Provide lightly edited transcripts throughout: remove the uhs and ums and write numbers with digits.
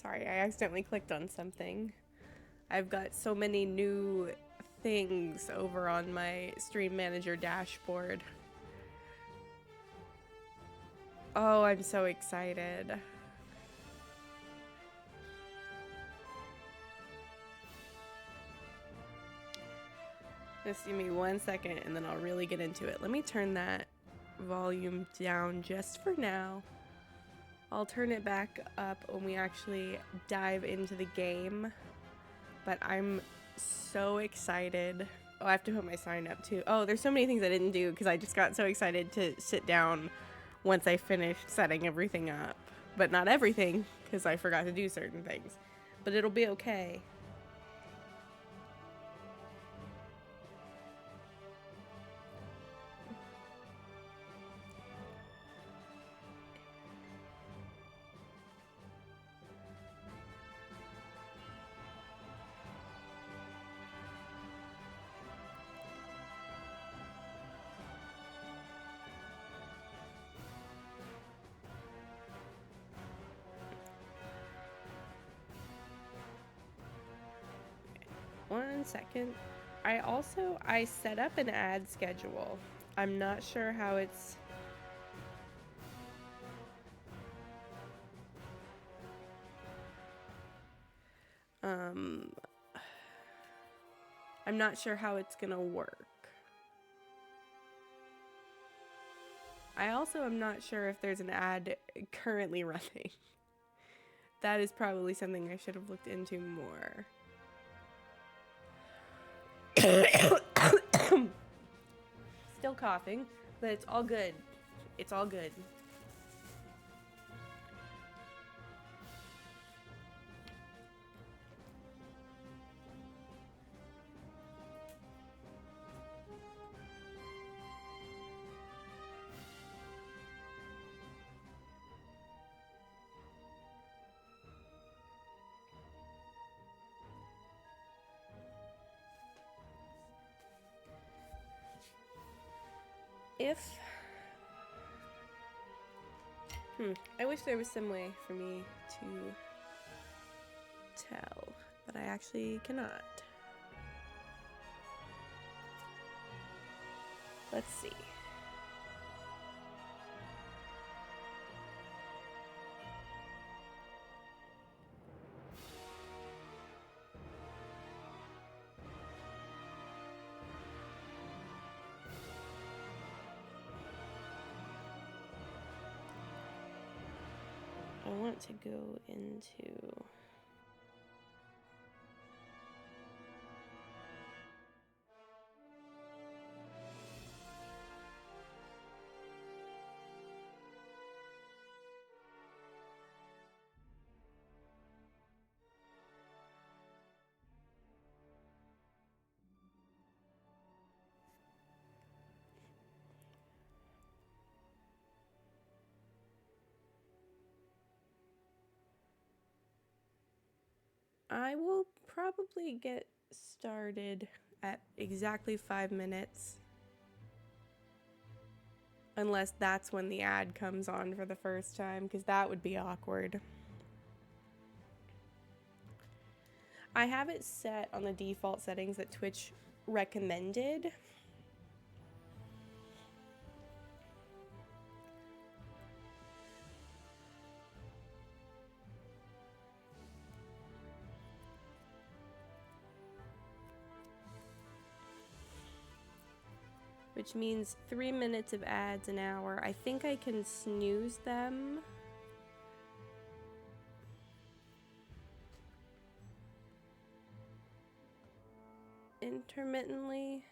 Sorry, I accidentally clicked on something. I've got so many new things over on my Stream Manager dashboard. Oh, I'm so excited. Just give me 1 second and then I'll really get into it. Let me turn that volume down just for now. I'll turn it back up when we actually dive into the game. But I'm so excited. Oh, I have to put my sign up too. Oh, there's so many things I didn't do because I just got so excited to sit down once I finished setting everything up. But not everything, because I forgot to do certain things. But it'll be okay. One second. I set up an ad schedule. I'm not sure how it's... I'm not sure how it's gonna work. I also am not sure if there's an ad currently running. That is probably something I should have looked into more. Still coughing, but it's all good. It's all good. I wish there was some way for me to tell, but I actually cannot. Let's see. I want to go into... I will probably get started at exactly 5 minutes. Unless that's when the ad comes on for the first time, because that would be awkward. I have it set on the default settings that Twitch recommended. Which means 3 minutes of ads an hour. I think I can snooze them. Intermittently.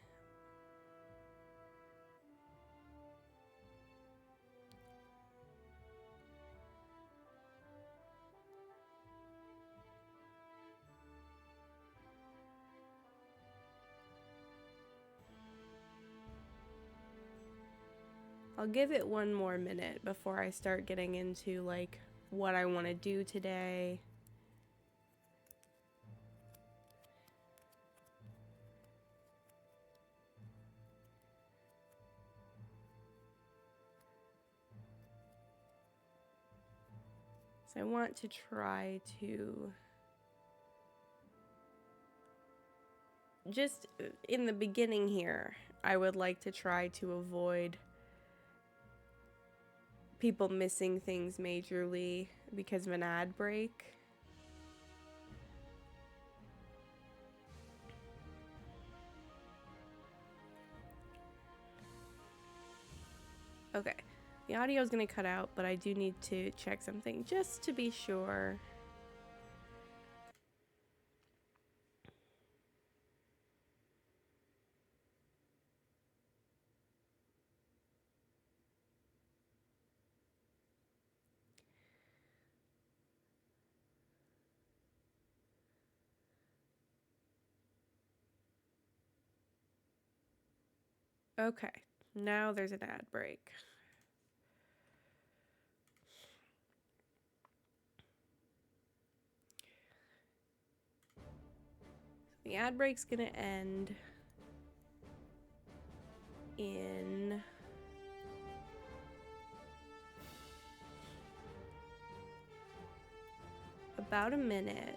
I'll give it 1 more minute before I start getting into like what I want to do today. So I want to try to just in the beginning here, I would like to try to avoid people missing things majorly because of an ad break. Okay, the audio is going to cut out, but I do need to check something just to be sure. Okay, now there's an ad break. The ad break's gonna end in about a minute.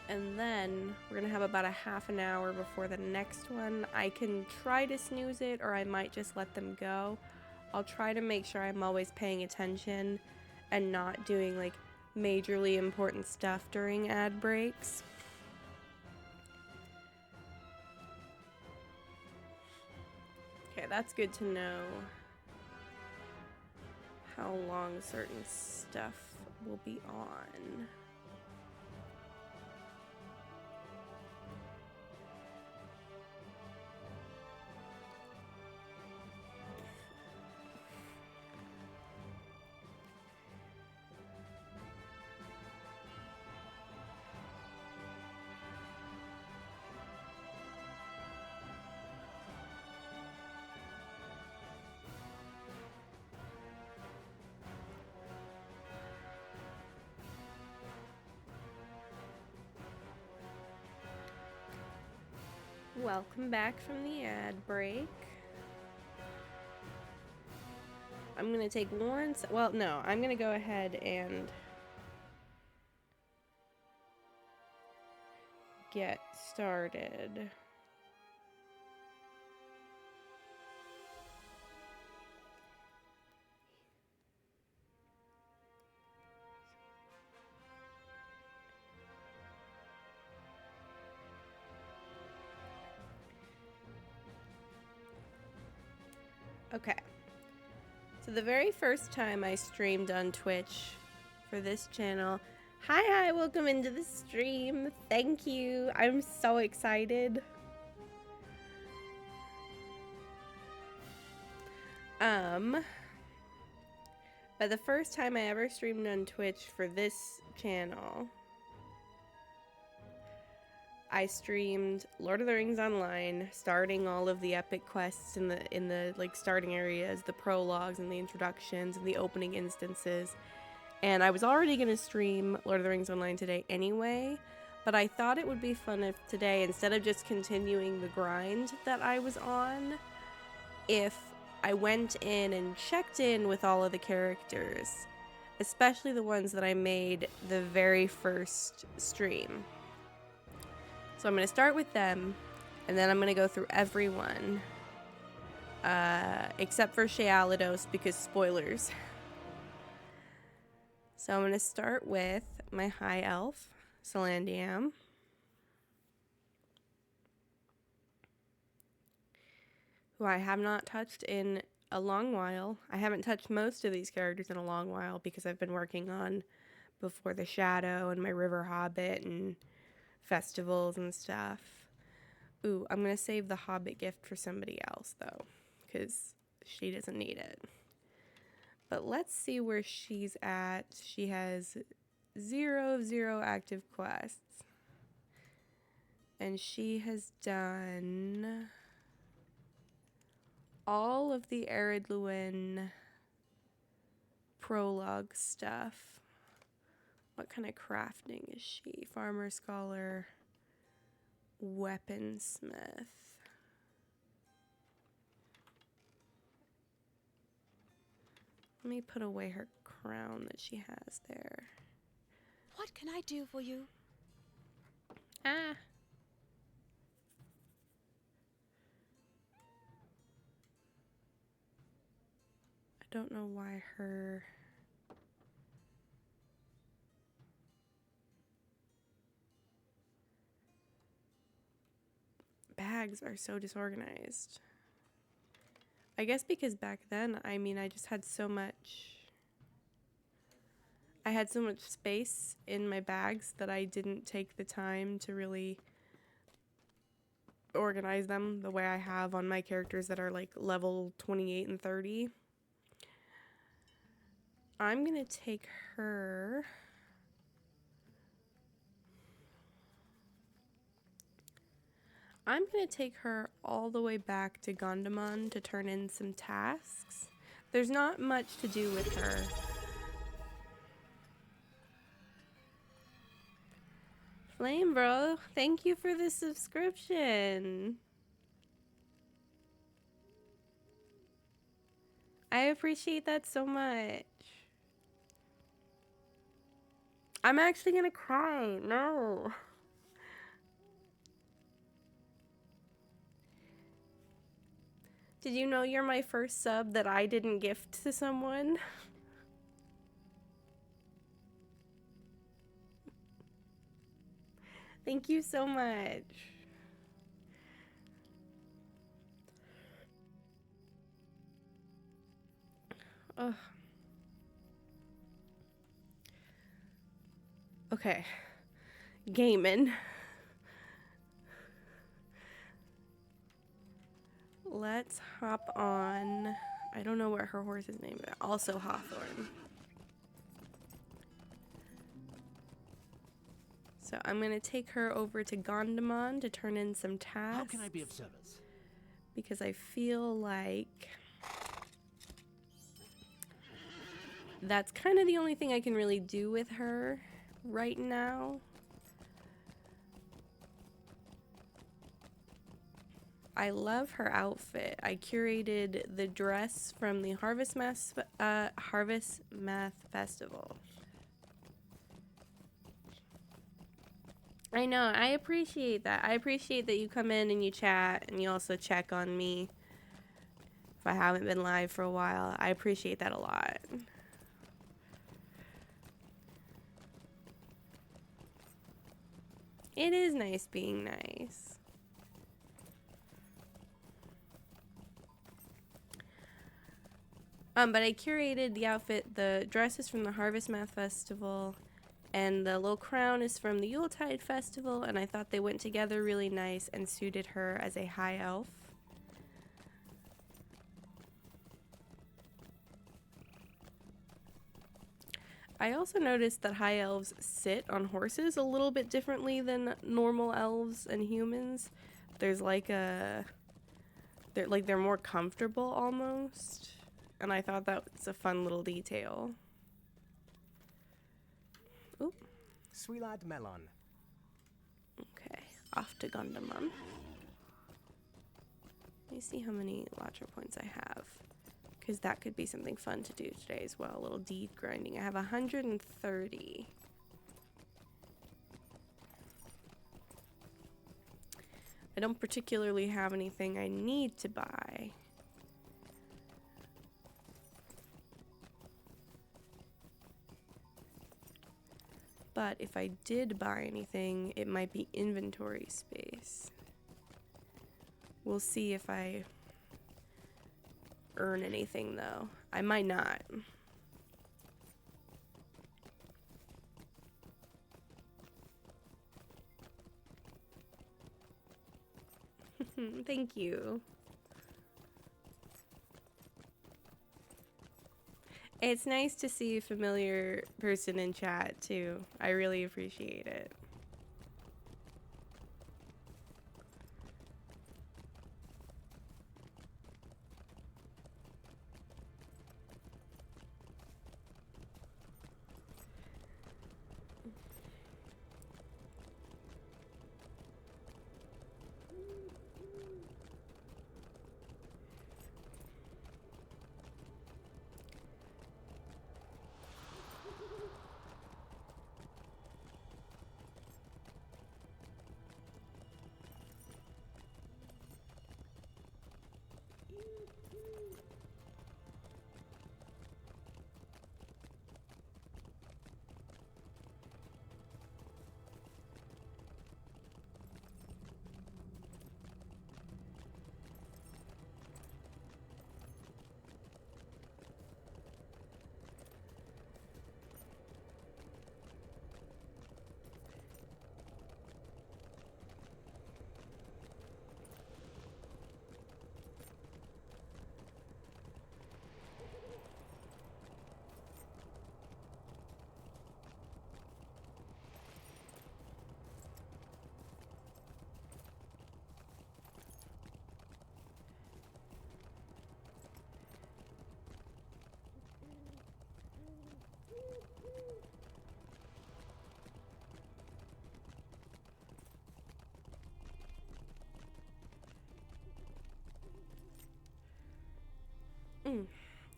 And then we're gonna have about a half an hour before the next one. I can try to snooze it, or I might just let them go. I'll try to make sure I'm always paying attention and not doing like majorly important stuff during ad breaks. Okay, that's good to know how long certain stuff will be on. Welcome back from the ad break. I'm gonna take one, well, no, I'm gonna go ahead and get started. Okay, so the very first time I streamed on Twitch for this channel, hi, welcome into the stream. Thank you. I'm so excited. But the first time I ever streamed on Twitch for this channel, I streamed Lord of the Rings Online, starting all of the epic quests in the like starting areas, the prologues and the introductions and the opening instances. And I was already going to stream Lord of the Rings Online today anyway, but I thought it would be fun if today, instead of just continuing the grind that I was on, if I went in and checked in with all of the characters, especially the ones that I made the very first stream. So I'm going to start with them, and then I'm going to go through everyone, except for Shealidos, because spoilers. So I'm going to start with my high elf, Salandiam. Who I have not touched in a long while. I haven't touched most of these characters in a long while because I've been working on Before the Shadow and my River Hobbit and festivals and stuff. Ooh, I'm going to save the Hobbit gift for somebody else, though, because she doesn't need it. But let's see where she's at. She has 0 of 0 active quests. And she has done all of the Ered Luin prologue stuff. What kind of crafting is she? Farmer, scholar, weaponsmith. Let me put away her crown that she has there. What can I do for you? Ah. I don't know why her bags are so disorganized. I guess because back then, I mean, I just had so much. I had so much space in my bags that I didn't take the time to really organize them the way I have on my characters that are like level 28 and 30. I'm gonna take her. I'm gonna take her all the way back to Gondamon to turn in some tasks. There's not much to do with her. Flame Bro, thank you for the subscription. I appreciate that so much. I'm actually gonna cry. No. Did you know you're my first sub that I didn't gift to someone? Thank you so much. Ugh. Okay. Gaming. Let's hop on. I don't know what her horse's name is. Also Hawthorne. So I'm gonna take her over to Gondamon to turn in some tasks. How can I be of service? Because I feel like that's kind of the only thing I can really do with her right now. I love her outfit. I curated the dress from the Harvest Math Festival. I know, I appreciate that. I appreciate that you come in and you chat and you also check on me if I haven't been live for a while. I appreciate that a lot. It is nice being nice. But I curated the outfit. The dress is from the Harvest Math Festival, and the little crown is from the Yuletide Festival, and I thought they went together really nice and suited her as a high elf. I also noticed that high elves sit on horses a little bit differently than normal elves and humans. There's like they're more comfortable almost. And I thought that was a fun little detail. Oop. Sweelad Melon. Okay, off to Gondamon. Let me see how many Latcher points I have, because that could be something fun to do today as well. A little deed grinding. I have 130. I don't particularly have anything I need to buy. But if I did buy anything, it might be inventory space. We'll see if I earn anything though. I might not. Thank you. It's nice to see a familiar person in chat too. I really appreciate it.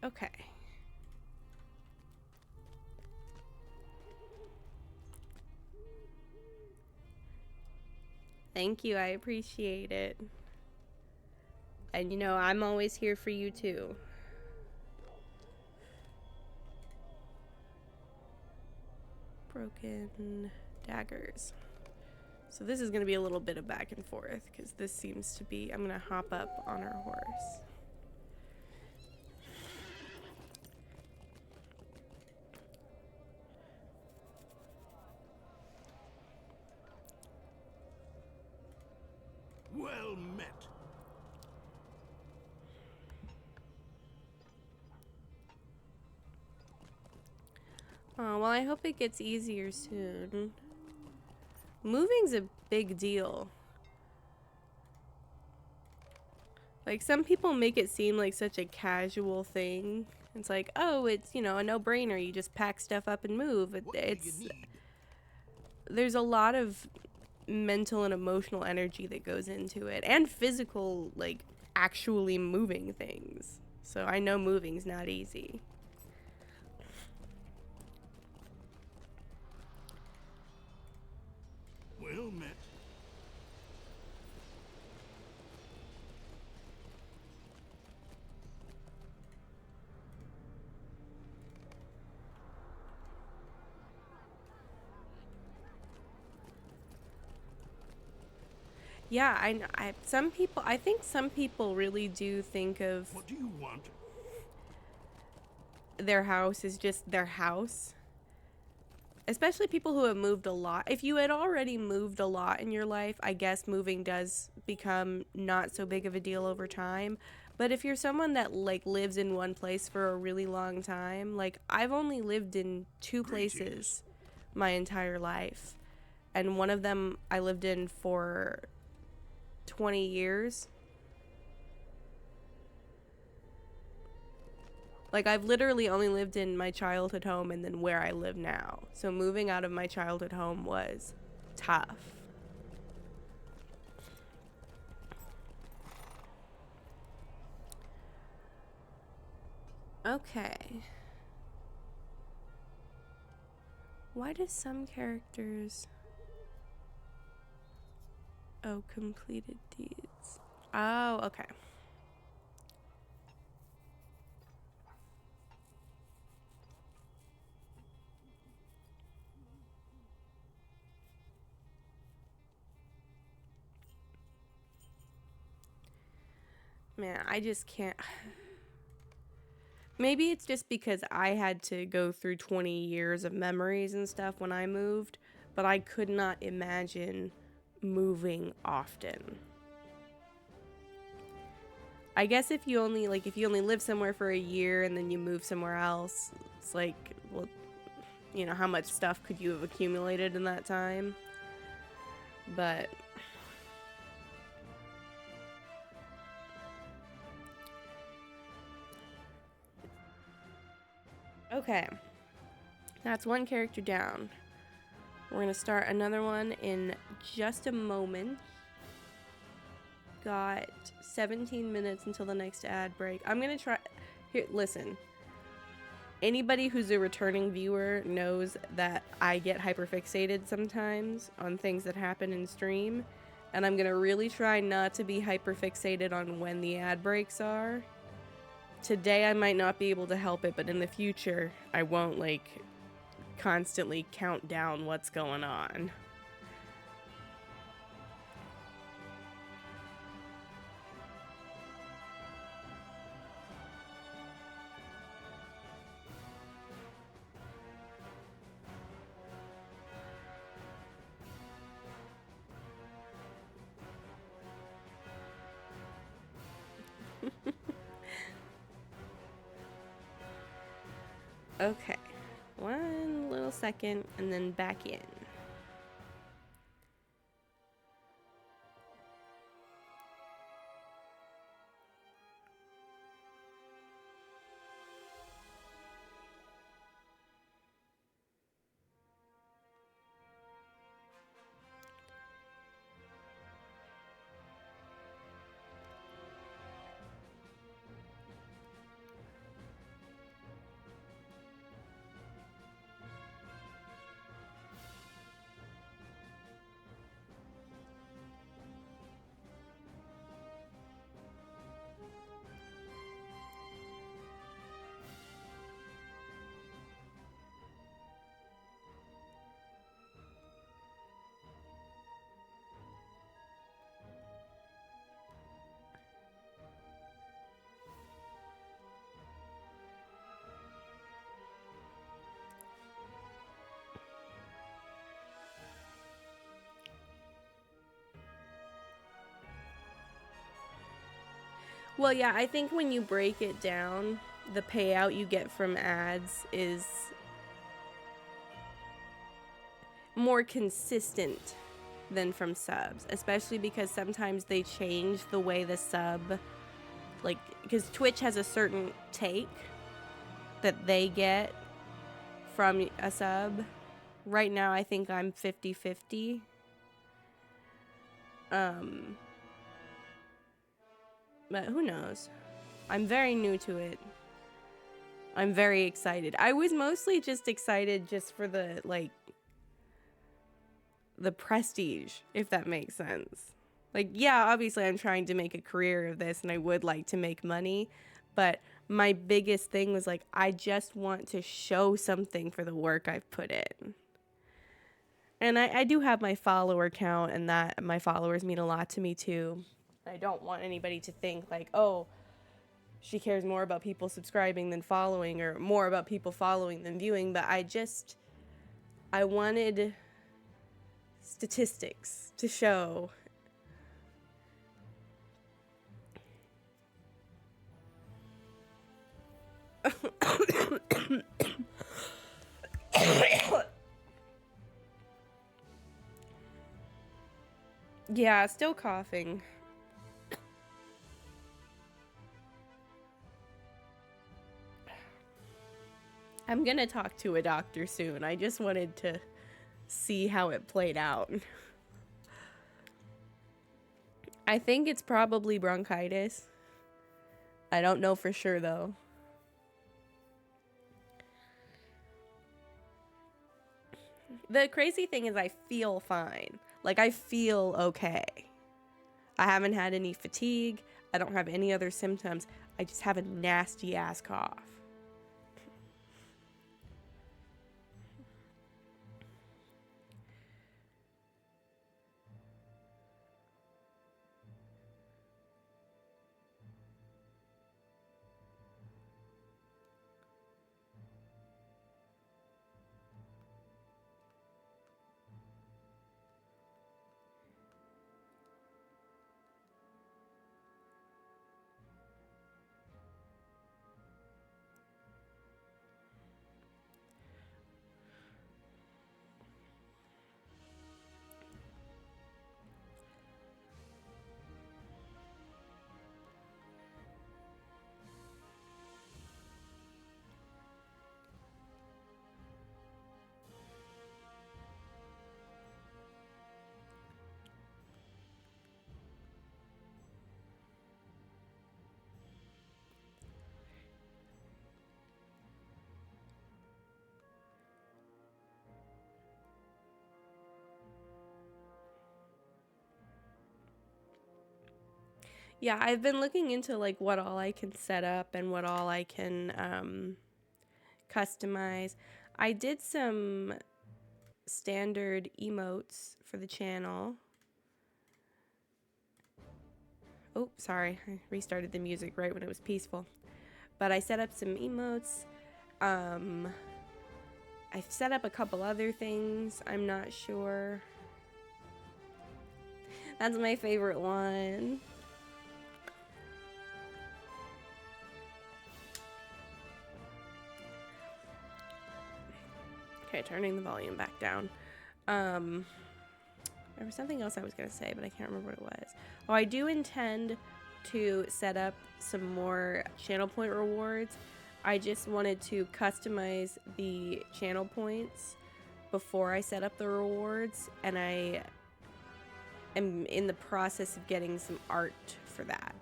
Okay. Thank you, I appreciate it. And you know, I'm always here for you too. Broken daggers. So this is gonna be a little bit of back and forth because this seems to be, I'm gonna hop up on our horse. Well met. Oh, well, I hope it gets easier soon. Moving's a big deal. Like, some people make it seem like such a casual thing. It's like, oh, it's, you know, a no-brainer. You just pack stuff up and move. What do you need? There's a lot of mental and emotional energy that goes into it. And physical, like, actually moving things. So I know moving's not easy. Well met. Yeah, I think some people really do think of What do you want? their house is just their house. Especially people who have moved a lot. If you had already moved a lot in your life, I guess moving does become not so big of a deal over time. But if you're someone that like lives in one place for a really long time, like I've only lived in 2 places my entire life. And one of them I lived in for 20 years. Like, I've literally only lived in my childhood home and then where I live now. So moving out of my childhood home was tough. Okay. Why do some characters... Oh, completed deeds. Oh, okay. Man, I just can't. Maybe it's just because I had to go through 20 years of memories and stuff when I moved, but I could not imagine moving often. I guess if you only live somewhere for a year and then you move somewhere else, it's like, well, you know, how much stuff could you have accumulated in that time? But okay, that's one character down. We're gonna start another one in just a moment. Got 17 minutes until the next ad break. I'm gonna try. Here, listen. Anybody who's a returning viewer knows that I get hyperfixated sometimes on things that happen in stream, and I'm gonna really try not to be hyperfixated on when the ad breaks are. Today I might not be able to help it, but in the future I won't like constantly count down what's going on. Okay, one little second and then back in. Well, yeah, I think when you break it down, the payout you get from ads is more consistent than from subs, especially because sometimes they change the way the sub, like, because Twitch has a certain take that they get from a sub. Right now, I think I'm 50-50. But who knows? I'm very new to it. I'm very excited. I was mostly just excited just for the, like, the prestige, if that makes sense. Like, yeah, obviously I'm trying to make a career of this and I would like to make money, but my biggest thing was like, I just want to show something for the work I've put in. And I do have my follower count, and that my followers mean a lot to me too. I don't want anybody to think like, oh, she cares more about people subscribing than following, or more about people following than viewing, but I wanted statistics to show. Yeah, still coughing. I'm gonna talk to a doctor soon. I just wanted to see how it played out. I think it's probably bronchitis. I don't know for sure though. The crazy thing is I feel fine. Like, I feel okay. I haven't had any fatigue. I don't have any other symptoms. I just have a nasty ass cough. Yeah, I've been looking into like what all I can set up and what all I can customize. I did some standard emotes for the channel. Oh, sorry. I restarted the music right when it was peaceful. But I set up some emotes. I've set up a couple other things. I'm not sure. That's my favorite one. Okay, turning the volume back down. There was something else I was going to say, but I can't remember what it was. Oh, I do intend to set up some more channel point rewards. I just wanted to customize the channel points before I set up the rewards, and I am in the process of getting some art for that.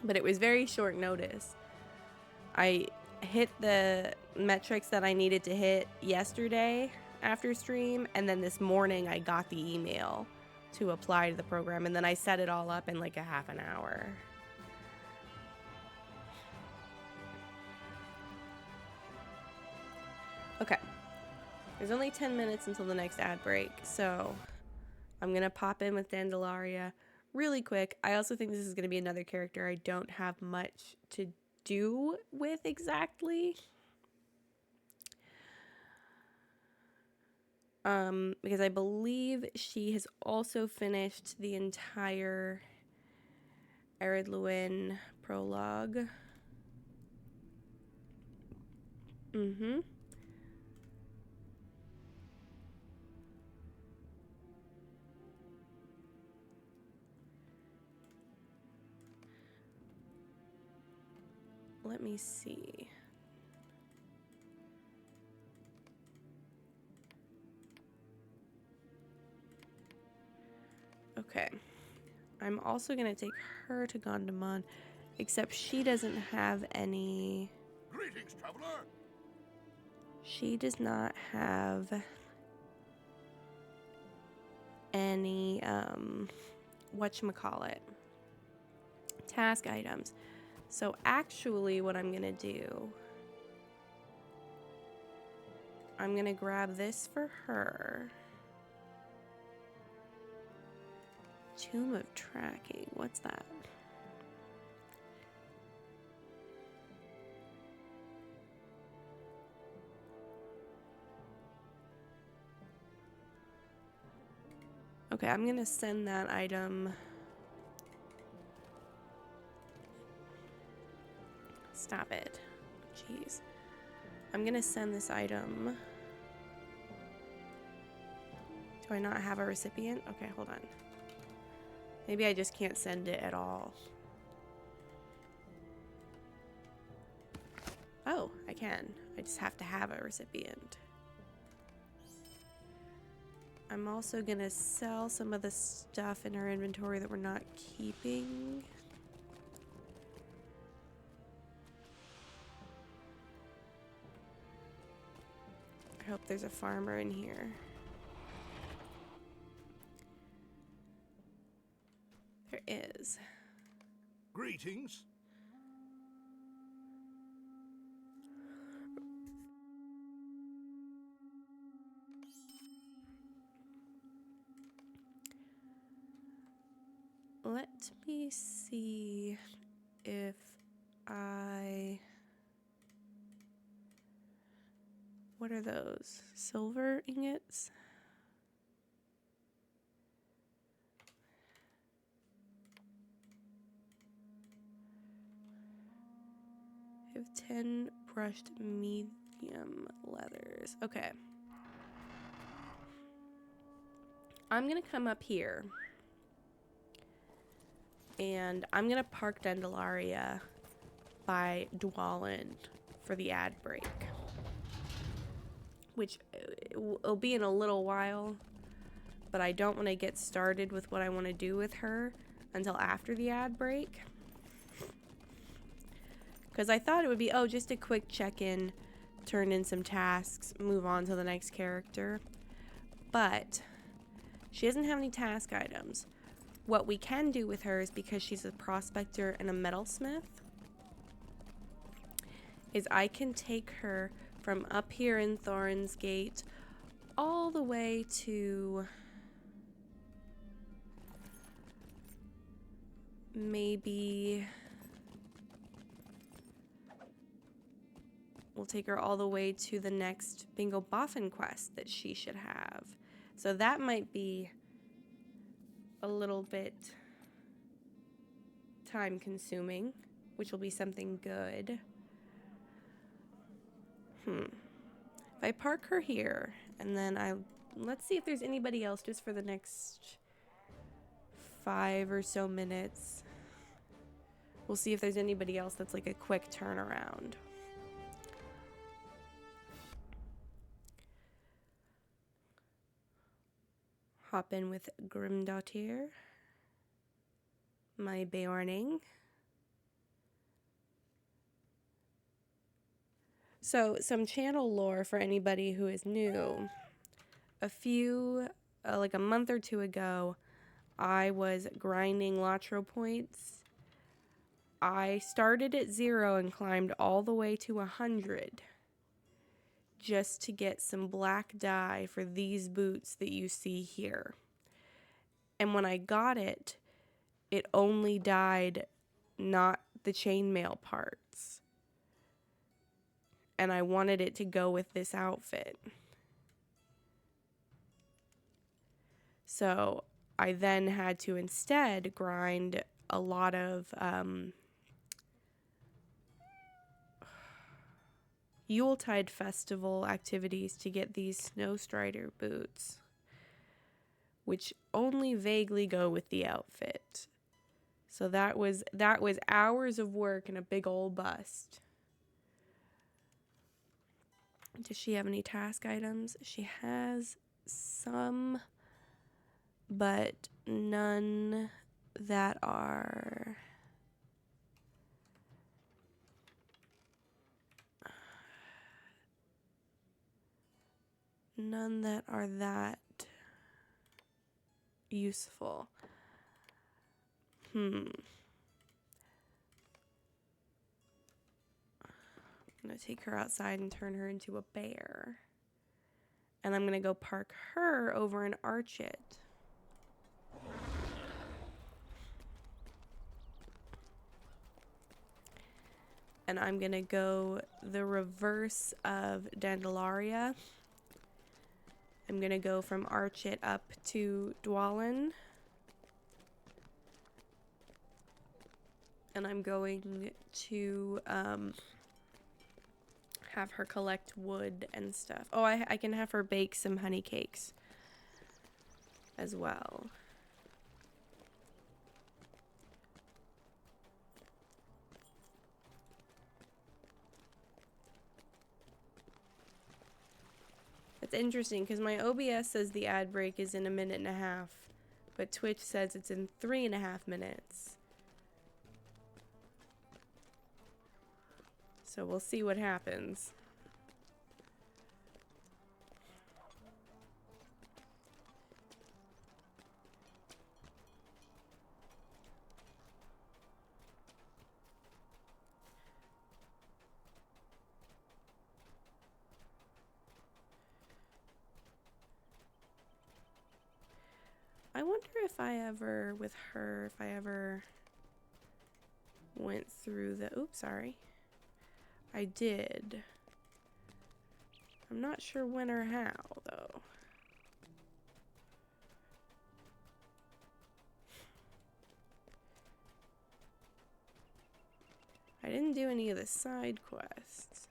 But it was very short notice. I hit the metrics that I needed to hit yesterday after stream, and then this morning I got the email to apply to the program, and then I set it all up in like a half an hour. Okay, there's only 10 minutes until the next ad break, so I'm gonna pop in with Dandelaria really quick. I also think this is gonna be another character I don't have much to do with exactly. Because I believe she has also finished the entire Arid Lewin prologue. Let me see. Okay. I'm also going to take her to Gondamon, except she doesn't have any... Greetings, traveler. She does not have any, whatchamacallit, task items. So actually what I'm going to do, I'm going to grab this for her. Tomb of Tracking. What's that? Okay, I'm going to send that item. Stop it. Jeez. I'm going to send this item. Do I not have a recipient? Okay, hold on. Maybe I just can't send it at all. Oh, I can. I just have to have a recipient. I'm also gonna sell some of the stuff in our inventory that we're not keeping. I hope there's a farmer in here. There is. Greetings. Let me see if I... What are those? Silver ingots? I have 10 brushed medium leathers. Okay. I'm gonna come up here. And I'm gonna park Dendelaria by Dwalin for the ad break. Which it'll be in a little while. But I don't want to get started with what I want to do with her until after the ad break. Because I thought it would be, oh, just a quick check-in, turn in some tasks, move on to the next character. But she doesn't have any task items. What we can do with her is, because she's a prospector and a metalsmith, is I can take her from up here in Thorin's Gate all the way to maybe... We'll take her all the way to the next Bingo Boffin quest that she should have. So that might be a little bit time consuming, which will be something good. If I park her here, and then let's see if there's anybody else just for the next 5 or so minutes. We'll see if there's anybody else that's like a quick turnaround. Hop in with Grimdottir, my Beorning. So, some channel lore for anybody who is new. Like a month or two ago, I was grinding Latro points. I started at 0 and climbed all the way to 100. Just to get some black dye for these boots that you see here. And when I got it, it only dyed not the chainmail parts. And I wanted it to go with this outfit. So I then had to instead grind a lot of Yuletide festival activities to get these Snow Strider boots, which only vaguely go with the outfit. So that was hours of work and a big old bust. Does she have any task items? She has some, but none that are that useful. I'm gonna take her outside and turn her into a bear. And I'm gonna go park her over in Archit. And I'm gonna go the reverse of Dandelaria. I'm gonna go from Archit up to Dwalin. And I'm going to have her collect wood and stuff. Oh, I can have her bake some honey cakes as well. It's interesting because my OBS says the ad break is in 1.5 minutes, but Twitch says it's in 3.5 minutes. So we'll see what happens. I wonder if I ever, with her, if I ever went through the, oops, sorry. I did. I'm not sure when or how, though. I didn't do any of the side quests.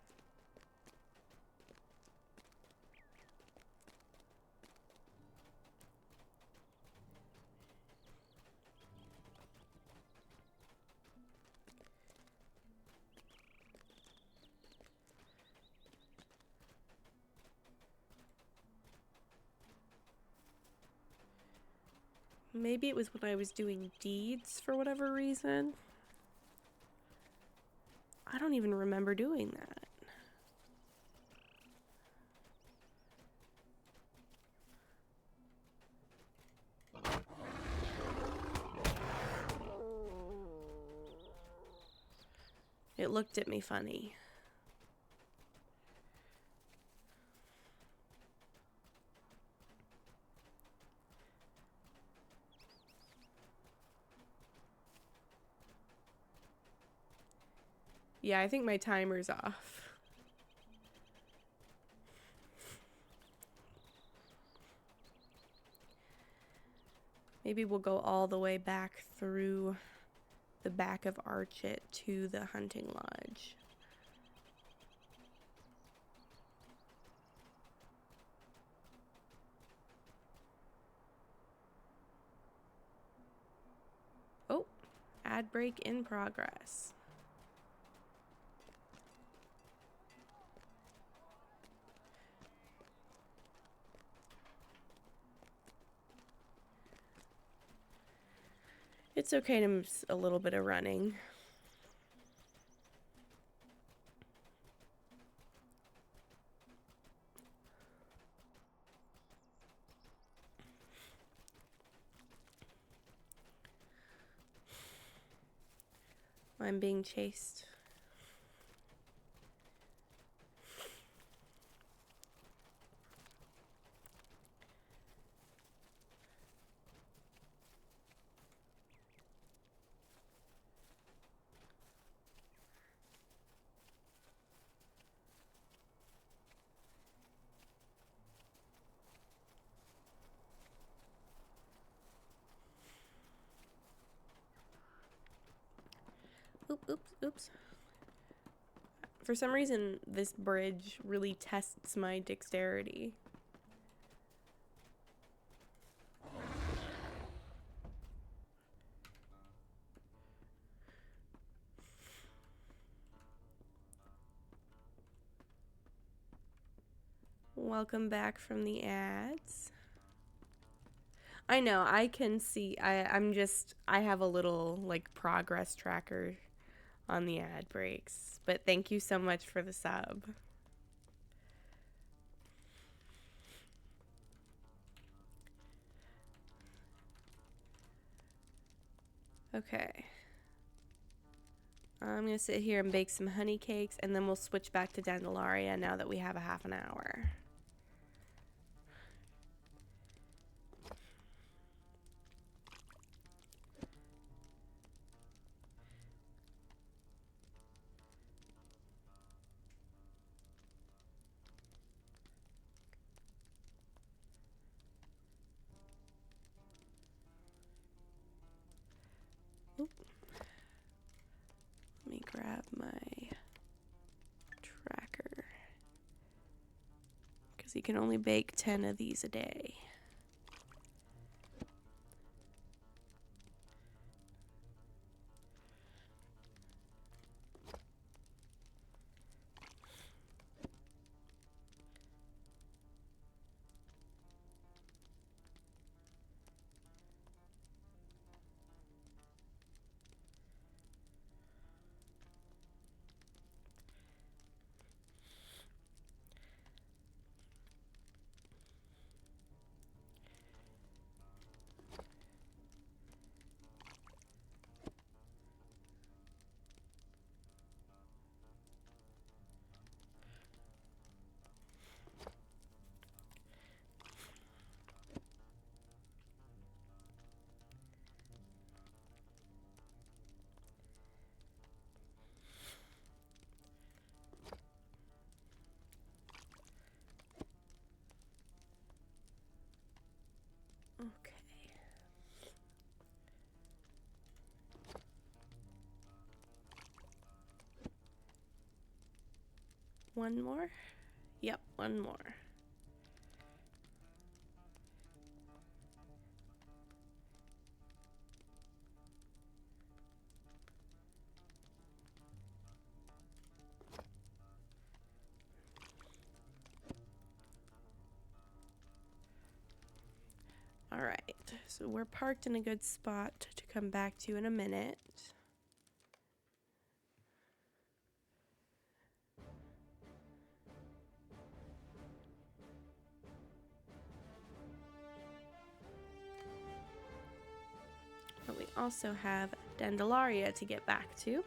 Maybe it was when I was doing deeds for whatever reason. I don't even remember doing that. It looked at me funny. Yeah, I think my timer's off. Maybe we'll go all the way back through the back of Archit to the hunting lodge. Oh, ad break in progress. It's okay to miss a little bit of running. I'm being chased. Oops. For some reason, this bridge really tests my dexterity. Welcome back from the ads. I know, I can see, I have a little, like, progress tracker on the ad breaks, but thank you so much for the sub. Okay. I'm gonna sit here and bake some honey cakes, and then we'll switch back to Dandelaria now that we have a half an hour. Oop. Let me grab my tracker, because you can only bake 10 of these a day. Okay. One more? Yep, one more. All right, so we're parked in a good spot to come back to in a minute. But we also have Dandelaria to get back to.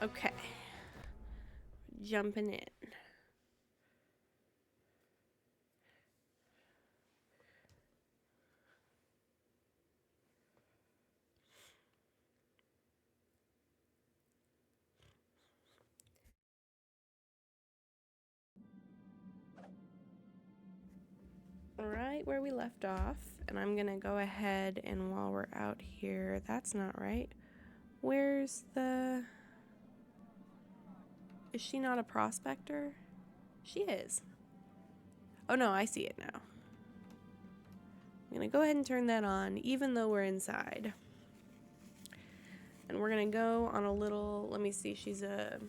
Okay, jumping in. Right where we left off, and I'm gonna go ahead and while we're out here, that's not right. Where's the... Is she not a prospector? She is. Oh no, I see it now. I'm going to go ahead and turn that on, even though we're inside. And we're going to go on a little, let me see, she's a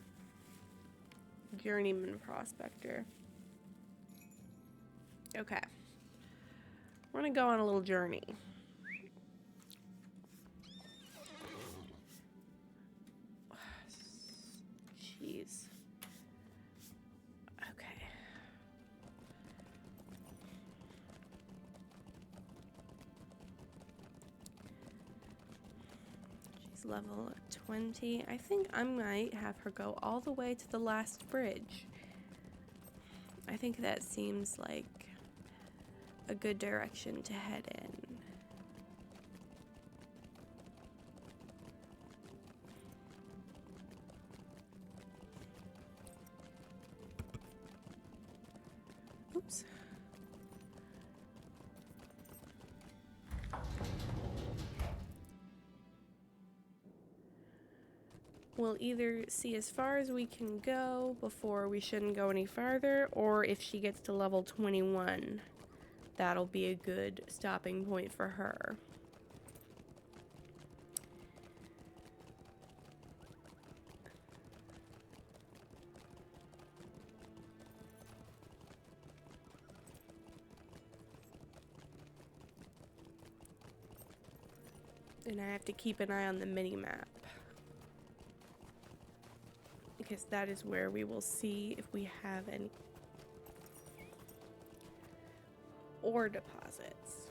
journeyman prospector. Okay. We're going to go on a little journey. Jeez. Okay. She's level 20. I think I might have her go all the way to the last bridge. I think that seems like a good direction to head in. Oops. We'll either see as far as we can go before we shouldn't go any farther, or if she gets to level 21, that'll be a good stopping point for her. And I have to keep an eye on the mini-map, because that is where we will see if we have any ore deposits.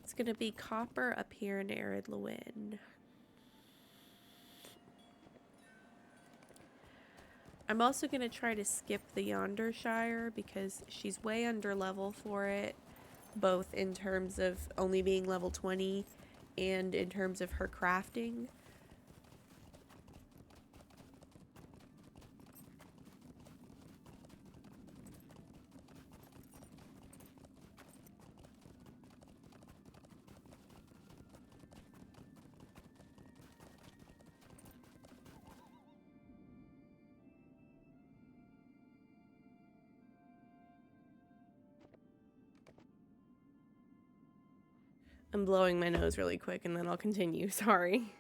It's going to be copper up here in Ered Luin. I'm also going to try to skip the Yonder Shire because she's way under level for it, both in terms of only being level 20 and in terms of her crafting. I'm blowing my nose really quick and then I'll continue. Sorry.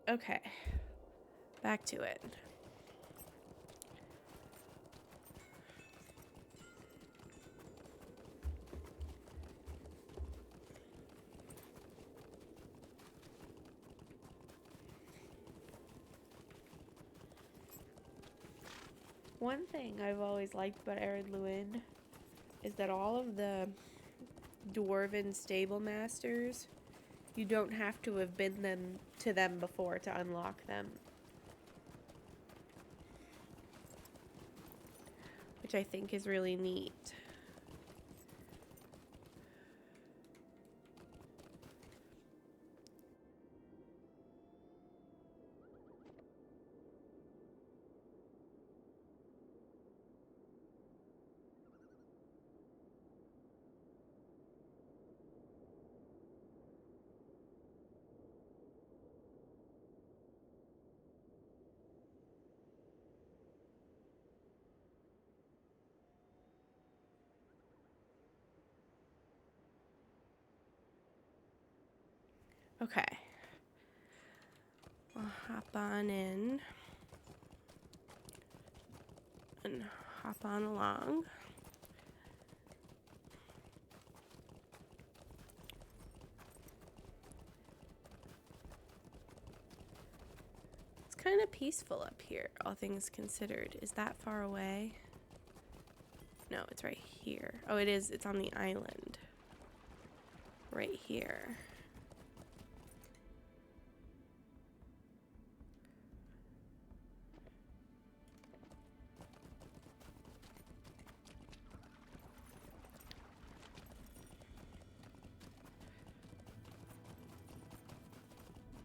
Okay. Back to it. One thing I've always liked about Ered Luin is that all of the dwarven stable masters, you don't have to have been to them before to unlock them, which I think is really neat. Okay. hop on in and hop on along. It's kind of peaceful up here, all things considered. Is that far away? No, it's right here. Oh, it is. It's on the island. Right here.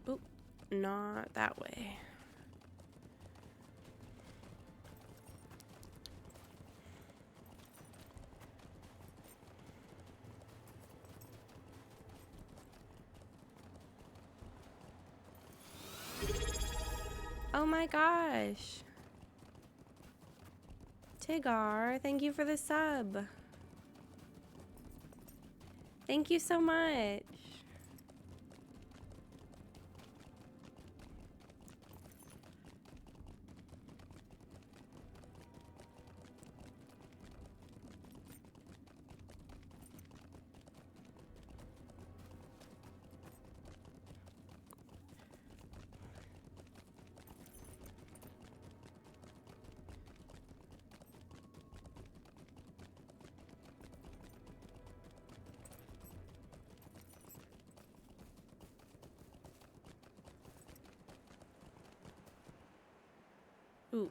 Oop, not that way. Oh my gosh. Tigar, thank you for the sub. Thank you so much. Ooh.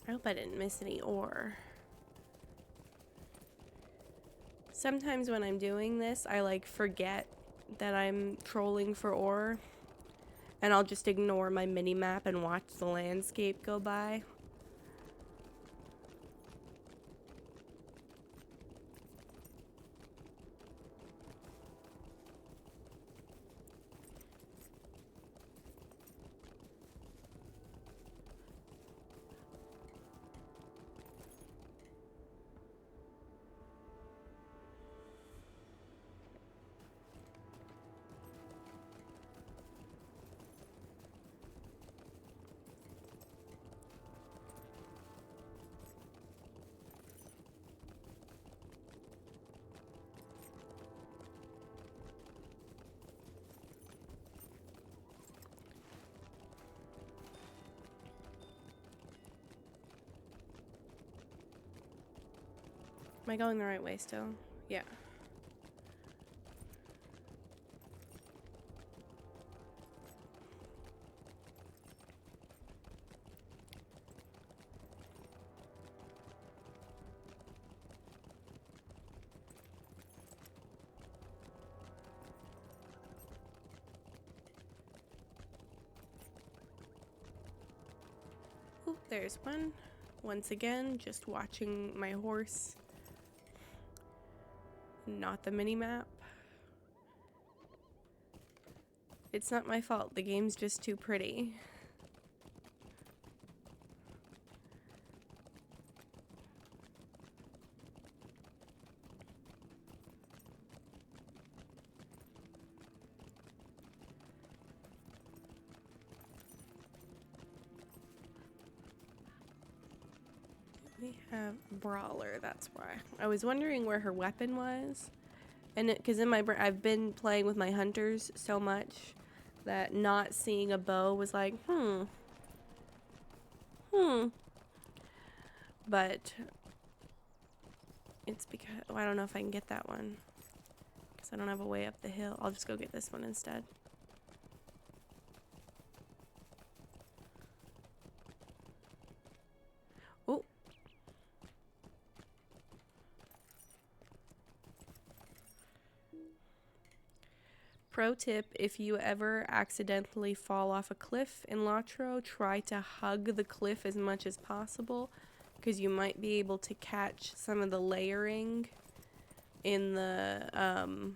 I hope I didn't miss any ore. Sometimes when I'm doing this, I like forget that I'm trolling for ore, and I'll just ignore my mini-map and watch the landscape go by. Am I going the right way still? Yeah. Oop, there's one. Once again, just watching my horse. Not the mini-map. It's not my fault. The game's just too pretty. We have Brawler, that's why. I was wondering where her weapon was. And because in my brain, I've been playing with my hunters so much that not seeing a bow was like, But it's because, oh, I don't know if I can get that one. Because I don't have a way up the hill. I'll just go get this one instead. Oh. Pro tip, if you ever accidentally fall off a cliff in Latro, try to hug the cliff as much as possible, because you might be able to catch some of the layering in the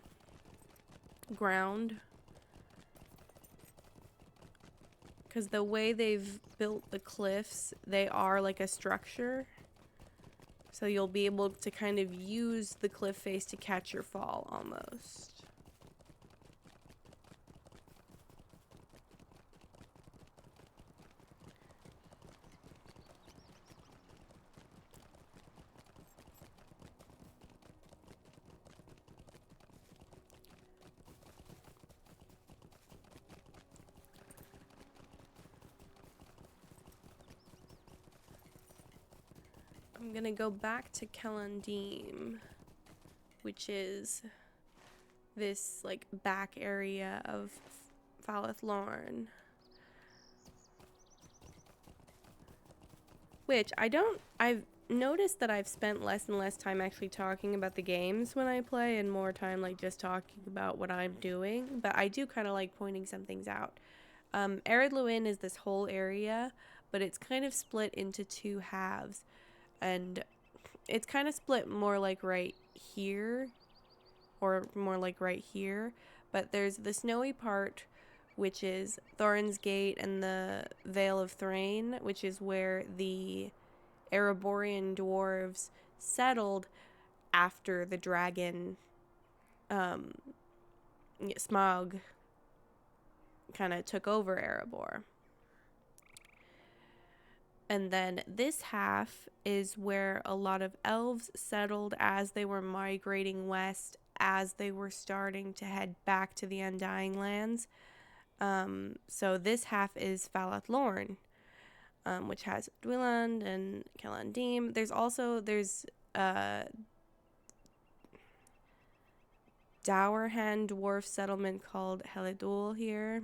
ground. Because the way they've built the cliffs, they are like a structure. So you'll be able to kind of use the cliff face to catch your fall almost. I'm gonna go back to Kellandim, which is this like back area of Faleth Lorn. Which I've noticed that I've spent less and less time actually talking about the games when I play and more time like just talking about what I'm doing, but I do kind of like pointing some things out. Ered Luin is this whole area, but it's kind of split into two halves. And it's kind of split more like right here, or more like right here. But there's the snowy part, which is Thorin's Gate and the Vale of Thrain, which is where the Ereborian dwarves settled after the dragon Smaug kind of took over Erebor. And then this half is where a lot of elves settled as they were migrating west, as they were starting to head back to the Undying Lands. So this half is Faleth Lorn, which has Dwyland and Kellandim. There's Dowerhan dwarf settlement called Helidul here.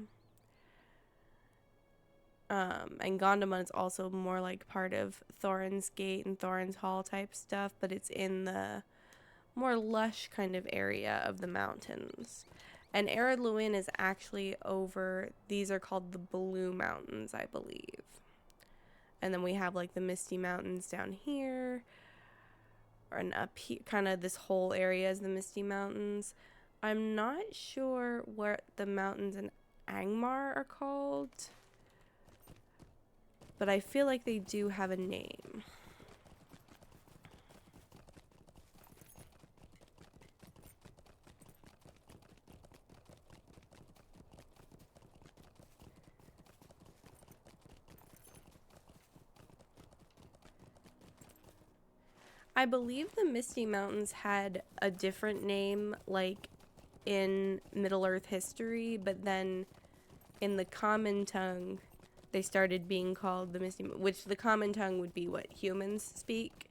And Gondomar is also more like part of Thorin's Gate and Thorin's Hall type stuff, but it's in the more lush kind of area of the mountains. And Ered Luin is actually over, these are called the Blue Mountains, I believe. And then we have like the Misty Mountains down here, and up here, kind of this whole area is the Misty Mountains. I'm not sure what the mountains in Angmar are called, but I feel like they do have a name. I believe the Misty Mountains had a different name, like in Middle-earth history, but then in the Common Tongue, they started being called the Misty, which the Common Tongue would be what humans speak,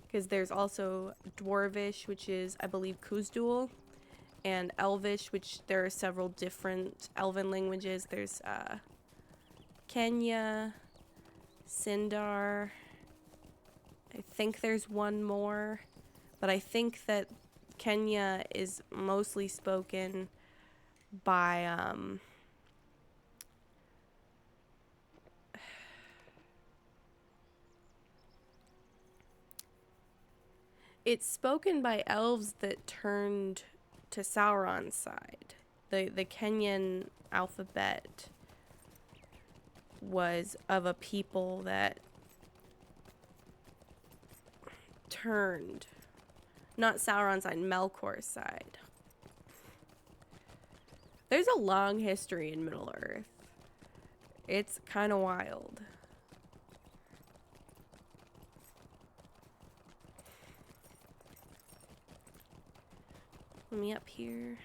because there's also Dwarvish, which is, I believe, Kuzdul, and Elvish, which there are several different elven languages. There's Kenya, Sindar, I think there's one more, but I think that Kenya is mostly spoken by it's spoken by elves that turned to Sauron's side. The Kenyan alphabet was of a people that turned, not Sauron's side, Melkor's side. There's a long history in Middle-earth. It's kind of wild. Let me up here.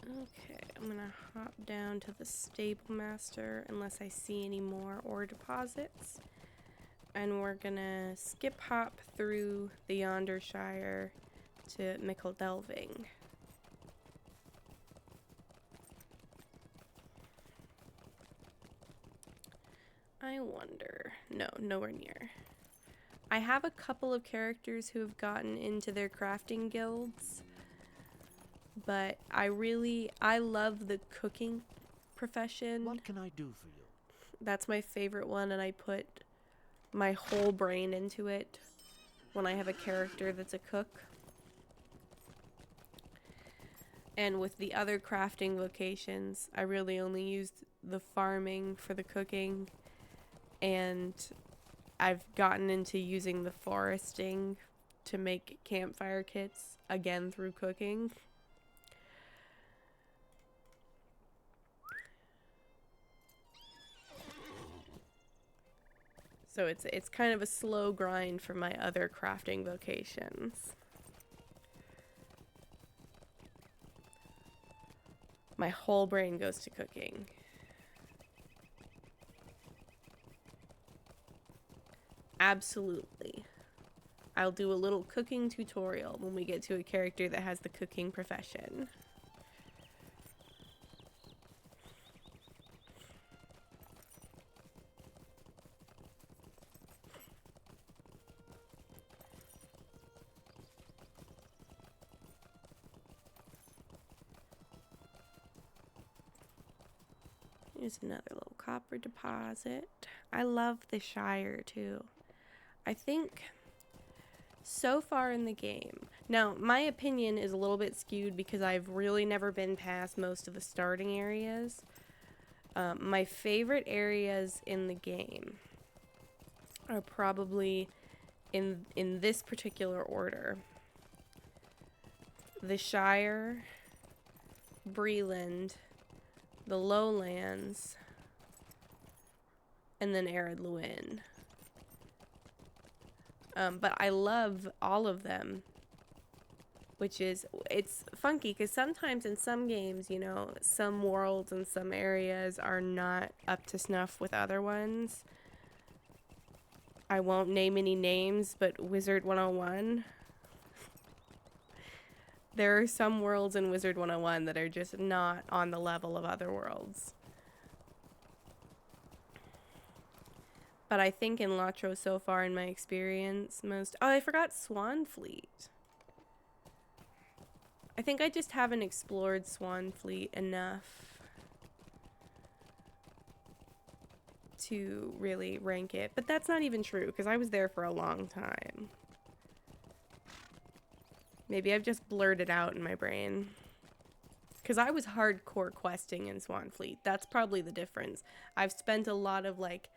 Okay, I'm gonna hop down to the Stable Master unless I see any more ore deposits. And we're gonna skip hop through the Yonder Shire to Mickle Delving. I wonder. No, nowhere near. I have a couple of characters who have gotten into their crafting guilds, but I love the cooking profession. What can I do for you? That's my favorite one, and I put my whole brain into it when I have a character that's a cook. And with the other crafting vocations, I really only used the farming for the cooking, and I've gotten into using the foresting to make campfire kits, again through cooking. So it's kind of a slow grind for my other crafting vocations. My whole brain goes to cooking. Absolutely. I'll do a little cooking tutorial when we get to a character that has the cooking profession. Here's another little copper deposit. I love the Shire too. I think so far in the game, now my opinion is a little bit skewed because I've really never been past most of the starting areas. My favorite areas in the game are probably in this particular order: the Shire, Breland, the Lowlands, and then Ered Luin. But I love all of them, it's funky because sometimes in some games, you know, some worlds and some areas are not up to snuff with other ones. I won't name any names, but Wizard 101. There are some worlds in Wizard 101 that are just not on the level of other worlds. But I think in Latro so far in my experience Oh, I forgot Swanfleet. I think I just haven't explored Swanfleet enough to really rank it. But that's not even true because I was there for a long time. Maybe I've just blurred it out in my brain. Because I was hardcore questing in Swanfleet. That's probably the difference. I've spent a lot of, like,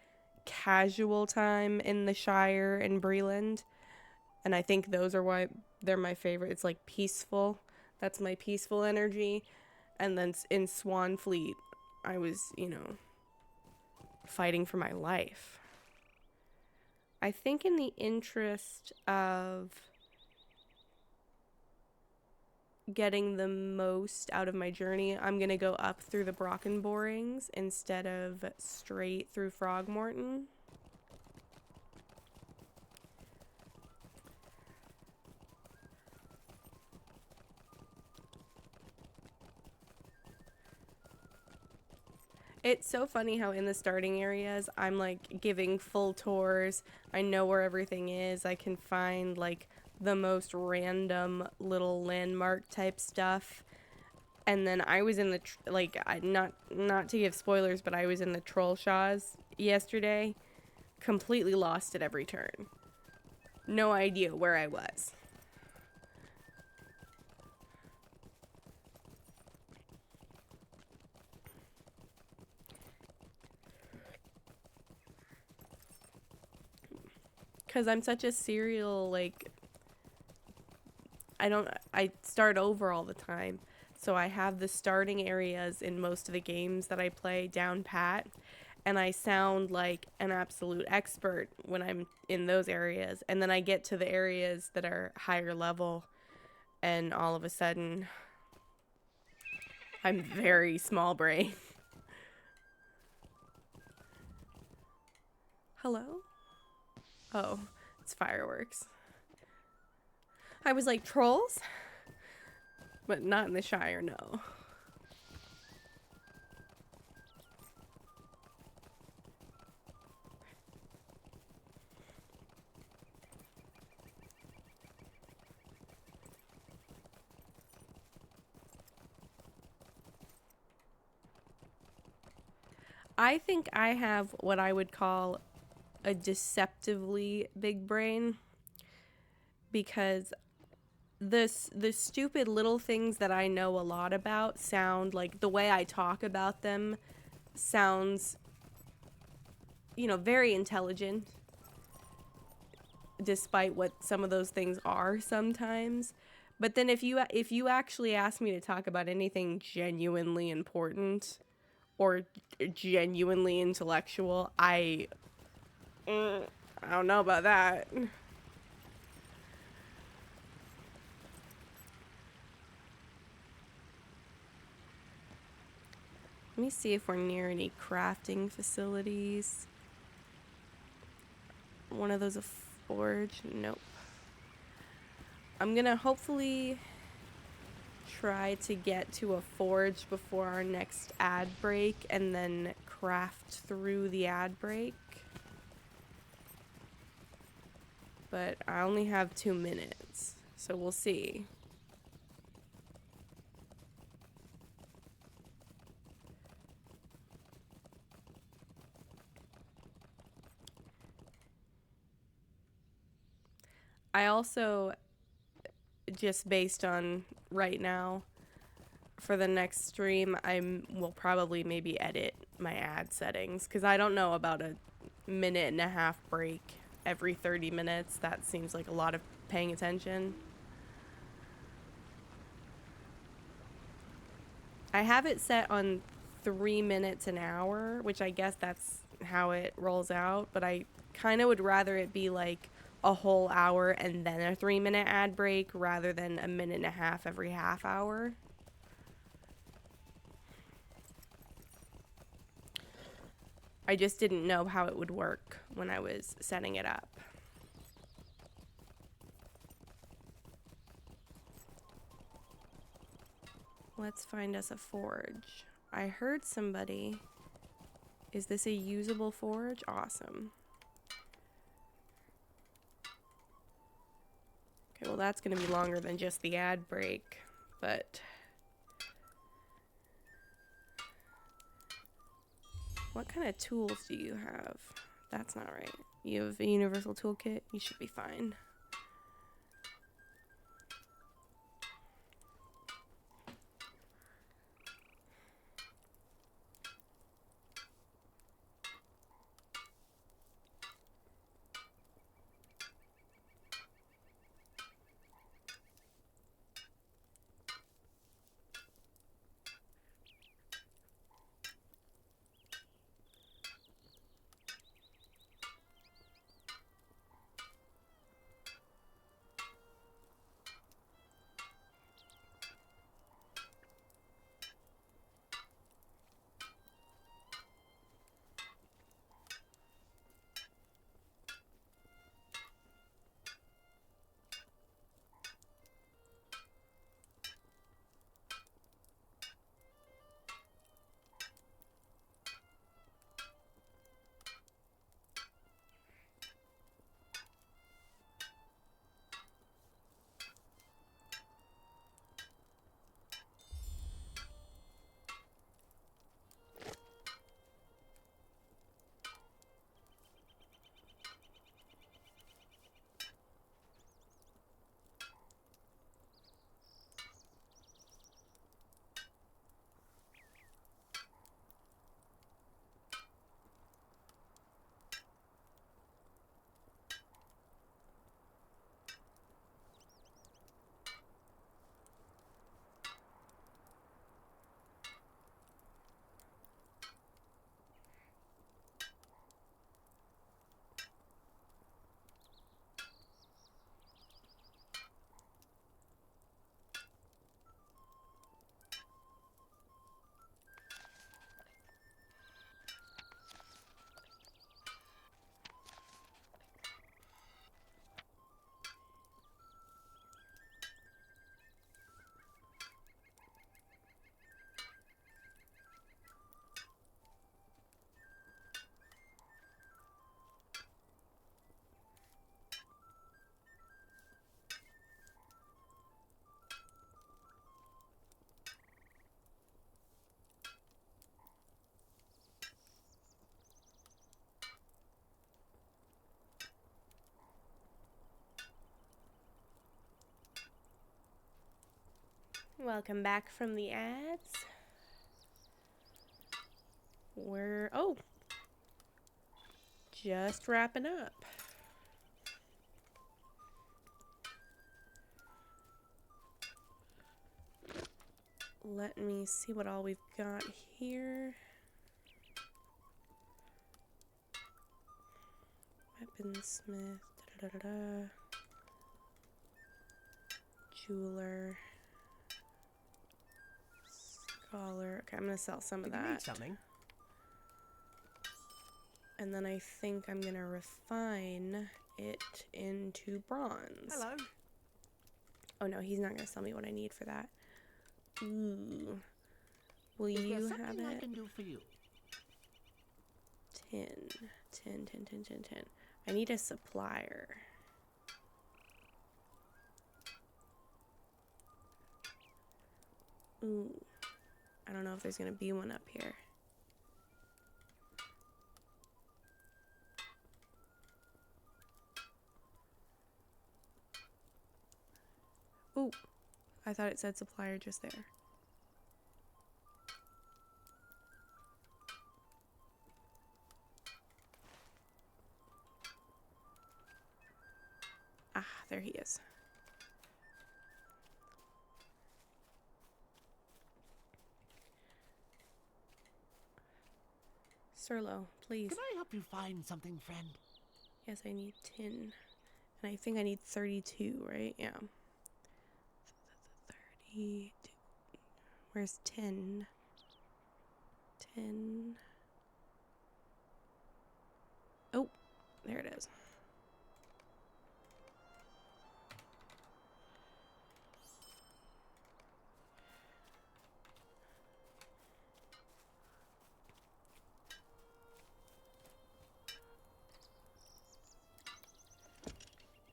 casual time in the Shire and Breland. And I think those are why they're my favorite. It's, like, peaceful. That's my peaceful energy. And then in Swanfleet, I was, you know, fighting for my life. I think in the interest of getting the most out of my journey, I'm gonna go up through the Brockenborings instead of straight through Frogmorton. It's so funny how in the starting areas, I'm like giving full tours. I know where everything is. I can find like the most random little landmark type stuff. And then I was in the not to give spoilers, but I was in the Trollshaws yesterday, completely lost at every turn. No idea where I was. Cuz I'm such a serial, like, I start over all the time. So I have the starting areas in most of the games that I play down pat, and I sound like an absolute expert when I'm in those areas. And then I get to the areas that are higher level, and all of a sudden, I'm very small brain. Hello? Oh, it's fireworks. I was like, trolls? But not in the Shire, no. I think I have what I would call a deceptively big brain, because the stupid little things that I know a lot about sound like, the way I talk about them sounds, very intelligent, despite what some of those things are sometimes. But then if you actually ask me to talk about anything genuinely important or genuinely intellectual, I don't know about that. Let me see if we're near any crafting facilities. One of those a forge? Nope. I'm gonna hopefully try to get to a forge before our next ad break and then craft through the ad break. But I only have 2 minutes, so we'll see. I also, just based on right now, for the next stream, will probably maybe edit my ad settings, because I don't know about a 1.5-minute break every 30 minutes. That seems like a lot of paying attention. I have it set on 3 minutes an hour, which I guess that's how it rolls out, but I kind of would rather it be like a whole hour and then a 3-minute ad break rather than a 1.5 minutes every half hour. I just didn't know how it would work when I was setting it up. Let's find us a forge. I heard somebody. Is this a usable forge? Awesome. Okay, well that's gonna be longer than just the ad break, but what kind of tools do you have? That's not right. You have a universal toolkit? You should be fine. Welcome back from the ads. Oh, just wrapping up. Let me see what all we've got here. Weaponsmith, jeweler, scholar. Okay, I'm gonna sell some of Did you need that. something? And then I think I'm gonna refine it into bronze. Hello. Oh no, he's not gonna sell me what I need for that. Ooh. Will Is there you have something I it? can do for you? 10. I need a supplier. Ooh. I don't know if there's gonna be one up here. Ooh. I thought it said supplier just there. Ah, there he is. Serlo, please. Can I help you find something, friend? Yes, I need 10. And I think I need 32, right? Yeah. 32. Where's 10? 10. Oh, there it is.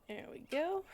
There we go.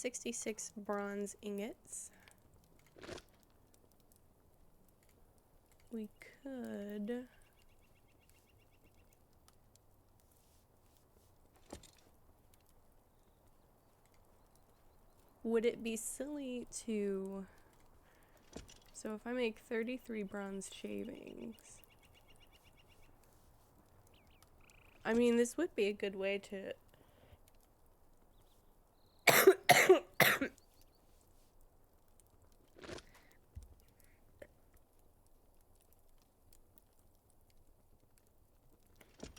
66 bronze ingots. We could... Would it be silly to... So if I make 33 bronze shavings... I mean, this would be a good way to...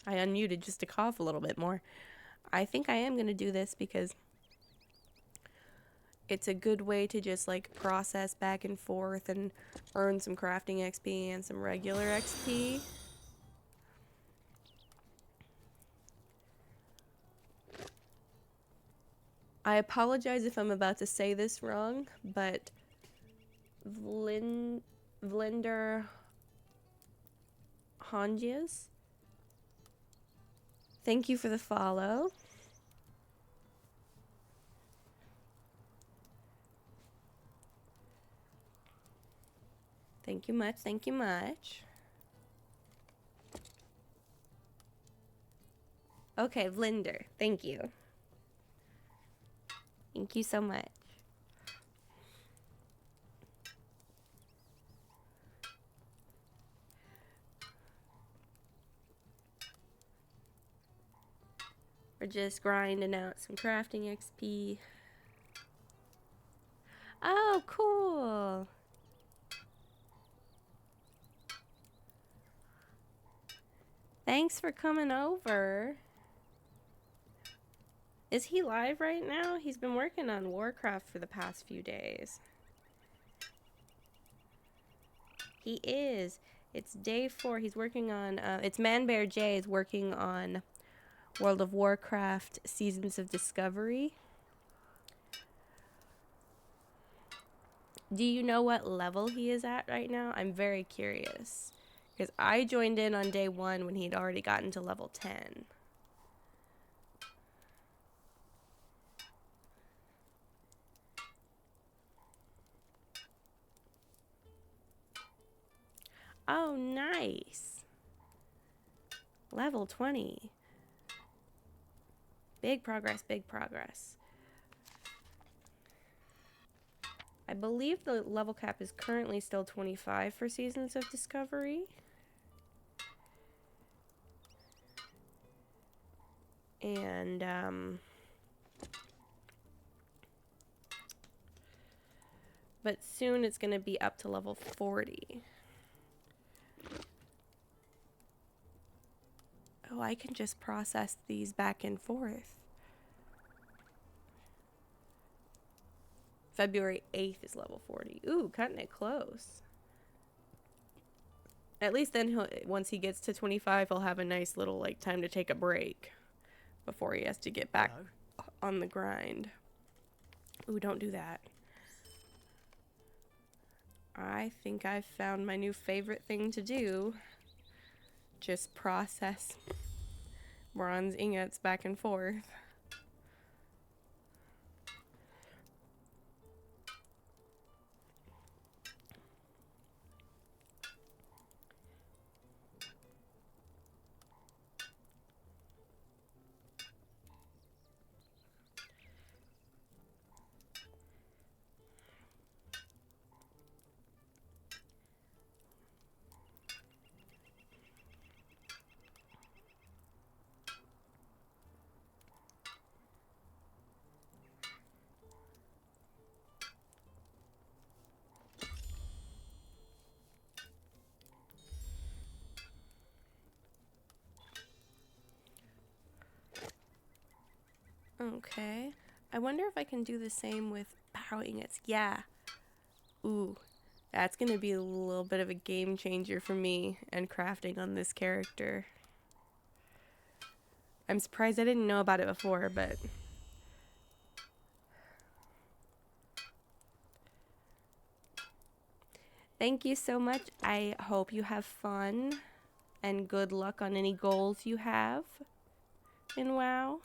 I unmuted just to cough a little bit more. I think I am going to do this because it's a good way to just like process back and forth and earn some crafting XP and some regular XP. I apologize if I'm about to say this wrong, but Vlinder Hongias, thank you for the follow. Thank you much, thank you much. Okay, Vlinder, thank you. Thank you so much. We're just grinding out some crafting XP. Oh, cool. Thanks for coming over. Is he live right now? He's been working on Warcraft for the past few days. He is. It's day 4. He's working on, it's Manbear J is working on World of Warcraft Seasons of Discovery. Do you know what level he is at right now? I'm very curious. Because I joined in on day 1 when he'd already gotten to level 10. Oh, nice. Level 20. Big progress, big progress. I believe the level cap is currently still 25 for Seasons of Discovery. And, but soon it's going to be up to level 40. Oh, I can just process these back and forth. February 8th is level 40. Ooh, cutting it close. At least then he'll, once he gets to 25, he'll have a nice little like time to take a break before he has to get back on the grind. Ooh, don't do that. I think I've found my new favorite thing to do. Just process bronze ingots back and forth. Okay. I wonder if I can do the same with power ingots. Yeah. Ooh. That's going to be a little bit of a game changer for me and crafting on this character. I'm surprised I didn't know about it before, but... Thank you so much. I hope you have fun and good luck on any goals you have in WoW.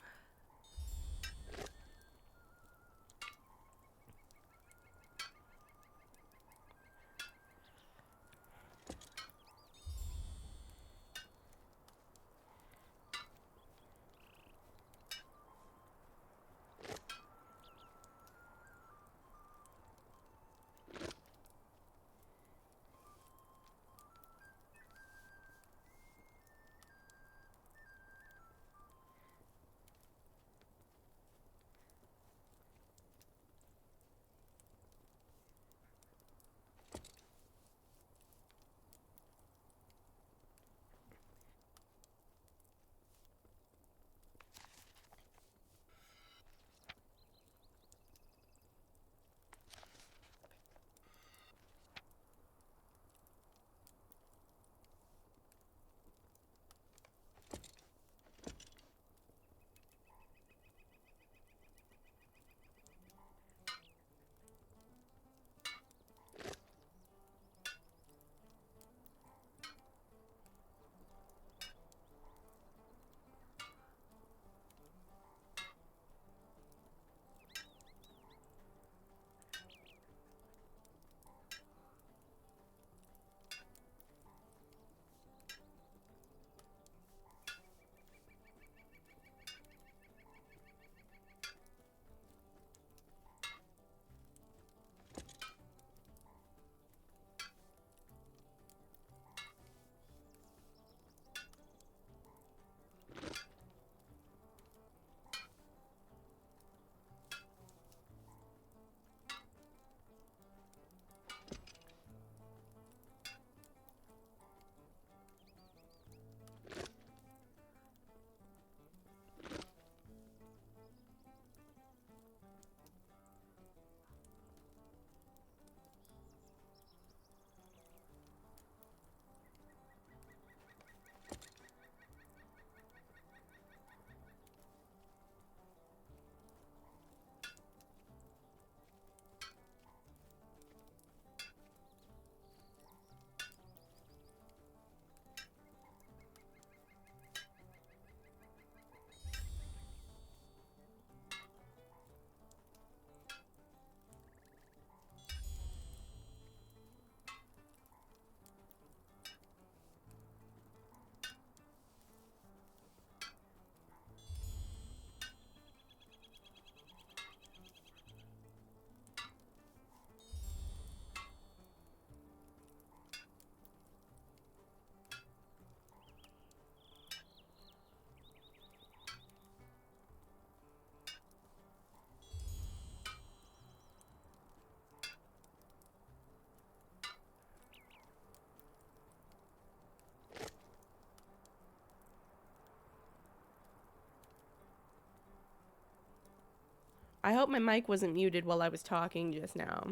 I hope my mic wasn't muted while I was talking just now.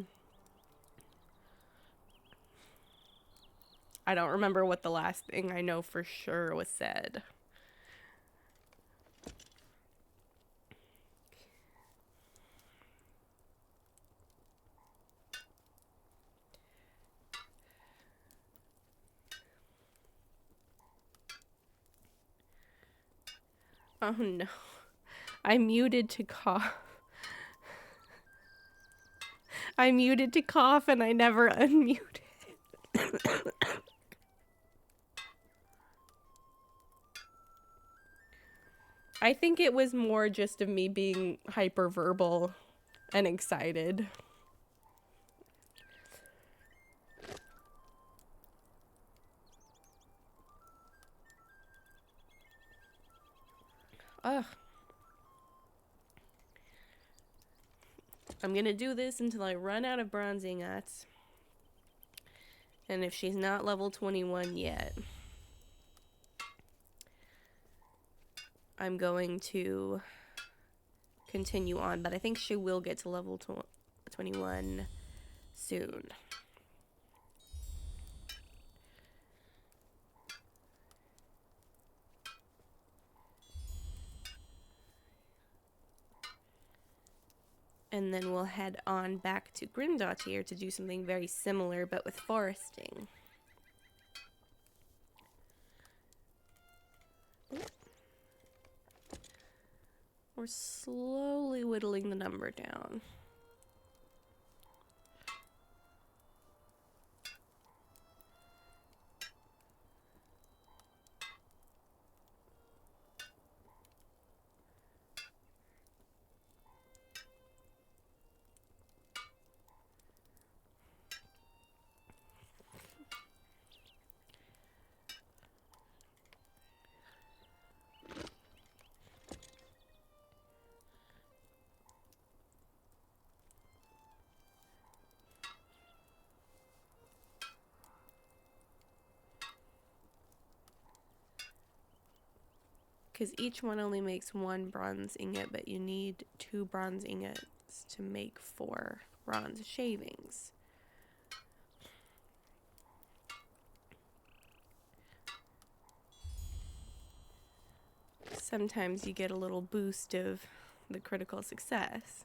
I don't remember what the last thing I know for sure was said. Oh no. I muted to cough. I muted to cough and I never unmuted. I think it was more just of me being hyperverbal and excited. Ugh. I'm gonna do this until I run out of bronze ingots. And if she's not level 21 yet, I'm going to continue on. But I think she will get to level 21 soon. And then we'll head on back to Grimdottir to do something very similar, but with foresting. We're slowly whittling the number down. Because each one only makes 1 bronze ingot, but you need 2 bronze ingots to make 4 bronze shavings. Sometimes you get a little boost of the critical success.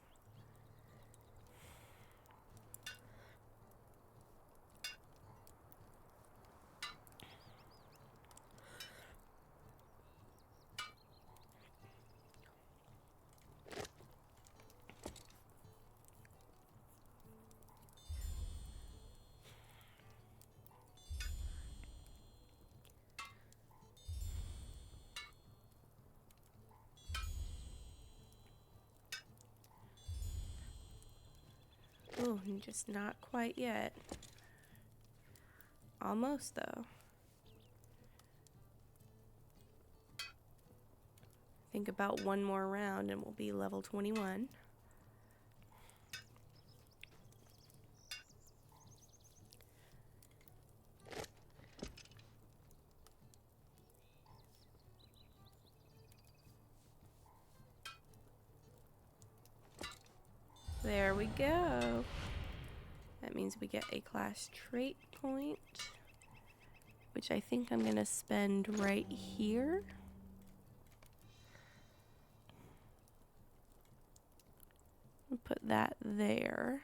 Oh, just not quite yet. Almost, though. Think about 1 more round and we'll be level 21. There we go. That means we get a class trait point, which I think I'm gonna spend right here. I'll put that there.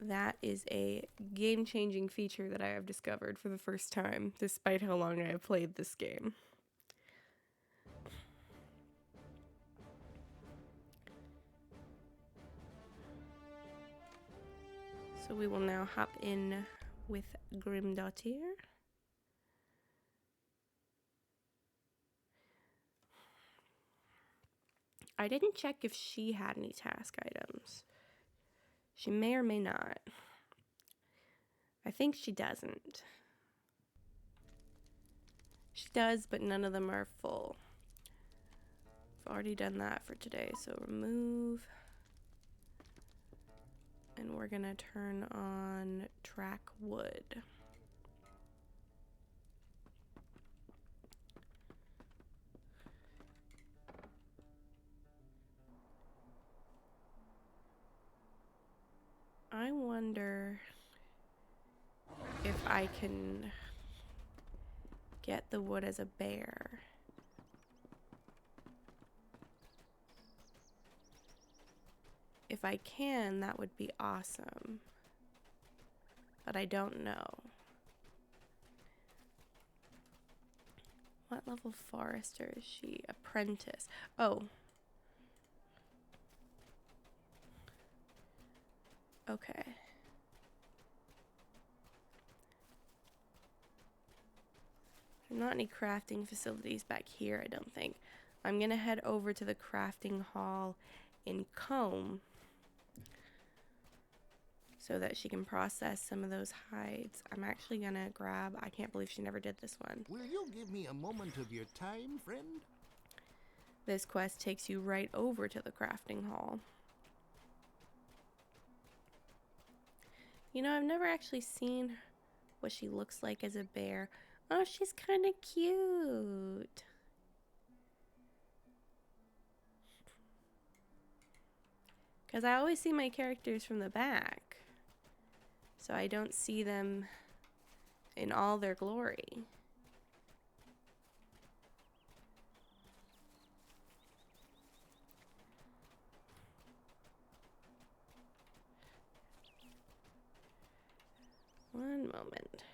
That is a game-changing feature that I have discovered for the first time, despite how long I have played this game. So we will now hop in with Grimdottir. I didn't check if she had any task items. She may or may not. I think she doesn't. She does, but none of them are full. I've already done that for today, so remove. And we're gonna turn on track wood. I wonder if I can get the wood as a bear. If I can, that would be awesome. But I don't know. What level forester is she? Apprentice. Oh. Okay. There's not any crafting facilities back here, I don't think. I'm gonna head over to the crafting hall in Combe so that she can process some of those hides. I'm actually gonna grab, I can't believe she never did this one. Will you give me a moment of your time, friend? This quest takes you right over to the crafting hall. You know, I've never actually seen what she looks like as a bear. Oh, she's kind of cute. Because I always see my characters from the back. So I don't see them in all their glory. One moment.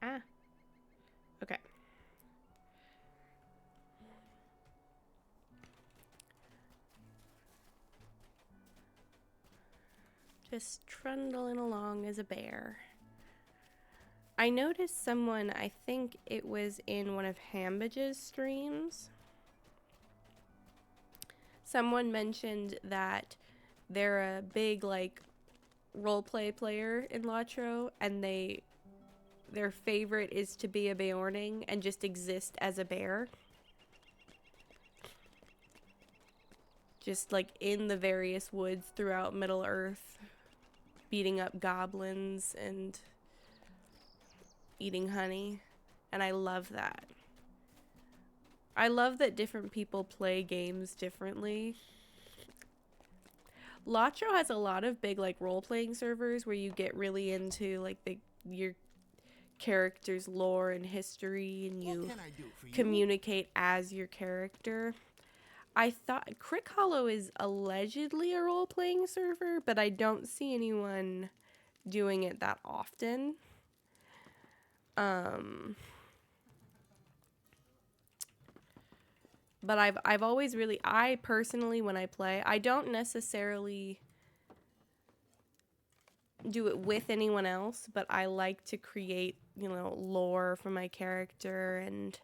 Ah. Okay. Just trundling along as a bear. I noticed someone, I think it was in one of Hambage's streams. Someone mentioned that they're a big, like, roleplay player in Latro, and their favorite is to be a Beorning and just exist as a bear. Just, like, in the various woods throughout Middle Earth, beating up goblins and eating honey. And I love that. I love that different people play games differently. Latro has a lot of big, like, role-playing servers where you get really into, like, your character's lore and history, and you What can I do for you? communicate as your character. I thought Crick Hollow is allegedly a role-playing server, but I don't see anyone doing it that often. But I've always really, I personally, when I play, I don't necessarily do it with anyone else, but I like to create, you know, lore for my character and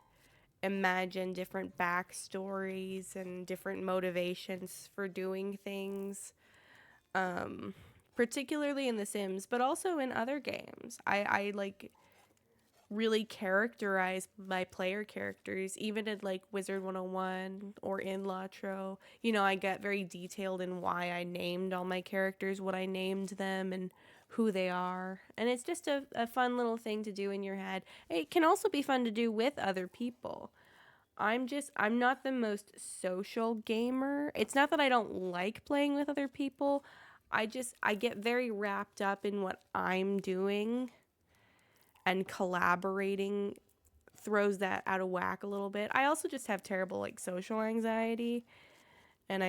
imagine different backstories and different motivations for doing things. Particularly in The Sims, but also in other games. I like really characterize my player characters, even in like Wizard 101 or in Latro. You know, I get very detailed in why I named all my characters, what I named them, and who they are. And it's just a fun little thing to do in your head. It can also be fun to do with other people. I'm not the most social gamer. It's not that I don't like playing with other people. I get very wrapped up in what I'm doing, and collaborating throws that out of whack a little bit. I also just have terrible like social anxiety, and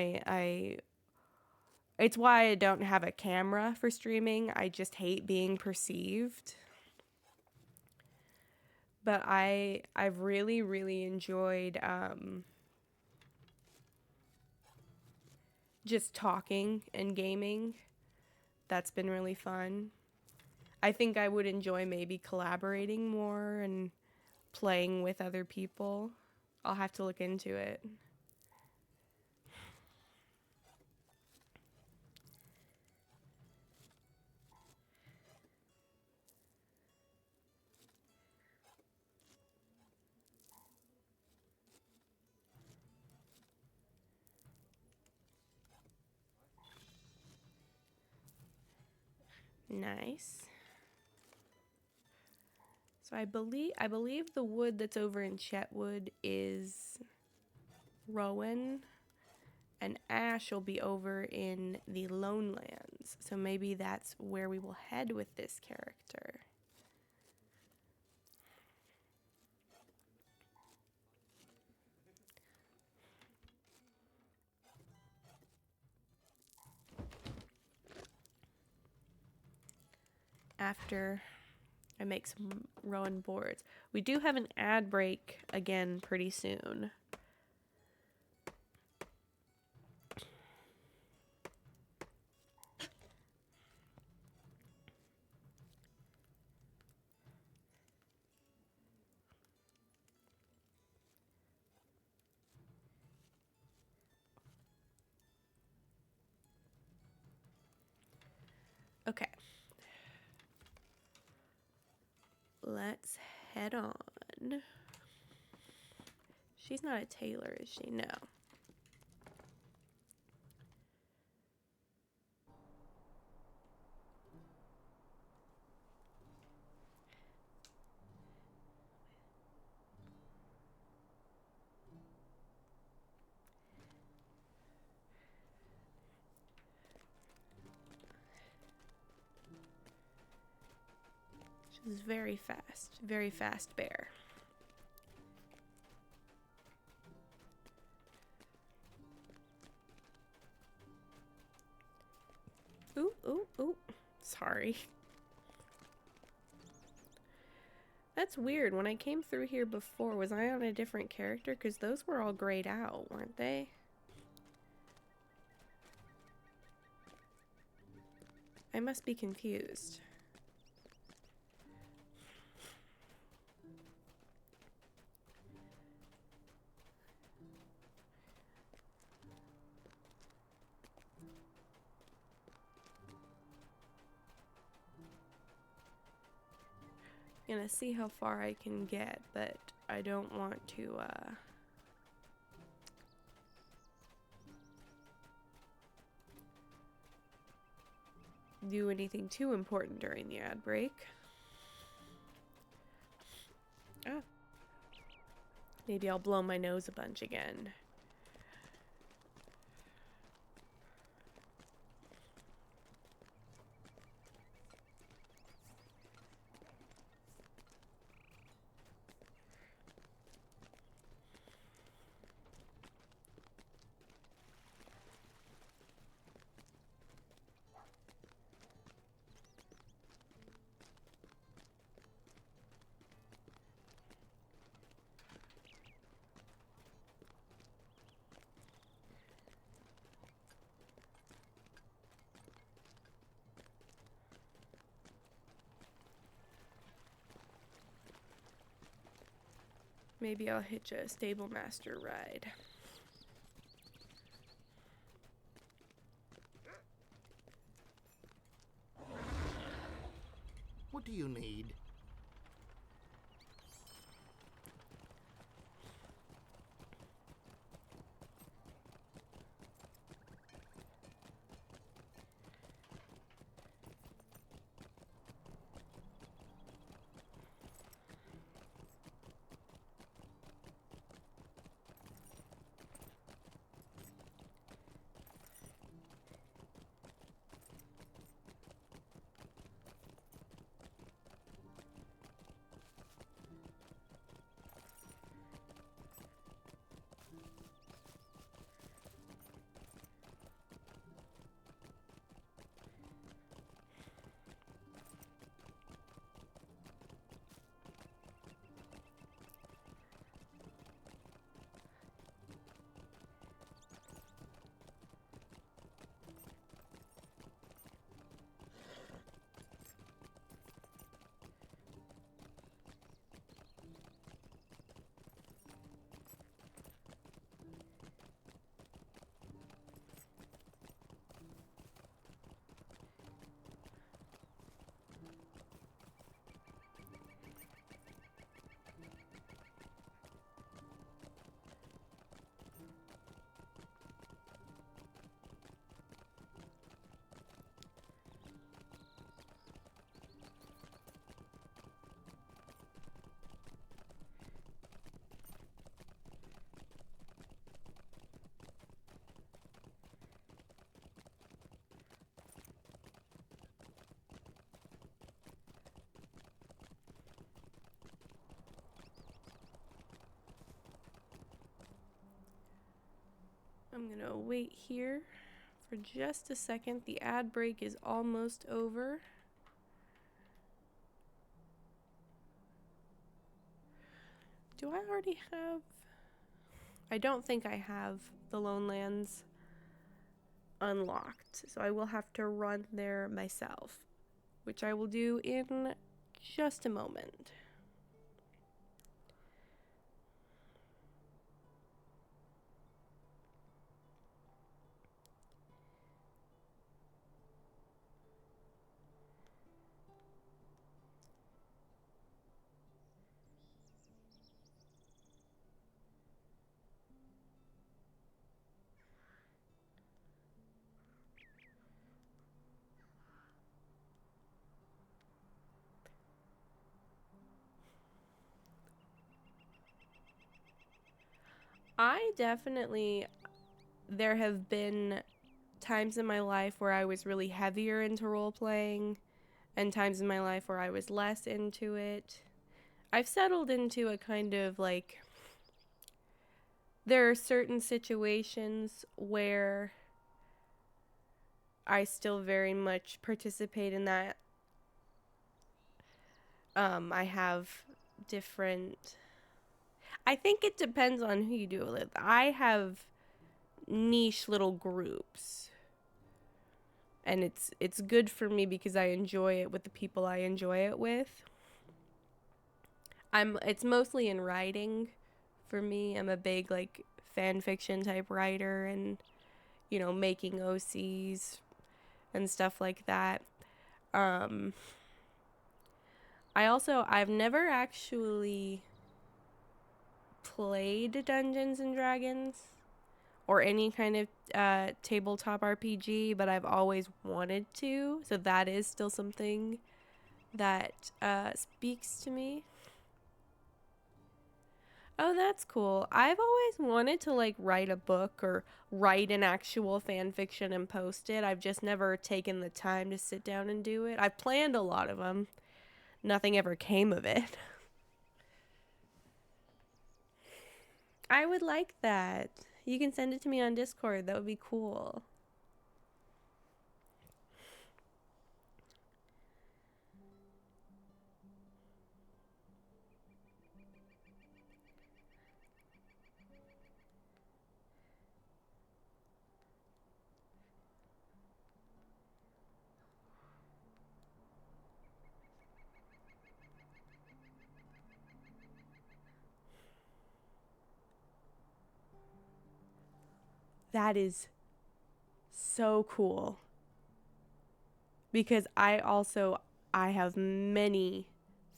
it's why I don't have a camera for streaming. I just hate being perceived. But I've really, really enjoyed just talking and gaming. That's been really fun. I think I would enjoy maybe collaborating more and playing with other people. I'll have to look into it. Nice. So I believe the wood that's over in Chetwood is Rowan, and Ash will be over in the Lone Lands. So maybe that's where we will head with this character. After I make some Rowan boards. We do have an ad break again pretty soon. Okay. Let's head on. She's not a tailor, is she? No. She's very fast bear. Ooh, ooh, ooh. Sorry. That's weird. When I came through here before, was I on a different character? Because those were all grayed out, weren't they? I must be confused. Gonna see how far I can get, but I don't want to do anything too important during the ad break. Oh. Maybe I'll blow my nose a bunch again. Maybe I'll hitch a stable master ride. What do you need? I'm gonna wait here for just a second. The ad break is almost over. Do I already have... I don't think I have the Lone Lands unlocked, so I will have to run there myself, which I will do in just a moment. There have been times in my life where I was really heavier into role playing, and times in my life where I was less into it. I've settled into a kind of like, there are certain situations where I still very much participate in that. I have different... I think it depends on who you do it with. I have niche little groups, and it's good for me because I enjoy it with the people I enjoy it with. It's mostly in writing for me. I'm a big like fan fiction type writer, and making OCs and stuff like that. I've never actually played Dungeons and Dragons or any kind of tabletop RPG, but I've always wanted to, so that is still something that speaks to me. Oh, that's cool. I've always wanted to like write a book or write an actual fan fiction and post it. I've just never taken the time to sit down and do it. I've planned a lot of them. Nothing ever came of it. I would like that. You can send it to me on Discord. That would be cool. That is so cool. Because I have many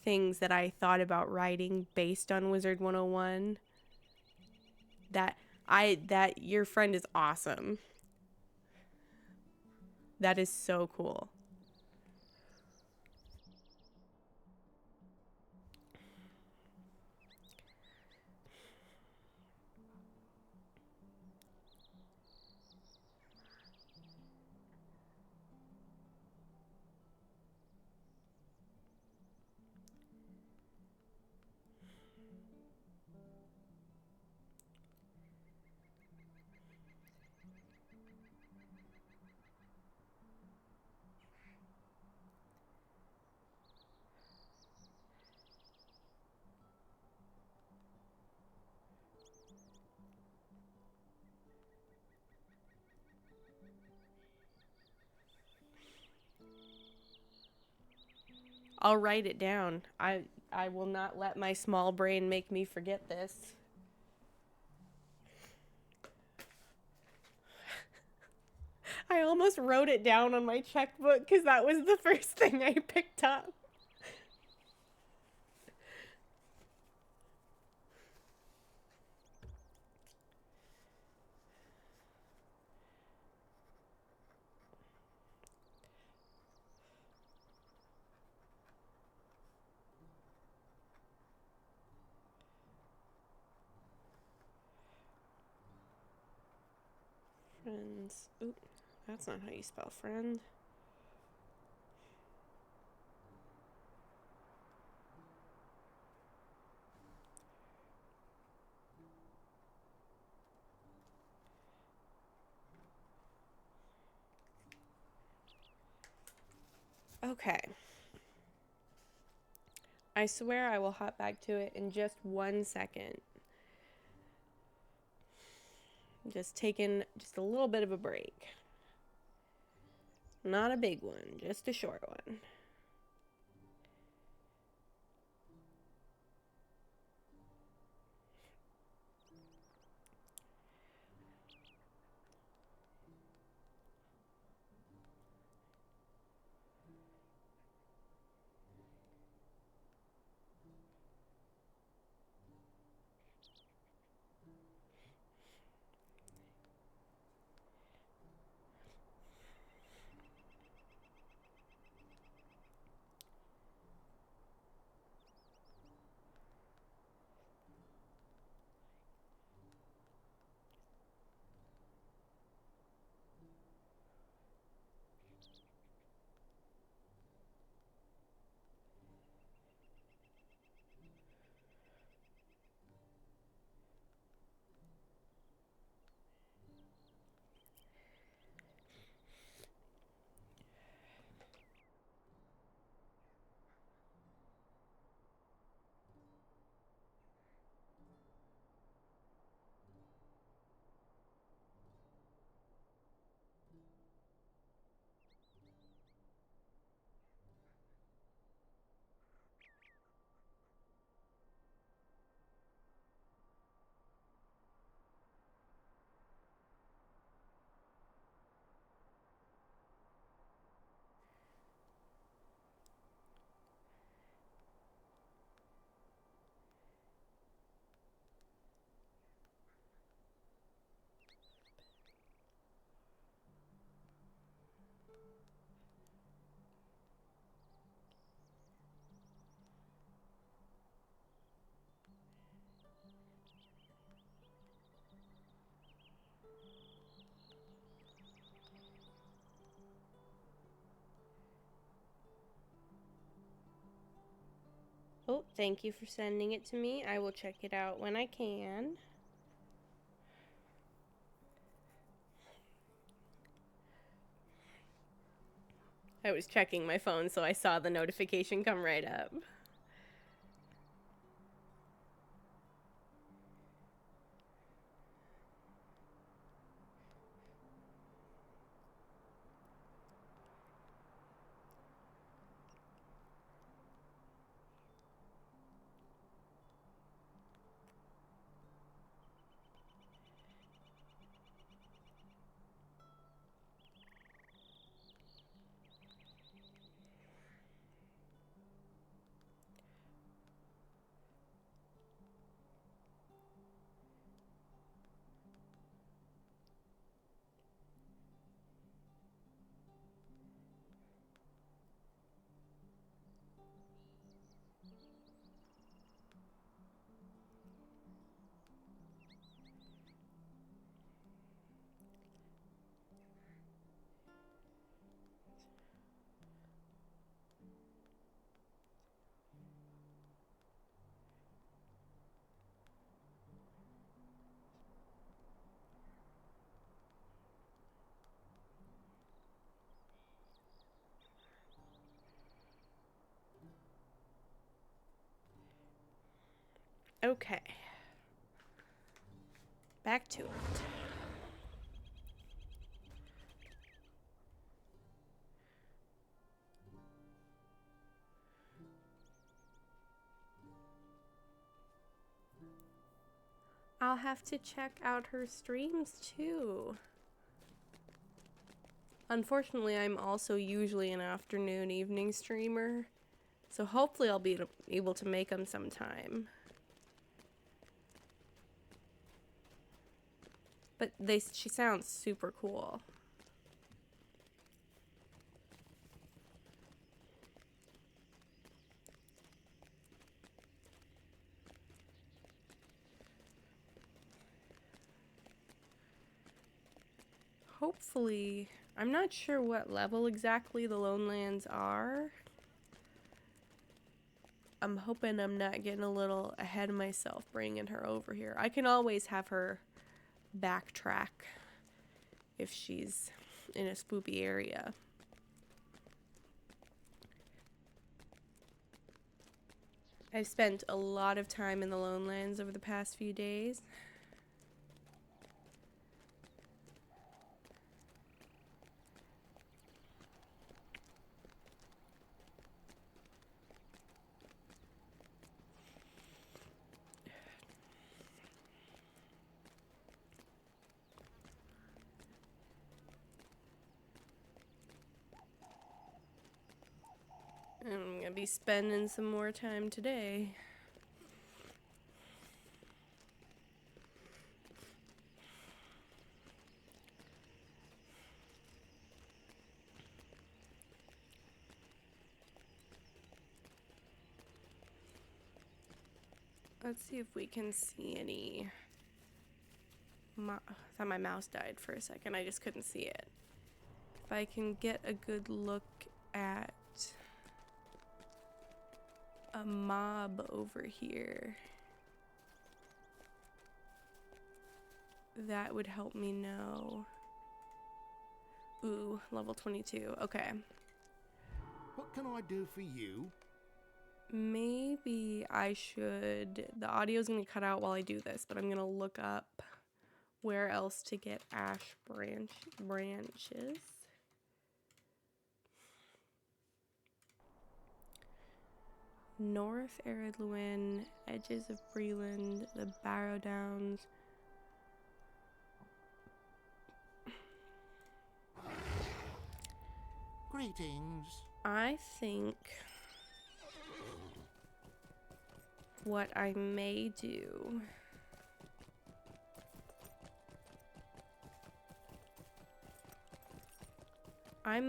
things that I thought about writing based on Wizard 101 that your friend is awesome. That is so cool. I'll write it down. I will not let my small brain make me forget this. I almost wrote it down on my checkbook because that was the first thing I picked up. Friends. Oop, that's not how you spell friend. Okay. I swear I will hop back to it in just 1 second. Just taking just a little bit of a break. Not a big one, just a short one. Oh, thank you for sending it to me. I will check it out when I can. I was checking my phone, so I saw the notification come right up. Okay. Back to it. I'll have to check out her streams too. Unfortunately, I'm also usually an afternoon, evening streamer, so hopefully I'll be able to make them sometime. But she sounds super cool. Hopefully, I'm not sure what level exactly the Lone Lands are. I'm hoping I'm not getting a little ahead of myself bringing her over here. I can always have her backtrack if she's in a spoopy area. I've spent a lot of time in the Lone Lands over the past few days. I'm gonna be spending some more time today. Let's see if we can see any. I thought my mouse died for a second. I just couldn't see it. If I can get a good look at a mob over here, that would help me know. Ooh, level 22. Okay. What can I do for you? Maybe I should. The audio's gonna cut out while I do this, but I'm gonna look up where else to get ash branches. North Eredluin, edges of Breland, the Barrow Downs. Greetings. I think what I may do I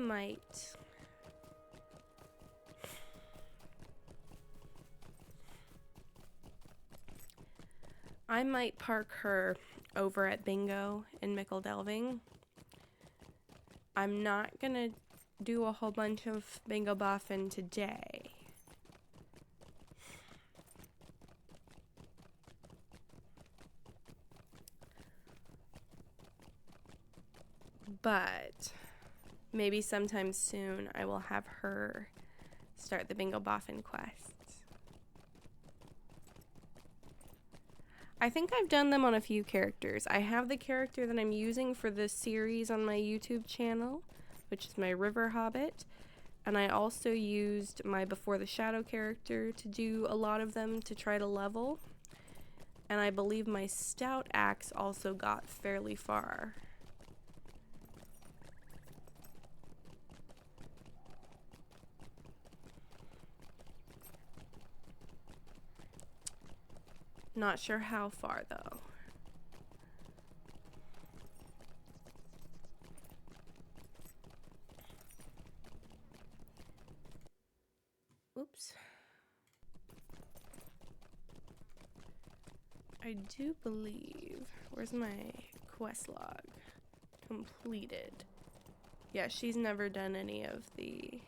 might park her over at Bingo in Mickle Delving. I'm not gonna do a whole bunch of Bingo Boffin today. But maybe sometime soon I will have her start the Bingo Boffin quests. I think I've done them on a few characters. I have the character that I'm using for this series on my YouTube channel, which is my River Hobbit. And I also used my Before the Shadow character to do a lot of them to try to level. And I believe my Stout Axe also got fairly far. Not sure how far though. Oops. I do believe, where's my quest log? Completed. Yeah, she's never done any of the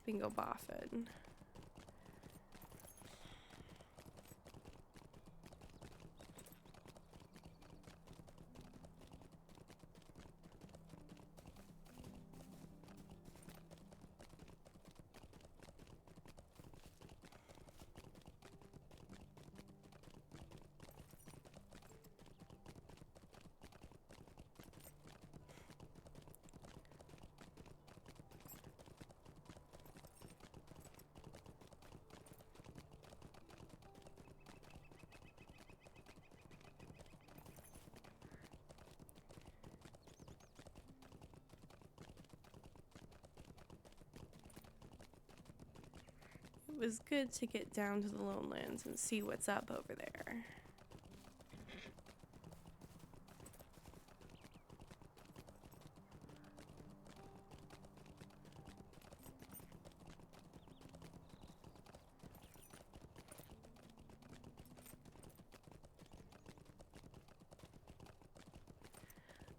Bingo Boffin. It was good to get down to the Lone Lands and see what's up over there.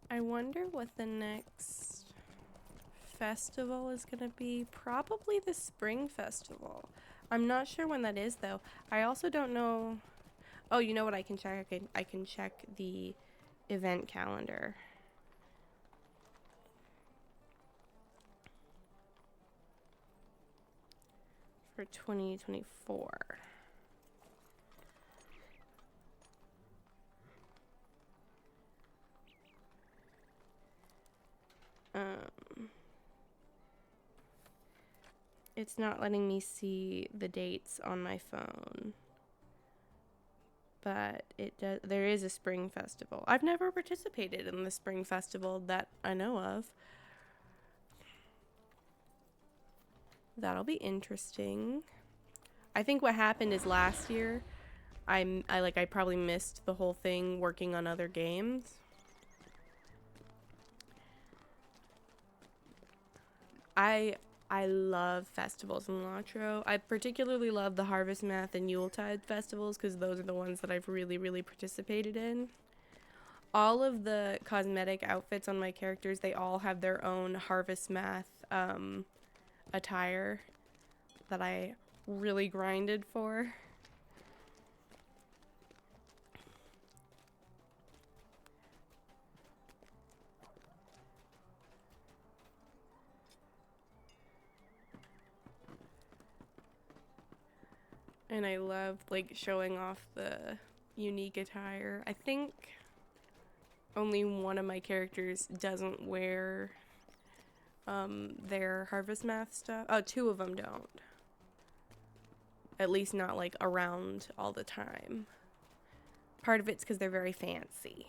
I wonder what the next festival is gonna be. Probably the Spring Festival. I'm not sure when that is though. I also don't know. Oh, you know what I can check? I can check the event calendar. For 2024. It's not letting me see the dates on my phone. But it does. There is a spring festival. I've never participated in the spring festival that I know of. That'll be interesting. I think what happened is last year, I probably missed the whole thing working on other games. I love festivals in Latro. I particularly love the Harvest Math and Yuletide festivals because those are the ones that I've really participated in. All of the cosmetic outfits on my characters, they all have their own Harvest Math attire that I really grinded for. And I love like showing off the unique attire. I think only one of my characters doesn't wear their Harvest Math stuff. Oh, two of them don't. At least not like around all the time. Part of it's because they're very fancy.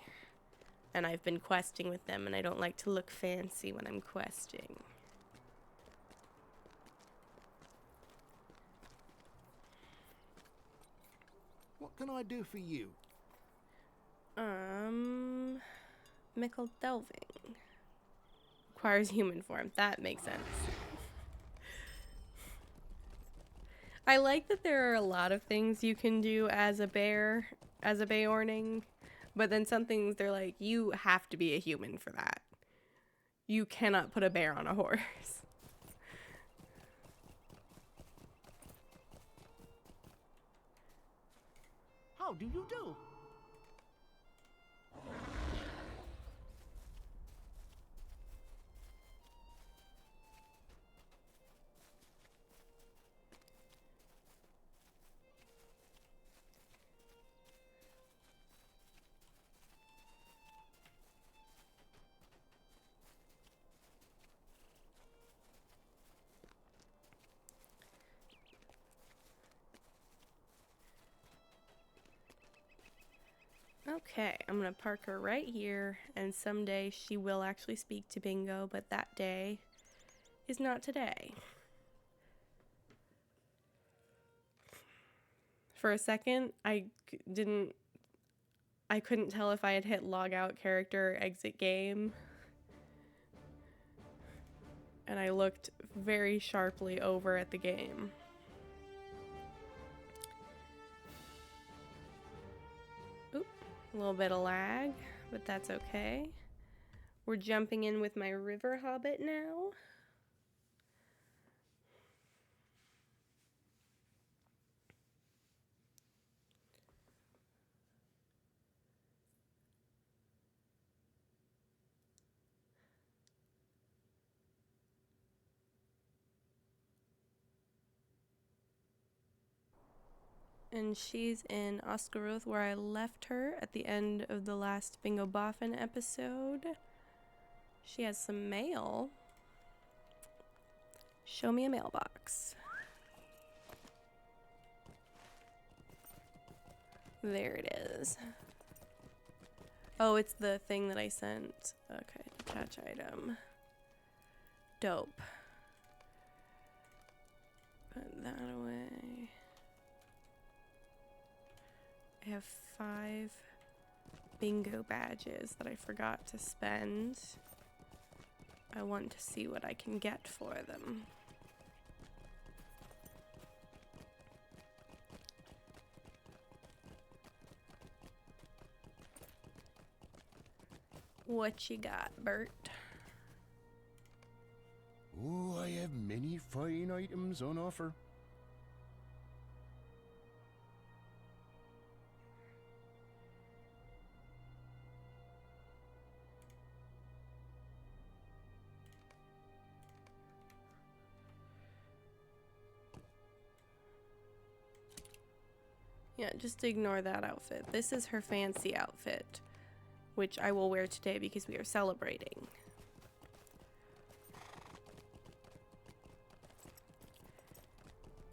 And I've been questing with them and I don't like to look fancy when I'm questing. What can I do for you? Mickle delving. Requires human form. That makes sense. I like that there are a lot of things you can do as a bear, as a Beorning, but then some things they're like, you have to be a human for that. You cannot put a bear on a horse. How do you do? Okay, I'm gonna park her right here, and someday she will actually speak to Bingo, but that day is not today. For a second, I couldn't tell if I had hit log out character, exit game. And I looked very sharply over at the game. Oop, a little bit of lag, but that's okay. We're jumping in with my river hobbit now. And she's in Oscaroth, where I left her at the end of the last Bingo Boffin episode. She has some mail. Show me a mailbox. There it is. Oh, it's the thing that I sent. Okay, detach item. Dope. Put that away. I have 5 bingo badges that I forgot to spend. I want to see what I can get for them. What you got, Bert? Oh, I have many fine items on offer. Yeah, just ignore that outfit. This is her fancy outfit, which I will wear today because we are celebrating.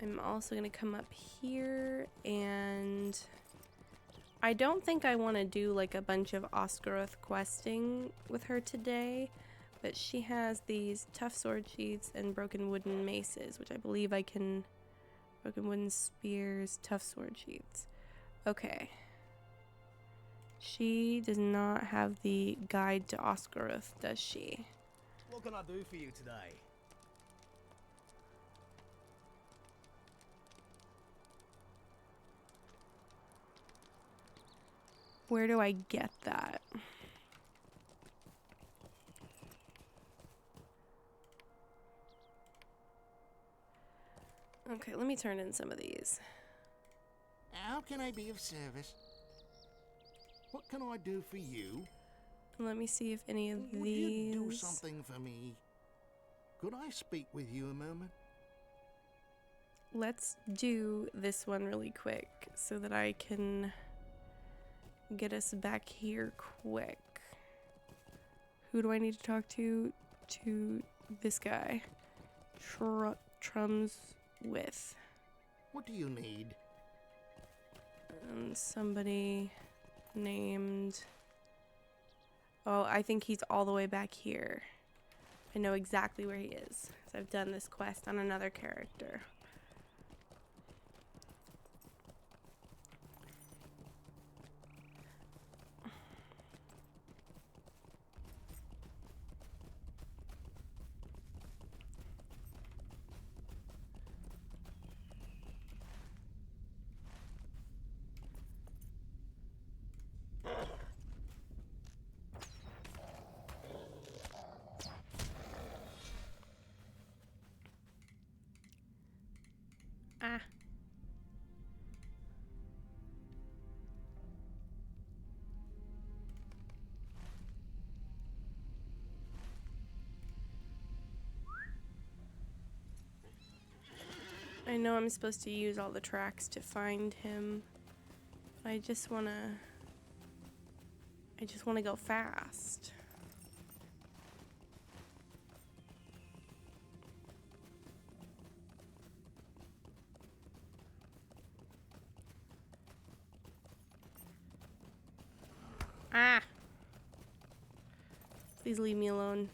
I'm also gonna come up here, and I don't think I want to do like a bunch of Oscaroth questing with her today, but she has these tough sword sheaths and broken wooden maces, which I believe I can. Broken wooden spears, tough sword sheaths. Okay. She does not have the guide to Oscaroth, does she? What can I do for you today? Where do I get that? Okay, let me turn in some of these. How can I be of service? What can I do for you? Let me see if any of Would these... you do something for me? Could I speak with you a moment? Let's do this one really quick so that I can get us back here quick. Who do I need to talk to? To this guy. Trums with. What do you need? Somebody named... Oh, I think he's all the way back here. I know exactly where he is, 'cause I've done this quest on another character. Ah. I know I'm supposed to use all the tracks to find him. I just wanna go fast. Ah! Please leave me alone.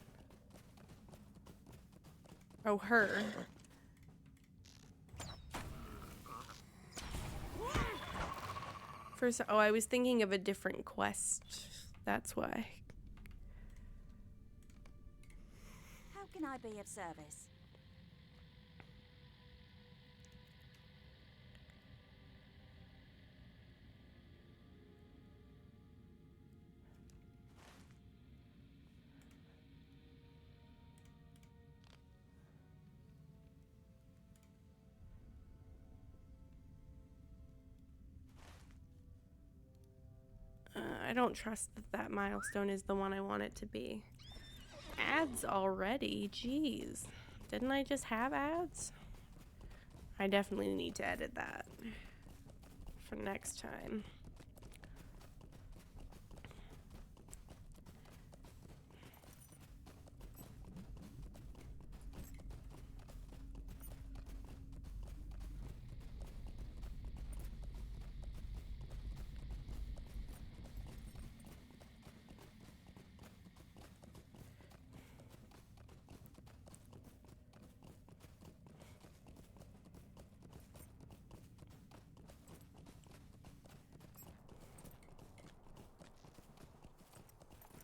Oh, her. First, oh, I was thinking of a different quest. That's why. How can I be of service? I don't trust that that milestone is the one I want it to be. Ads already? Jeez. Didn't I just have ads? I definitely need to edit that for next time.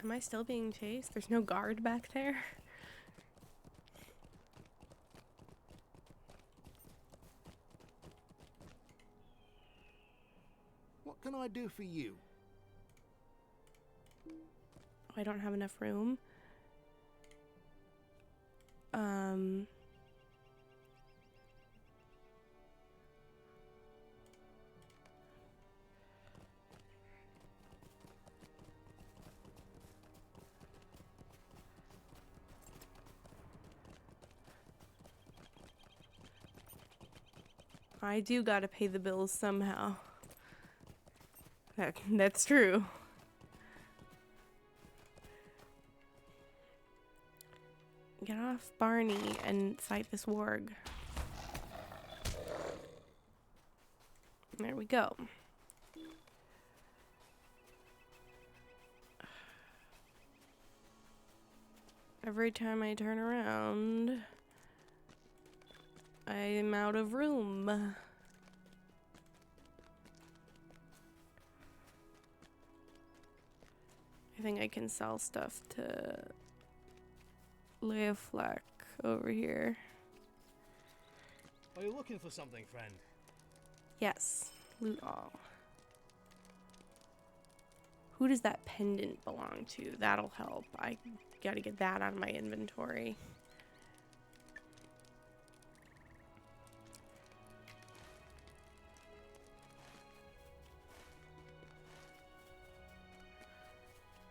Am I still being chased? There's no guard back there? What can I do for you? Oh, I don't have enough room. I do gotta pay the bills somehow. That's true. Get off Barney and fight this warg. go. Every time I turn around, I'm out of room. I think I can sell stuff to Leia Fleck over here. Are you looking for something, friend? Yes, loot all. Who does that pendant belong to? That'll help. I gotta get that out of my inventory.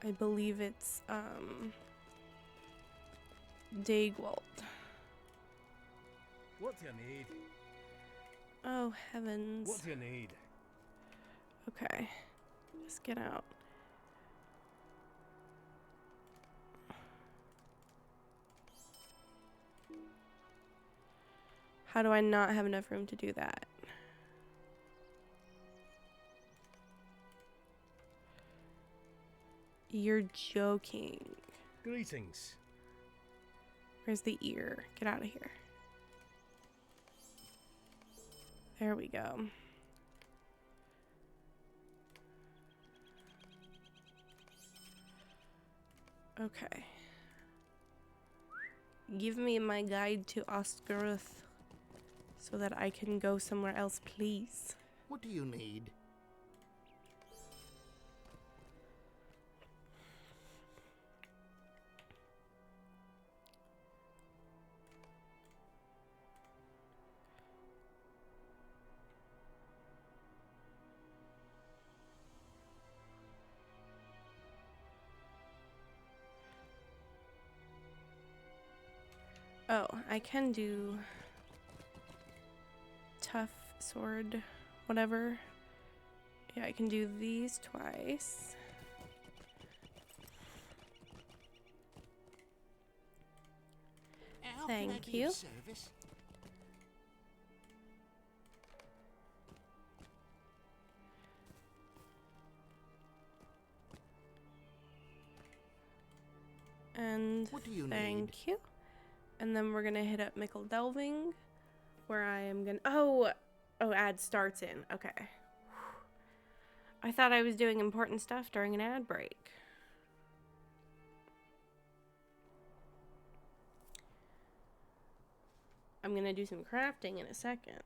I believe it's Dagwalt. What do you need? Oh heavens. What do you need? Okay. Just get out. How do I not have enough room to do that? You're joking. Greetings. Where's the ear? Get out of here. There we go. Okay. Give me my guide to Oscaruth so that I can go somewhere else, please. What do you need? Oh, I can do tough sword, whatever. Yeah, I can do these twice. How can I Thank be you. of service? And What do you need? thank you. And then we're gonna hit up Mickle Delving, where I am gonna. Oh, ad starts in. Okay. I thought I was doing important stuff during an ad break. I'm gonna do some crafting in a second.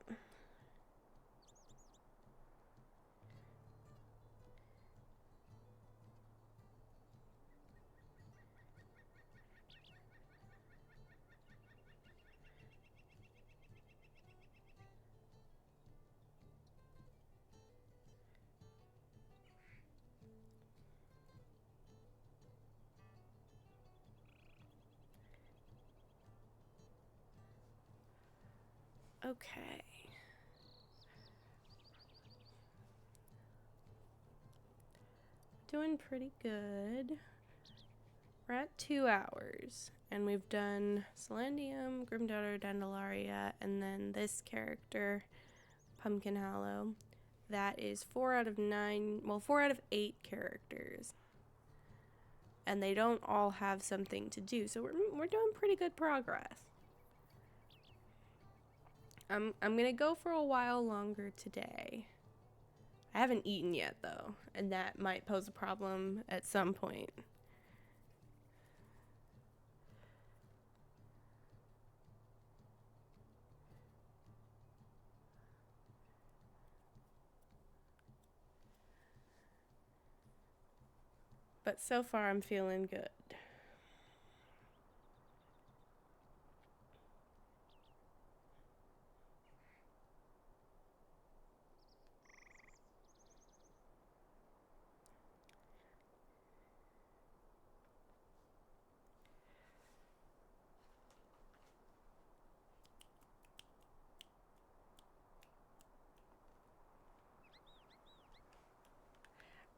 Okay. Doing pretty good. We're at 2 hours, and we've done Celendium, Grimdaughter, Dandelaria, and then this character, Pumpkin Hollow. That is 4 out of 9, well, 4 out of 8 characters. And they don't all have something to do, so we're doing pretty good progress. I'm gonna go for a while longer today. I haven't eaten yet though, and that might pose a problem at some point. But so far I'm feeling good.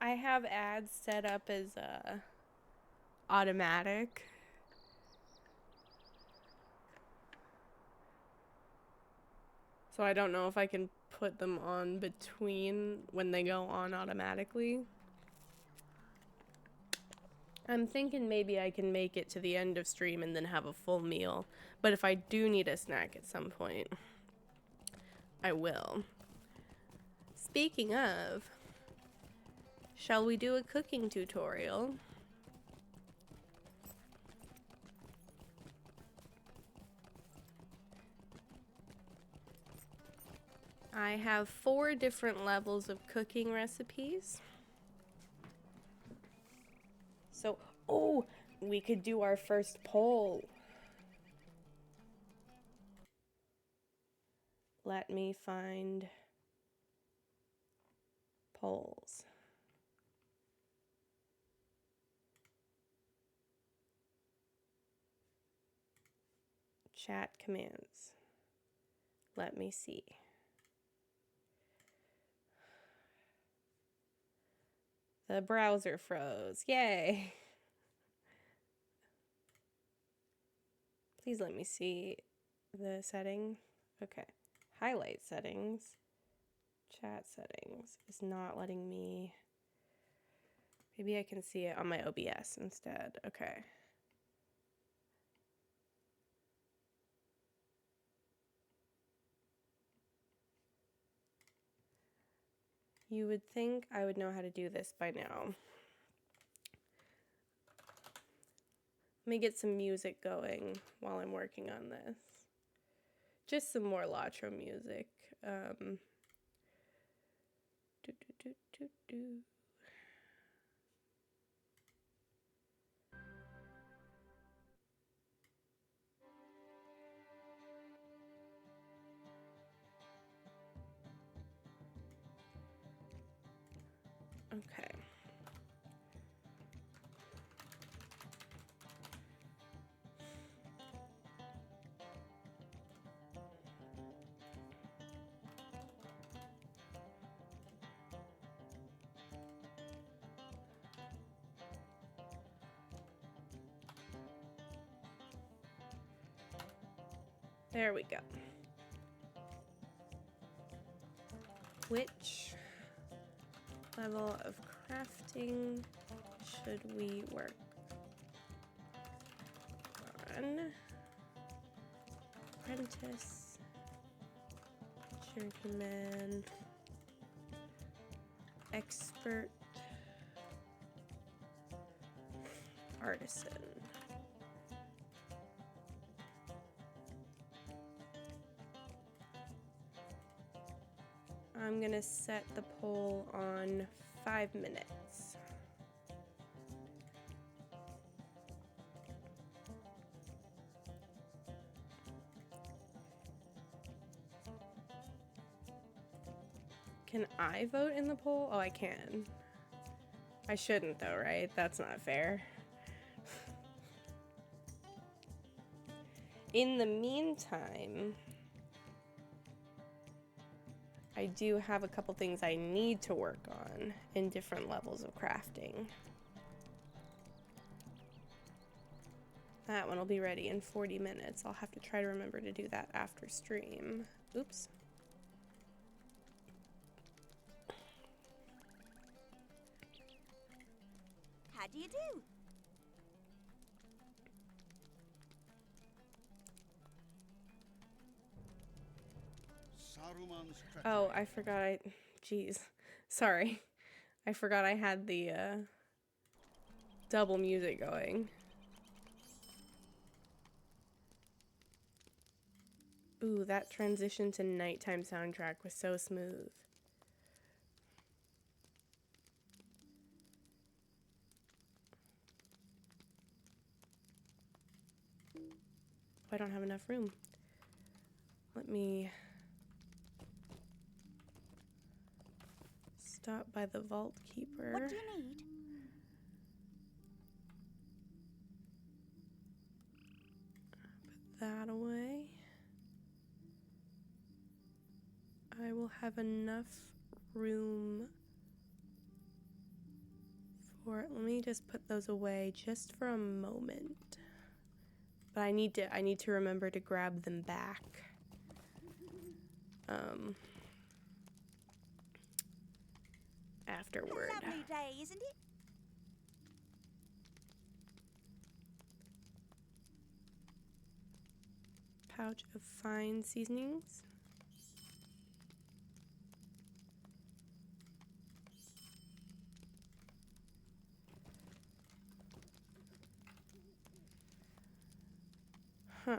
I have ads set up as automatic. So I don't know if I can put them on between when they go on automatically. I'm thinking maybe I can make it to the end of stream and then have a full meal. But if I do need a snack at some point, I will. Speaking of, shall we do a cooking tutorial? I have 4 different levels of cooking recipes. So, oh, we could do our first poll. Let me find polls. Chat commands. Let me see. The browser froze. Yay. Please let me see the setting. Okay. Highlight settings. Chat settings is not letting me. Maybe I can see it on my OBS instead. Okay. You would think I would know how to do this by now. Let me get some music going while I'm working on this. Just some more Latro music. Okay. There we go. Which level of crafting should we work on? Apprentice, journeyman, expert, artisan. I'm gonna set the poll on 5 minutes. Can I vote in the poll? Oh, I can. I shouldn't though, right? That's not fair. In the meantime, I do have a couple things I need to work on in different levels of crafting. That one will be ready in 40 minutes. I'll have to try to remember to do that after stream. Oops. How do you do? Saruman's treachery. Oh, I forgot Jeez. Sorry. I forgot I had the, double music going. Ooh, that transition to nighttime soundtrack was so smooth. I don't have enough room. Let me stop by the vault keeper. What do you need? Put that away. I will have enough room for, let me just put those away just for a moment. But I need to remember to grab them back. afterward. A lovely day, isn't it? Pouch of fine seasonings. Huh.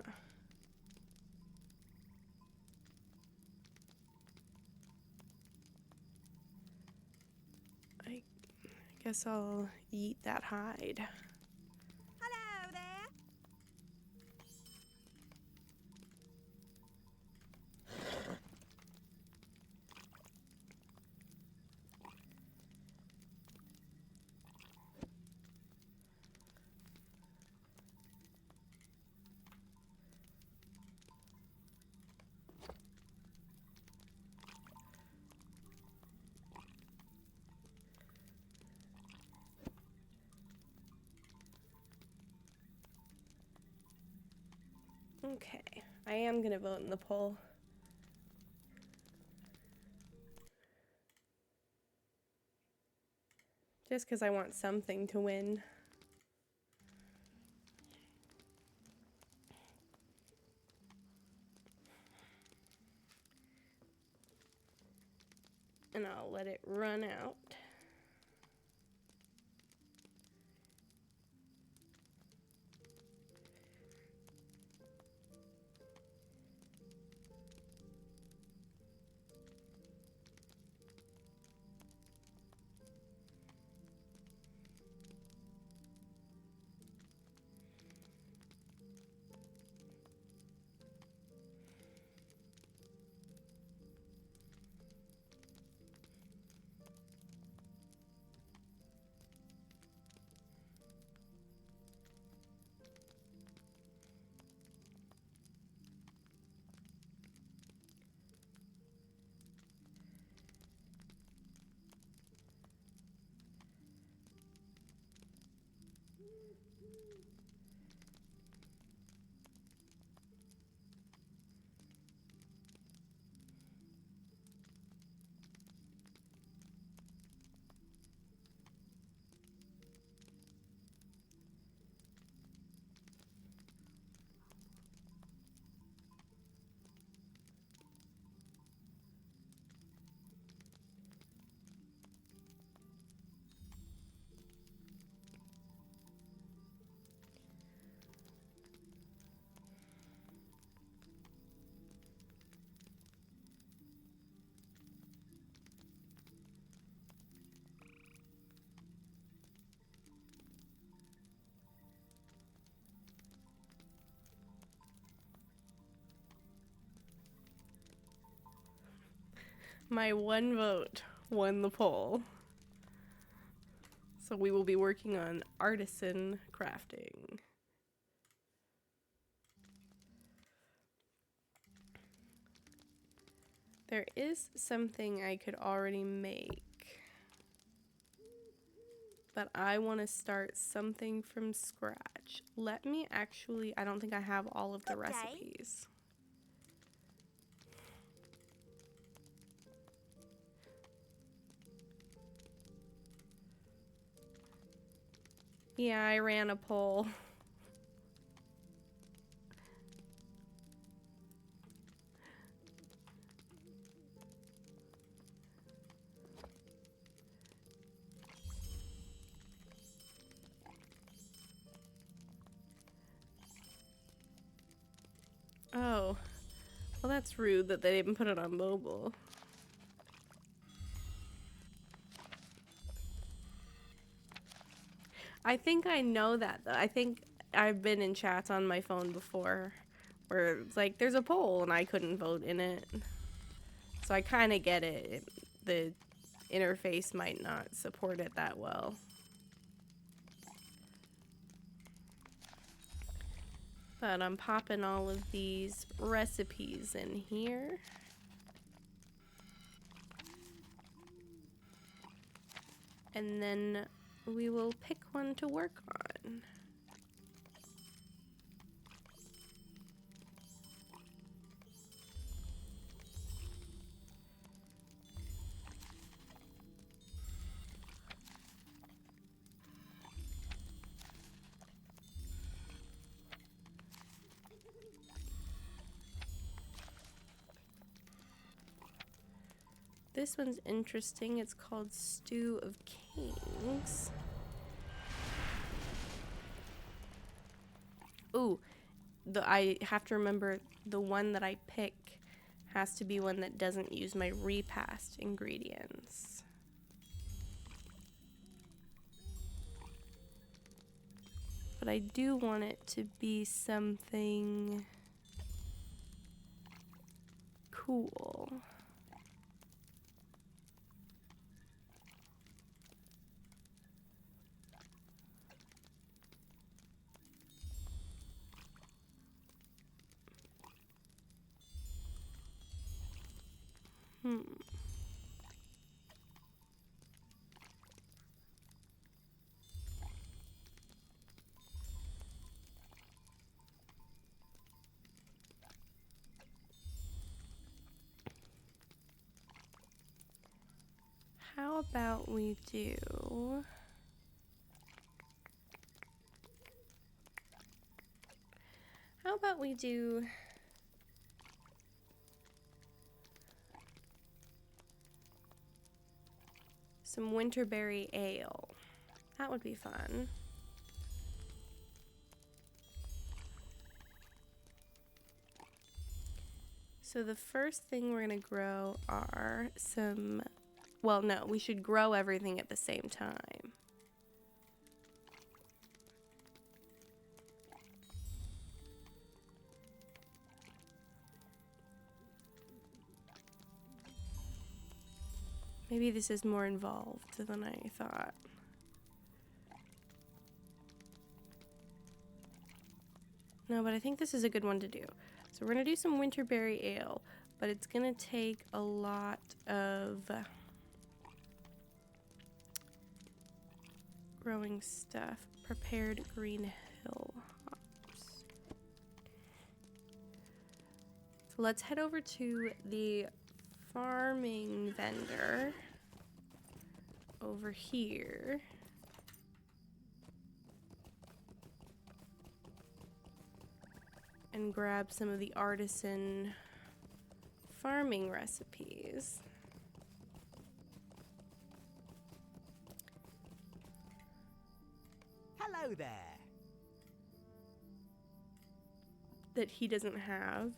I guess I'll eat that hide. Hello there. Okay, I am gonna vote in the poll. Just because I want something to win. And I'll let it run out. My one vote won the poll. So we will be working on artisan crafting. There is something I could already make. But I want to start something from scratch. Let me actually, I don't think I have all of the Good day. recipes. Yeah, I ran a poll. Oh, well that's rude that they didn't put it on mobile. I think I know that though. I think I've been in chats on my phone before where it's like there's a poll and I couldn't vote in it. So I kind of get it. The interface might not support it that well. But I'm popping all of these recipes in here. And then we will pick one to work on. This one's interesting. It's called Stew of Kings. Ooh, I have to remember the one that I pick has to be one that doesn't use my repast ingredients. But I do want it to be something cool. How about we do... How about we do... some winterberry ale. That would be fun. So the first thing we're gonna grow are some... Well, no, we should grow everything at the same time. Maybe this is more involved than I thought. No, but I think this is a good one to do. So we're gonna do some winterberry ale, but it's gonna take a lot of growing stuff. Prepared Green Hill hops. So let's head over to the farming vendor over here. And grab some of the artisan farming recipes. Hello there. That he doesn't have.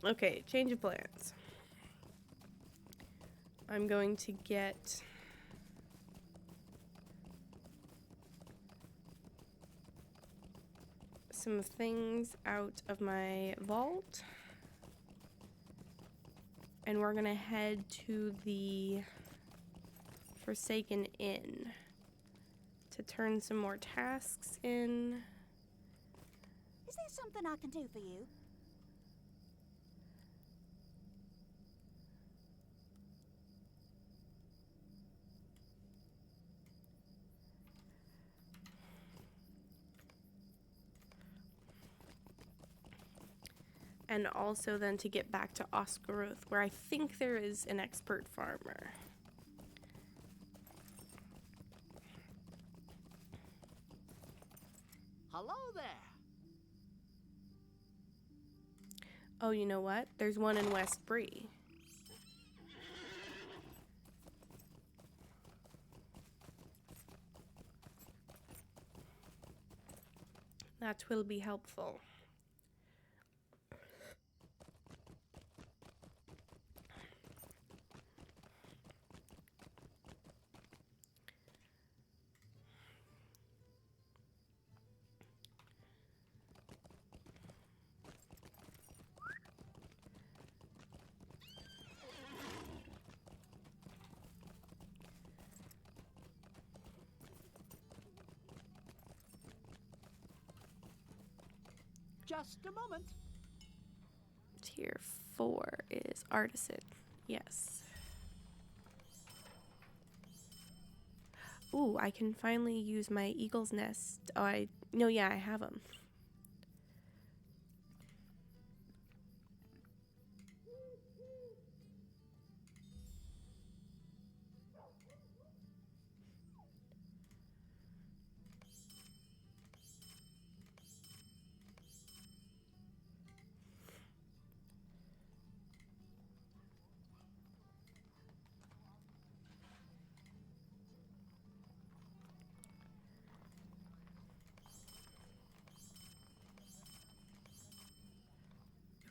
Okay, change of plans. I'm going to get some things out of my vault. And we're gonna head to the Forsaken Inn to turn some more tasks in. Is there something I can do for you? And also then to get back to Oscaroth, where I think there is an expert farmer. Hello there. Oh, you know what? There's one in West Bree. That will be helpful. Just a moment. Tier 4 is artisan. Yes. Ooh, I can finally use my eagle's nest. Oh, no, yeah, I have them.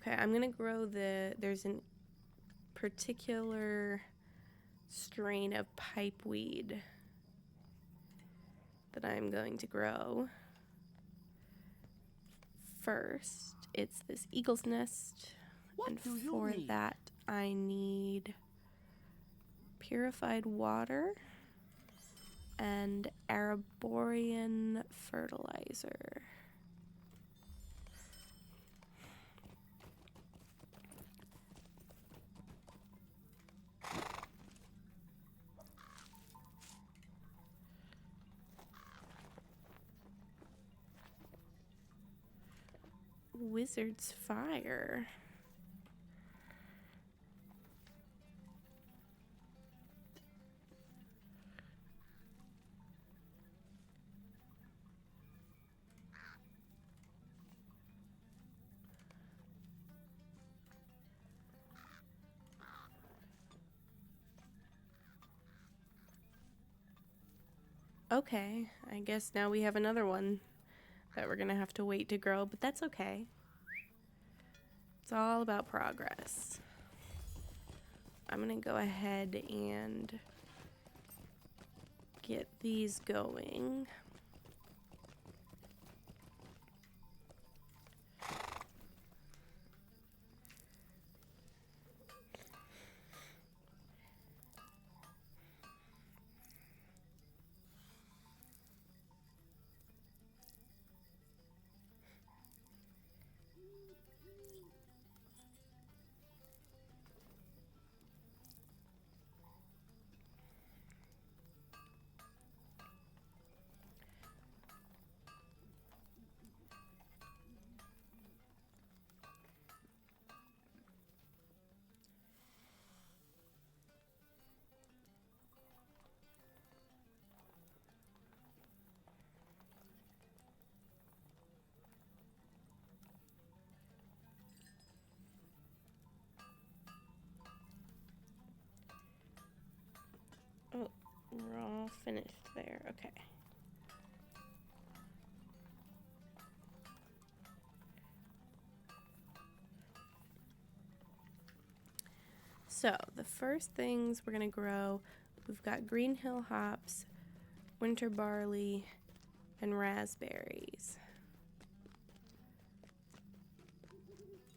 Okay, I'm gonna grow there's a particular strain of pipeweed that I'm going to grow first. It's this eagle's nest, What and do you for need? that I need purified water and Arborean fertilizer. Wizard's fire. Okay, I guess now we have another one that we're gonna have to wait to grow, but that's okay. It's all about progress. I'm gonna go ahead and get these going. Oh, we're all finished there. Okay. So, the first things we're going to grow, we've got Green Hill hops, winter barley, and raspberries.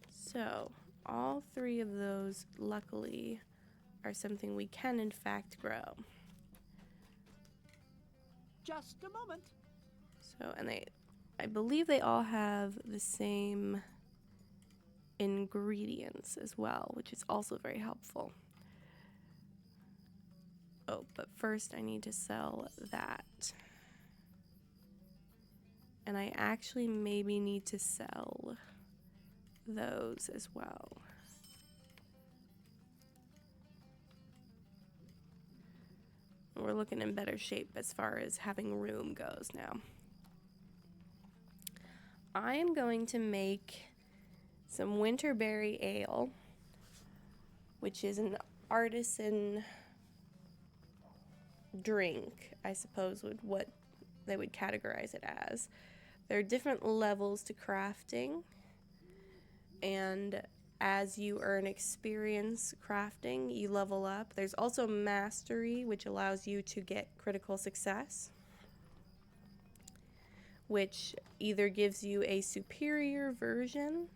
So, all three of those, luckily, are something we can in fact grow. Just a moment. So, and I believe they all have the same ingredients as well, which is also very helpful. Oh, but first I need to sell that. And I actually maybe need to sell those as well. We're looking in better shape as far as having room goes now. I am going to make some winterberry ale, which is an artisan drink, I suppose what they would categorize it as. There are different levels to crafting, and as you earn experience crafting, you level up. There's also mastery, which allows you to get critical success, which either gives you a superior version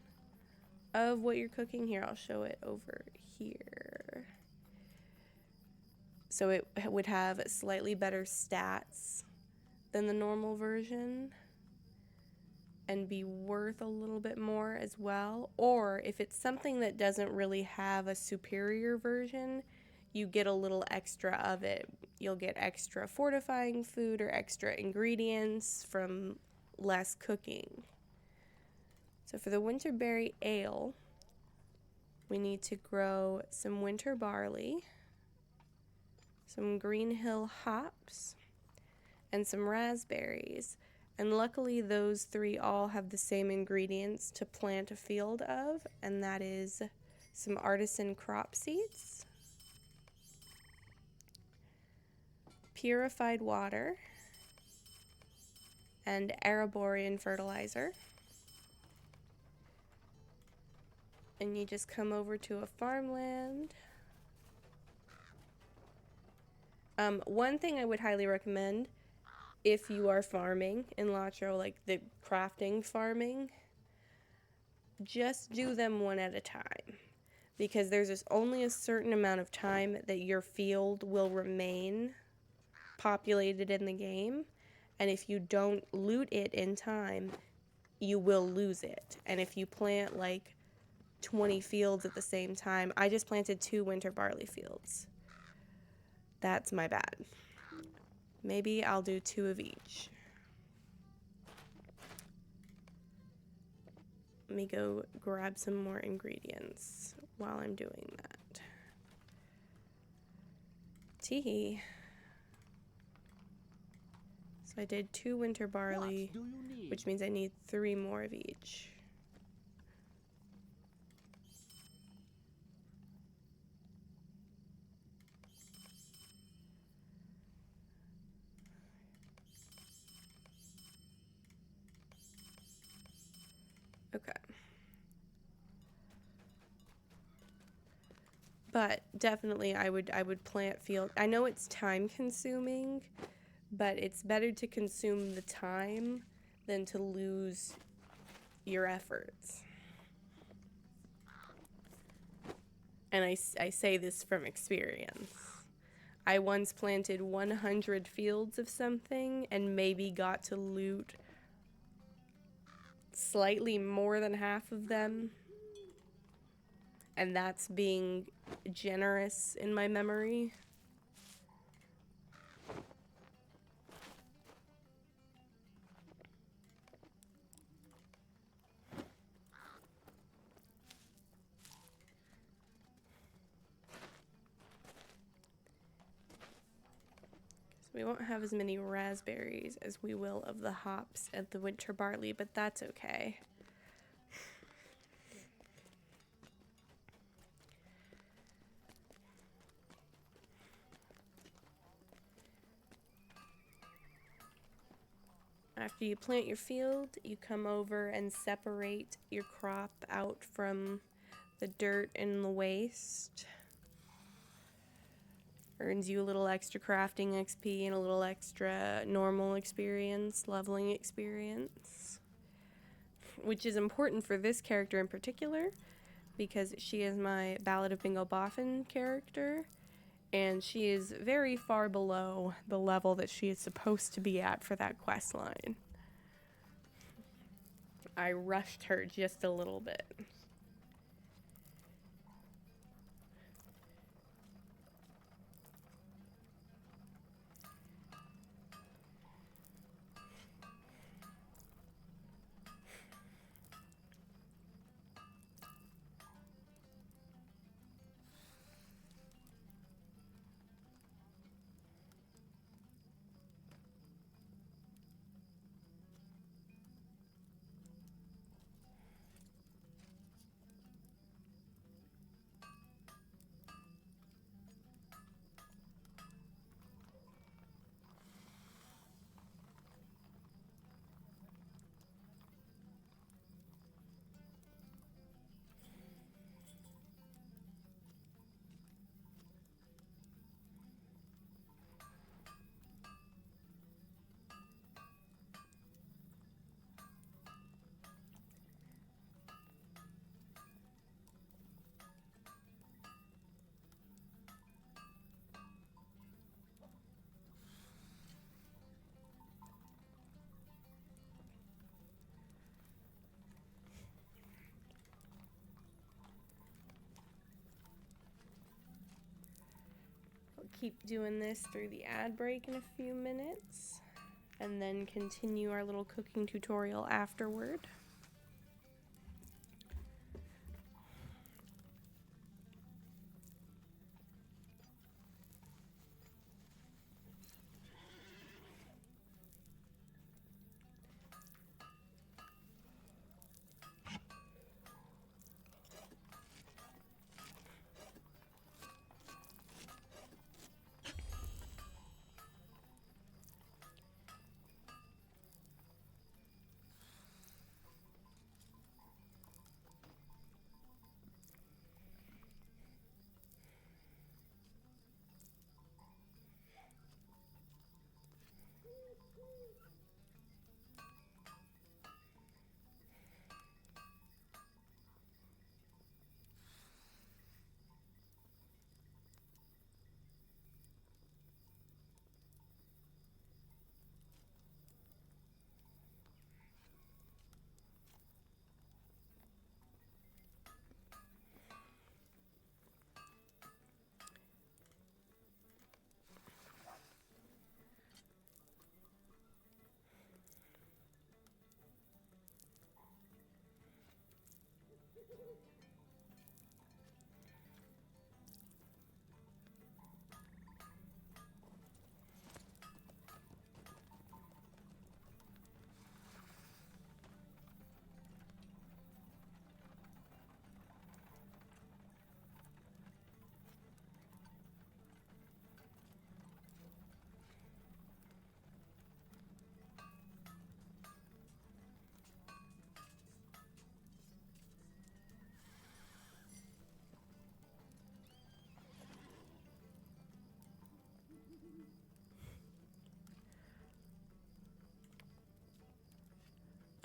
of what you're cooking. Here, I'll show it over here. So it would have slightly better stats than the normal version and be worth a little bit more as well. Or if it's something that doesn't really have a superior version, you get a little extra of it. You'll get extra fortifying food or extra ingredients from less cooking. So for the winterberry ale, we need to grow some winter barley, some Green Hill hops, and some raspberries. And luckily those three all have the same ingredients to plant a field of, and that is some artisan crop seeds, purified water, and Arborean fertilizer. And you just come over to a farmland. One thing I would highly recommend if you are farming in Latro, like the crafting farming, just do them one at a time. Because there's only a certain amount of time that your field will remain populated in the game. And if you don't loot it in time, you will lose it. And if you plant like 20 fields at the same time, I just planted 2 winter barley fields. That's my bad. Maybe I'll do 2 of each. Let me go grab some more ingredients while I'm doing that. Teehee. So I did 2 winter barley, What do you need? which means I need 3 more of each. Okay. But definitely I would plant field. I know it's time consuming, but it's better to consume the time than to lose your efforts. And I say this from experience. I once planted 100 fields of something and maybe got to loot slightly more than half of them. And that's being generous in my memory. We won't have as many raspberries as we will of the hops and the winter barley, but that's okay. After you plant your field, you come over and separate your crop out from the dirt and the waste. Earns you a little extra crafting XP and a little extra normal experience, leveling experience. Which is important for this character in particular, because she is my Ballad of Bingo Boffin character, and she is very far below the level that she is supposed to be at for that quest line. I rushed her just a little bit. Keep doing this through the ad break in a few minutes, and then continue our little cooking tutorial afterward.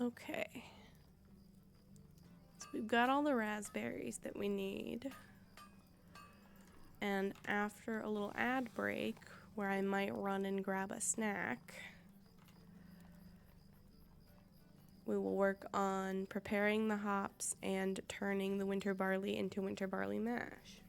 Okay. So we've got all the raspberries that we need. And after a little ad break, where I might run and grab a snack, we will work on preparing the hops and turning the winter barley into winter barley mash.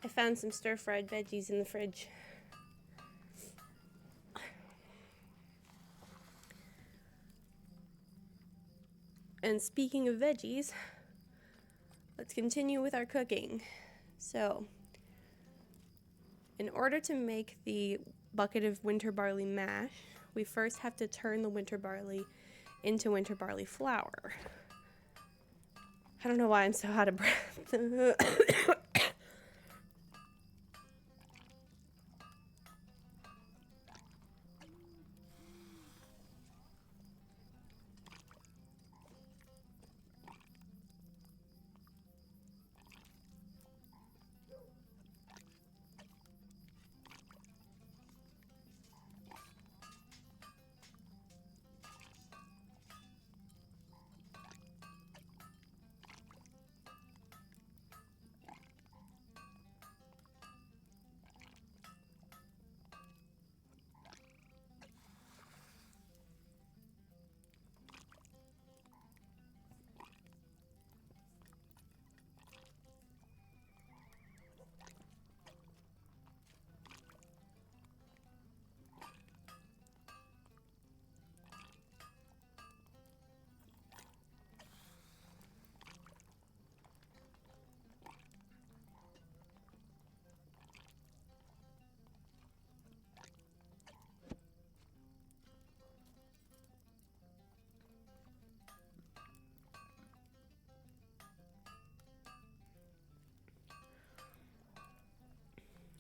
I found some stir-fried veggies in the fridge. And speaking of veggies, let's continue with our cooking. So, in order to make the bucket of winter barley mash, we first have to turn the winter barley into winter barley flour. I don't know why I'm so out of breath.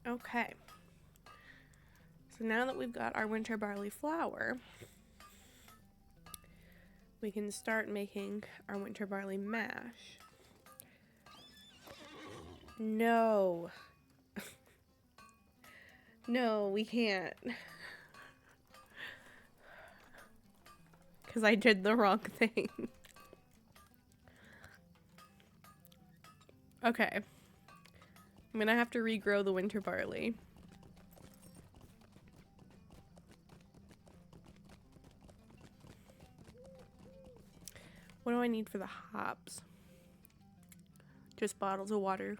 Okay. So now that we've got our winter barley flour, we can start making our winter barley mash. No. No, we can't. Because I did the wrong thing. Okay. I'm gonna have to regrow the winter barley. What do I need for the hops? Just bottles of water.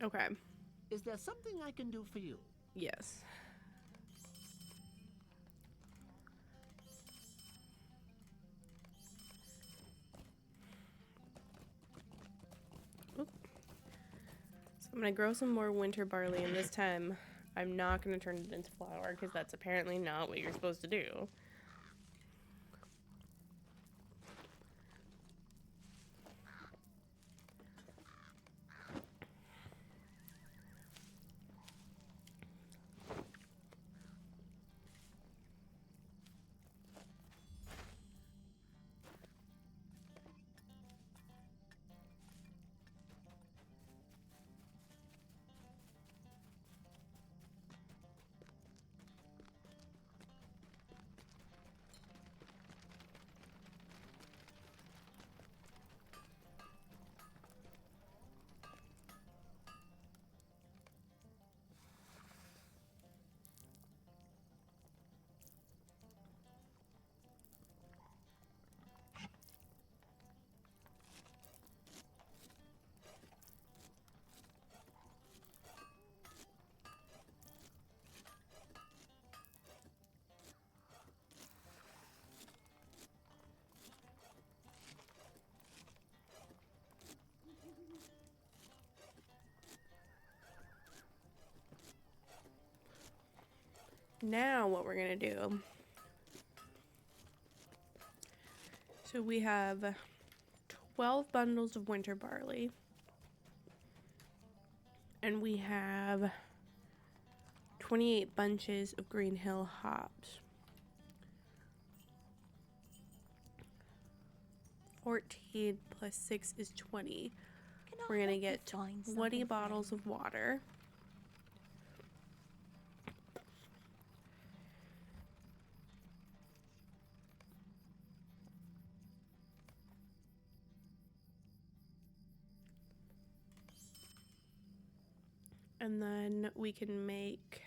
Okay. Is there something I can do for you? Yes. Oop. So I'm gonna grow some more winter barley, and this time I'm not gonna turn it into flour because that's apparently not what you're supposed to do. Now what we're gonna do, so we have 12 bundles of winter barley, and we have 28 bunches of Green Hill hops. 14 plus 6 is 20. Can I We're gonna help you get find 20 something, bottles friend? of water. And then we can make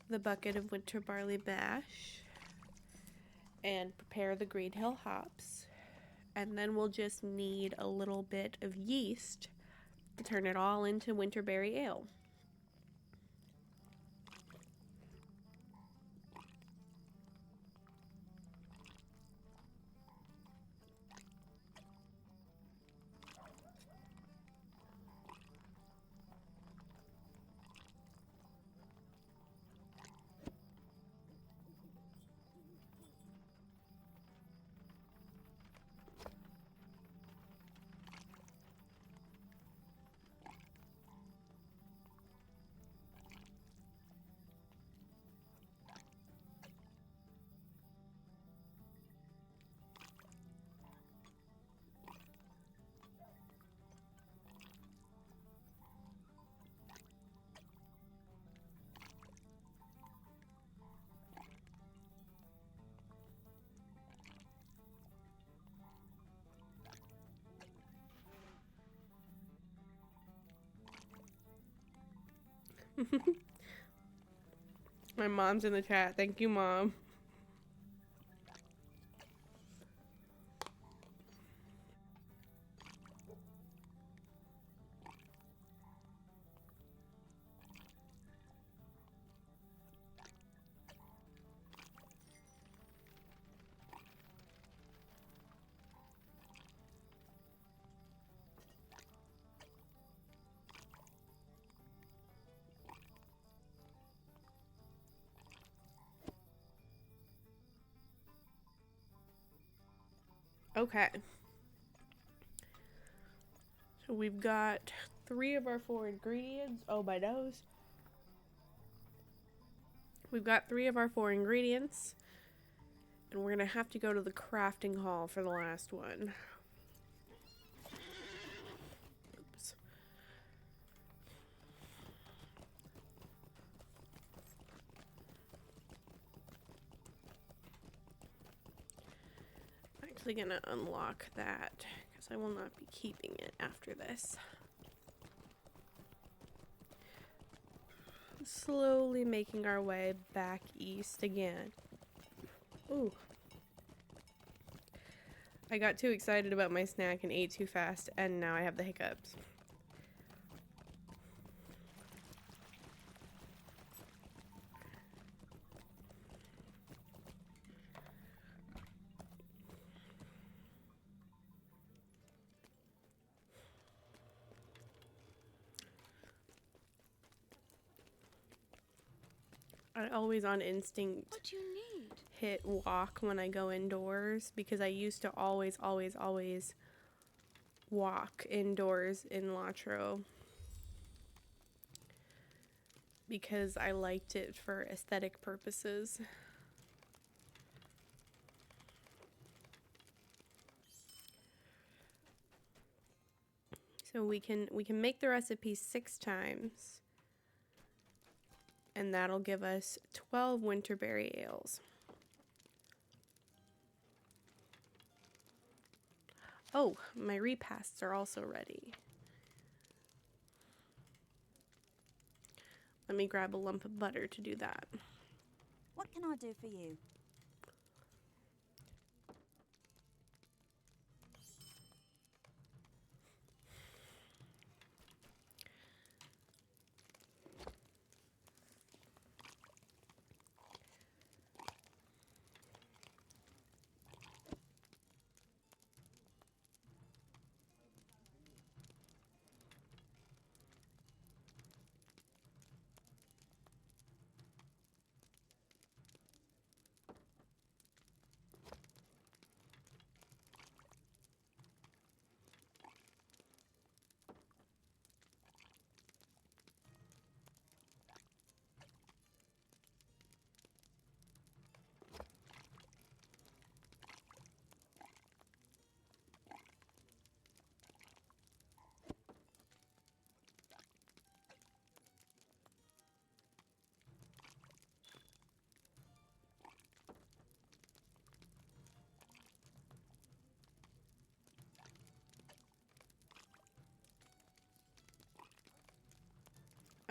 the bucket of winter barley mash and prepare the Green Hill hops. and then we'll just need a little bit of yeast to turn it all into winterberry ale. My mom's in the chat. Thank you, Mom. Okay. So we've got 3 of our 4 ingredients. Oh, my nose. We've got 3 of our 4 ingredients. And we're going to have to go to the crafting hall for the last one. Oops. I'm actually going to unlock that because I will not be keeping it after this. Slowly making our way back east again. Ooh. I got too excited about my snack and ate too fast, and now I have the hiccups. I always on instinct What do you need? hit walk when I go indoors because I used to always walk indoors in Latro because I liked it for aesthetic purposes. So we can make the recipe 6 times. And that'll give us 12 winterberry ales. Oh, my repasts are also ready. Let me grab a lump of butter to do that. What can I do for you?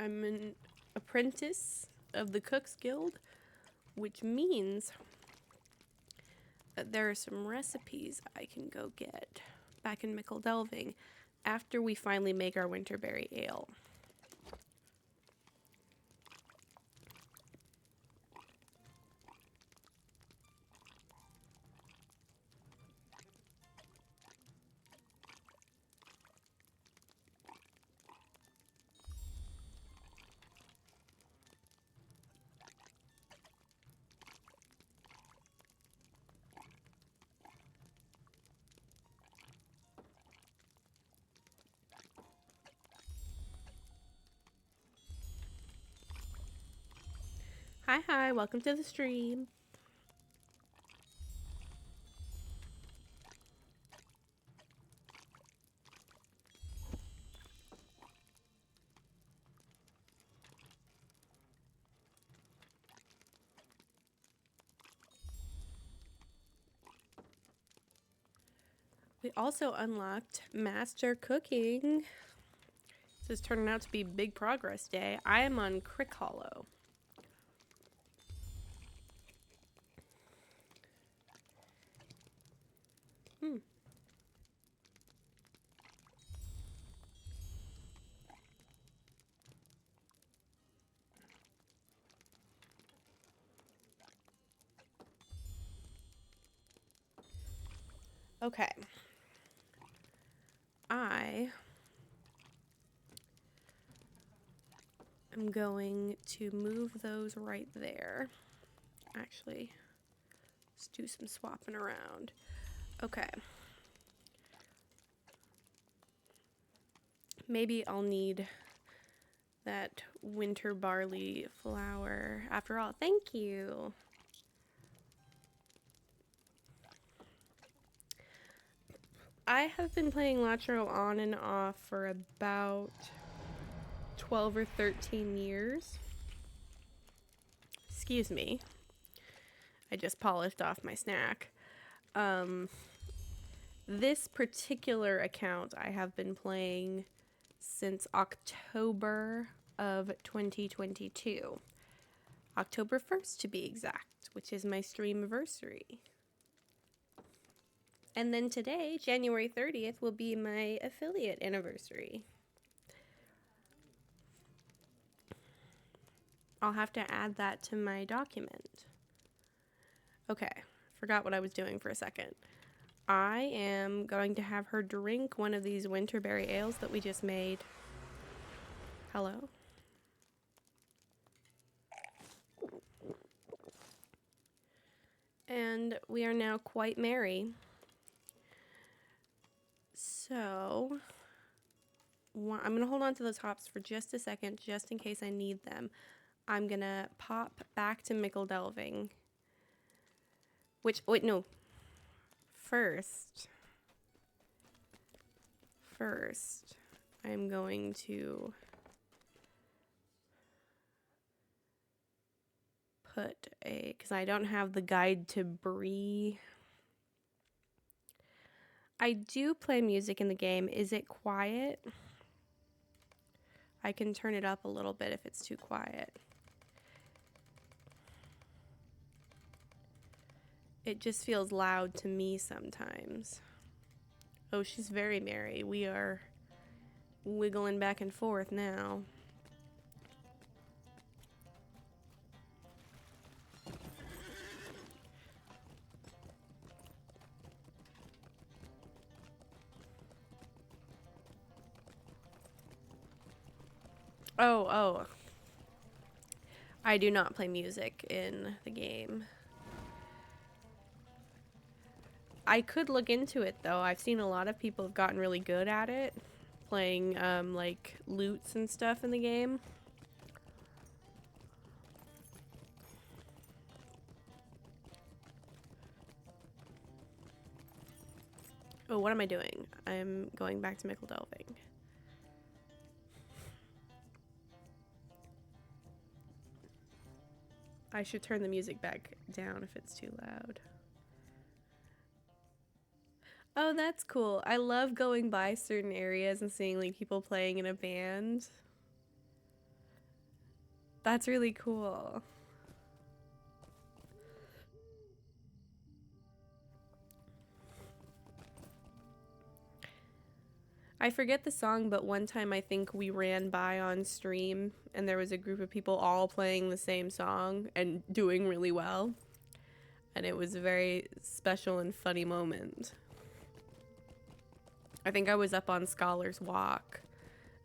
I'm an apprentice of the Cook's Guild, which means there are some recipes I can go get back in Mickle Delving after we finally make our Winterberry Ale. Hi, welcome to the stream. We also unlocked Master Cooking. This is turning out to be big progress day. I am on Crick Hollow. Okay. I am going to move those right there. Actually, let's do some swapping around. Okay. Maybe I'll need that winter barley flour after all. Thank you. I have been playing Latro on and off for about 12 or 13 years. Excuse me. I just polished off my snack. This particular account I have been playing since October of 2022. October 1st to be exact, which is my stream anniversary. And then today, January 30th, will be my affiliate anniversary. I'll have to add that to my document. Okay, forgot what I was doing for a second. I am going to have her drink one of these Winterberry ales that we just made. Hello? And we are now quite merry. So, I'm going to hold on to those hops for just a second, just in case I need them. I'm going to pop back to Mickle Delving. Wait, no. First, I'm going to put because I don't have the guide to Bree. I do play music in the game. Is it quiet? I can turn it up a little bit if it's too quiet. It just feels loud to me sometimes. Oh, she's very merry. We are wiggling back and forth now. Oh. I do not play music in the game. I could look into it though. I've seen a lot of people have gotten really good at it, playing like loots and stuff in the game. Oh, what am I doing? I'm going back to Mickle Delving. I should turn the music back down if it's too loud. Oh, that's cool. I love going by certain areas and seeing like people playing in a band. That's really cool. I forget the song, but one time I think we ran by on stream and there was a group of people all playing the same song and doing really well. And it was a very special and funny moment. I think I was up on Scholar's Walk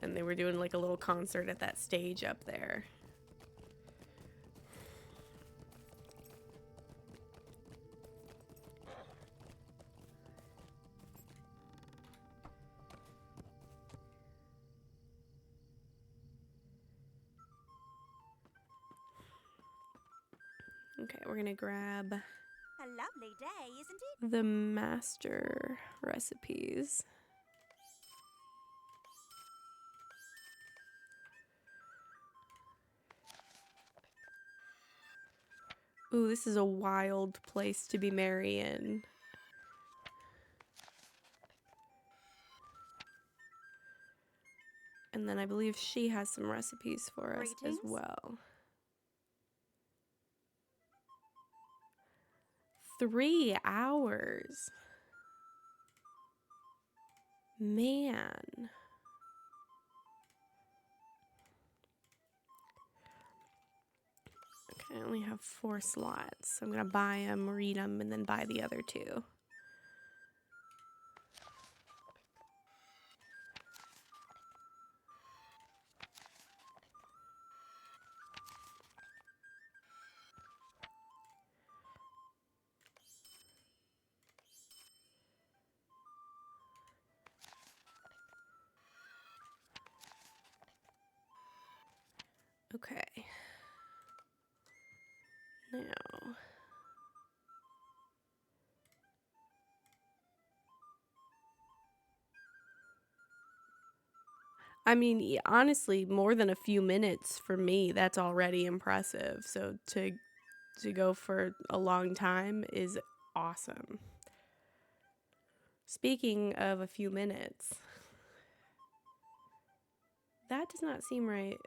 and they were doing like a little concert at that stage up there. Okay, we're gonna grab A lovely day, isn't it? the master recipes. Ooh, this is a wild place to be merry in. And then I believe she has some recipes for us as Greetings. well. 3 hours. Man. Okay, I only have 4 slots. I'm gonna buy them, read them, and then buy the other 2. Okay. Now. I mean, honestly, more than a few minutes for me, that's already impressive. So to go for a long time is awesome. Speaking of a few minutes, that does not seem right.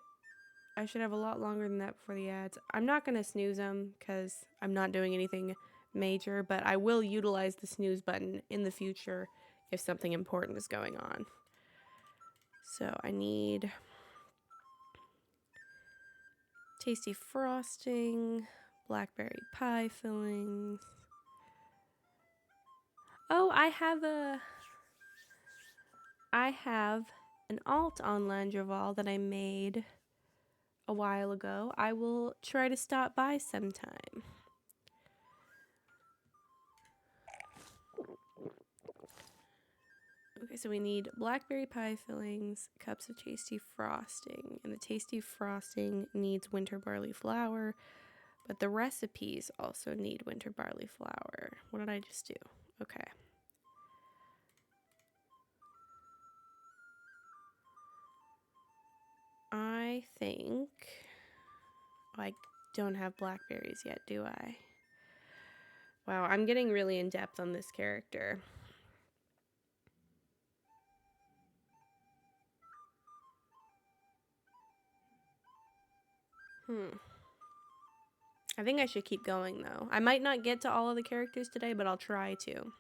I should have a lot longer than that before the ads. I'm not going to snooze them because I'm not doing anything major, but I will utilize the snooze button in the future if something important is going on. So I need tasty frosting, blackberry pie fillings. Oh, I have an alt on Landroval that I made a while ago. I will try to stop by sometime. Okay, so we need blackberry pie fillings, cups of tasty frosting, and the tasty frosting needs winter barley flour, but the recipes also need winter barley flour. What did I just do? Okay. I think I don't have blackberries yet, do I? Wow, I'm getting really in depth on this character. I think I should keep going though. I might not get to all of the characters today, but I'll try to.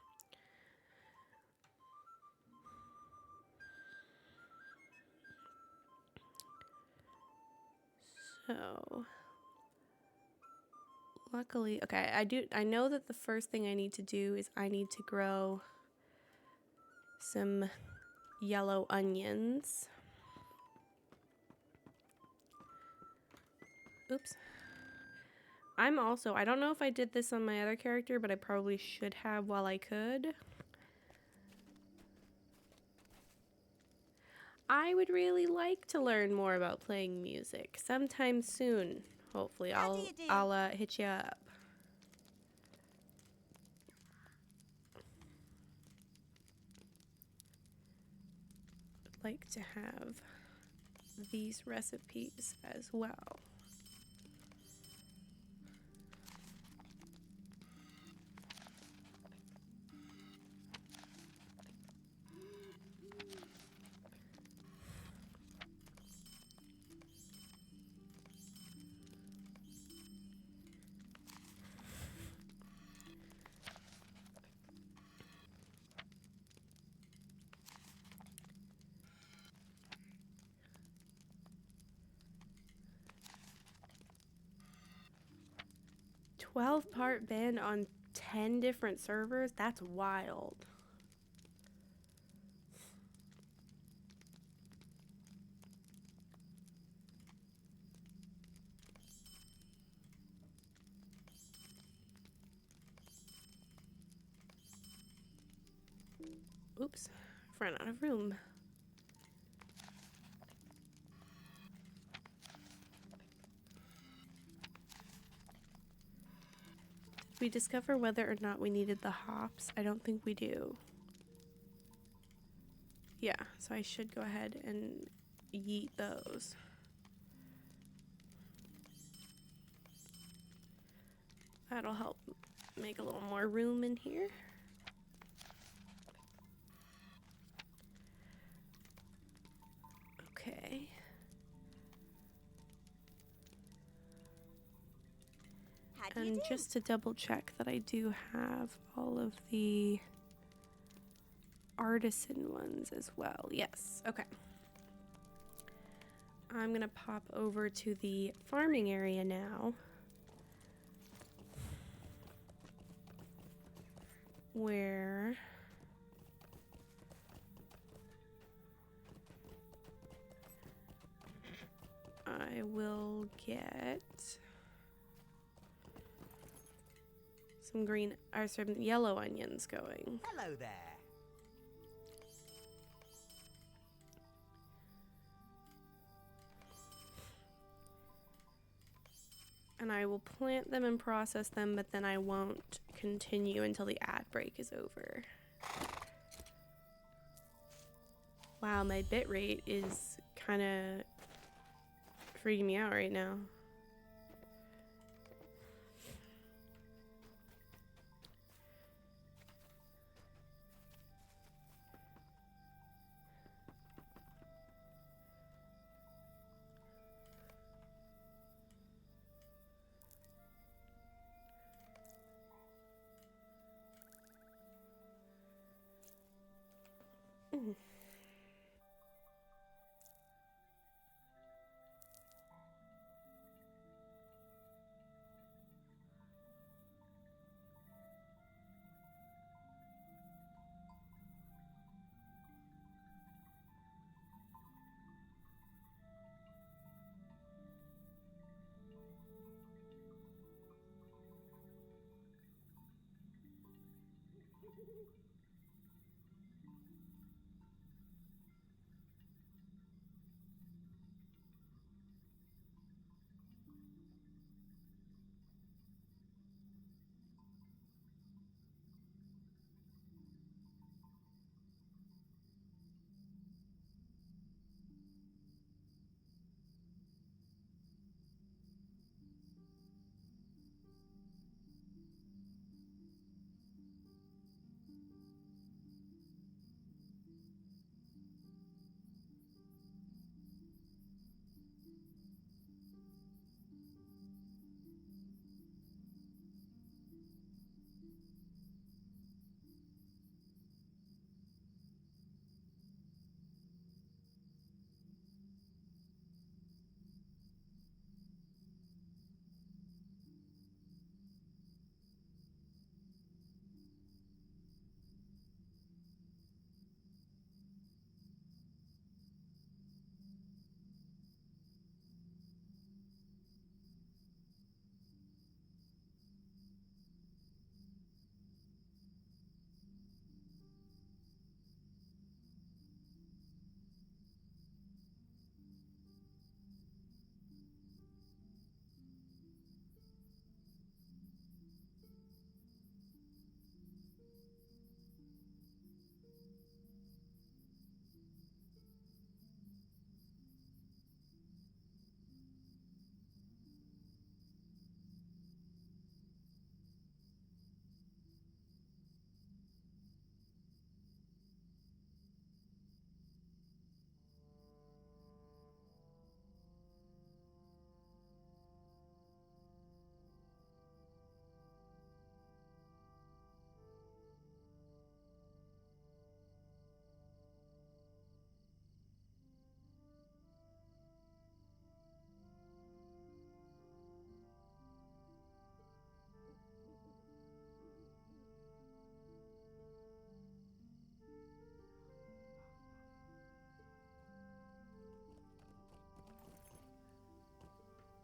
So, luckily, okay, I know that the first thing I need to do is I need to grow some yellow onions. Oops. I don't know if I did this on my other character, but I probably should have while I could. I would really like to learn more about playing music sometime soon. Hopefully, I'll hit you up. I'd like to have these recipes as well. 12-part ban on 10 different servers? That's wild. Oops, I've run out of room. Did we discover whether or not we needed the hops? I don't think we do. Yeah, so I should go ahead and yeet those. That'll help make a little more room in here. Okay. How do you And do? just to double check that I do have all of the artisan ones as well. Yes, okay. I'm gonna pop over to the farming area now, where I will get some green or some yellow onions going. Hello there. And I will plant them and process them, but then I won't continue until the ad break is over. Wow, my bit rate is kind of freaking me out right now.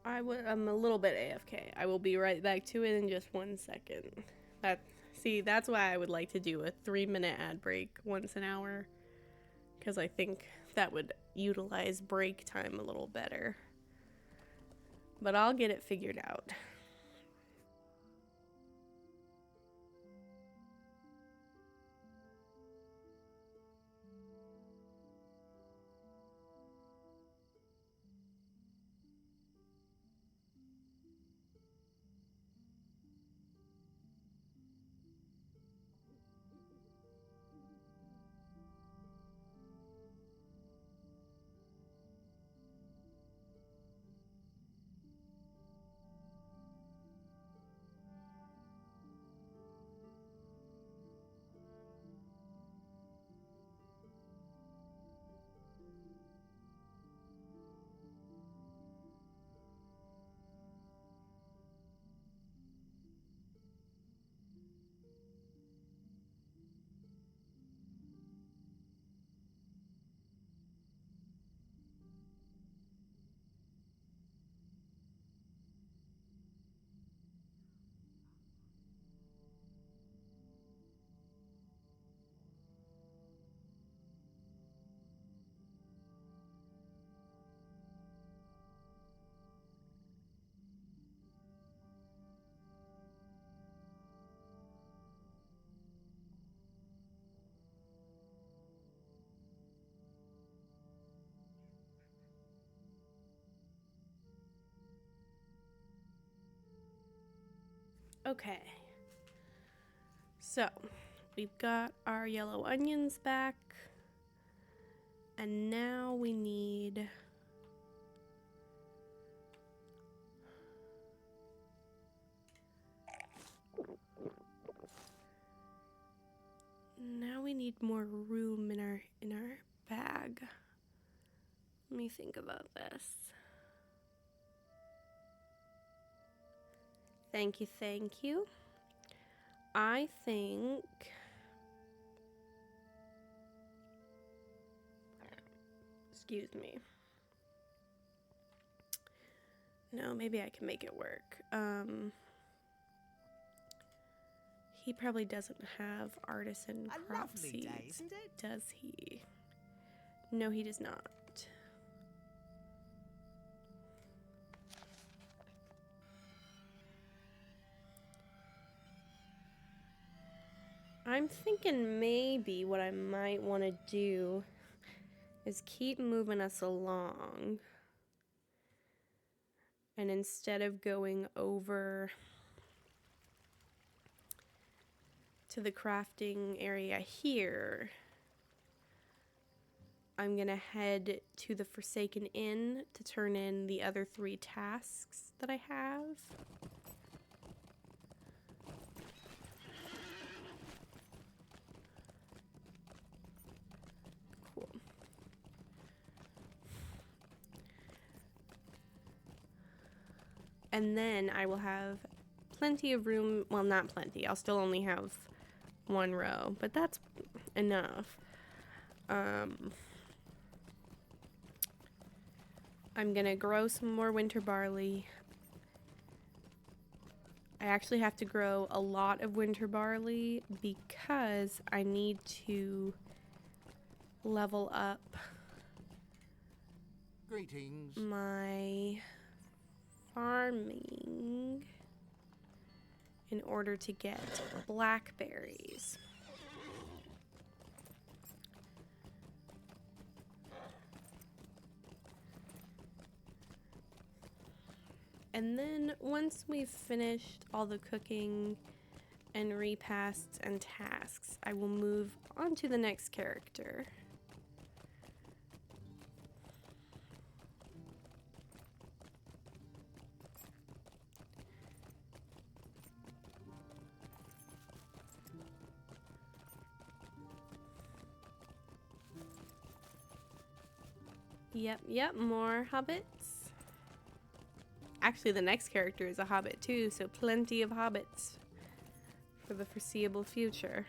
I'm a little bit AFK. I will be right back to it in just 1 second. That's why I would like to do a 3-minute ad break once an hour, because I think that would utilize break time a little better. But I'll get it figured out. Okay. So, we've got our yellow onions back. And now we need... Now we need more room in our bag. Let me think about this. Thank you, thank you. I think... Excuse me. No, maybe I can make it work. He probably doesn't have artisan A crop lovely seeds, day, isn't it? does he? No, he does not. I'm thinking maybe what I might want to do is keep moving us along. And instead of going over to the crafting area here, I'm gonna head to the Forsaken Inn to turn in the other 3 tasks that I have. Cool. And then I will have plenty of room. Well, not plenty. I'll still only have 1 row, but that's enough. I'm gonna grow some more winter barley. I actually have to grow a lot of winter barley because I need to level up Greetings. my farming in order to get blackberries. And then once we've finished all the cooking and repasts and tasks, I will move on to the next character. Yep, more hobbits. Actually, the next character is a hobbit too, so plenty of hobbits for the foreseeable future.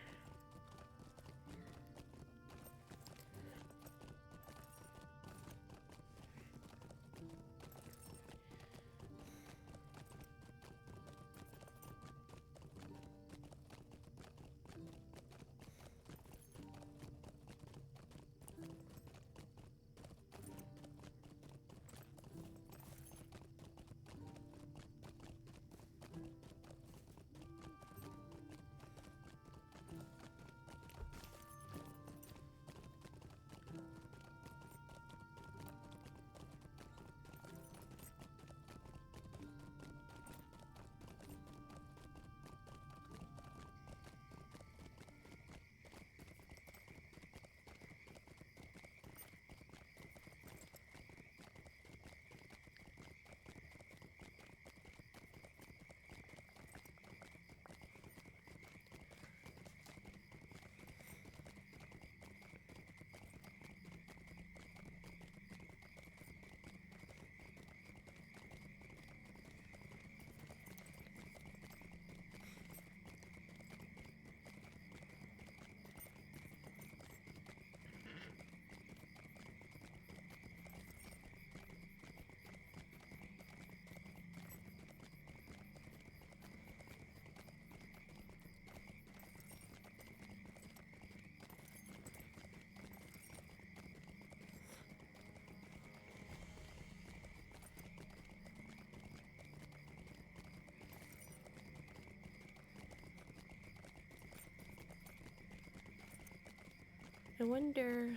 wonder...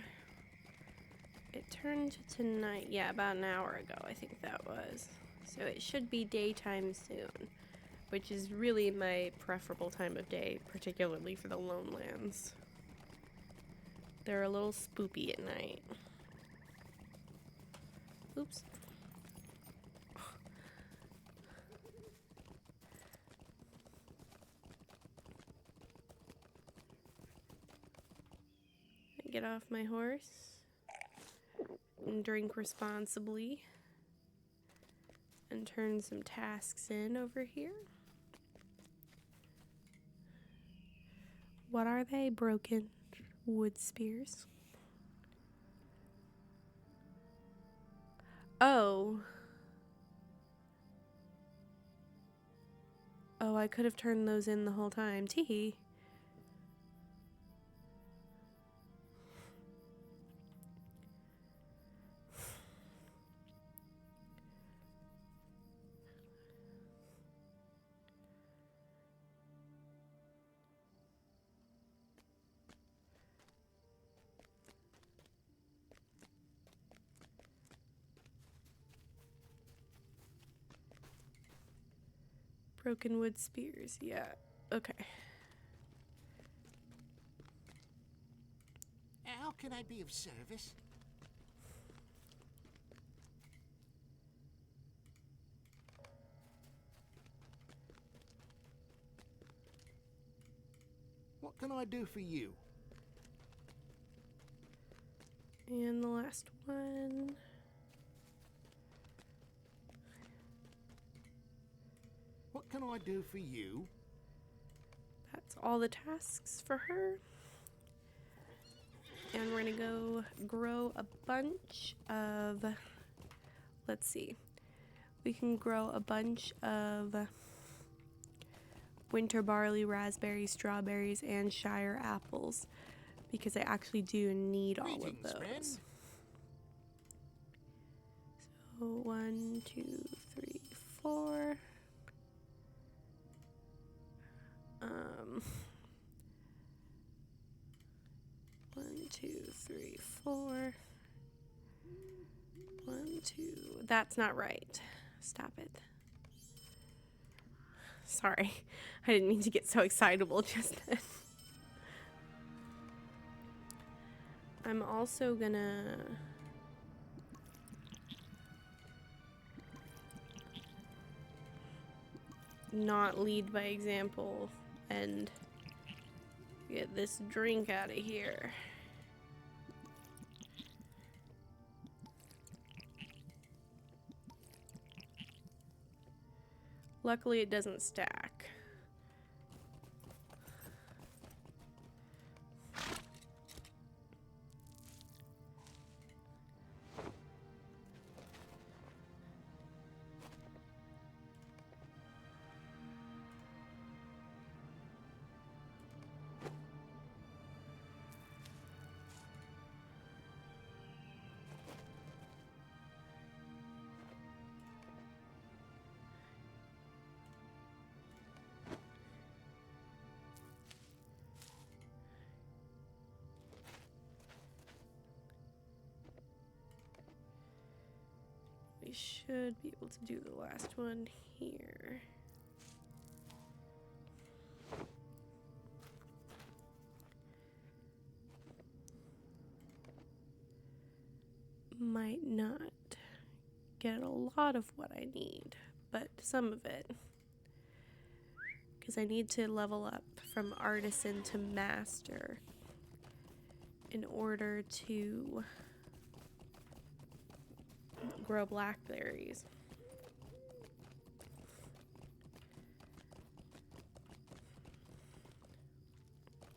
It turned to night, yeah, about an hour ago, I think that was. So it should be daytime soon, which is really my preferable time of day, particularly for the Lone Lands. They're a little spoopy at night. Oops. Get off my horse and drink responsibly and turn some tasks in over here. What are they? Broken wood spears. Oh. Oh, I could have turned those in the whole time. Teehee. Broken wood spears, yeah. Okay. How can I be of service? What can I do for you? And the last one. What can I do for you? That's all the tasks for her. And we're gonna go grow a bunch of, let's see, we can grow a bunch of winter barley, raspberries, strawberries, and Shire apples because I actually do need all of Greetings, those. friend. So 1, 2, 3, 4. 1, 2, 3, 4. 1, 2. That's not right. Stop it. Sorry, I didn't mean to get so excitable just then. I'm also gonna not lead by example and get this drink out of here. Luckily, it doesn't stack. We should be able to do the last one here. Might not get a lot of what I need, but some of it. Because I need to level up from artisan to master in order to grow blackberries.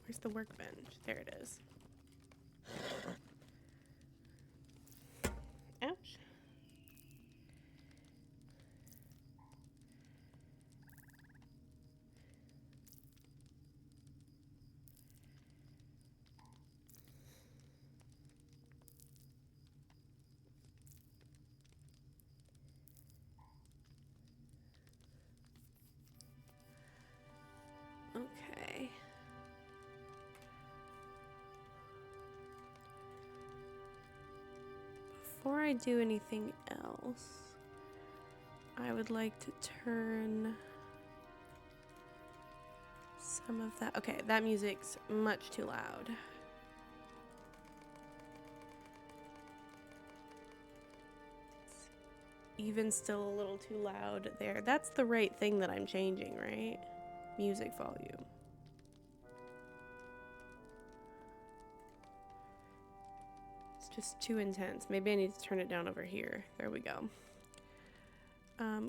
Where's the workbench? There it is. Ouch. Okay. before I do anything else, I would like to turn some of that. Okay, that music's much too loud. Even still a little too loud there. That's the right thing that I'm changing, right? Music volume. It's just too intense. Maybe I need to turn it down over here. There we go.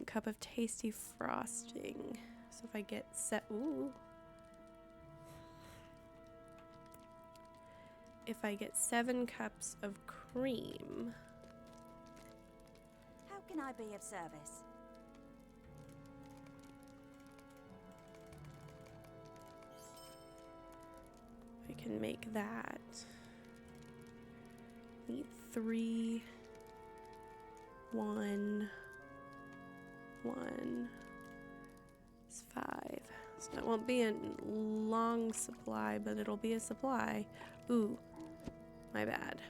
Cup of tasty frosting. So if I get ooh. If I get 7 cups of cream. How can I be of service? I can make that. Need 3, 1, 1. It's 5. So it won't be a long supply, but it'll be a supply. Ooh, my bad.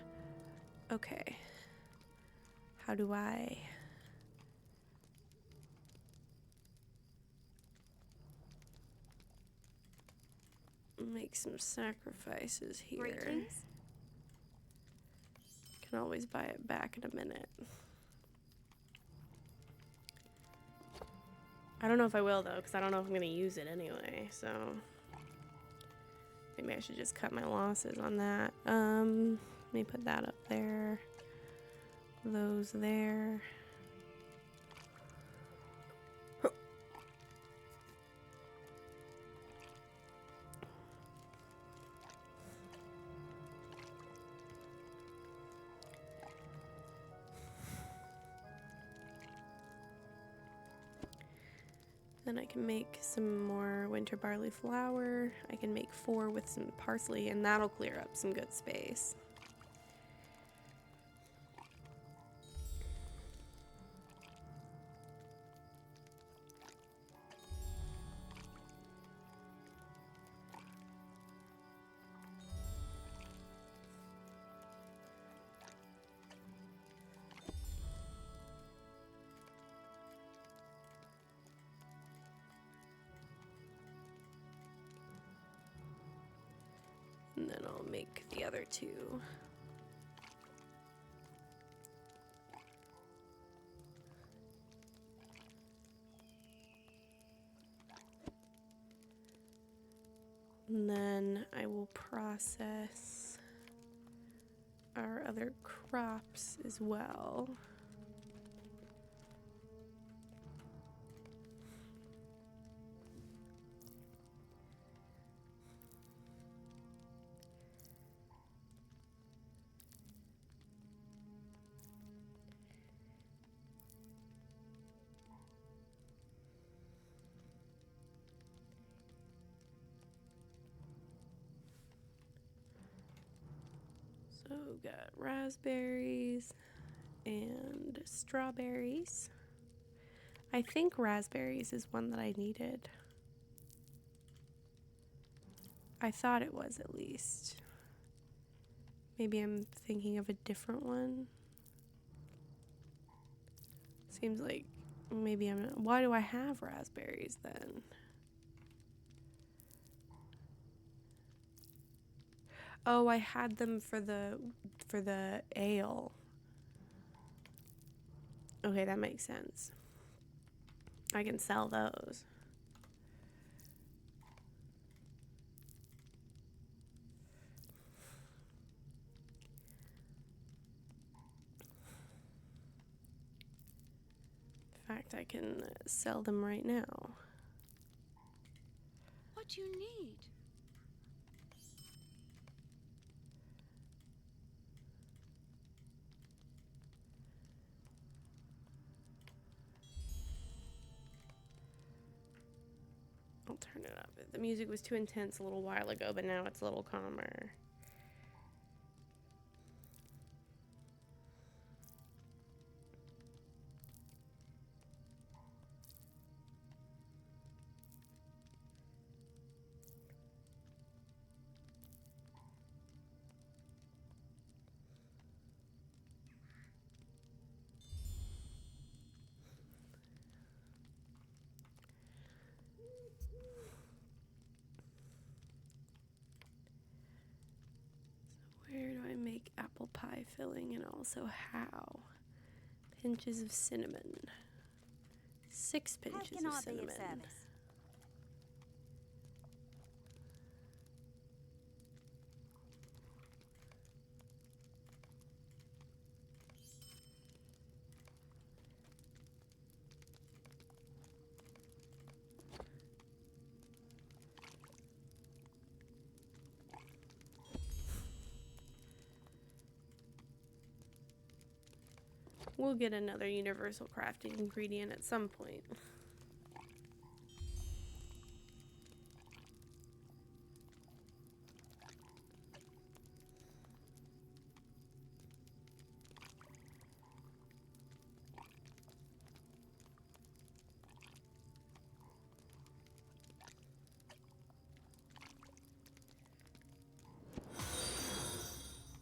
Okay. How do I... make some sacrifices here? Greetings. Can always buy it back in a minute. I don't know if I will though, because I don't know if I'm gonna use it anyway, so maybe I should just cut my losses on that. Let me put that up there. Those there. Then I can make some more winter barley flour. I can make 4 with some parsley, and that'll clear up some good space. And then I'll make the other 2. And then I will process our other crops as well. So got raspberries and strawberries. I think raspberries is one that I needed. I thought it was at least. Maybe I'm thinking of a different one. Seems like maybe I'm not. Why do I have raspberries then? Oh, I had them for the ale. Okay, that makes sense. I can sell those. In fact, I can sell them right now. What do you need? I'll turn it up. The music was too intense a little while ago, but now it's a little calmer. I filling and also how? Pinches of cinnamon. 6 How pinches can of I be of cinnamon. service? We'll get another universal crafting ingredient at some point.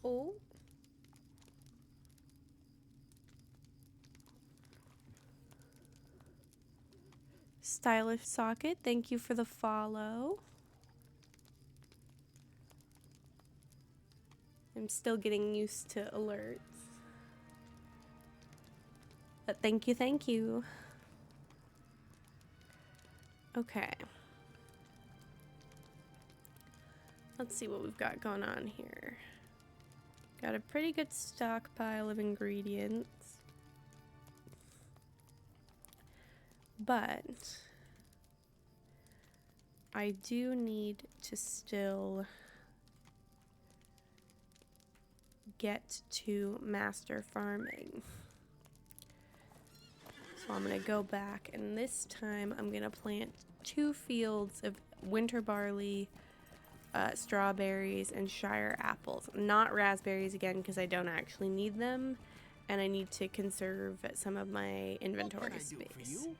Oh. Stylish Socket, thank you for the follow. I'm still getting used to alerts. But thank you, thank you. Okay. Let's see what we've got going on here. Got a pretty good stockpile of ingredients. But I do need to still get to master farming. So I'm going to go back, and this time I'm going to plant 2 fields of winter barley, strawberries, and Shire apples. Not raspberries again because I don't actually need them, and I need to conserve some of my inventory What can I do for space. you?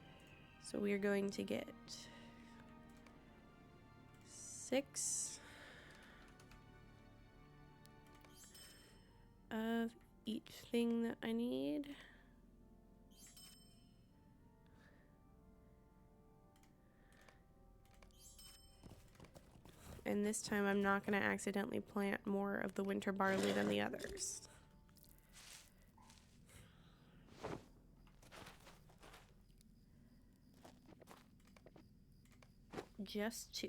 So we are going to get 6 of each thing that I need. And this time I'm not going to accidentally plant more of the winter barley than the others. Just 2.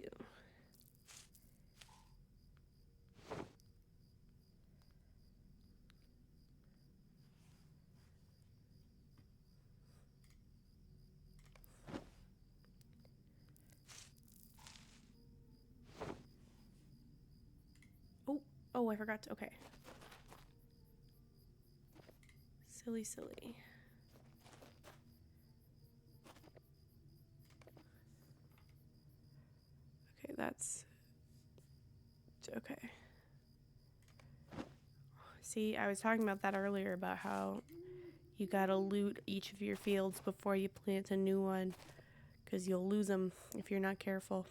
Oh, I forgot to, okay. Silly. Okay, that's okay. See, I was talking about that earlier about how you gotta loot each of your fields before you plant a new one, because you'll lose them if you're not careful.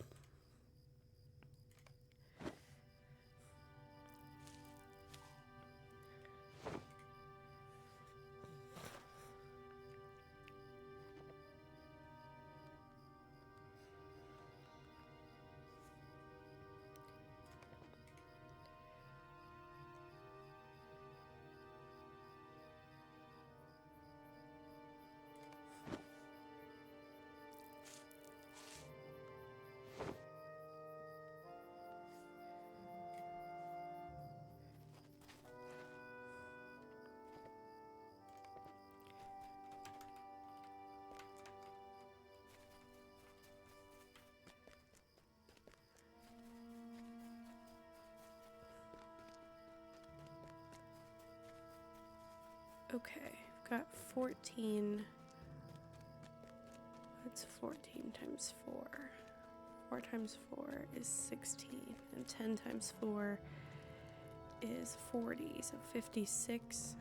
Okay, I've got 14. What's 14 times 4? 4 times 4 is 16, and 10 times 4 is 40, so 56.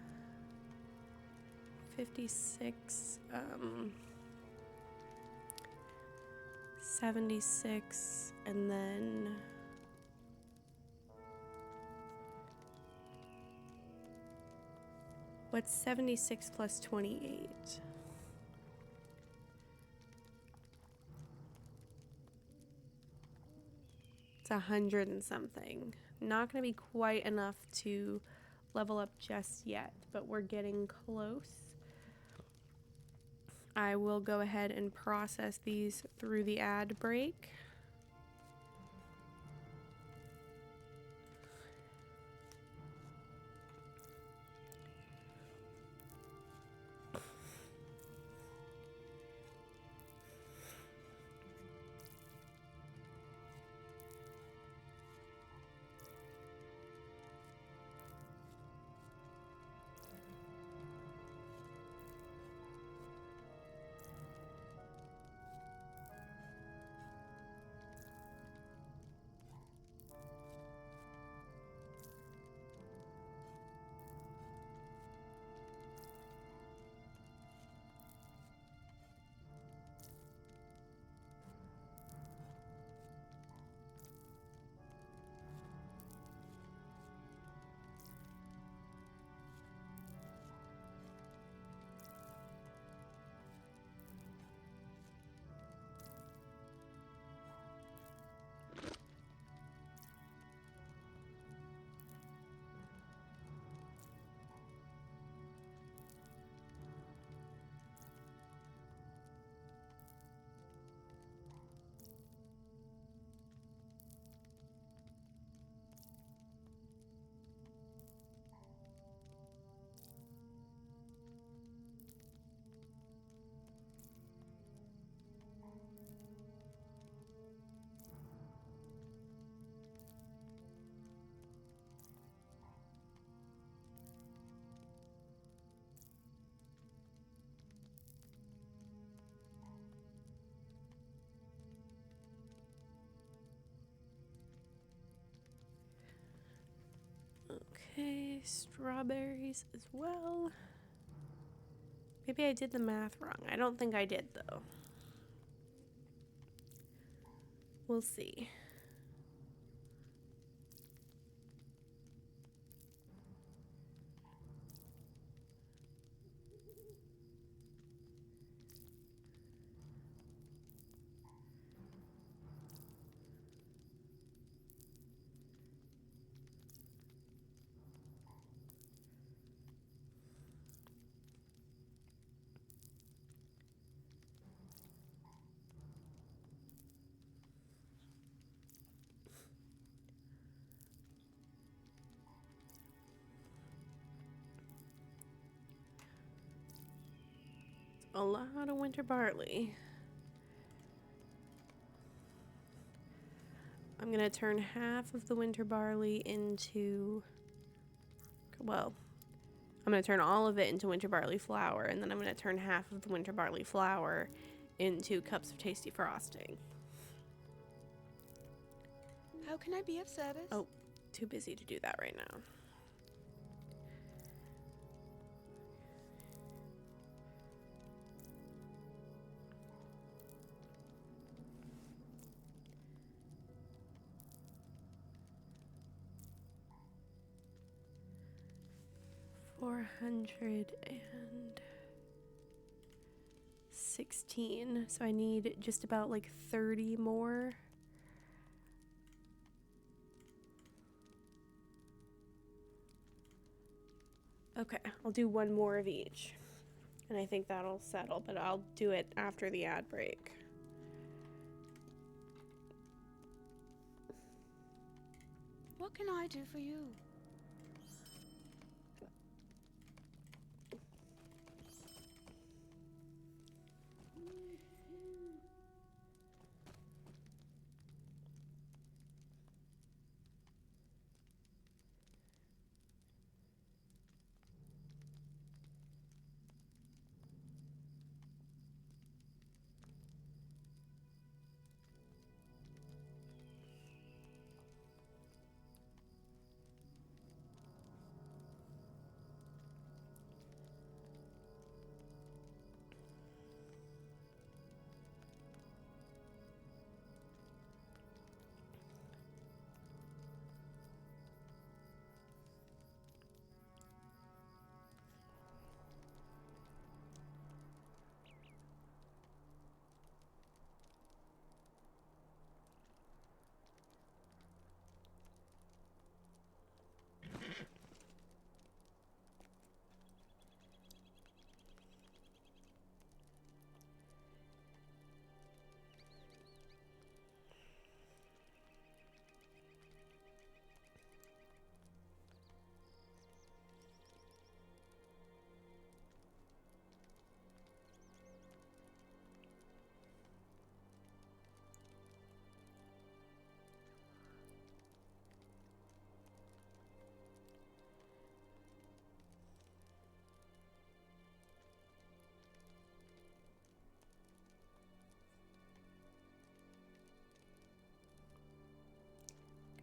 76, and then what's 76 plus 28? It's 100 and something. Not gonna be quite enough to level up just yet, but we're getting close. I will go ahead and process these through the ad break. Okay, strawberries as well. Maybe I did the math wrong. I don't think I did, though. We'll see. A lot of winter barley. I'm going to turn half of the winter barley into, well, I'm going to turn all of it into winter barley flour, and then I'm going to turn half of the winter barley flour into cups of tasty frosting. How can I be of service? Oh, too busy to do that right now. $416. So I need just about like 30 more. Okay, I'll do one more of each. And I think that'll settle, but I'll do it after the ad break. What can I do for you?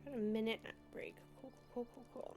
Got a minute break. Cool, cool, cool, cool, cool.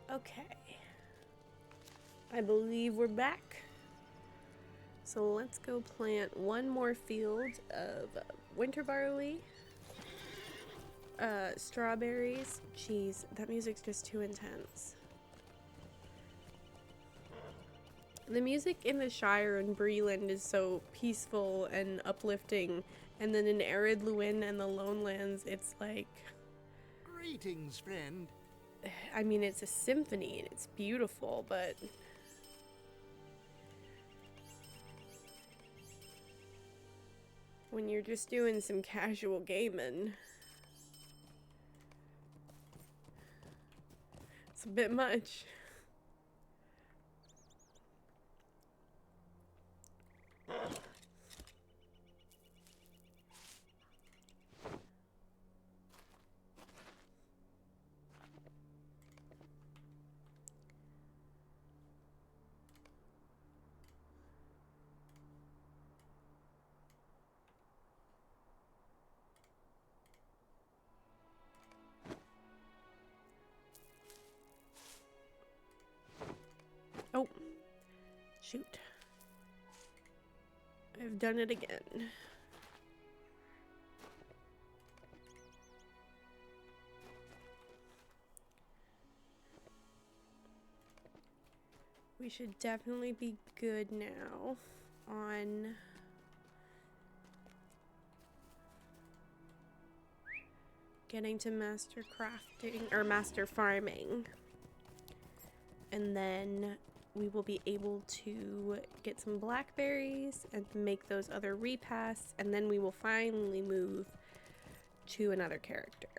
Okay. I believe we're back. So let's go plant one more field of winter barley. Strawberries. Jeez, that music's just too intense. The music in the Shire and Breeland is so peaceful and uplifting, and then in Arid Luin and the Lone Lands, it's like, Greetings, friend. I mean, it's a symphony and it's beautiful, but when you're just doing some casual gaming, it's a bit much. Oh, shoot. I've done it again. We should definitely be good now on getting to master crafting or master farming. And then we will be able to get some blackberries and make those other repasts, and then we will finally move to another character.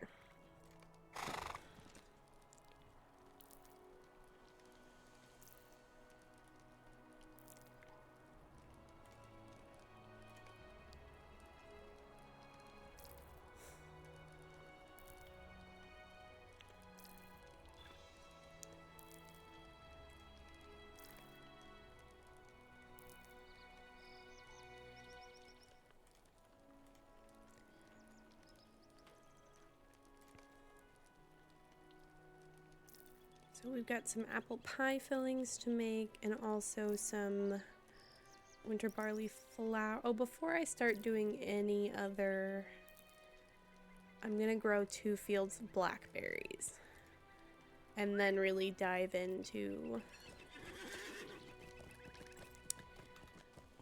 So we've got some apple pie fillings to make and also some winter barley flour. Oh, before I start doing any other, I'm gonna grow 2 fields of blackberries and then really dive into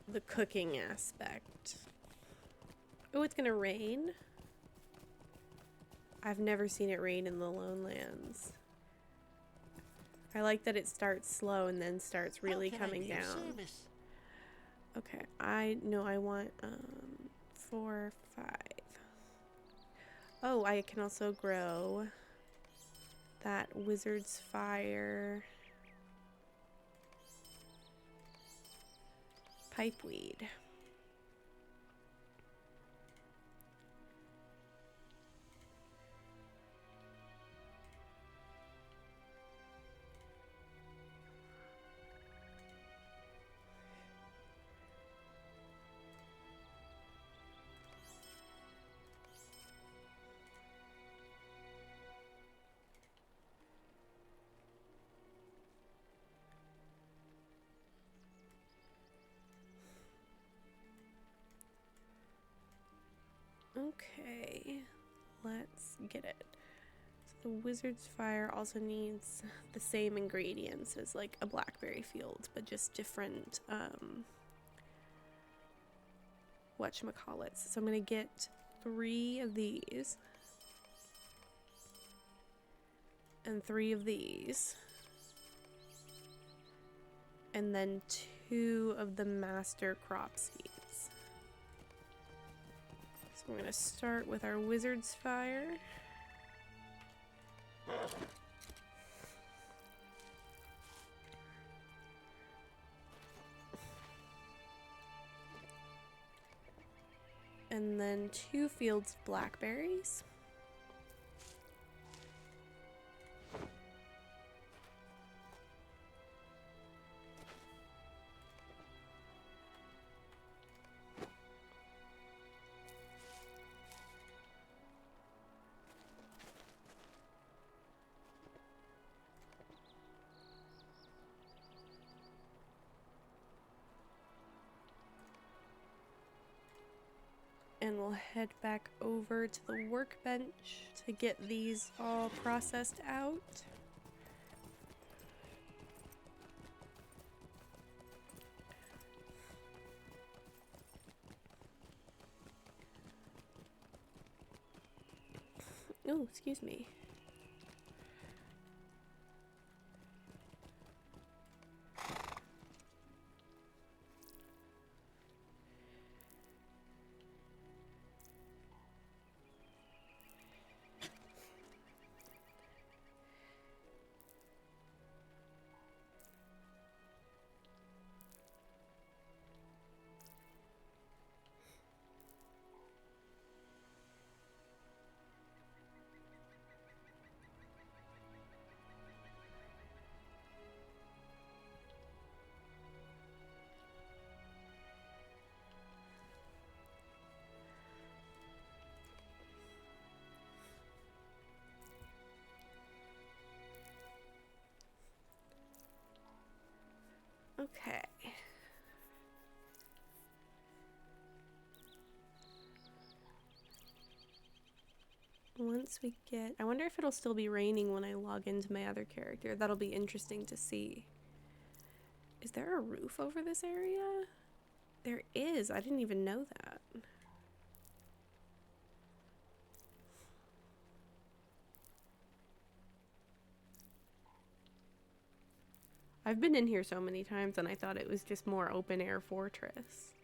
the cooking aspect. Oh, it's gonna rain. I've never seen it rain in the Lone Lands. I like that it starts slow and then starts really coming down. Okay, I know I want 4, 5. Oh, I can also grow that wizard's fire pipeweed. Okay, let's get it. So the wizard's fire also needs the same ingredients as like a blackberry field, but just different whatchamacallits. So I'm gonna get 3 of these and 3 of these, and then 2 of the master crop seeds. So we're gonna start with our wizard's fire. And then 2 fields of blackberries. And we'll head back over to the workbench to get these all processed out. Oh, excuse me. Okay. Once we get... I wonder if it'll still be raining when I log into my other character. That'll be interesting to see. Is there a roof over this area? There is. I didn't even know that. I've been in here so many times and I thought it was just more open air fortress.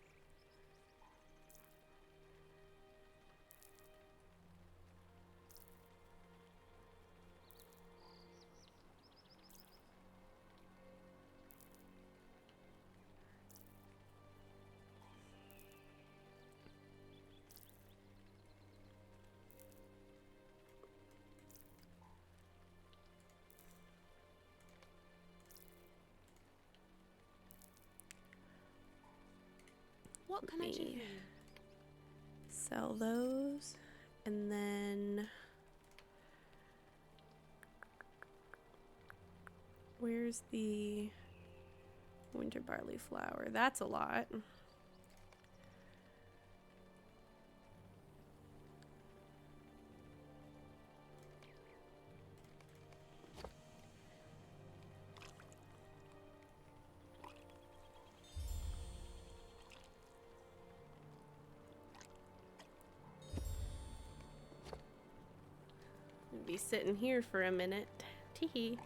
What can I do for you? Sell those, and then where's the winter barley flour? That's a lot. Be sitting here for a minute. Teehee.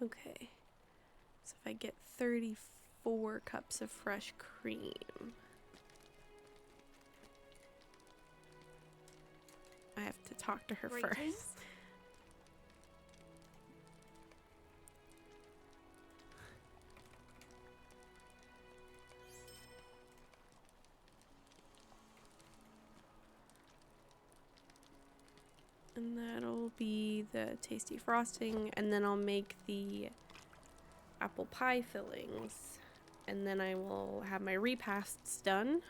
Okay. So if I get 34 cups of fresh cream, I have to talk to her Greetings. first. And that'll be the tasty frosting, and then I'll make the apple pie fillings, and then I will have my repasts done.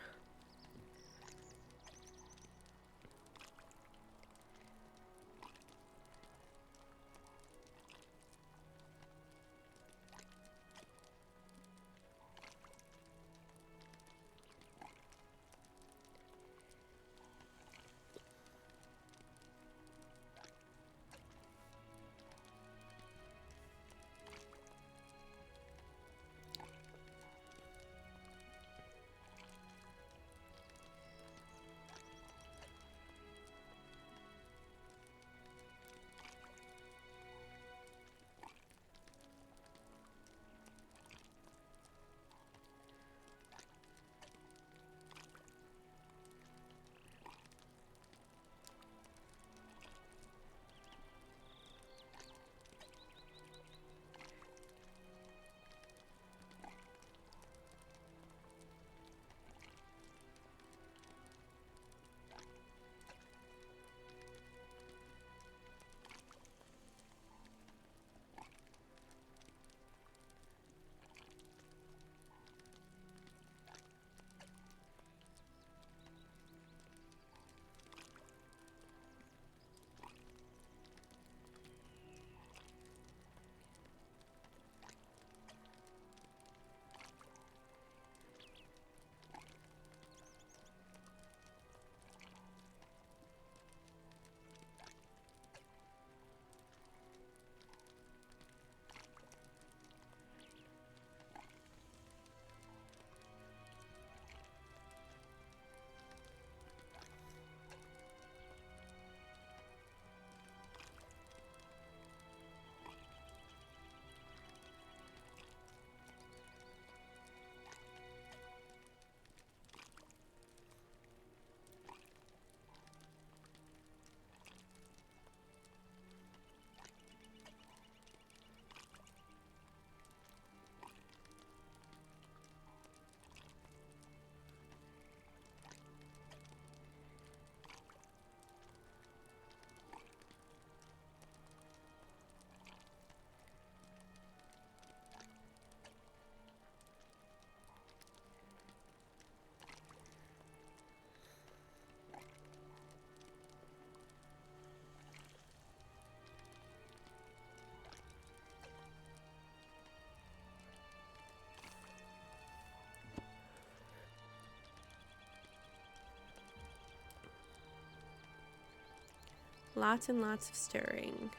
Lots and lots of stirring.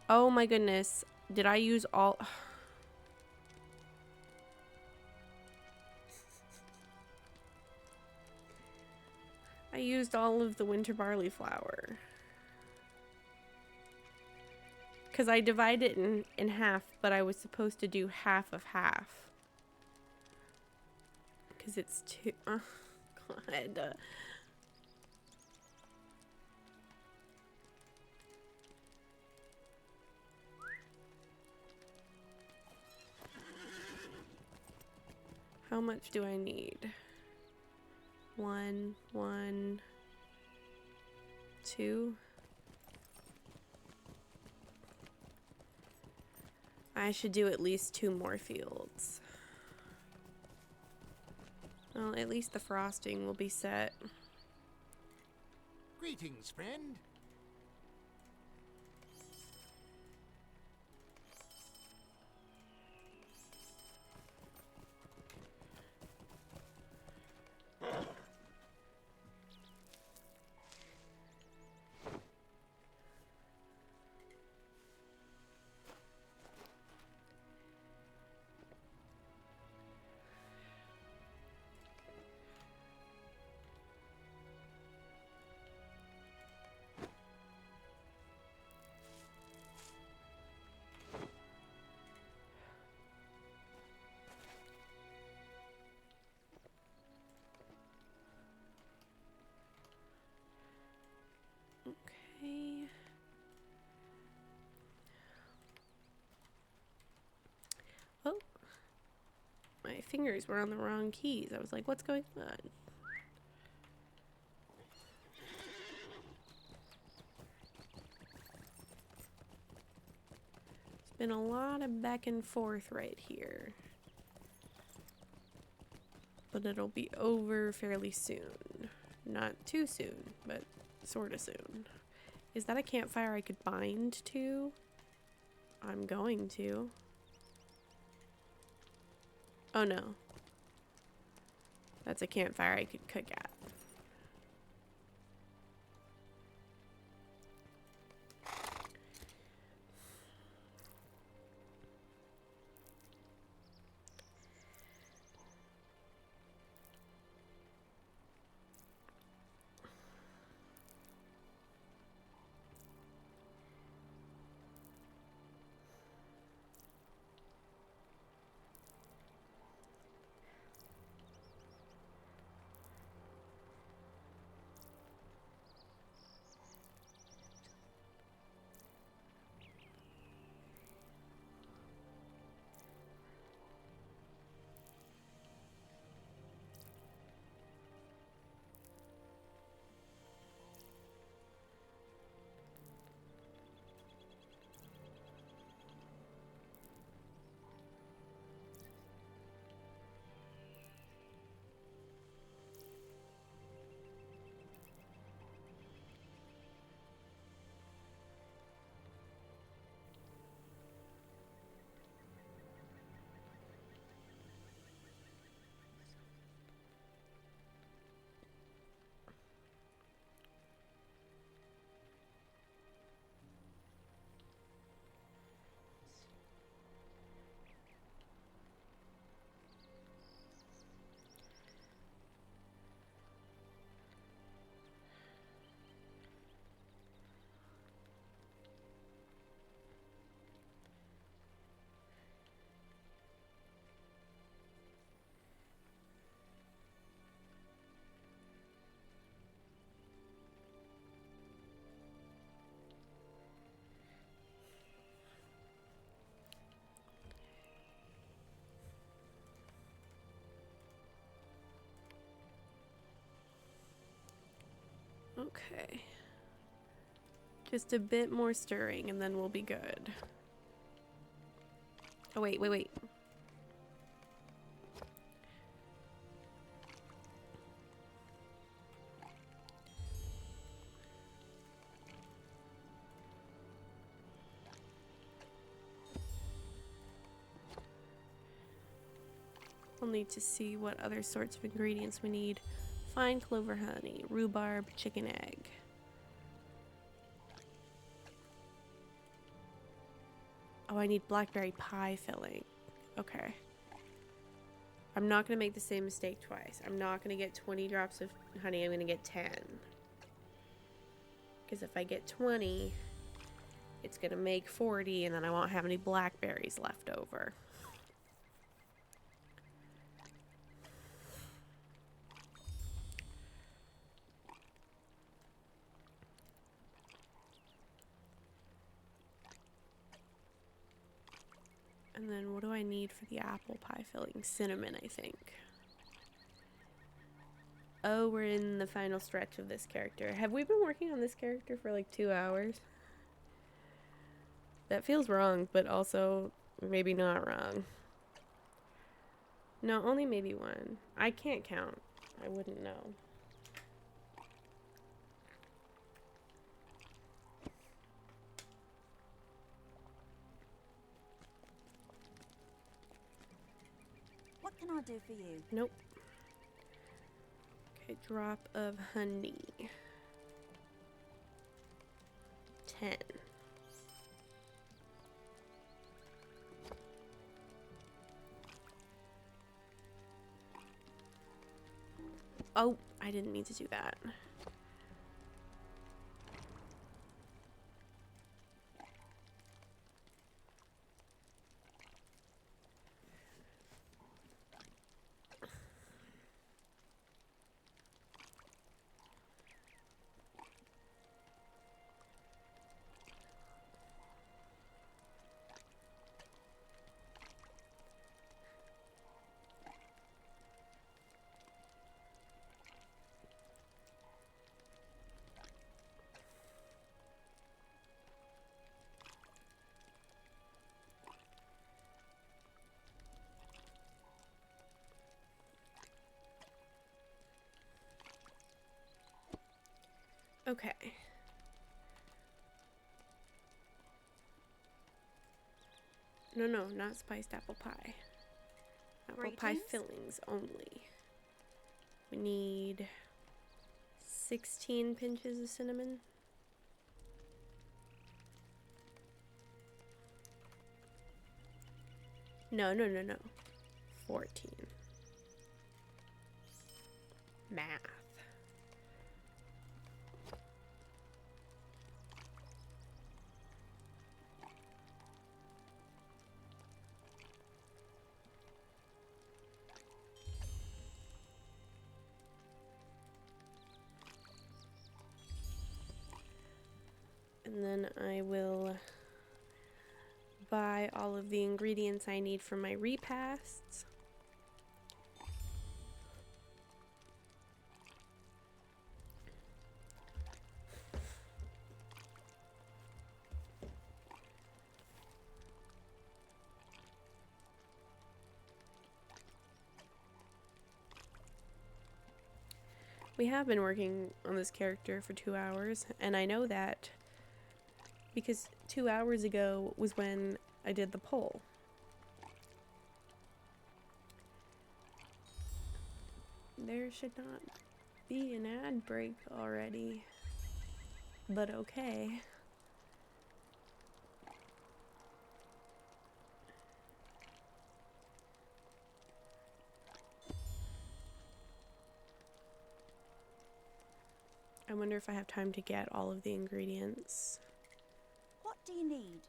Oh my goodness. Did I use all... I used all of the winter barley flour. Because I divided it in half, but I was supposed to do half of half. Because it's too... Oh, God. How much do I need? 1, 2. I should do at least 2 more fields. Well, at least the frosting will be set. Greetings, friend. My fingers were on the wrong keys. I was like, what's going on? It's been a lot of back and forth right here. But it'll be over fairly soon. Not too soon, but sort of soon. Is that a campfire I could bind to? I'm going to. Oh no. That's a campfire I could cook at. Okay. Just a bit more stirring and then we'll be good. Oh, wait. We'll need to see what other sorts of ingredients we need. Fine clover honey, rhubarb, chicken egg. Oh, I need blackberry pie filling. Okay. I'm not going to make the same mistake twice. I'm not going to get 20 drops of honey. I'm going to get 10. Because if I get 20, it's going to make 40, and then I won't have any blackberries left over. And then what do I need for the apple pie filling? Cinnamon, I think. Oh, we're in the final stretch of this character. Have we been working on this character for like 2 hours? That feels wrong, but also maybe not wrong. No, only maybe one. I can't count. I wouldn't know. What can I do for you? Nope. Okay, drop of honey. 10. Oh, I didn't mean to do that. Okay. No, no, not spiced apple pie. Apple pie Greetings. fillings only. We need 16 pinches of cinnamon. No, no, no, no. 14. Math. And then I will buy all of the ingredients I need for my repasts. We have been working on this character for 2 hours, and I know that because 2 hours ago was when I did the poll. There should not be an ad break already, but okay. I wonder if I have time to get all of the ingredients. What do you need?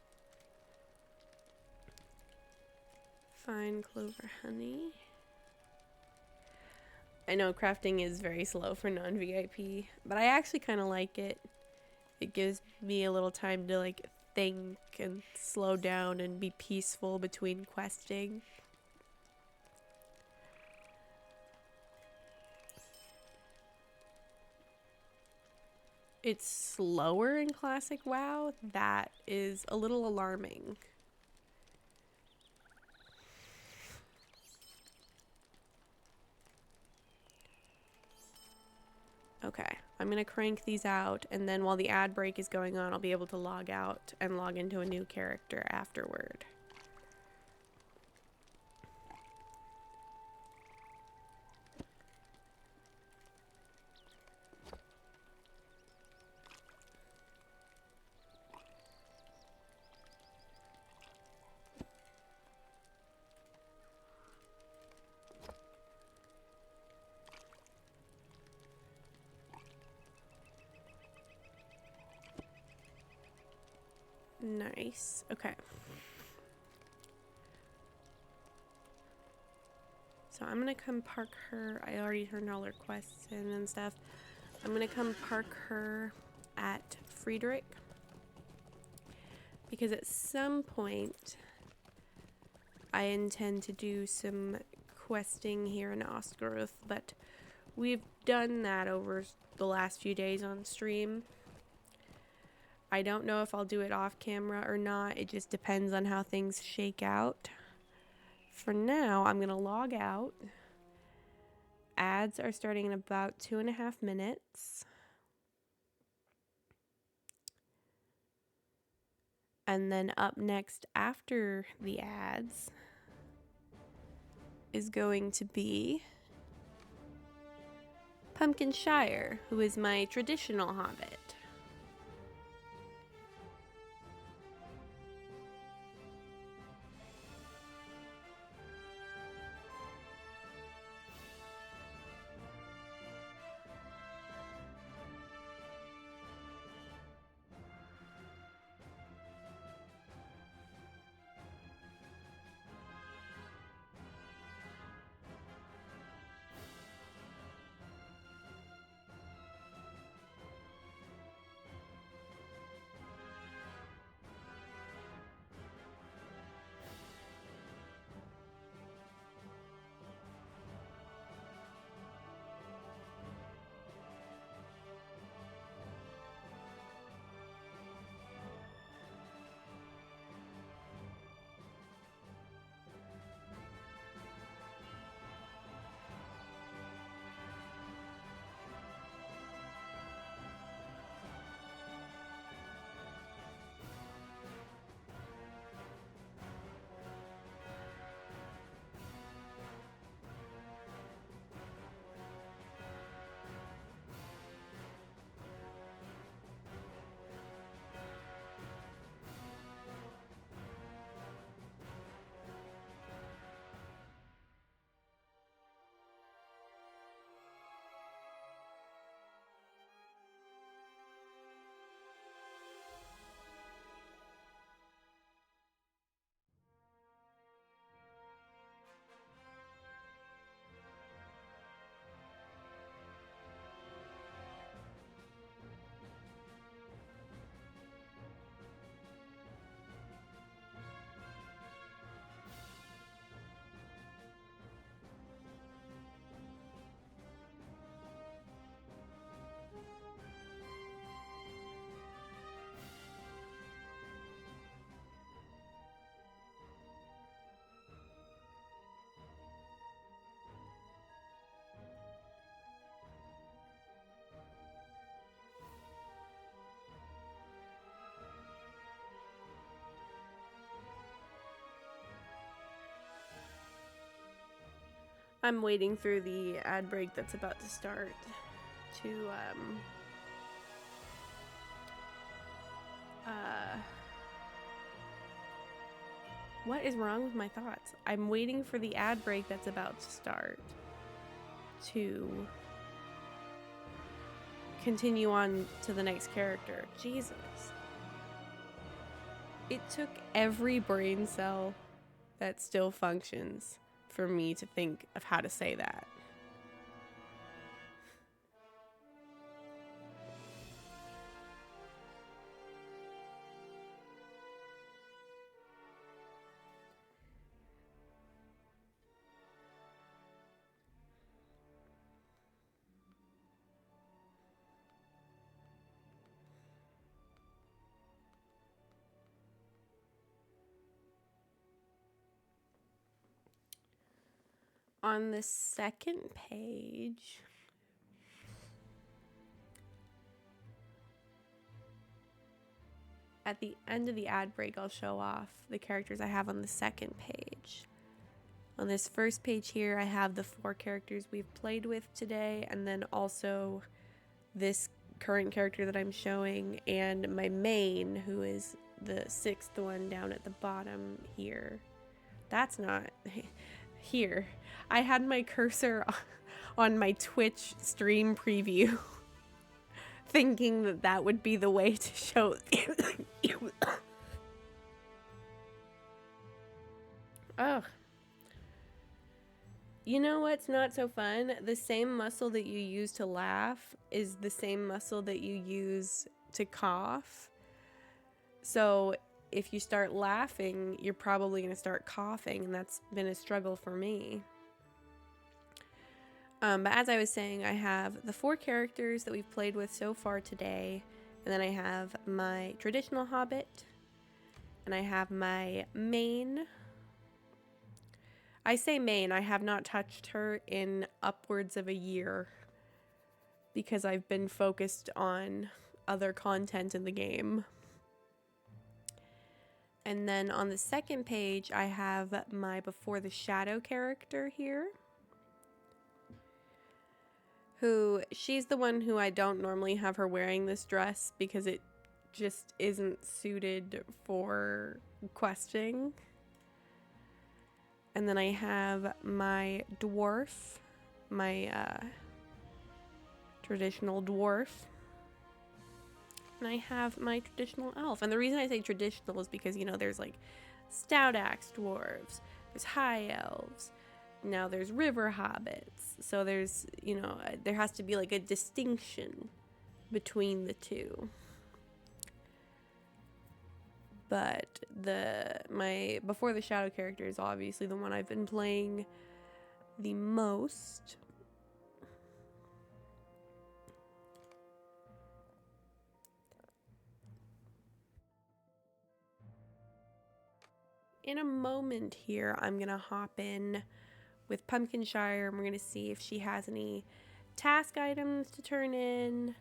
Fine clover honey. I know crafting is very slow for non-VIP, but I actually kind of like it. It gives me a little time to like think and slow down and be peaceful between questing. It's slower in Classic WoW. That is a little alarming. Okay, I'm gonna crank these out, and then while the ad break is going on, I'll be able to log out and log into a new character afterward. Nice. Okay. So I'm gonna come park her. I already turned all her quests in and stuff. I'm gonna come park her at Friedrich, because at some point I intend to do some questing here in Oscaroth, but we've done that over the last few days on stream. I don't know if I'll do it off camera or not. It just depends on how things shake out. For now, I'm going to log out. Ads are starting in about 2.5 minutes. And then up next after the ads is going to be Pumpkinshire, who is my traditional hobbit. I'm waiting through the ad break that's about to start to what is wrong with my thoughts? I'm waiting for the ad break that's about to start to continue on to the next character. Jesus. It took every brain cell that still functions for me to think of how to say that. On the second page, at the end of the ad break, I'll show off the characters I have on the second page. On this first page here, I have the 4 characters we've played with today, and then also this current character that I'm showing, and my main, who is the 6th one down at the bottom here. That's not... Here, I had my cursor on my Twitch stream preview, thinking that that would be the way to show. Oh, you know what's not so fun? The same muscle that you use to laugh is the same muscle that you use to cough. So if you start laughing, you're probably going to start coughing, and that's been a struggle for me. But as I was saying, I have the 4 characters that we've played with so far today, and then I have my traditional hobbit, and I have my main. I say main, I have not touched her in upwards of a year because I've been focused on other content in the game. And then on the second page, I have my Before the Shadow character here. She's the one who I don't normally have her wearing this dress because it just isn't suited for questing. And then I have my dwarf, my traditional dwarf. And I have my traditional elf. And the reason I say traditional is because, you know, there's like stout axe dwarves, there's high elves, now there's river hobbits. So there's, you know, there has to be like a distinction between the two. But my Before the Shadow character is obviously the one I've been playing the most. In a moment here, I'm going to hop in with Pumpkinshire, and we're going to see if she has any task items to turn in.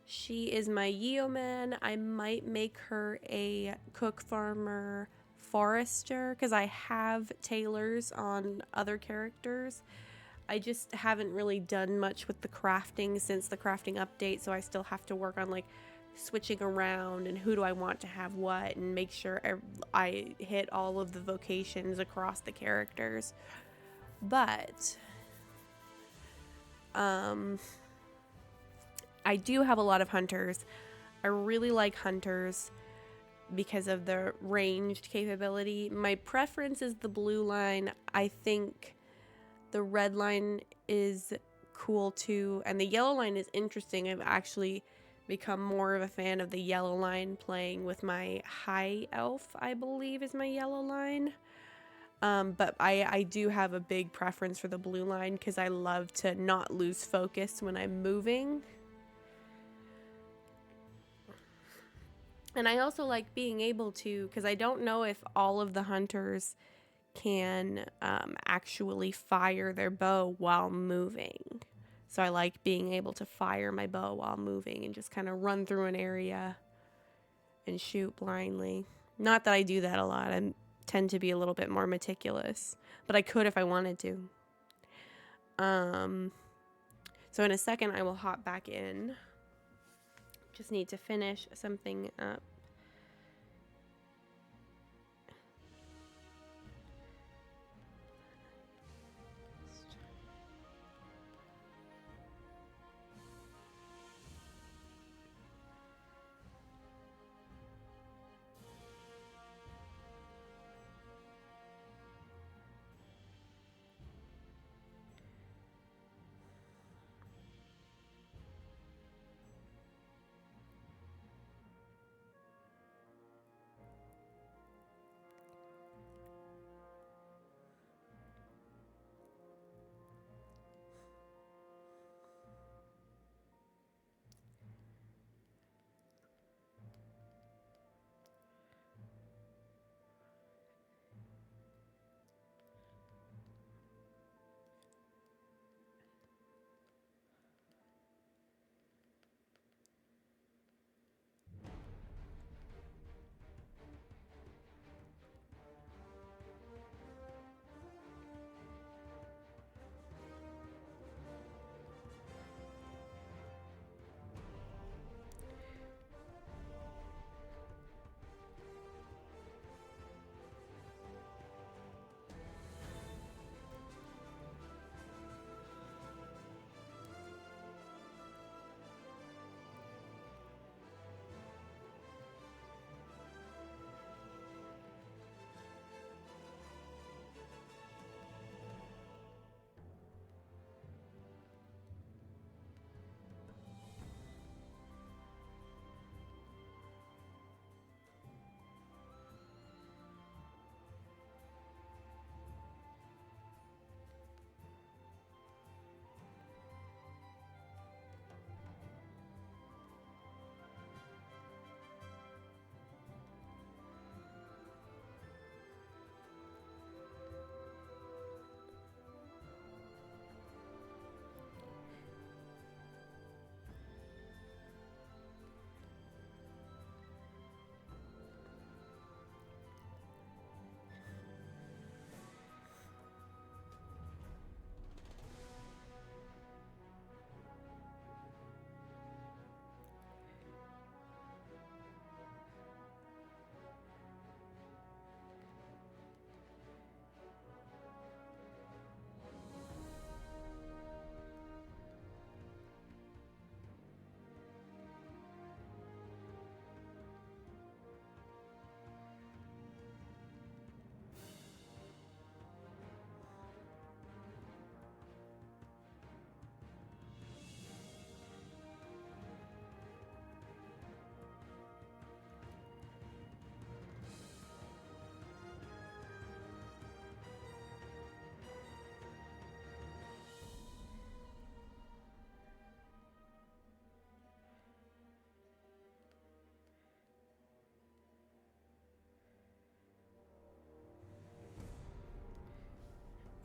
She is my yeoman. I might make her a cook, farmer, forester, because I have tailors on other characters. I just haven't really done much with the crafting since the crafting update, so I still have to work on like switching around and who do I want to have what and make sure I hit all of the vocations across the characters. But I do have a lot of hunters. I really like hunters because of the ranged capability. My preference is the blue line. I think the red line is cool too, and the yellow line is interesting. I've actually become more of a fan of the yellow line playing with my high elf, I believe is my yellow line. But I do have a big preference for the blue line because I love to not lose focus when I'm moving. And I also like being able to, because I don't know if all of the hunters can actually fire their bow while moving. So I like being able to fire my bow while moving and just kind of run through an area and shoot blindly. Not that I do that a lot. I tend to be a little bit more meticulous, but I could if I wanted to. So in a second I will hop back in. Just need to finish something up.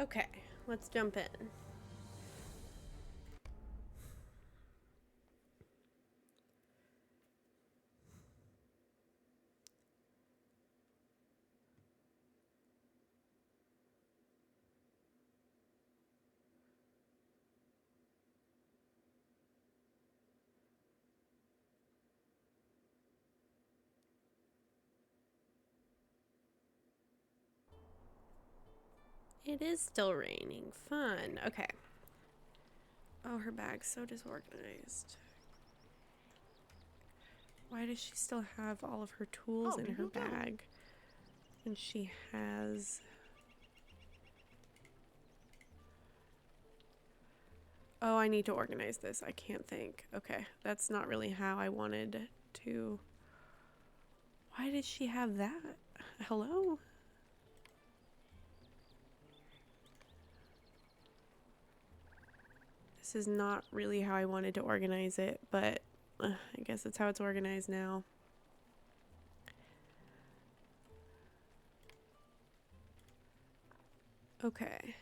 Okay, let's jump in. It is still raining. Fun. Okay. Oh, her bag's so disorganized. Why does she still have all of her tools How in do her you do? bag? And she has... Oh, I need to organize this. I can't think. Okay, that's not really how I wanted to... Why did she have that? Hello? This is not really how I wanted to organize it, but I guess that's how it's organized now. Okay.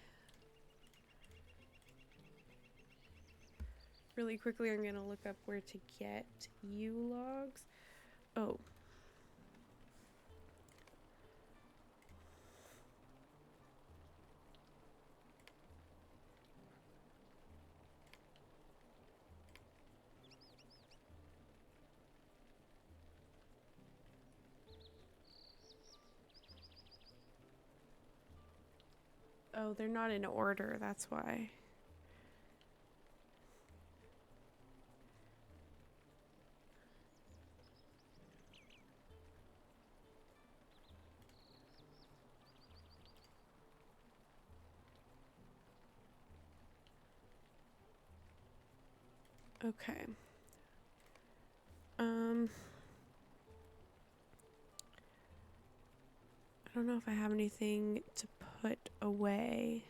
Really quickly, I'm gonna look up where to get U-logs. Oh. Oh, they're not in order, that's why. Okay. I don't know if I have anything to put away.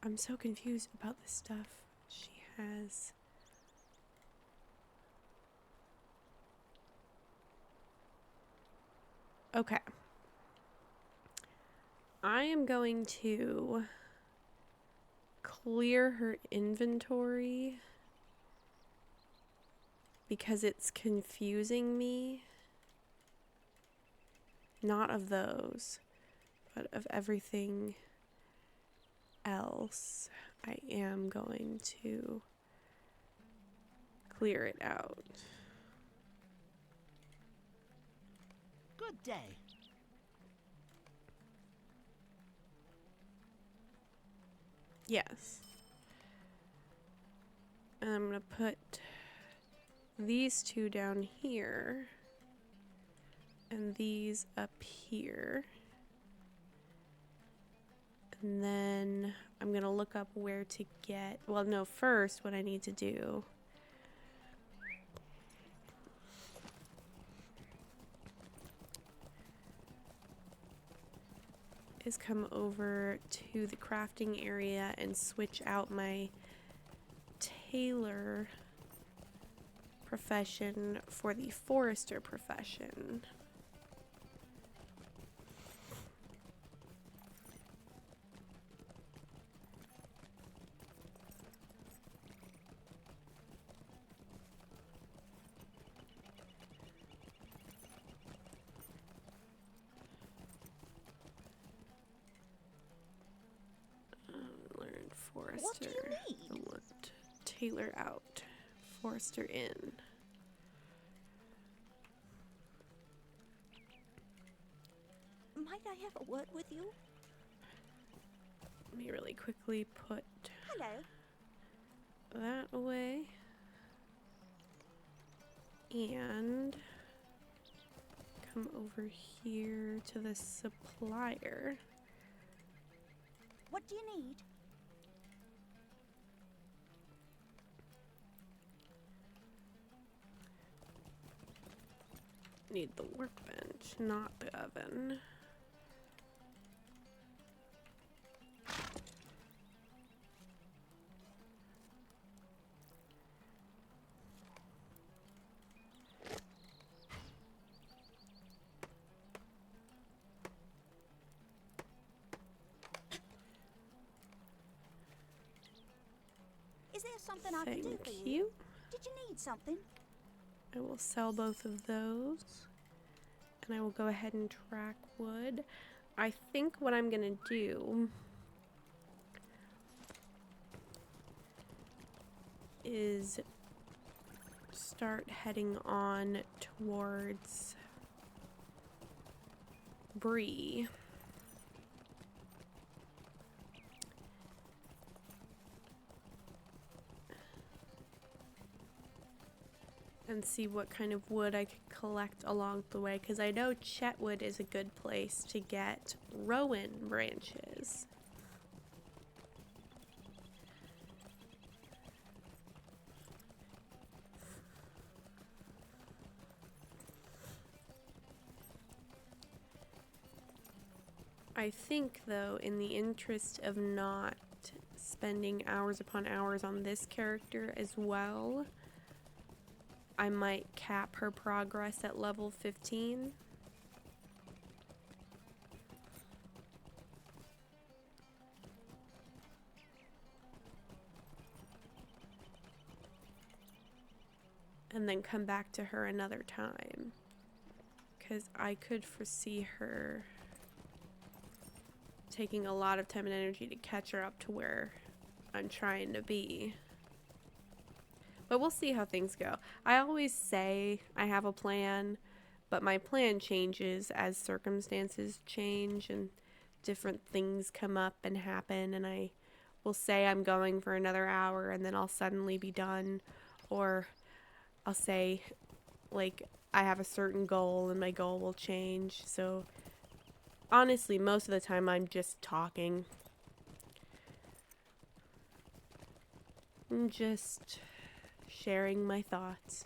I'm so confused about the stuff she has. Okay. I am going to clear her inventory because it's confusing me. Not of those, but of everything else. I am going to clear it out. Good day. Yes. And I'm gonna put these two down here and these up here. And then I'm gonna look up where to get, well, no, first what I need to do is come over to the crafting area and switch out my tailor profession for the forester profession. Learn forester. What do you need? I want tailor out, forester in. Might I have a word with you? Let me really quickly put Hello. that away. And come over here to the supplier. What do you need? Need the workbench, not the oven. Is there something I can do Thank for you? you. Did you need something? I will sell both of those. And I will go ahead and track wood. I think what I'm gonna do is start heading on towards Bree. And see what kind of wood I could collect along the way, because I know Chetwood is a good place to get rowan branches. I think, though, in the interest of not spending hours upon hours on this character as well, I might cap her progress at level 15. And then come back to her another time. Because I could foresee her taking a lot of time and energy to catch her up to where I'm trying to be. But we'll see how things go. I always say I have a plan, but my plan changes as circumstances change and different things come up and happen, and I will say I'm going for another hour and then I'll suddenly be done, or I'll say like I have a certain goal and my goal will change. So honestly, most of the time I'm just talking. I'm just sharing my thoughts.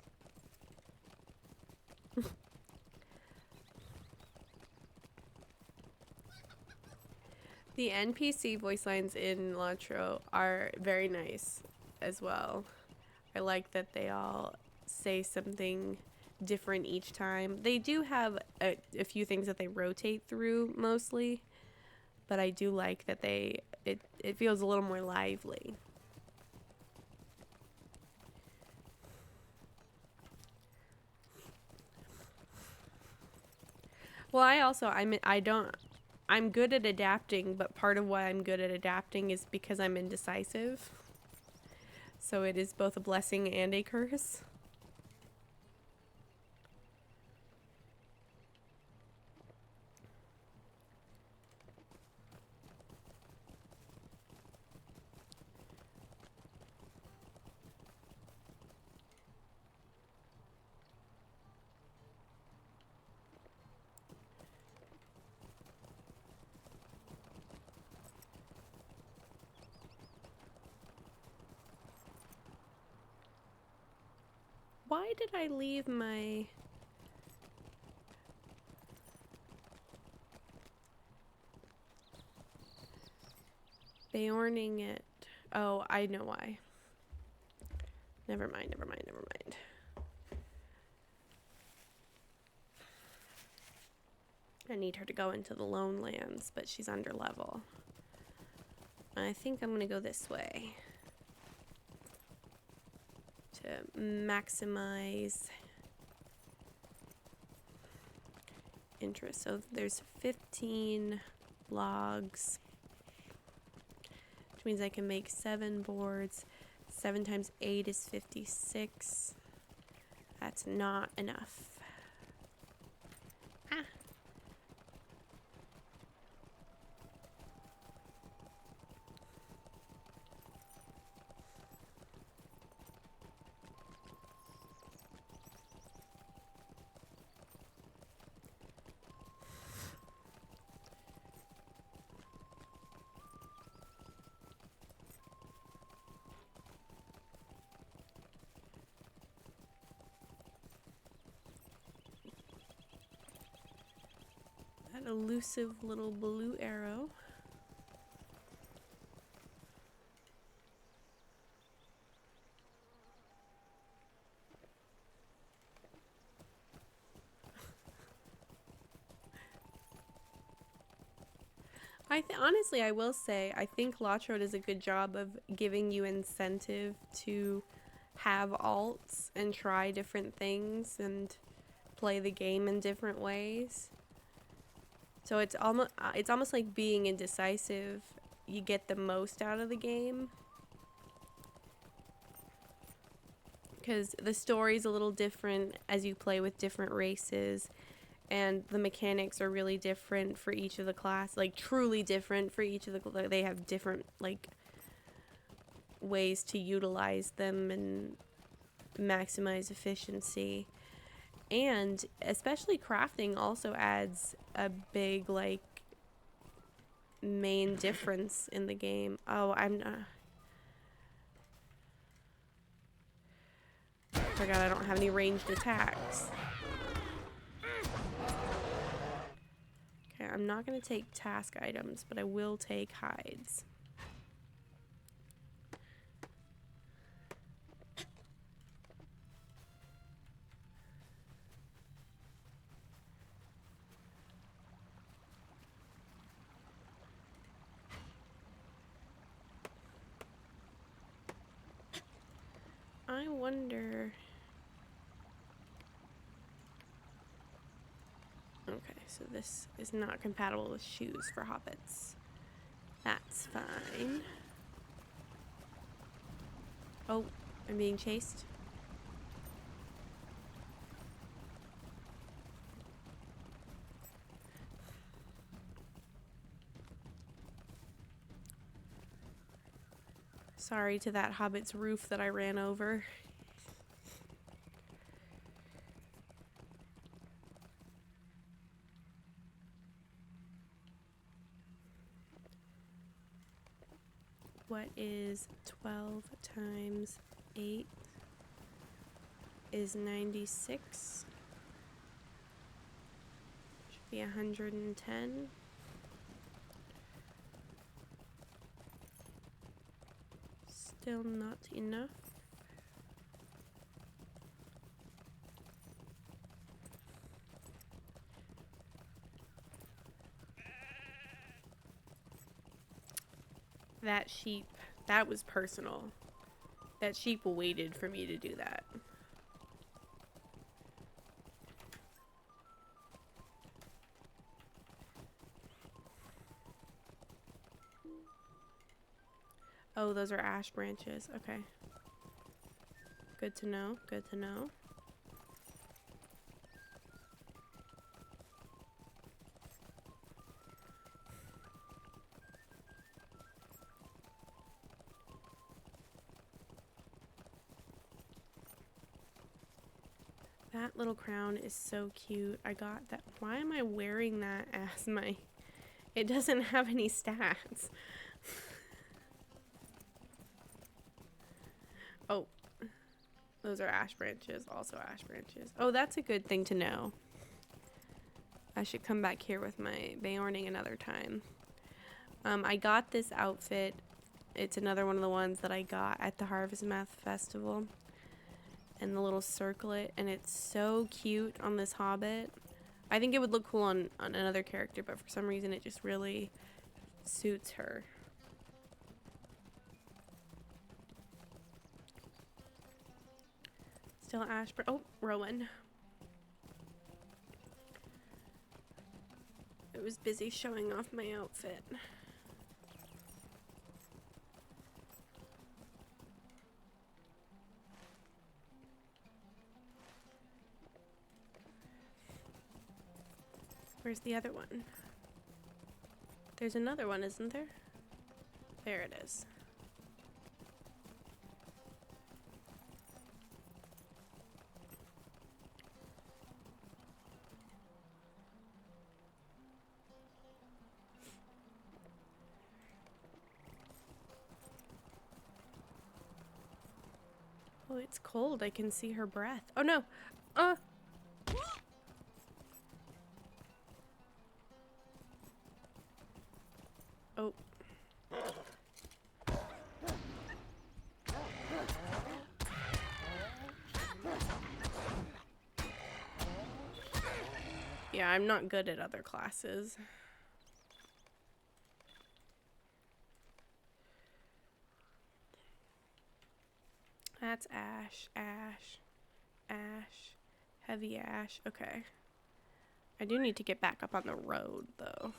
The NPC voice lines in LATRO are very nice as well. I like that they all say something different each time. They do have a few things that they rotate through mostly, but I do like that it feels a little more lively. Well, I'm good at adapting, but part of why I'm good at adapting is because I'm indecisive. So it is both a blessing and a curse. Why did I leave my... Beorning it? Oh, I know why. Never mind. I need her to go into the Lone Lands, but she's under level. I think I'm gonna go this way to maximize interest. So there's 15 logs, which means I can make 7 boards. 7 times 8 is 56. That's not enough. Ah. That elusive little blue arrow. Honestly, I will say, I think LATRO does a good job of giving you incentive to have alts and try different things and play the game in different ways. So it's almost like being indecisive. You get the most out of the game. Because the story's a little different as you play with different races. And the mechanics are really different for each of the class. Like, truly different for each of the... They have different, like, ways to utilize them and maximize efficiency. And especially crafting also adds a big, like, main difference in the game. Oh, I'm not... I forgot I don't have any ranged attacks. Okay, I'm not going to take task items, but I will take hides. I wonder... Okay, so this is not compatible with shoes for hobbits. That's fine. Oh, I'm being chased. Sorry to that hobbit's roof that I ran over. What is 12 times 8 is 96. Should be 110. Still not enough. That sheep, that was personal. That sheep waited for me to do that. Oh, those are ash branches. Okay. Good to know. Good to know. That little crown is so cute. I got that. Why am I wearing that as my... It doesn't have any stats. Oh. Those are ash branches. Also ash branches. Oh, that's a good thing to know. I should come back here with my Beorning another time. I got this outfit. It's another one of the ones that I got at the Harvest Math Festival. And the little circlet, and it's so cute on this hobbit. I think it would look cool on another character, but for some reason it just really suits her. Still Ashburn. Oh, Rowan. I was busy showing off my outfit. Where's the other one? There's another one, isn't there? There it is. Oh, it's cold. I can see her breath. Oh no! Oh. Yeah, I'm not good at other classes. That's ash, ash, ash, heavy ash. Okay. I do need to get back up on the road, though.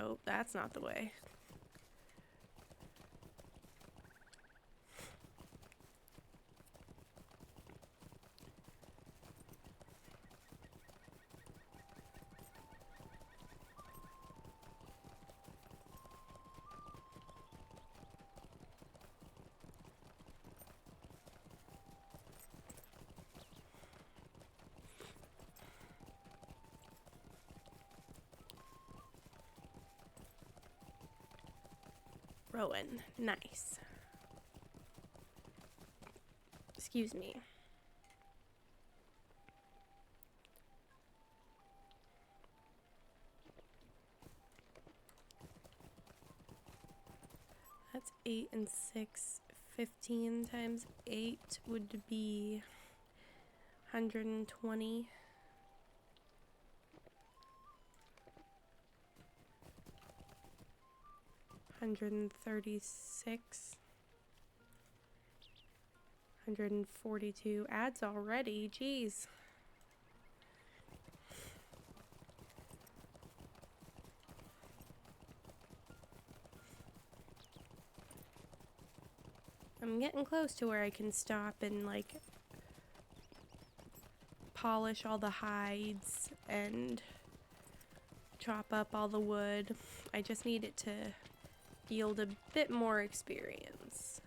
Oh, that's not the way. Rowan, nice. Excuse me. That's 8 and 6. 15 times 8 would be 120. 136, 142 ads already. Jeez. I'm getting close to where I can stop and like polish all the hides and chop up all the wood. I just need it to yield a bit more experience.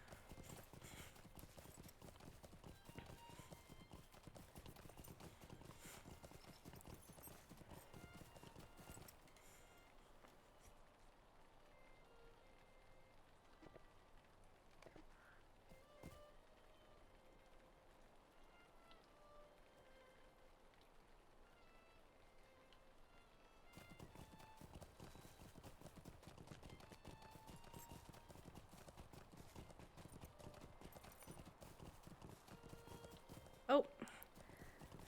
Oh,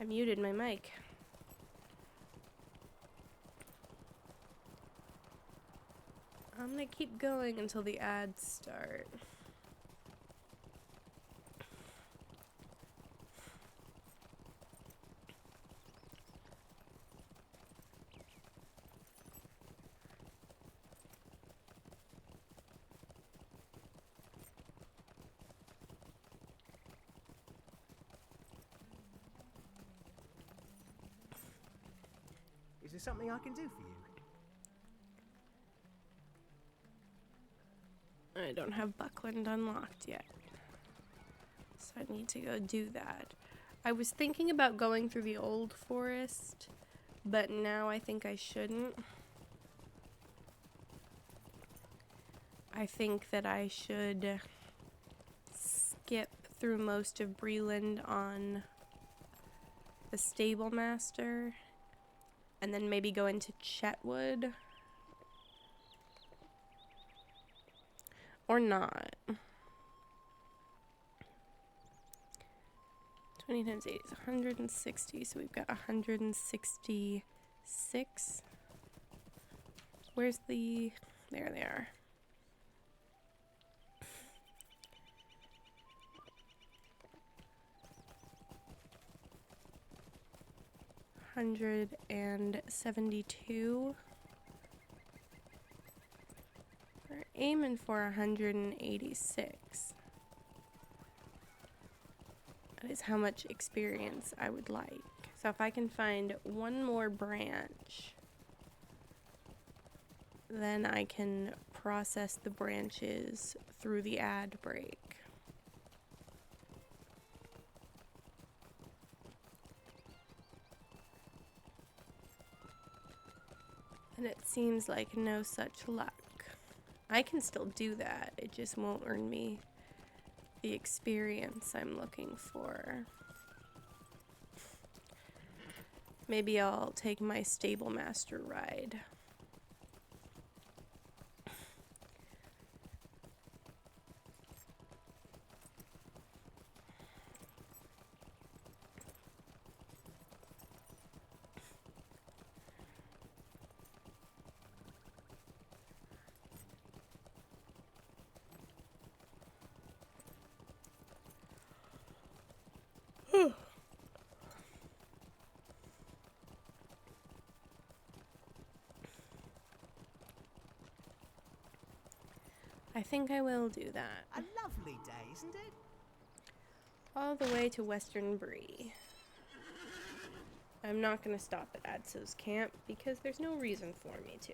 I muted my mic. I'm gonna keep going until the ads start. Is there something I can do for you? I don't have Buckland unlocked yet, so I need to go do that. I was thinking about going through the old forest, but now I think I shouldn't. I think that I should skip through most of Breland on the Stable Master, and then maybe go into Chetwood. Or not. 20 times 8 is 160, so we've got 166. Where's the... There they are. $172. We're aiming for 186. That is how much experience I would like. So if I can find one more branch, then I can process the branches through the ad break. And it seems like no such luck. I can still do that, it just won't earn me the experience I'm looking for. Maybe I'll take my Stable Master ride. I think I will do that. A lovely day, isn't it? All the way to Western Bree. I'm not going to stop at Adso's camp because there's no reason for me to.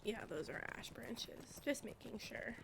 Yeah, those are ash branches. Just making sure.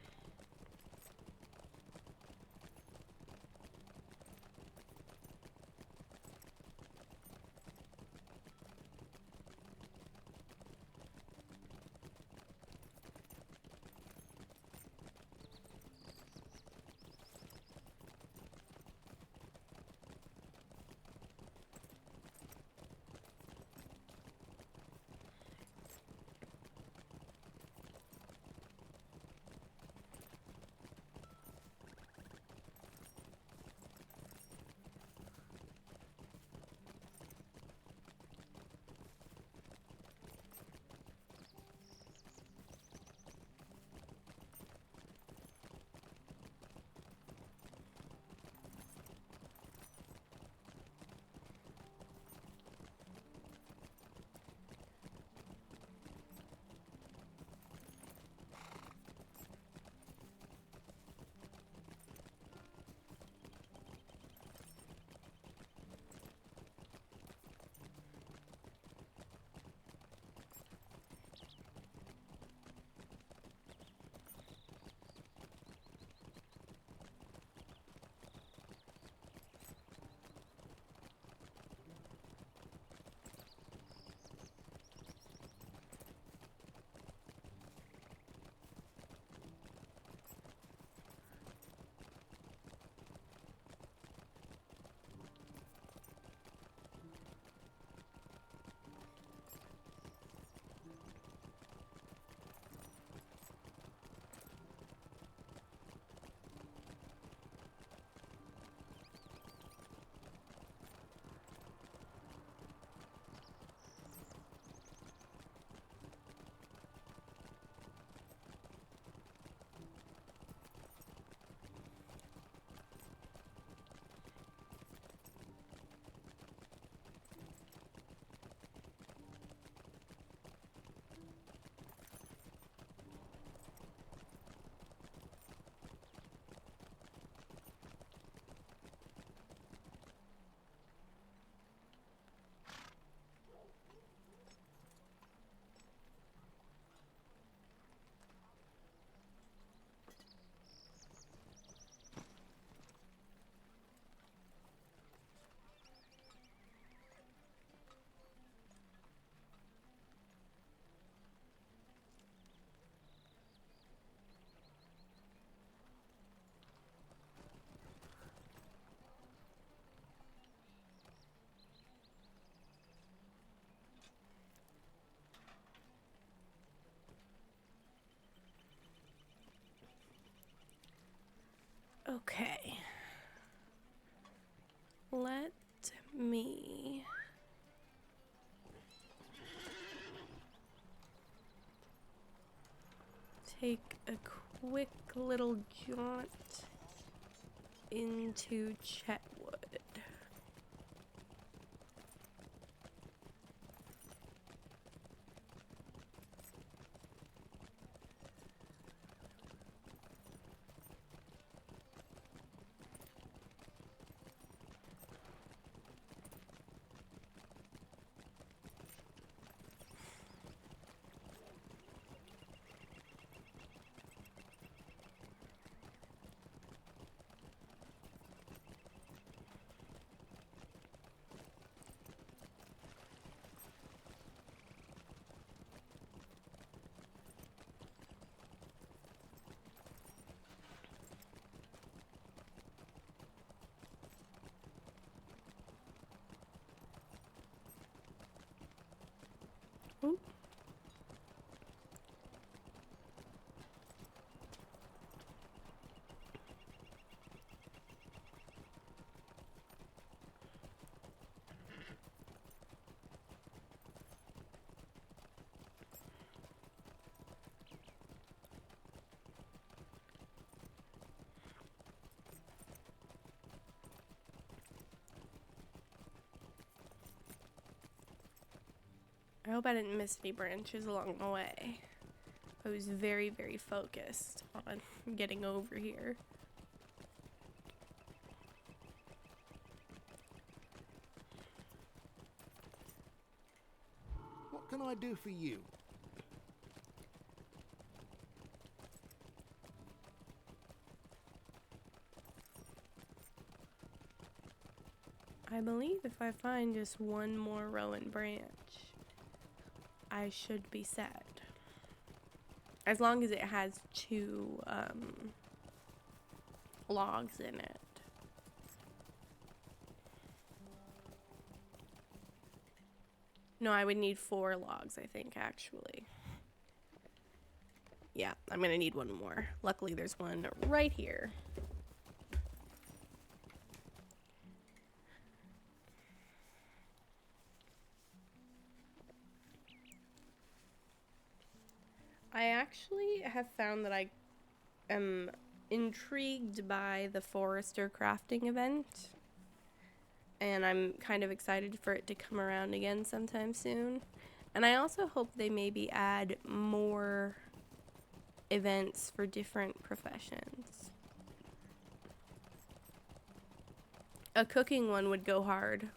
Okay. Let me take a quick little jaunt into Chetwood. Oop. I hope I didn't miss any branches along the way. I was very, very focused on getting over here. What can I do for you? I believe if I find just one more Rowan branch, I should be set. As long as it has 2 logs in it. No, I would need 4 logs, I think, actually. Yeah, I'm gonna need 1 more. Luckily, there's one right here. I actually have found that I am intrigued by the Forester crafting event, and I'm kind of excited for it to come around again sometime soon. And I also hope they maybe add more events for different professions. A cooking one would go hard.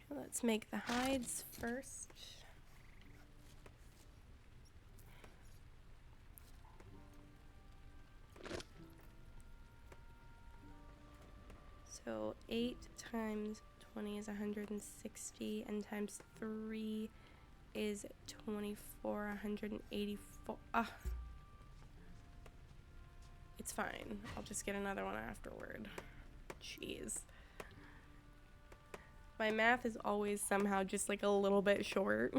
Let's make the hides first. So 8 times 20 is 160, and times 3 is 24, 184. Ah. It's fine. I'll just get another one afterward. Jeez. My math is always somehow just like a little bit short.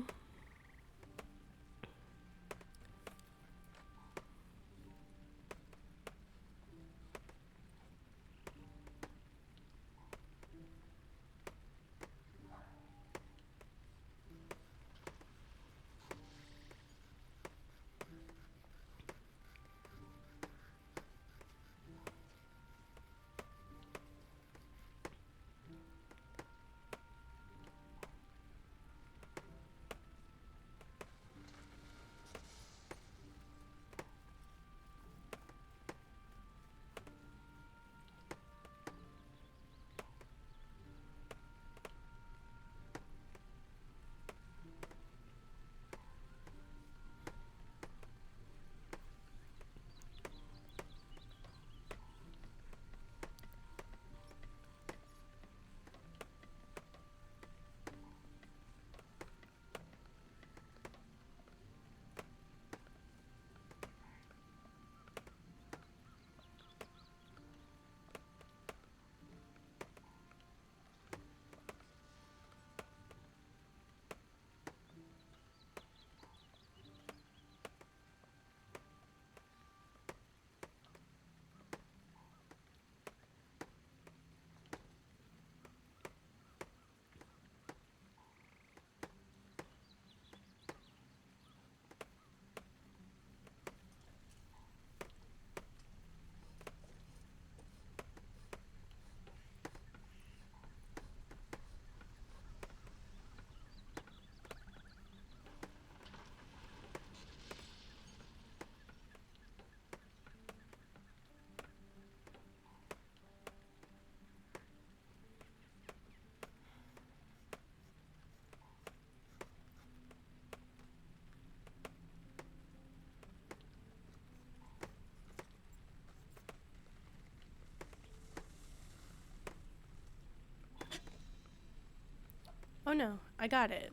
no, I got it.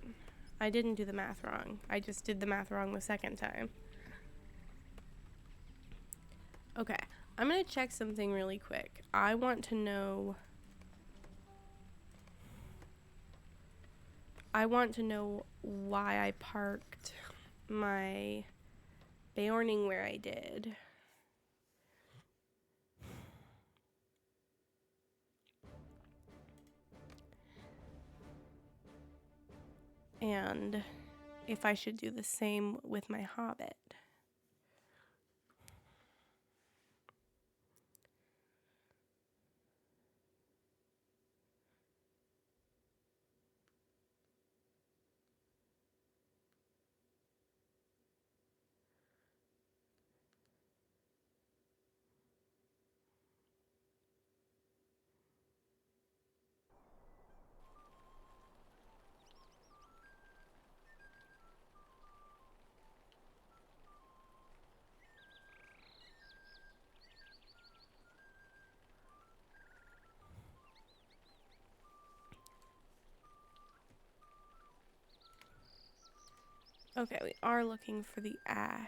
I didn't do the math wrong. I just did the math wrong the second time. Okay, I'm gonna check something really quick. I want to know why I parked my Beorning where I did. And if I should do the same with my Hobbit. Okay, we are looking for the ash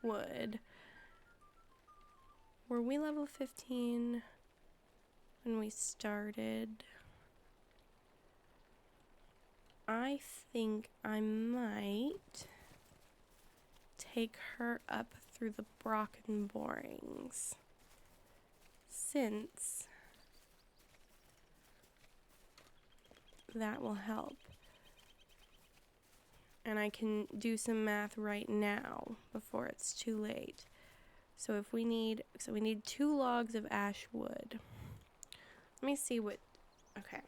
wood. Were we level 15 when we started? I think I might take her up through the Brocken borings, since that will help. And I can do some math right now before it's too late. So if we need 2 logs of ash wood. Let me see what, okay.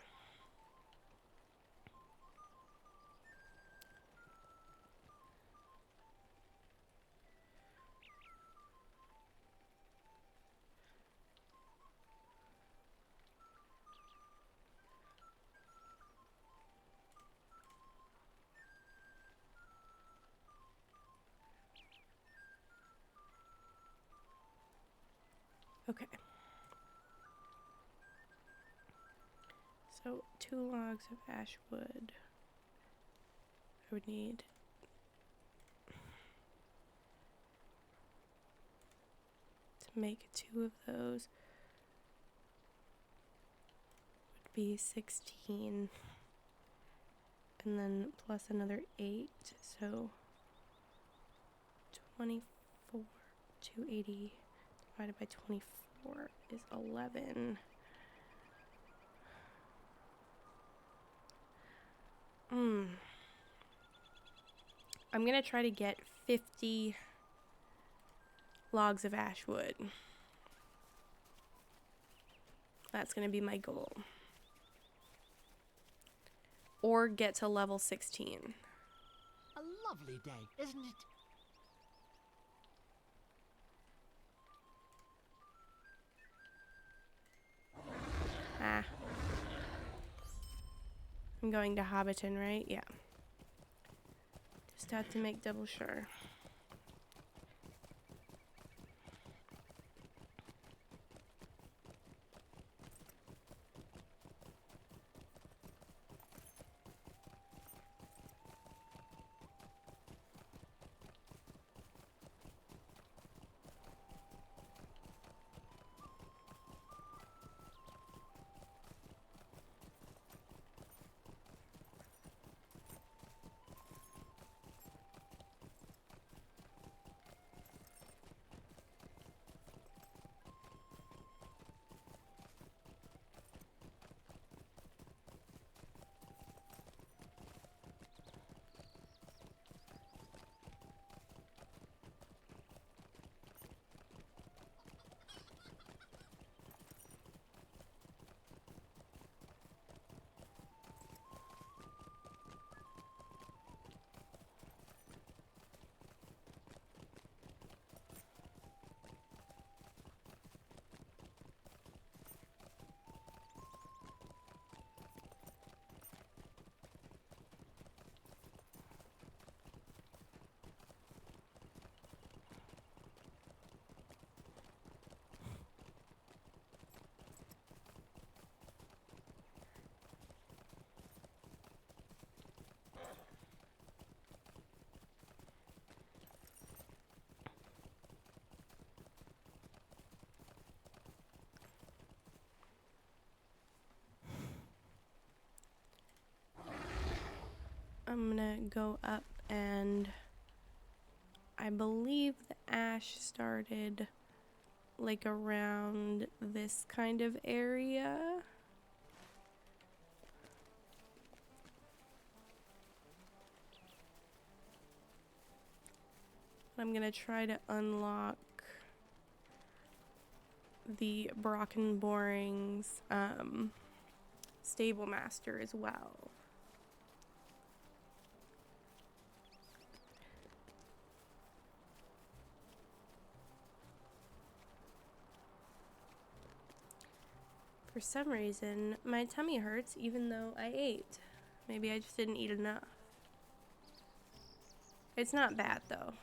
Okay. So 2 logs of ash wood. I would need to make 2 of those would be 16, and then plus another 8, so 24. 280 divided by 24 is 11. I'm gonna try to get 50 logs of ash wood. That's gonna be my goal. Or get to level 16. A lovely day, isn't it? Ah. I'm going to Hobbiton, right? Yeah. Just have to make double sure. I'm gonna go up, and I believe the ash started like around this kind of area. I'm gonna try to unlock the Brockenborings stable master as well. For some reason, my tummy hurts even though I ate. Maybe I just didn't eat enough. It's not bad though.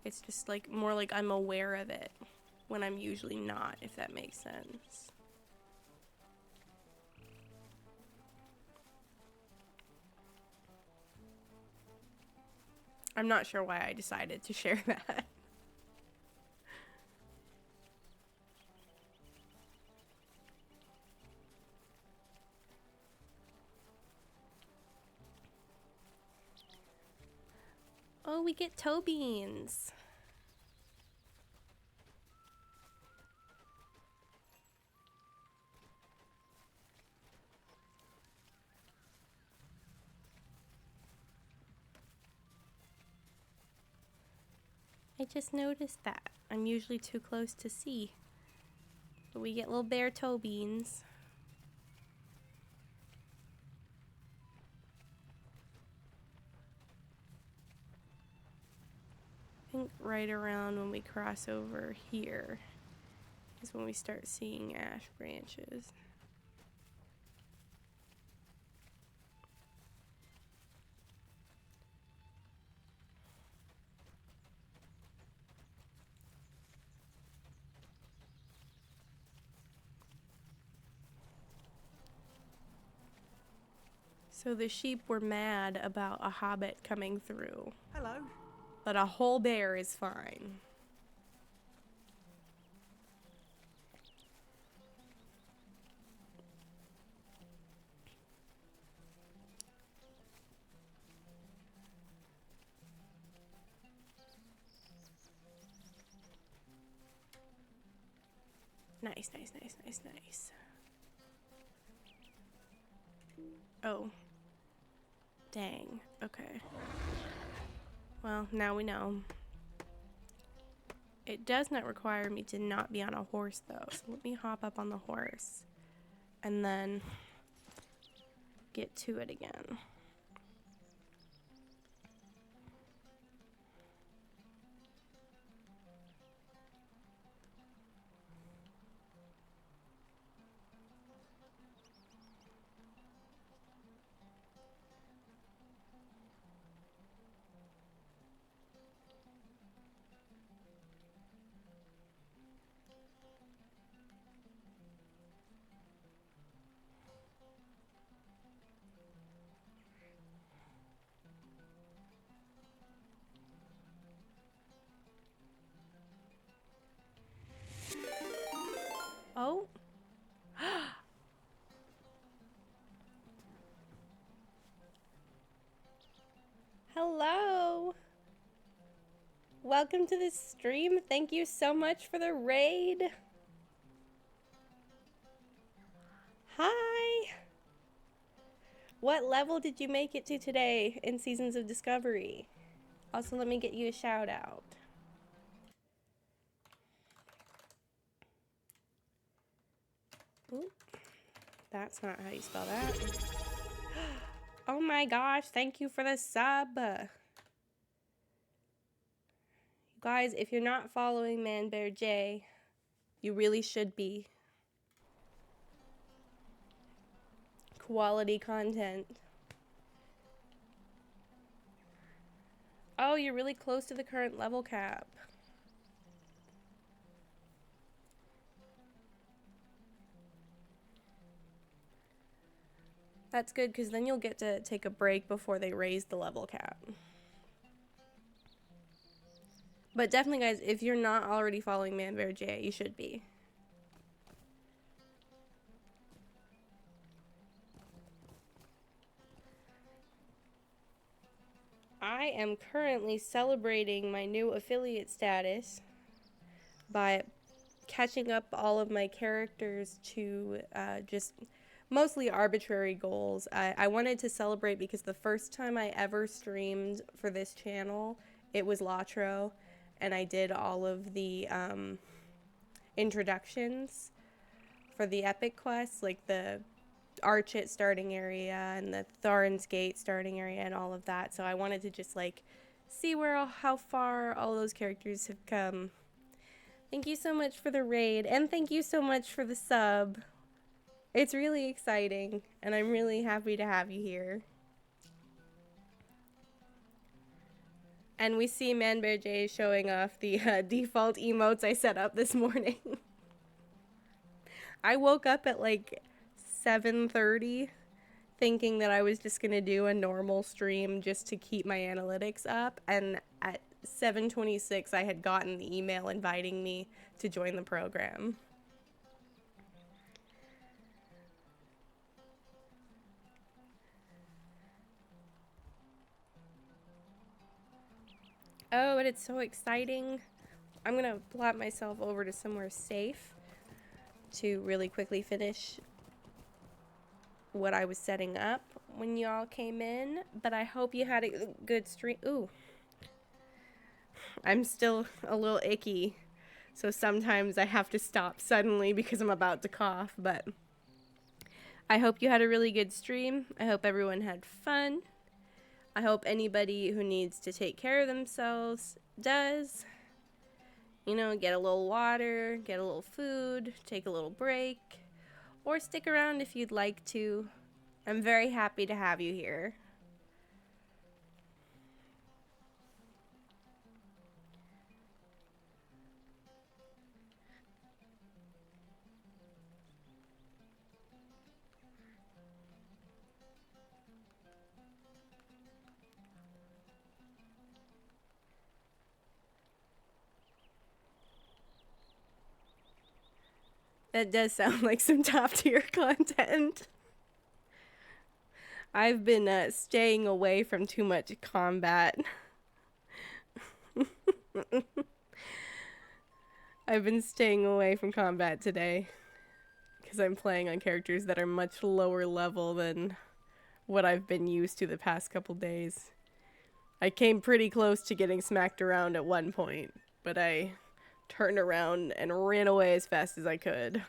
It's just like more like I'm aware of it when I'm usually not, if that makes sense. I'm not sure why I decided to share that. Oh, we get toe beans. I just noticed that. I'm usually too close to see. But we get little bear toe beans. I think right around when we cross over here is when we start seeing ash branches. So the sheep were mad about a hobbit coming through, Hello. but a whole bear is fine. Nice, nice, nice, nice, nice. Oh. Dang. Okay. Well, now we know. It does not require me to not be on a horse, though. So let me hop up on the horse. And then get to it again. Oh. Hello. Welcome to the stream. Thank you so much for the raid. Hi. What level did you make it to today in Seasons of Discovery? Also, let me get you a shout out. Ooh, that's not how you spell that. Oh my gosh, thank you for the sub. You guys, if you're not following ManBearJ, you really should be. Quality content. Oh, you're really close to the current level cap. That's good, because then you'll get to take a break before they raise the level cap. But definitely, guys, if you're not already following ManBearJ, you should be. I am currently celebrating my new affiliate status by catching up all of my characters to just mostly arbitrary goals. I wanted to celebrate because the first time I ever streamed for this channel, it was Latro, and I did all of the introductions for the epic quests, like the Archit starting area and the Tharn's Gate starting area and all of that. So I wanted to just like see how far all those characters have come. Thank you so much for the raid, and thank you so much for the sub. It's really exciting, and I'm really happy to have you here. And we see Manbear J showing off the default emotes I set up this morning. I woke up at like 7:30 thinking that I was just gonna do a normal stream just to keep my analytics up, and at 7:26 I had gotten the email inviting me to join the program. Oh, and it's so exciting. I'm gonna plot myself over to somewhere safe to really quickly finish what I was setting up when y'all came in, but I hope you had a good stream. Ooh. I'm still a little icky, so sometimes I have to stop suddenly because I'm about to cough, but I hope you had a really good stream. I hope everyone had fun. I hope anybody who needs to take care of themselves does. You know, get a little water, get a little food, take a little break, or stick around if you'd like to. I'm very happy to have you here. That does sound like some top tier content. I've been staying away from too much combat. I've been staying away from combat today because I'm playing on characters that are much lower level than what I've been used to the past couple days. I came pretty close to getting smacked around at one point, but I turned around and ran away as fast as I could.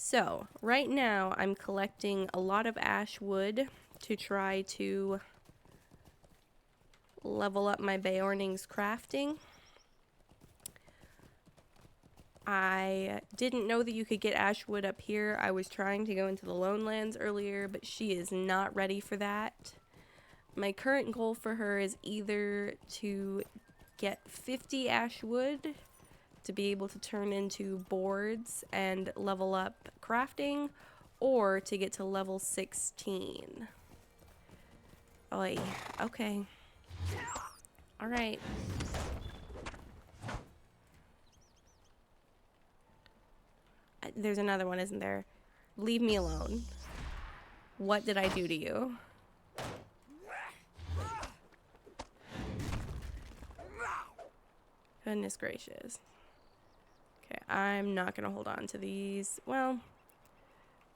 So, right now I'm collecting a lot of ash wood to try to level up my Beorning's crafting. I didn't know that you could get ash wood up here. I was trying to go into the Lone Lands earlier, but she is not ready for that. My current goal for her is either to get 50 ash wood to be able to turn into boards and level up crafting, or to get to level 16. Oy, okay. Alright. There's another one, isn't there? Leave me alone. What did I do to you? Goodness gracious. Okay, I'm not gonna hold on to these. Well,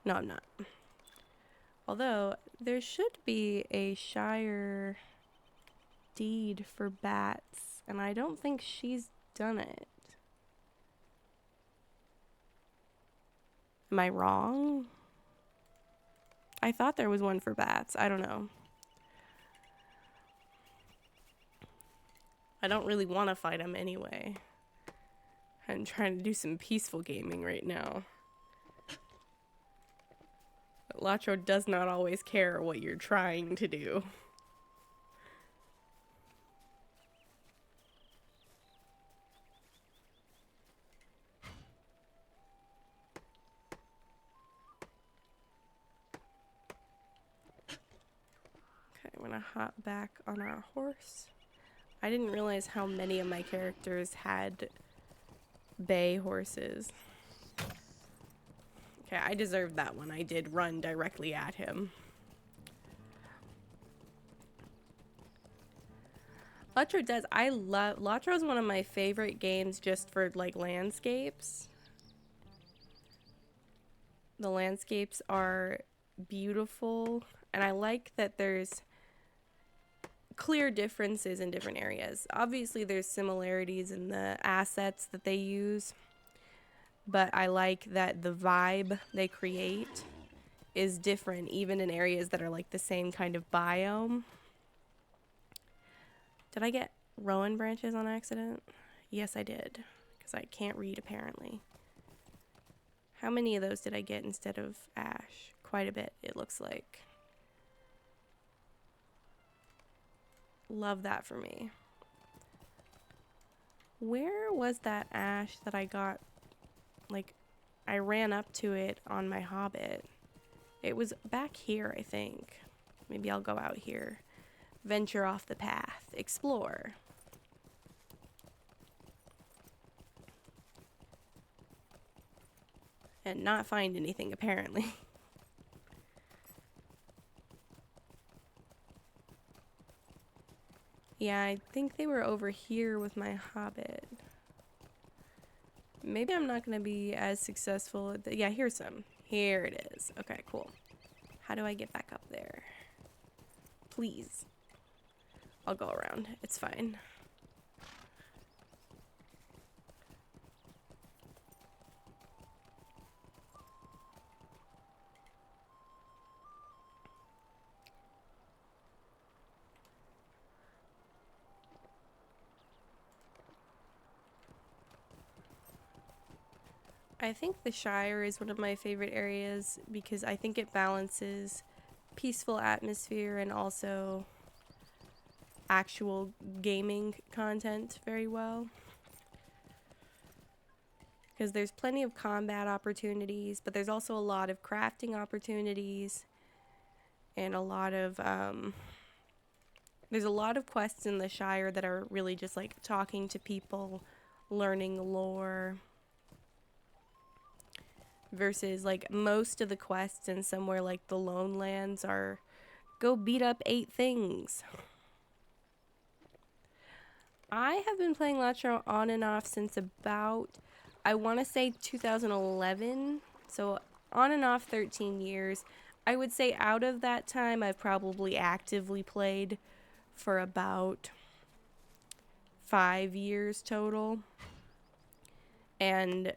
no, I'm not. Although, there should be a Shire deed for bats, and I don't think she's done it. Am I wrong? I thought there was one for bats. I don't know. I don't really want to fight them anyway. I'm trying to do some peaceful gaming right now. But Latro does not always care what you're trying to do. I'm gonna hop back on our horse. I didn't realize how many of my characters had bay horses. Okay, I deserved that one. I did run directly at him. Lotro does. I love Lotro is one of my favorite games just for like landscapes. The landscapes are beautiful, and I like that there's clear differences in different areas. Obviously, there's similarities in the assets that they use, but I like that the vibe they create is different, even in areas that are like the same kind of biome. Did I get rowan branches on accident? Yes, I did, because I can't read apparently. How many of those did I get instead of ash? Quite a bit, it looks like. Love that for me. Where was that ash that I got? Like, I ran up to it on my Hobbit. It was back here, I think. Maybe I'll go out here. Venture off the path. Explore. And not find anything, apparently. Yeah, I think they were over here with my Hobbit. Maybe I'm not going to be as successful at yeah, here's some. Here it is. Okay, cool. How do I get back up there? Please. I'll go around. It's fine. I think the Shire is one of my favorite areas because I think it balances peaceful atmosphere and also actual gaming content very well. Because there's plenty of combat opportunities, but there's also a lot of crafting opportunities and a lot of there's a lot of quests in the Shire that are really just like talking to people, learning lore, versus like most of the quests in somewhere like the Lone Lands are go beat up 8 things. I have been playing Lotro on and off since about, I want to say 2011, so on and off 13 years. I would say out of that time I've probably actively played for about 5 years total, and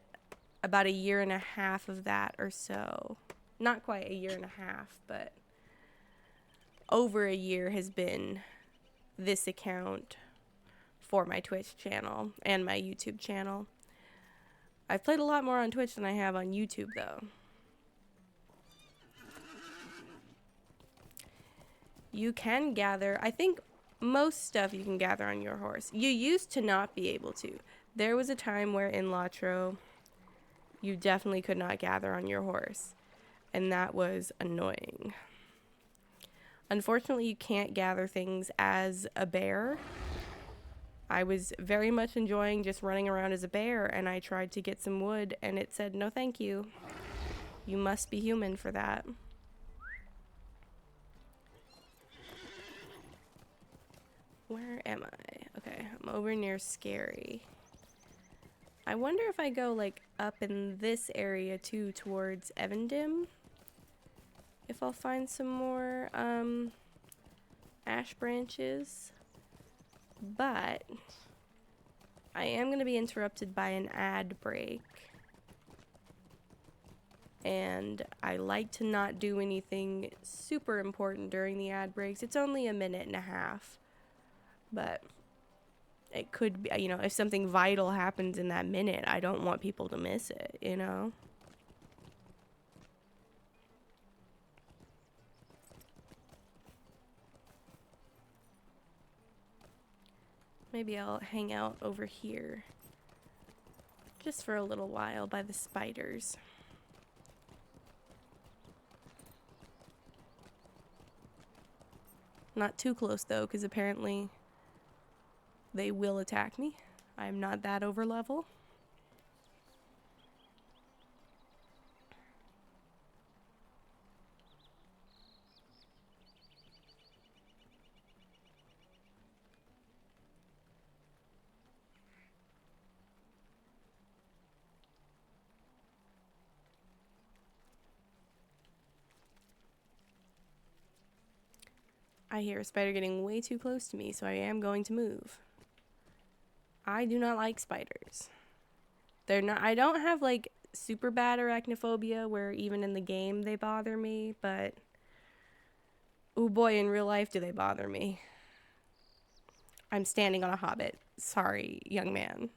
about 1.5 years of that or so, not quite 1.5 years, but over a year has been this account for my Twitch channel and my YouTube channel. I've played a lot more on Twitch than I have on YouTube though. You can gather, I think most stuff you can gather on your horse. You used to not be able to. There was a time where in Lotro you definitely could not gather on your horse, and that was annoying. Unfortunately, you can't gather things as a bear. I was very much enjoying just running around as a bear, and I tried to get some wood, and it said, no thank you. You must be human for that. Where am I? Okay, I'm over near Scary. I wonder if I go like up in this area too towards Evendim, if I'll find some more ash branches. But I am going to be interrupted by an ad break, and I like to not do anything super important during the ad breaks. It's only 1.5 minutes, but it could be, you know, if something vital happens in that minute, I don't want people to miss it, you know? Maybe I'll hang out over here just for a little while by the spiders. Not too close though, because apparently they will attack me. I'm not that over level. I hear a spider getting way too close to me, so I am going to move. I do not like spiders. They're not, I don't have like super bad arachnophobia where even in the game they bother me, but oh boy, in real life do they bother me. I'm standing on a hobbit. Sorry, young man.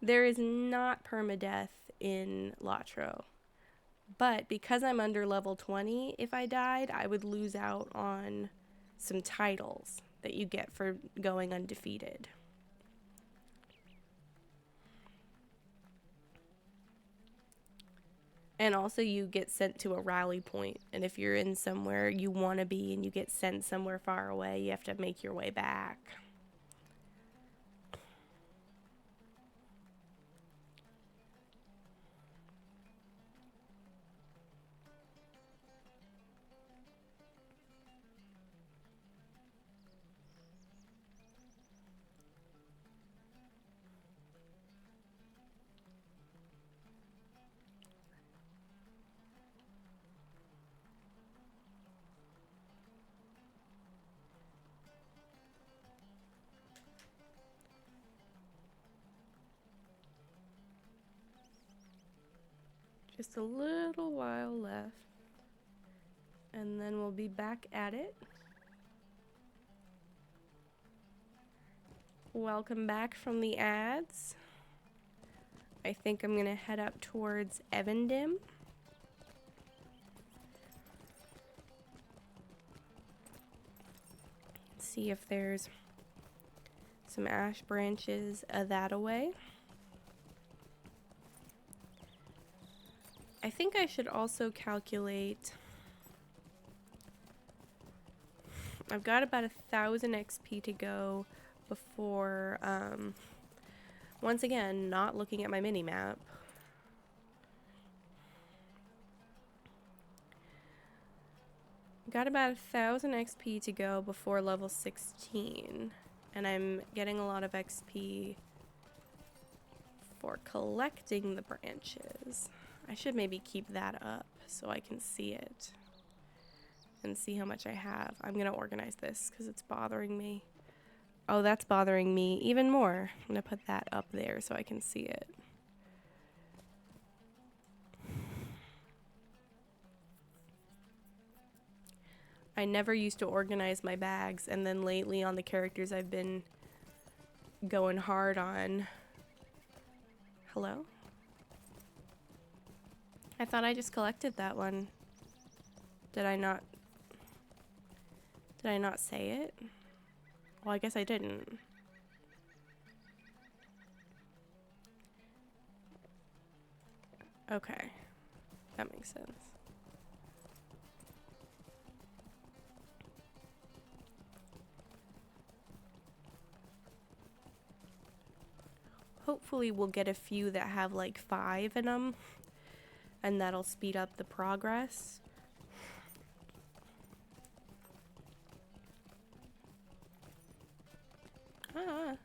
There is not permadeath in Latro. But because I'm under level 20, if I died, I would lose out on some titles that you get for going undefeated. And also you get sent to a rally point. And if you're in somewhere you want to be and you get sent somewhere far away, you have to make your way back. Just a little while left. And then we'll be back at it. Welcome back from the ads. I think I'm gonna head up towards Evendim. See if there's some ash branches that away. I think I should also calculate. I've got about 1,000 XP to go before, once again, not looking at my mini-map. Got about 1,000 XP to go before level 16. And I'm getting a lot of XP for collecting the branches. I should maybe keep that up so I can see it and see how much I have. I'm gonna organize this because it's bothering me. Oh, that's bothering me even more. I'm gonna put that up there so I can see it. I never used to organize my bags, and then lately on the characters I've been going hard on. Hello? I thought I just collected that one. Did I not say it? Well, I guess I didn't. Okay. That makes sense. Hopefully we'll get a few that have like 5 in them, and that'll speed up the progress. Ah.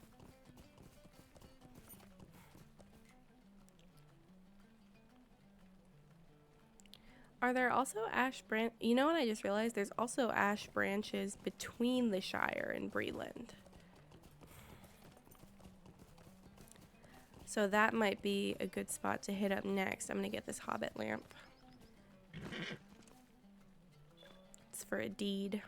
Are there also ash branch? You know what I just realized? There's also ash branches between the Shire and Breland. So that might be a good spot to hit up next. I'm gonna get this hobbit lamp. It's for a deed.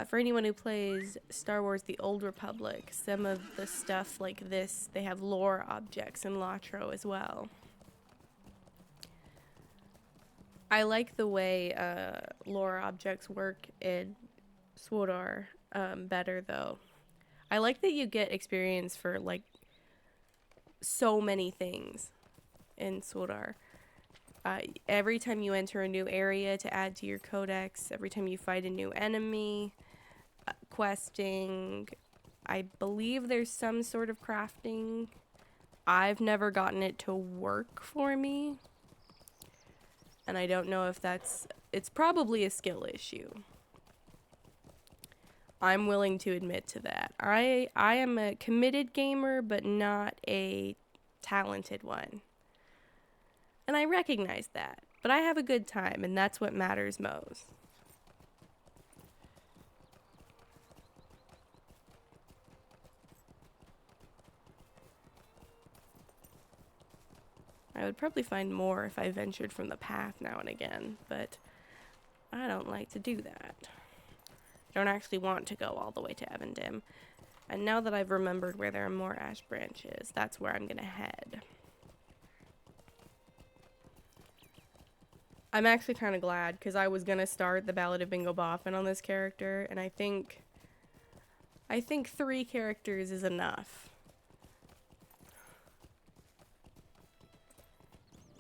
For anyone who plays Star Wars The Old Republic, some of the stuff like this, they have lore objects in Latro as well. I like the way lore objects work in SWTOR better though. I like that you get experience for like so many things in SWTOR. Every time you enter a new area to add to your codex, every time you fight a new enemy, questing, I believe there's some sort of crafting. I've never gotten it to work for me, and I don't know if it's probably a skill issue. I'm willing to admit to that. I am a committed gamer, but not a talented one. And I recognize that. But I have a good time, and that's what matters most. I would probably find more if I ventured from the path now and again, but I don't like to do that. Don't actually want to go all the way to Evendim. And now that I've remembered where there are more ash branches, that's where I'm gonna head. I'm actually kind of glad, because I was gonna start the Ballad of Bingo Boffin on this character, and I think 3 characters is enough.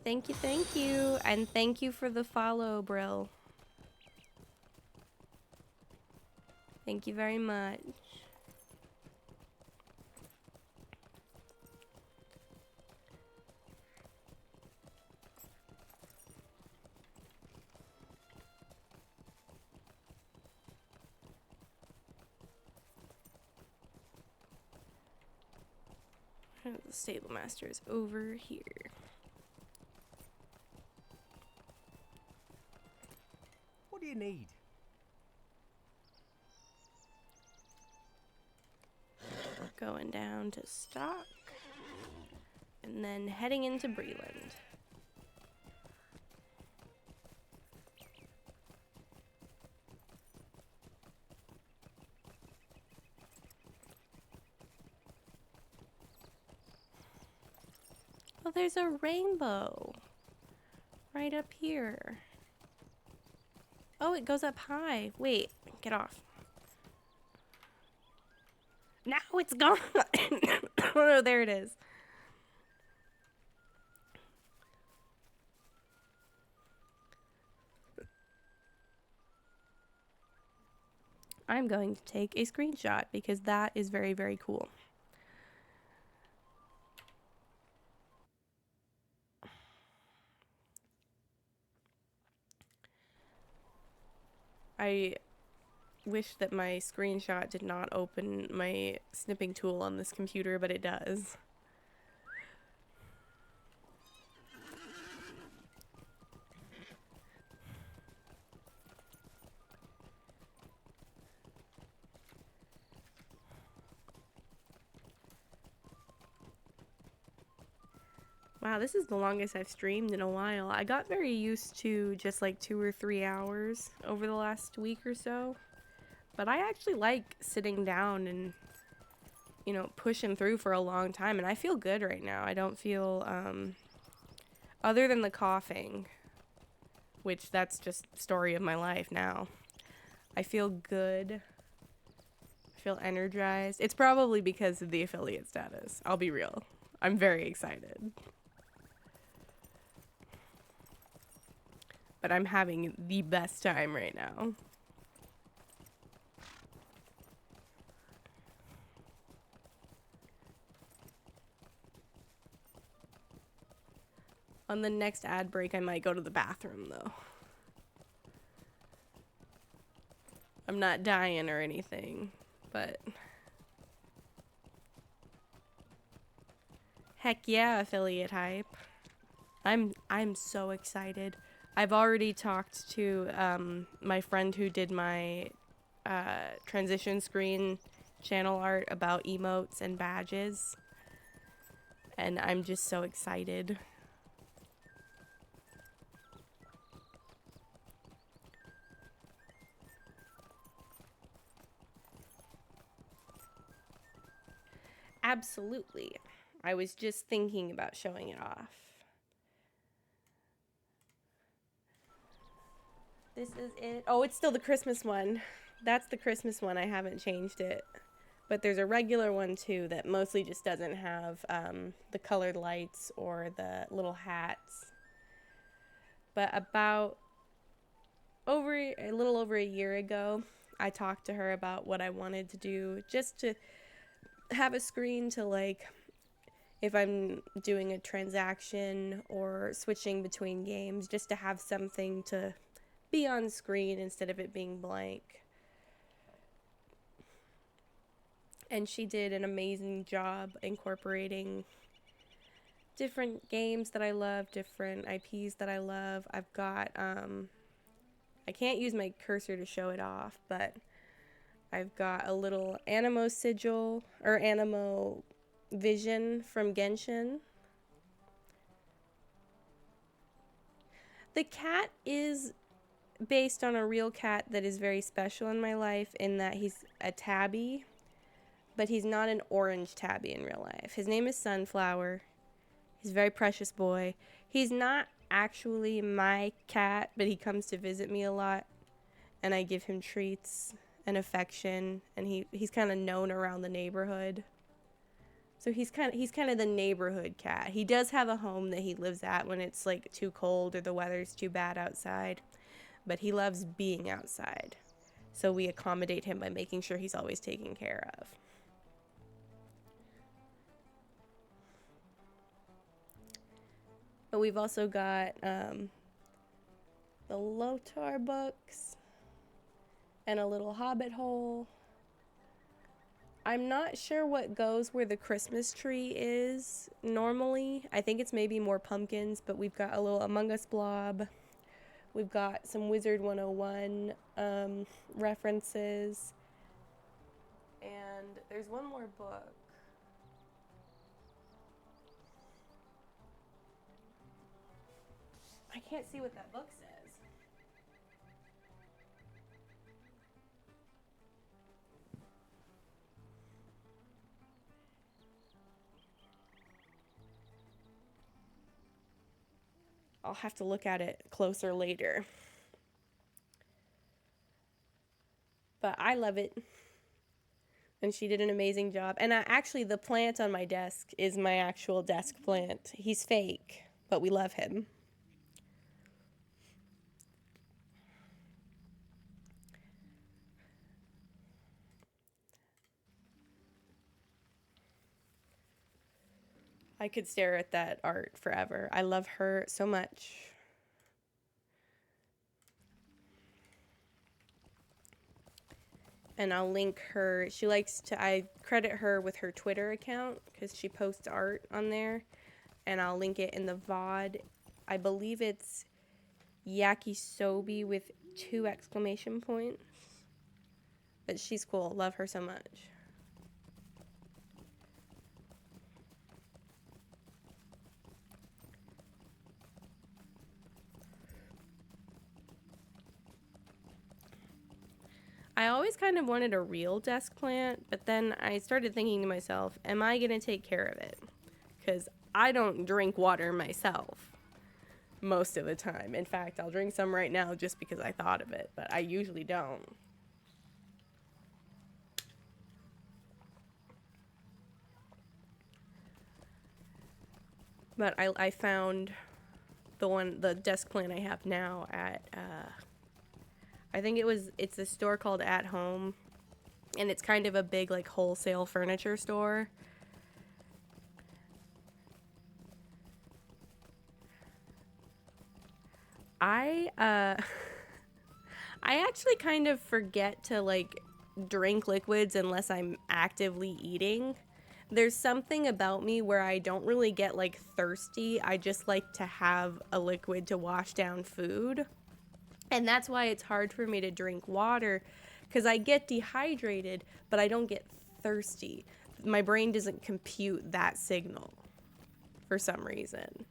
Thank you, and thank you for the follow, Brill. Thank you very much. The stable master is over here. What do you need? Going down to stock, and then heading into Breland. Oh, there's a rainbow right up here. Oh, it goes up high. Wait, get off. Now it's gone. Oh no, there it is. I'm going to take a screenshot because that is very, very cool. I wish that my screenshot did not open my snipping tool on this computer, but it does. Wow, this is the longest I've streamed in a while. I got very used to just like 2 or 3 hours over the last week or so. But I actually like sitting down and, you know, pushing through for a long time. And I feel good right now. I don't feel, other than the coughing, which that's just story of my life now. I feel good. I feel energized. It's probably because of the affiliate status. I'll be real. I'm very excited. But I'm having the best time right now. On the next ad break, I might go to the bathroom, though. I'm not dying or anything, but... Heck yeah, affiliate hype. I'm so excited. I've already talked to my friend who did my transition screen channel art about emotes and badges. And I'm just so excited. Absolutely. I was just thinking about showing it off. This is it. Oh, it's still the Christmas one. That's the Christmas one. I haven't changed it. But there's a regular one too that mostly just doesn't have the colored lights or the little hats. But about a little over a year ago, I talked to her about what I wanted to do, just to have a screen to, like, if I'm doing a transaction or switching between games, just to have something to be on screen instead of it being blank. And she did an amazing job incorporating different games that I love, different IPs that I love. I've got, I can't use my cursor to show it off, but I've got a little Anemo sigil, or Anemo vision from Genshin. The cat is based on a real cat that is very special in my life, in that he's a tabby, but he's not an orange tabby in real life. His name is Sunflower. He's a very precious boy. He's not actually my cat, but he comes to visit me a lot, and I give him treats and affection, and he's kind of known around the neighborhood. So he's kind of the neighborhood cat. He does have a home that he lives at when it's like too cold or the weather's too bad outside, but he loves being outside. So we accommodate him by making sure he's always taken care of. But we've also got the Lotar books and a little hobbit hole. I'm not sure what goes where the Christmas tree is normally. I think it's maybe more pumpkins, but we've got a little Among Us blob. We've got some Wizard 101 references. And there's one more book. I can't see what that book says. I'll have to look at it closer later. But I love it. And she did an amazing job. And actually, the plant on my desk is my actual desk plant. He's fake, but we love him. I could stare at that art forever. I love her so much. And I'll link her. I credit her with her Twitter account because she posts art on there. And I'll link it in the VOD. I believe it's Yakisobi with 2 exclamation points. But she's cool. Love her so much. I always kind of wanted a real desk plant, but then I started thinking to myself, am I going to take care of it? Because I don't drink water myself most of the time. In fact, I'll drink some right now just because I thought of it, but I usually don't. But I found the desk plant I have now at, I think it's a store called At Home, and it's kind of a big, like, wholesale furniture store. I actually kind of forget to, like, drink liquids unless I'm actively eating. There's something about me where I don't really get, like, thirsty. I just like to have a liquid to wash down food. And that's why it's hard for me to drink water, because I get dehydrated, but I don't get thirsty. My brain doesn't compute that signal for some reason.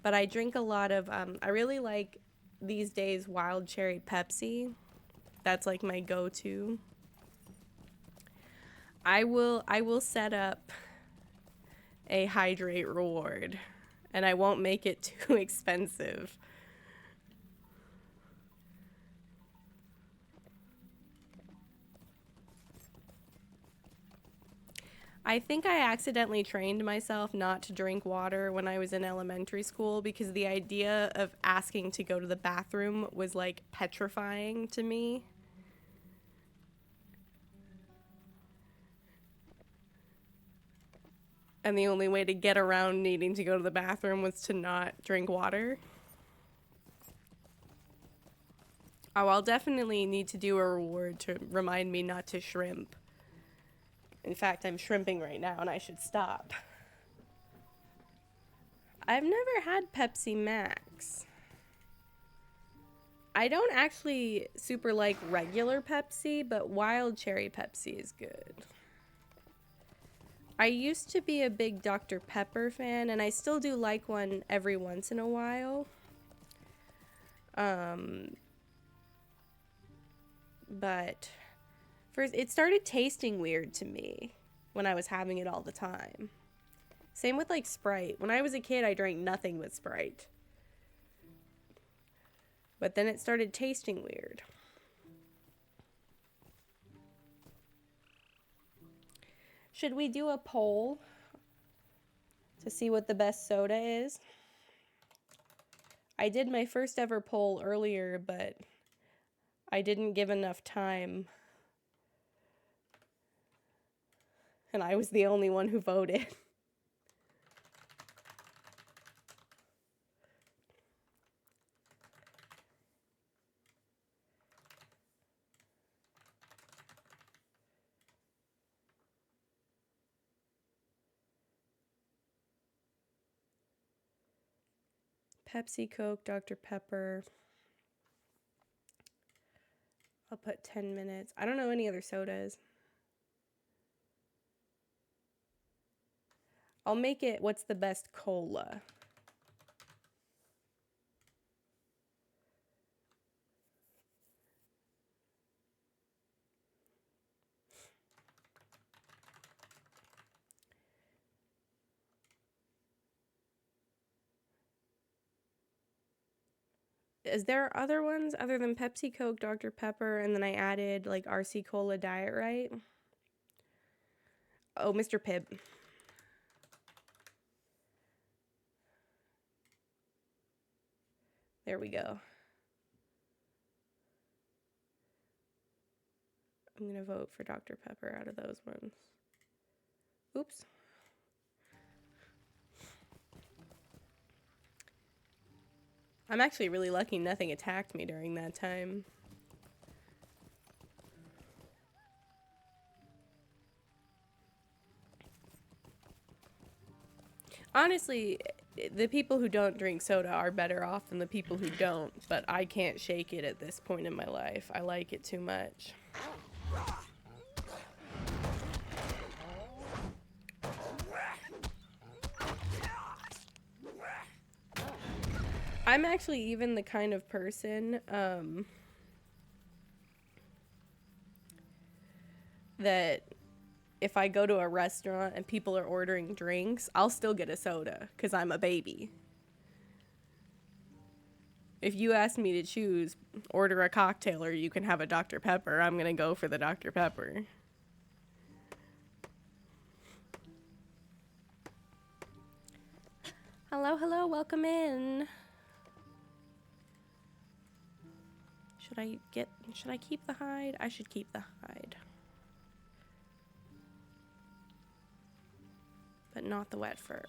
But I drink a lot of, I really like these days Wild Cherry Pepsi. That's like my go-to. I will set up a hydrate reward, and I won't make it too expensive. I think I accidentally trained myself not to drink water when I was in elementary school because the idea of asking to go to the bathroom was like petrifying to me. And the only way to get around needing to go to the bathroom was to not drink water. Oh, I'll definitely need to do a reward to remind me not to shrimp. In fact, I'm shrimping right now and I should stop. I've never had Pepsi Max. I don't actually super like regular Pepsi, but wild cherry Pepsi is good. I used to be a big Dr. Pepper fan, and I still do like one every once in a while. But first, it started tasting weird to me when I was having it all the time. Same with like Sprite. When I was a kid, I drank nothing but Sprite. But then it started tasting weird. Should we do a poll to see what the best soda is? I did my first ever poll earlier, but I didn't give enough time. And I was the only one who voted. Pepsi, Coke, Dr. Pepper. I'll put 10 minutes. I don't know any other sodas. I'll make it what's the best cola. Is there other ones other than Pepsi, Coke, Dr. Pepper, and then I added like RC Cola Diet Right? Oh, Mr. Pibb. There we go. I'm gonna vote for Dr. Pepper out of those ones. Oops. I'm actually really lucky nothing attacked me during that time. Honestly, the people who don't drink soda are better off than the people who don't, but I can't shake it at this point in my life. I like it too much. I'm actually even the kind of person that if I go to a restaurant and people are ordering drinks, I'll still get a soda because I'm a baby. If you ask me to choose, order a cocktail or you can have a Dr. Pepper, I'm going to go for the Dr. Pepper. Hello, hello, welcome in. Should I keep the hide? I should keep the hide. But not the wet fur.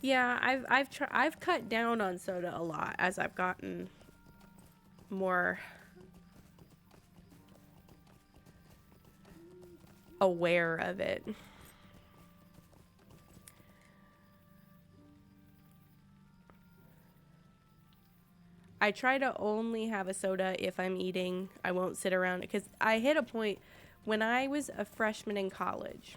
Yeah, I've cut down on soda a lot as I've gotten more aware of it. I try to only have a soda if I'm eating. I won't sit around because I hit a point when I was a freshman in college.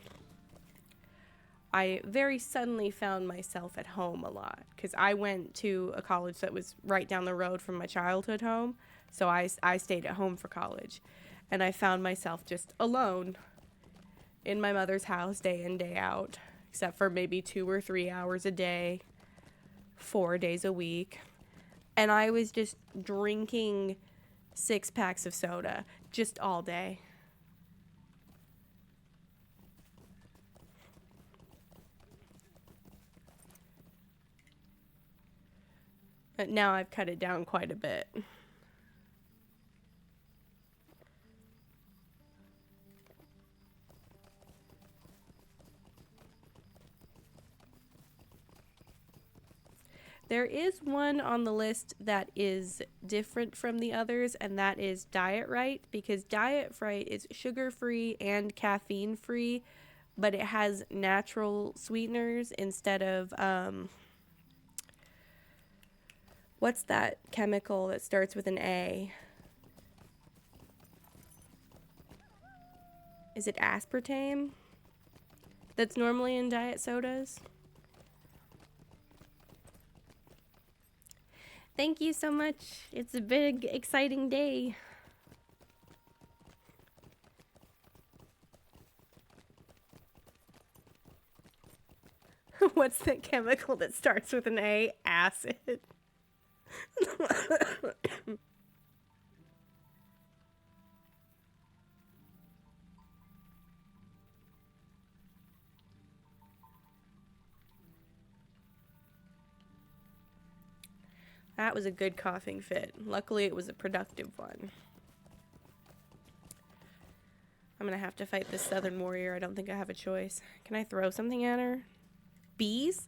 I very suddenly found myself at home a lot because I went to a college that was right down the road from my childhood home. So I stayed at home for college, and I found myself just alone in my mother's house day in, day out, except for maybe 2 or 3 hours a day, 4 days a week. And I was just drinking 6 packs of soda just all day. But now I've cut it down quite a bit. There is one on the list that is different from the others, and that is Diet Right, because Diet Right is sugar-free and caffeine-free, but it has natural sweeteners instead of, what's that chemical that starts with an A? Is it aspartame? That's normally in diet sodas? Thank you so much. It's a big, exciting day. What's the chemical that starts with an A? Acid. That was a good coughing fit. Luckily, it was a productive one. I'm gonna have to fight this Southern Warrior. I don't think I have a choice. Can I throw something at her? Bees?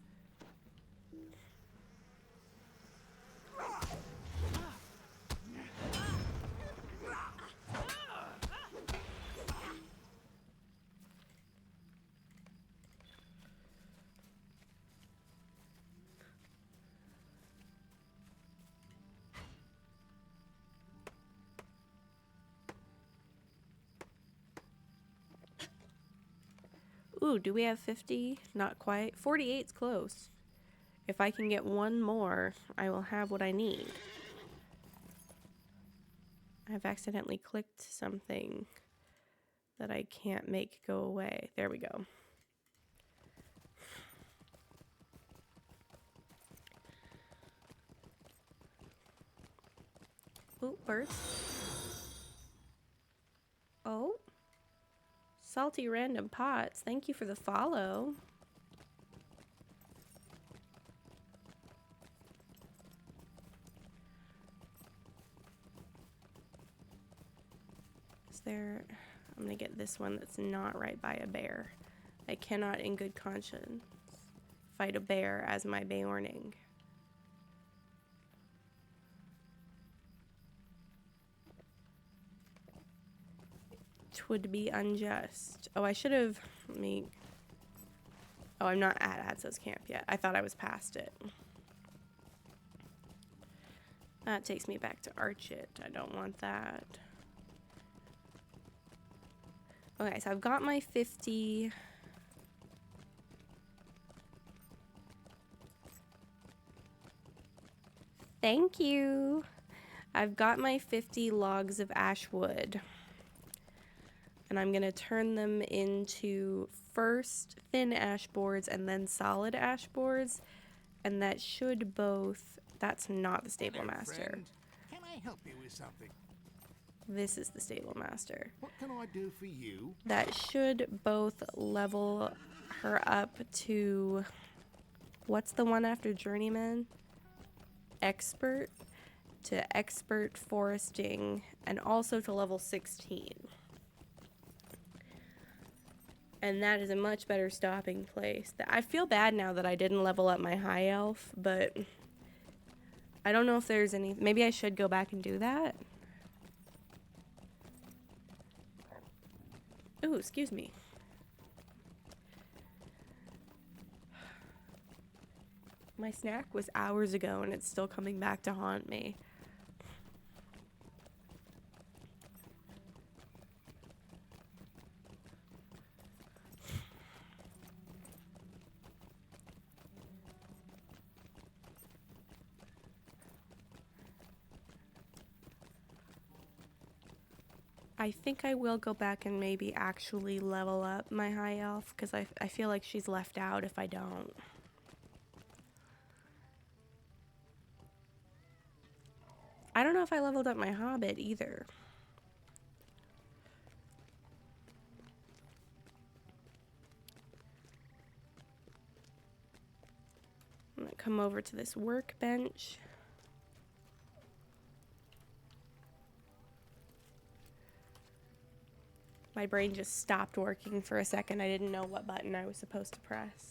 Ooh, do we have 50? Not quite. 48's close. If I can get one more, I will have what I need. I've accidentally clicked something that I can't make go away. There we go. Ooh, birds. Oh. Salty Random Pots, thank you for the follow. Is there... I'm gonna get this one that's not right by a bear. I cannot in good conscience fight a bear as my Beorning. 'Twould be unjust. Oh, I should have... Let me... Oh, I'm not at Adso's camp yet. I thought I was past it. That takes me back to Archit. I don't want that. Okay, so I've got my 50. Thank you. I've got my 50 logs of ash wood. And I'm going to turn them into first thin ash boards and then solid ash boards. And that should both... That's not the Stable Hello, Master. friend. Can I help you with something? This is the Stable Master. What can I do for you? That should both level her up to... What's the one after Journeyman? Expert. To Expert Foresting. And also to level 16. And that is a much better stopping place. I feel bad now that I didn't level up my High Elf, but I don't know if there's any... Maybe I should go back and do that. Ooh, excuse me. My snack was hours ago and it's still coming back to haunt me. I think I will go back and maybe actually level up my High Elf, because I feel like she's left out if I don't. I don't know if I leveled up my hobbit either. I'm gonna come over to this workbench. My brain just stopped working for a second. I didn't know what button I was supposed to press.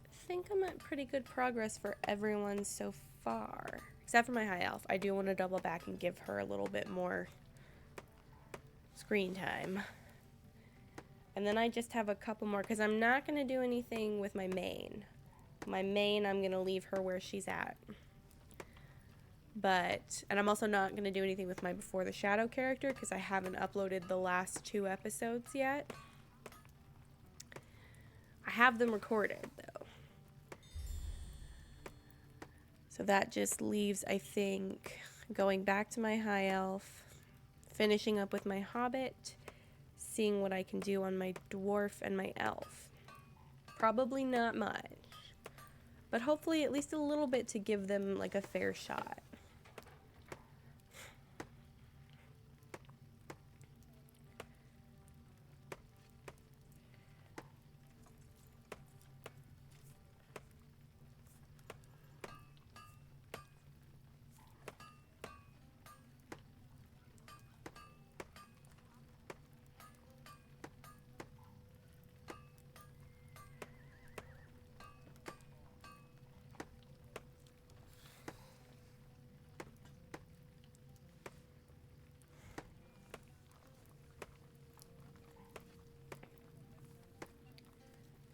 I think I'm at pretty good progress for everyone so far. Except for my high elf. I do want to double back and give her a little bit more screen time. And then I just have a couple more, because I'm not going to do anything with my main. My main, I'm going to leave her where she's at. And I'm also not going to do anything with my Before the Shadow character, because I haven't uploaded the last 2 episodes yet. I have them recorded, though. So that just leaves, I think, going back to my high elf, finishing up with my hobbit, seeing what I can do on my dwarf and my elf. Probably not much, but hopefully at least a little bit to give them like a fair shot.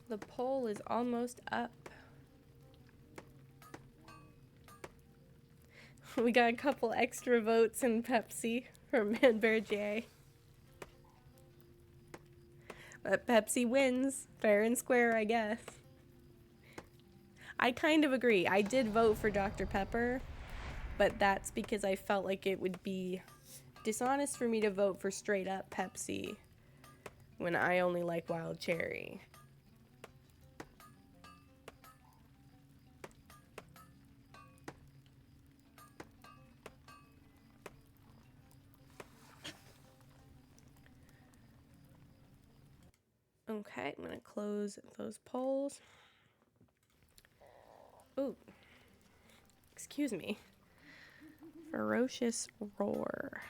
The poll is almost up. We got a couple extra votes in Pepsi for Manbear J. But Pepsi wins, fair and square, I guess. I kind of agree. I did vote for Dr. Pepper, but that's because I felt like it would be dishonest for me to vote for straight up Pepsi when I only like Wild Cherry. Okay, I'm going to close those polls. Ooh. Excuse me. Ferocious Roar.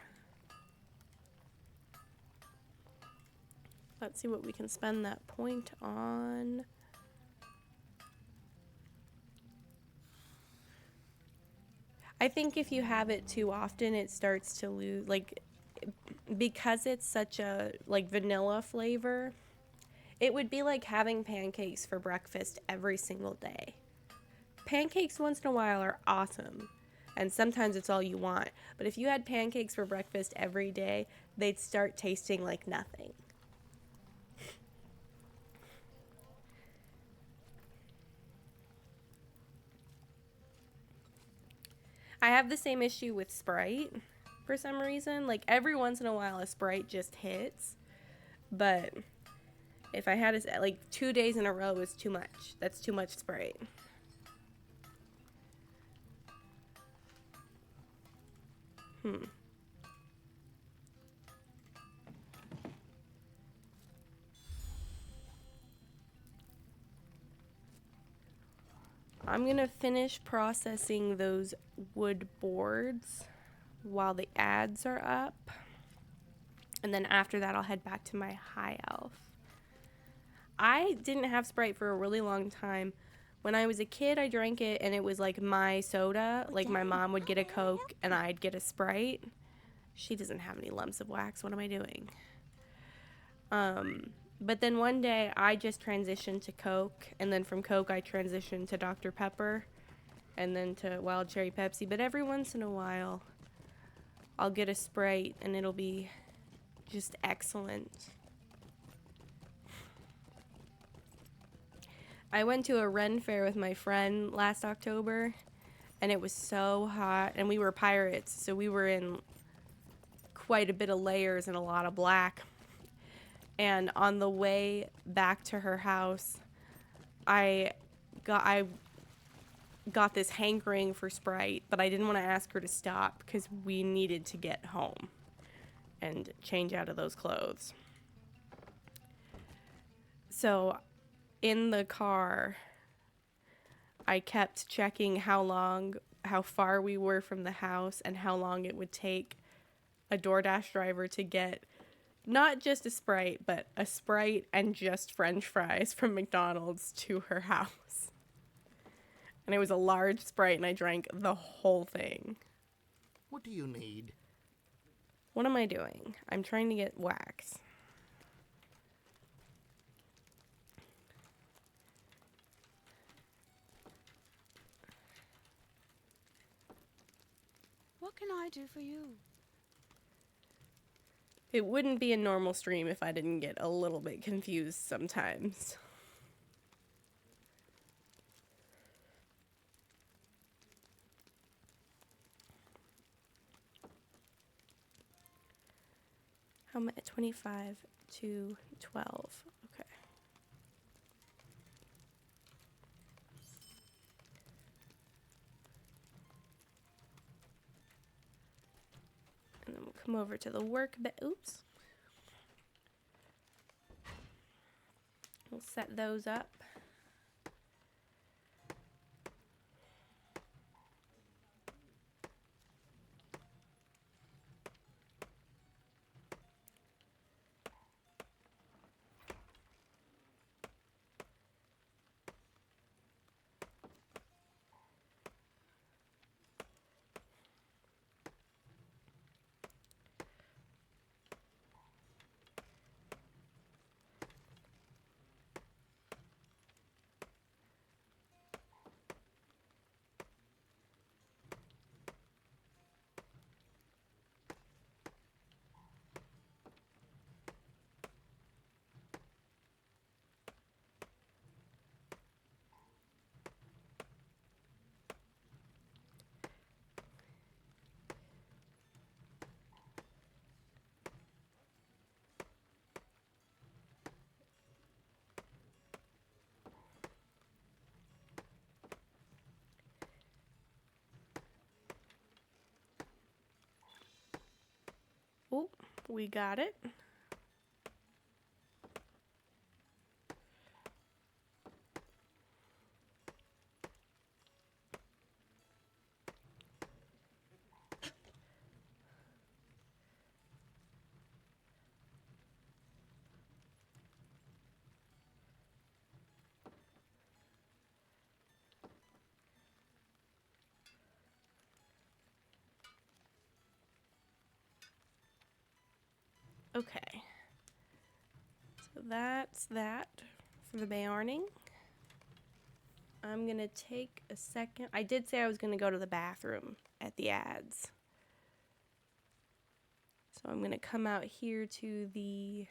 Let's see what we can spend that point on. I think if you have it too often, it starts to lose, like, because it's such a, like, vanilla flavor, it would be like having pancakes for breakfast every single day. Pancakes once in a while are awesome, and sometimes it's all you want. But if you had pancakes for breakfast every day, they'd start tasting like nothing. I have the same issue with Sprite for some reason. Like, every once in a while a Sprite just hits, but if I had it like 2 days in a row is too much. That's too much Sprite. I'm gonna finish processing those wood boards while the ads are up. And then after that, I'll head back to my high elf. I didn't have Sprite for a really long time. When I was a kid, I drank it and it was like my soda. Like, my mom would get a Coke and I'd get a Sprite. She doesn't have any lumps of wax. What am I doing? But then one day I just transitioned to Coke, and then from Coke I transitioned to Dr. Pepper, and then to Wild Cherry Pepsi. But every once in a while I'll get a Sprite and it'll be just excellent. I went to a Ren fair with my friend last October, and it was so hot, and we were pirates, so we were in quite a bit of layers and a lot of black. And on the way back to her house, I got this hankering for Sprite, but I didn't want to ask her to stop because we needed to get home and change out of those clothes. So in the car, I kept checking how far we were from the house and how long it would take a DoorDash driver to get not just a Sprite, but a Sprite and just French fries from McDonald's to her house. And it was a large Sprite, and I drank the whole thing. What do you need? What am I doing? I'm trying to get wax. What can I do for you? It wouldn't be a normal stream if I didn't get a little bit confused sometimes. How am I? 25 to 12. Okay. And then we'll come over to the work bed. Oops. We'll set those up. Oh, we got it. Okay, so that's that for the bayarning. I'm gonna take a second. I did say I was gonna go to the bathroom at the ads. So I'm gonna come out here to the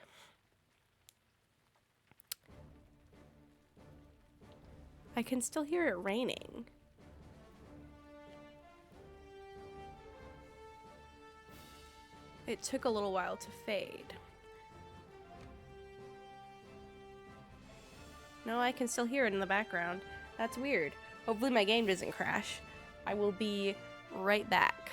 I can still hear it raining. It took a little while to fade. No, I can still hear it in the background. That's weird. Hopefully my game doesn't crash. I will be right back.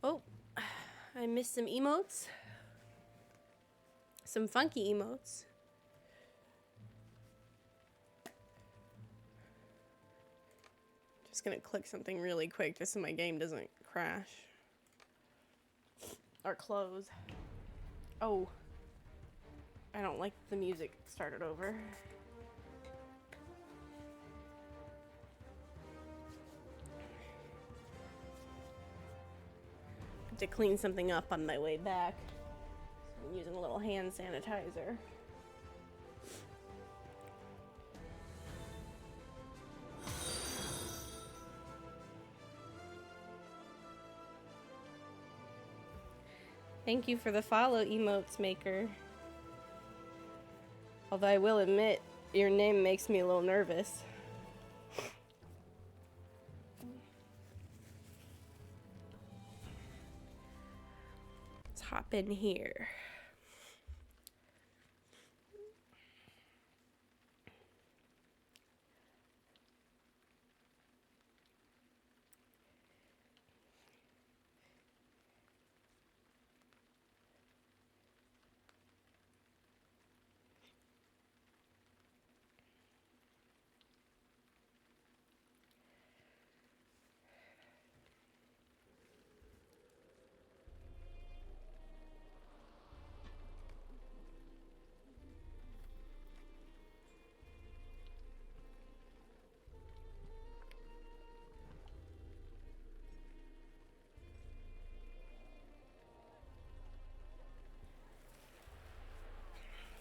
Oh, I missed some emotes. Some funky emotes. Just gonna click something really quick just so my game doesn't crash. Or close. Oh. I don't like the music started over. To clean something up on my way back. So I'm using a little hand sanitizer. Thank you for the follow, emotes maker. Although I will admit, your name makes me a little nervous. Let's hop in here.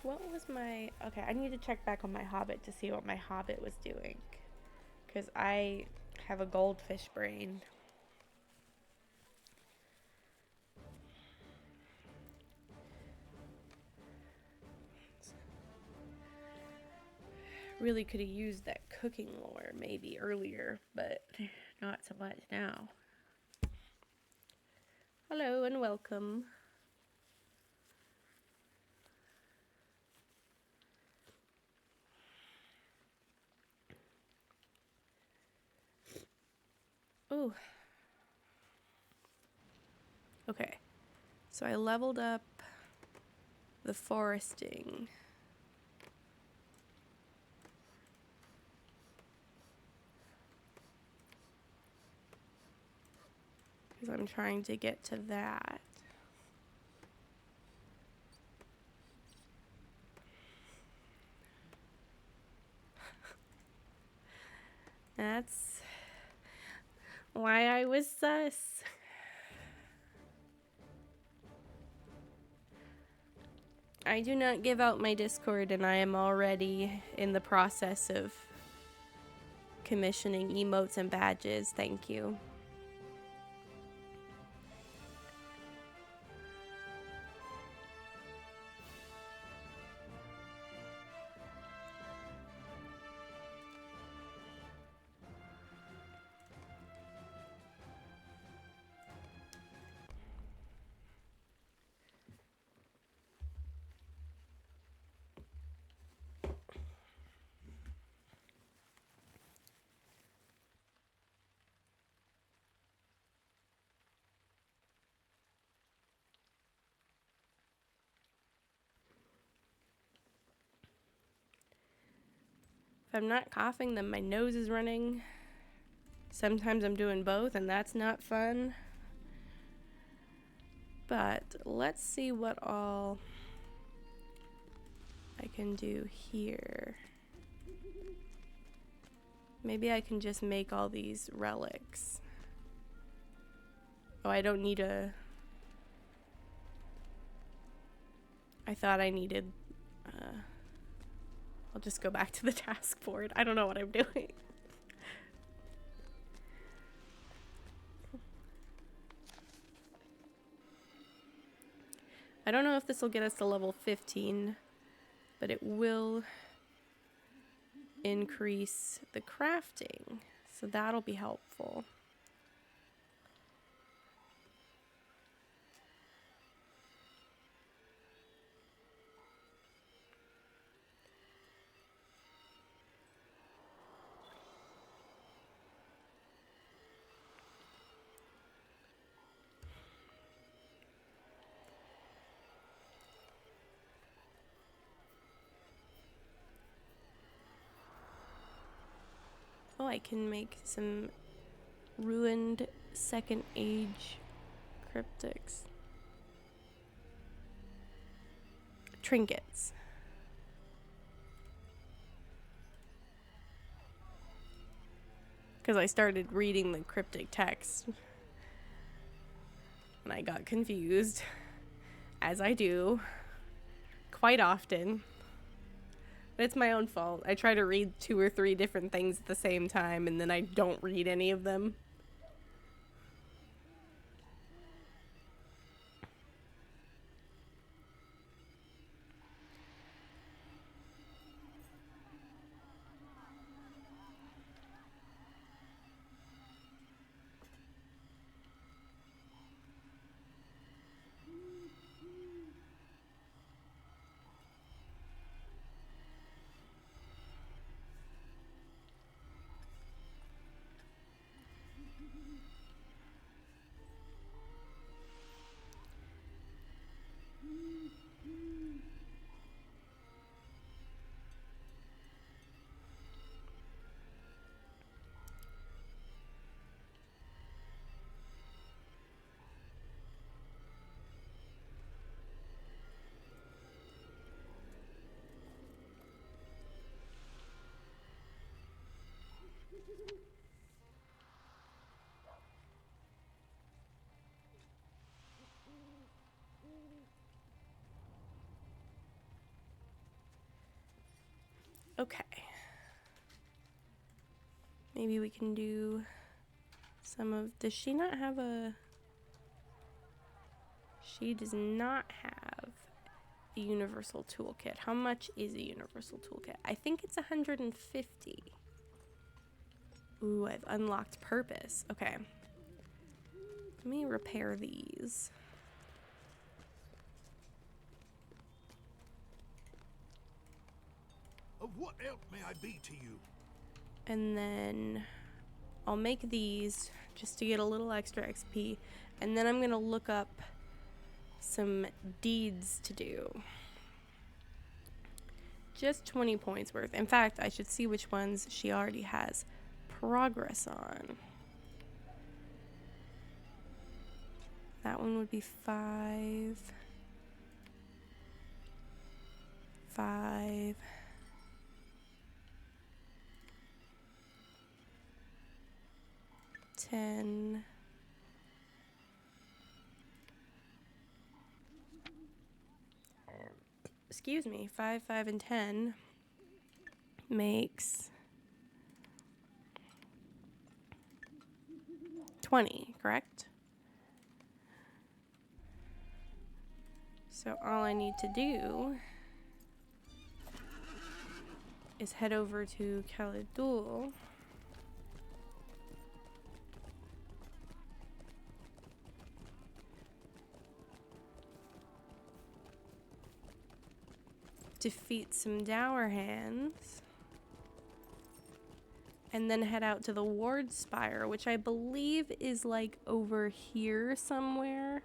What was my... Okay, I need to check back on my Hobbit to see what my Hobbit was doing. Because I have a goldfish brain. Really could have used that cooking lore maybe earlier, but not so much now. Hello and welcome. Ooh. Okay. So I leveled up the foresting. Because I'm trying to get to that. That's why I was sus. I do not give out my Discord, and I am already in the process of commissioning emotes and badges. Thank you. If I'm not coughing, then my nose is running. Sometimes I'm doing both, and that's not fun. But let's see what all I can do here. Maybe I can just make all these relics. Oh, I don't need a... I thought I needed... I'll just go back to the task board. I don't know what I'm doing. I don't know if this will get us to level 15, but it will increase the crafting, so that'll be helpful. Oh, I can make some ruined second age cryptics. Trinkets. Because I started reading the cryptic text and I got confused, as I do quite often. But it's my own fault. I try to read 2 or 3 different things at the same time and then I don't read any of them. Okay. Maybe we can do some of... Does she not have a... She does not have a universal toolkit. How much is a universal toolkit? I think it's 150. Ooh, I've unlocked purpose. Okay. Let me repair these. Of what help may I be to you? And then I'll make these just to get a little extra XP. And then I'm going to look up some deeds to do. Just 20 points worth. In fact, I should see which ones she already has progress on. That one would be 5. 5. 10. Excuse me, 5, 5, and 10 makes 20, correct? So all I need to do is head over to Khalidul. Defeat some dour hands. And then head out to the Ward Spire, which I believe is like over here somewhere.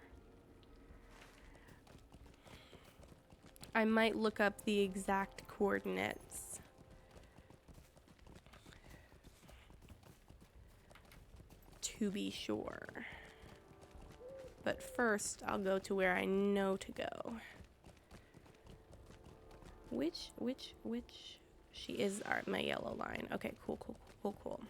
I might look up the exact coordinates. To be sure. But first, I'll go to where I know to go. Which? She is my yellow line. Okay, cool.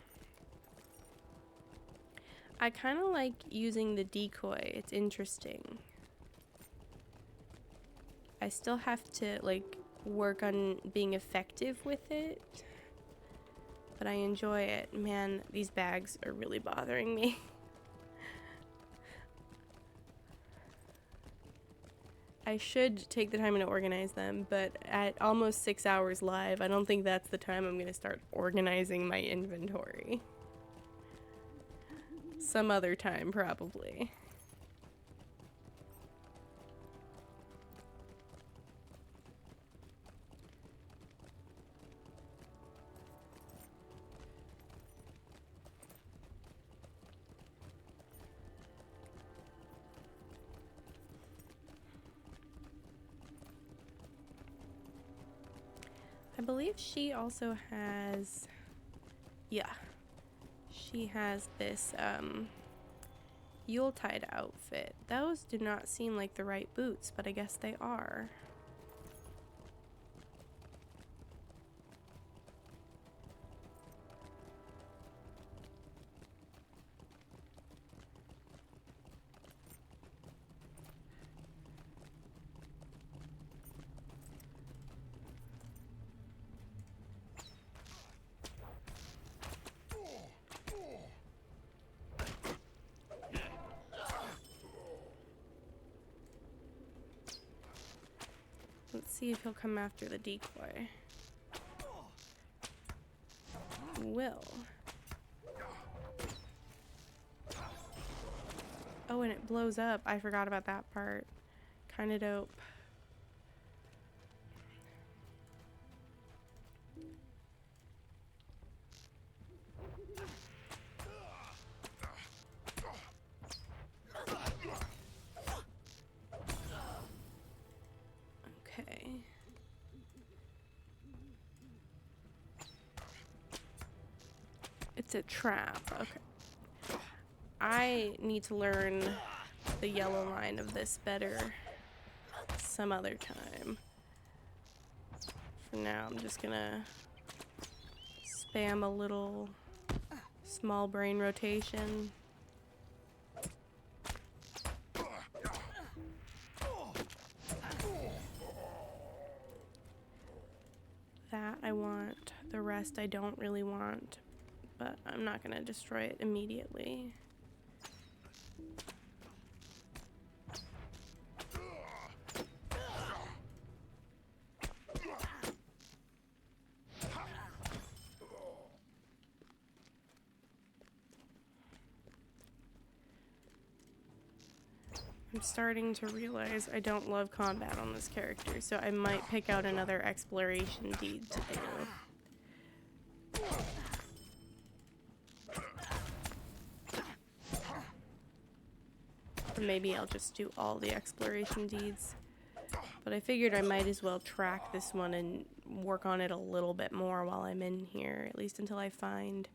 I kind of like using the decoy. It's interesting. I still have to, like, work on being effective with it. But I enjoy it. Man, these bags are really bothering me. I should take the time to organize them, but at almost 6 hours live, I don't think that's the time I'm going to start organizing my inventory. Some other time, probably. I believe she also has, yeah, she has this Yuletide outfit. Those do not seem like the right boots, but I guess they are. Let's see if he'll come after the decoy. Will. Oh, and it blows up. I forgot about that part. Kinda dope. Okay. It's a trap. Okay. I need to learn the yellow line of this better some other time. For now, I'm just gonna spam a little small brain rotation. That I want. The rest I don't really want, but I'm not gonna destroy it immediately. I'm starting to realize I don't love combat on this character, so I might pick out another exploration deed to do. Or maybe I'll just do all the exploration deeds. But I figured I might as well track this one and work on it a little bit more while I'm in here, at least until I find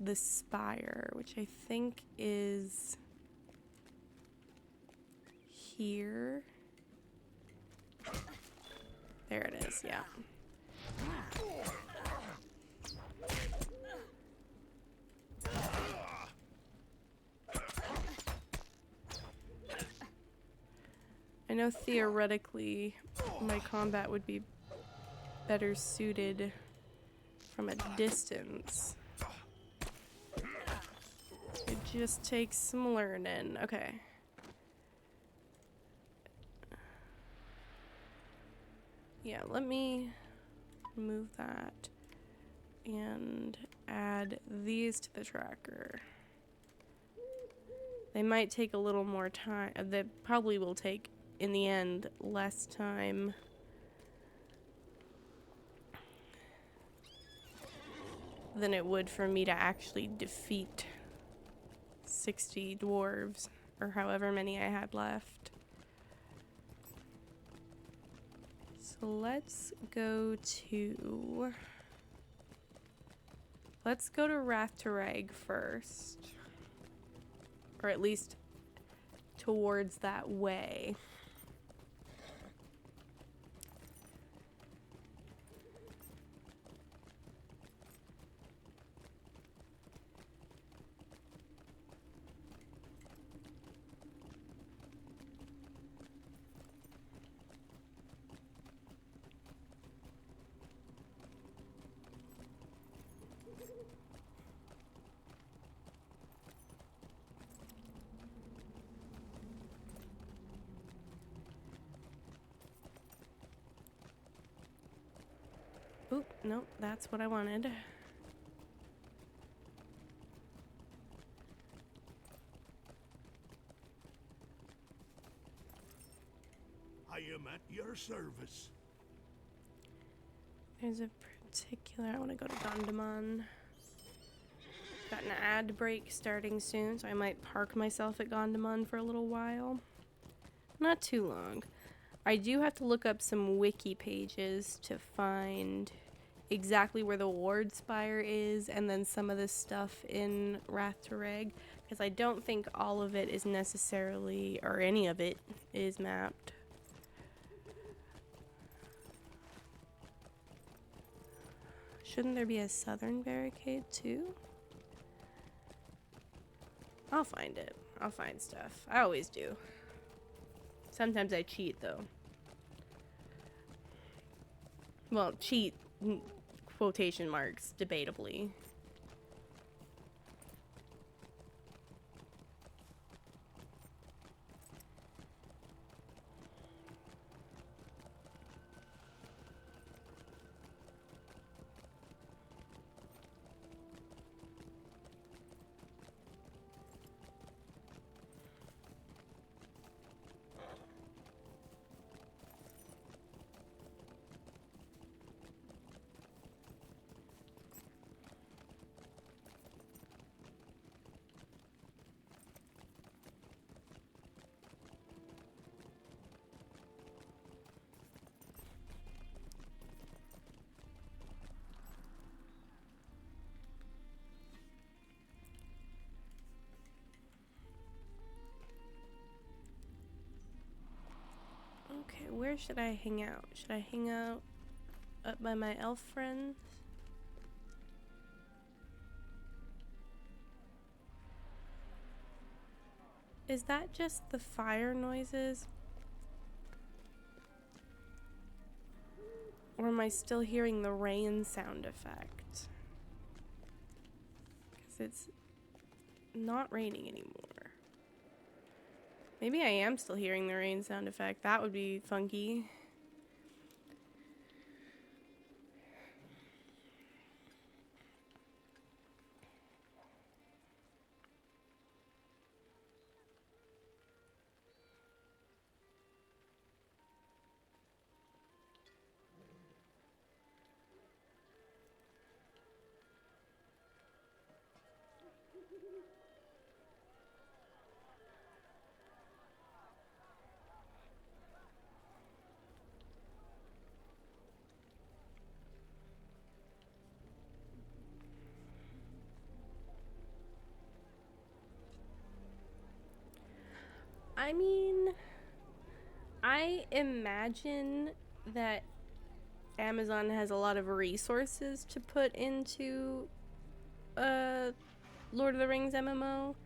the spire, which I think is here. There it is, yeah. I know theoretically my combat would be better suited from a distance. It just takes some learning. Okay. Yeah, let me remove that and add these to the tracker. They might take a little more time. They probably will take, in the end, less time than it would for me to actually defeat 60 dwarves, or however many I had left. So let's go to Rathtareg first. Or at least towards that way. Oop, nope, that's what I wanted. I am at your service. There's a particular, I want to go to Gondomar. Got an ad break starting soon, so I might park myself at Gondomar for a little while. Not too long. I do have to look up some wiki pages to find exactly where the Ward Spire is and then some of the stuff in Wrath to Reg, because I don't think all of it is necessarily, or any of it is mapped. Shouldn't there be a southern barricade too? I'll find it. I'll find stuff. I always do. Sometimes I cheat though. Well, cheat, quotation marks, debatably. Okay, where should I hang out? Should I hang out up by my elf friends? Is that just the fire noises? Or am I still hearing the rain sound effect? Because it's not raining anymore. Maybe I am still hearing the rain sound effect. That would be funky. I mean, I imagine that Amazon has a lot of resources to put into Lord of the Rings MMO,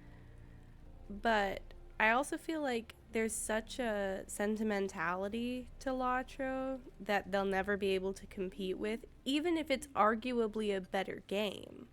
but I also feel like there's such a sentimentality to LATRO that they'll never be able to compete with, even if it's arguably a better game.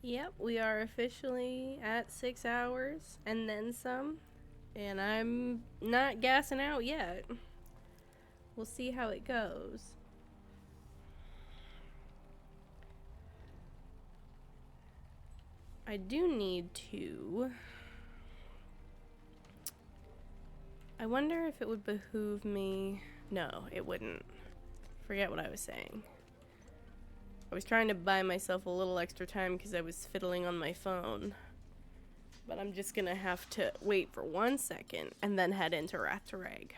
Yep, we are officially at 6 hours and then some, and I'm not gassing out yet. We'll see how it goes. I do need to I wonder if it would behoove me... No, it wouldn't. Forget what I was saying. I was trying to buy myself a little extra time because I was fiddling on my phone. But I'm just gonna have to wait for 1 second and then head into Wrath to Rag.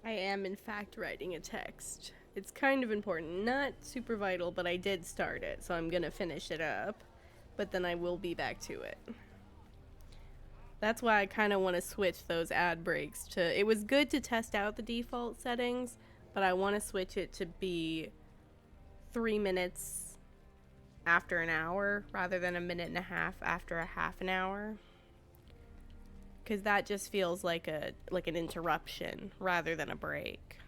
I am, in fact, writing a text. It's kind of important. Not super vital, but I did start it, so I'm gonna finish it up. But then I will be back to it. That's why I kind of want to switch those ad breaks to... It was good to test out the default settings, but I want to switch it to be 3 minutes after an hour, rather than a minute and a half after a half an hour. Because that just feels like an interruption rather than a break.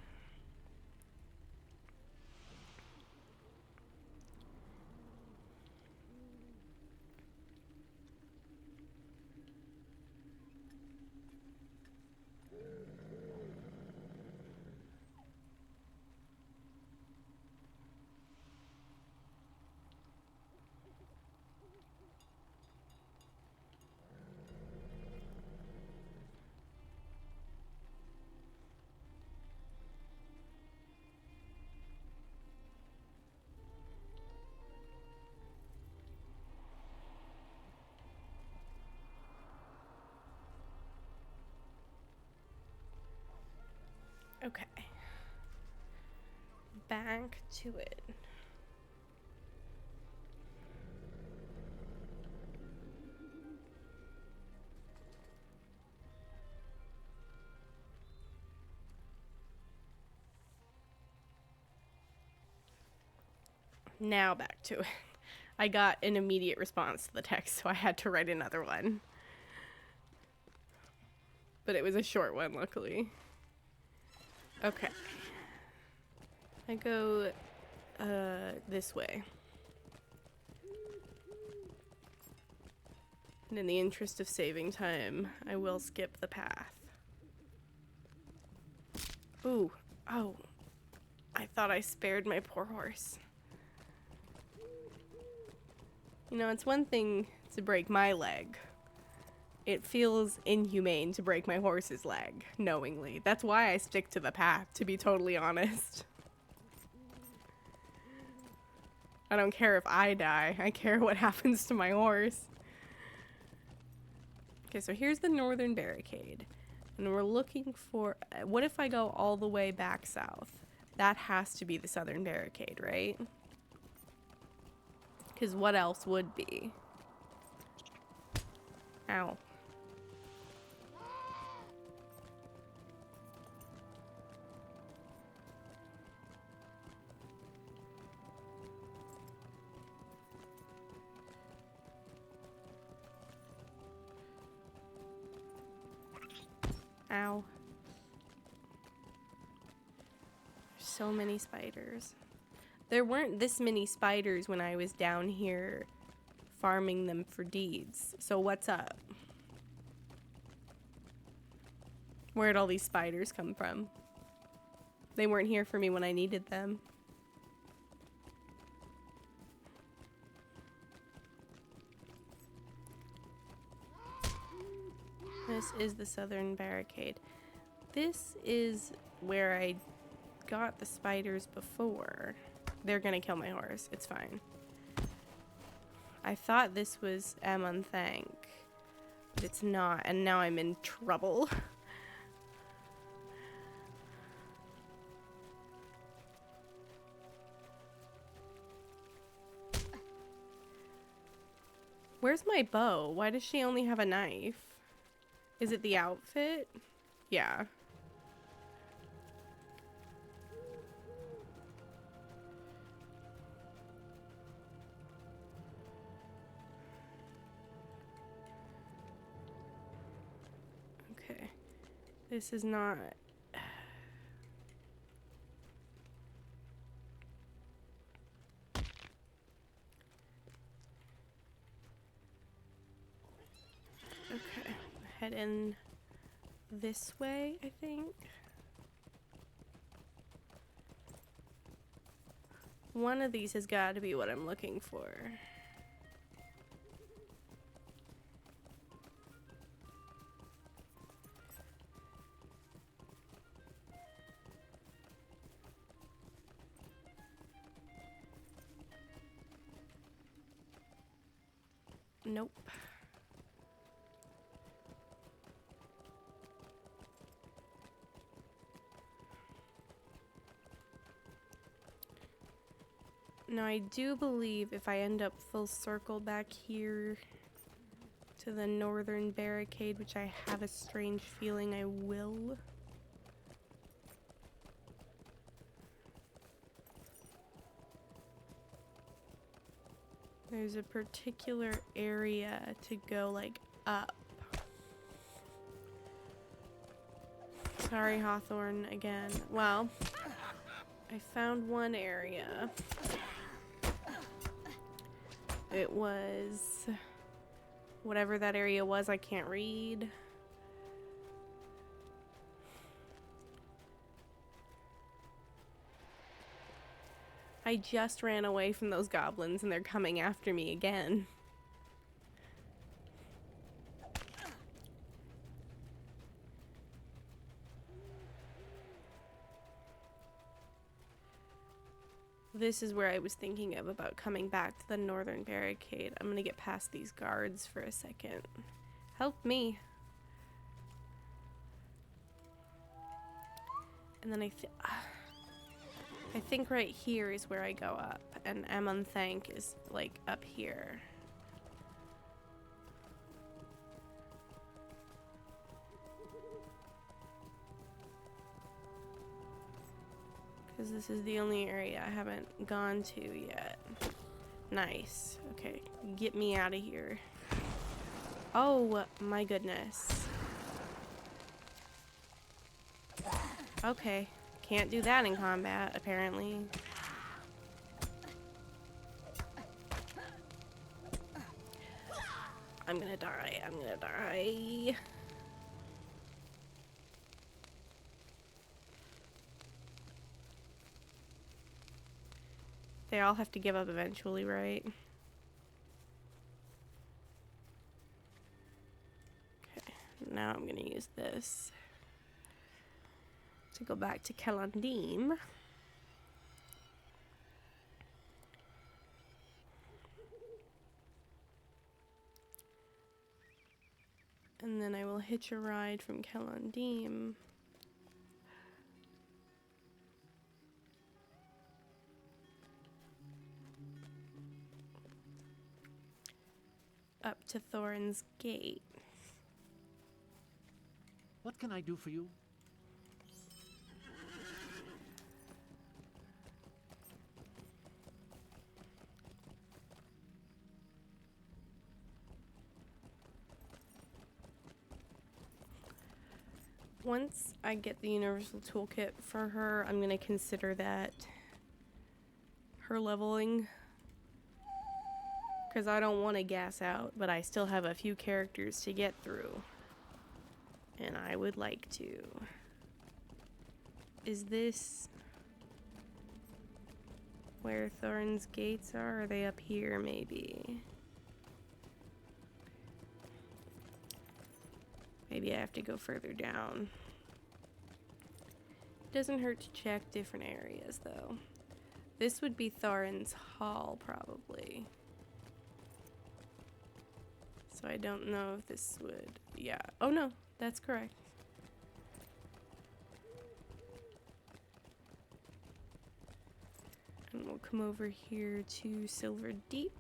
Okay. Back to it. Now back to it. I got an immediate response to the text, so I had to write another one. But it was a short one, luckily. Okay. I go this way. And in the interest of saving time, I will skip the path. Ooh. Oh. I thought I spared my poor horse. You know, it's one thing to break my leg. It feels inhumane to break my horse's leg, knowingly. That's why I stick to the path, to be totally honest. I don't care if I die. I care what happens to my horse. Okay, so here's the northern barricade. And we're looking for... What if I go all the way back south? That has to be the southern barricade, right? Because what else would be? Ow. Ow. There's so many spiders. There weren't this many spiders when I was down here farming them for deeds. So what's up? Where'd all these spiders come from? They weren't here for me when I needed them. This is the southern barricade. This is where I got the spiders before. They're gonna kill my horse. It's fine. I thought this was Amonthank, but it's not, and now I'm in trouble. Where's my bow? Why does she only have a knife? Is it the outfit? Yeah. Okay. This is not... Okay. Head in this way, I think. One of these has got to be what I'm looking for. Nope. Now I do believe if I end up full circle back here to the northern barricade, which I have a strange feeling I will. There's a particular area to go like up. Sorry, Hawthorne again. Well, I found one area. It was whatever that area was, I can't read. I just ran away from those goblins and they're coming after me again. This is where I was thinking of about coming back to the northern barricade. I'm gonna get past these guards for a second. Help me. And then I think right here is where I go up, and Amonthank is like up here. Because this is the only area I haven't gone to yet. Nice. Okay, get me out of here. Oh my goodness. Okay, can't do that in combat, apparently. I'm gonna die, I'm gonna die. They all have to give up eventually, right? Okay, now I'm gonna use this to go back to Kelandim. And then I will hitch a ride from Kelandim up to Thorin's Gate. What can I do for you? Once I get the universal toolkit for her, I'm gonna consider that her leveling. Because I don't want to gas out, but I still have a few characters to get through. And I would like to. Is this where Thorn's gates are? Are they up here, maybe? Maybe I have to go further down. Doesn't hurt to check different areas, though. This would be Thorin's Hall, probably. So I don't know if this would... Yeah. Oh, no. That's correct. And we'll come over here to Silver Deep.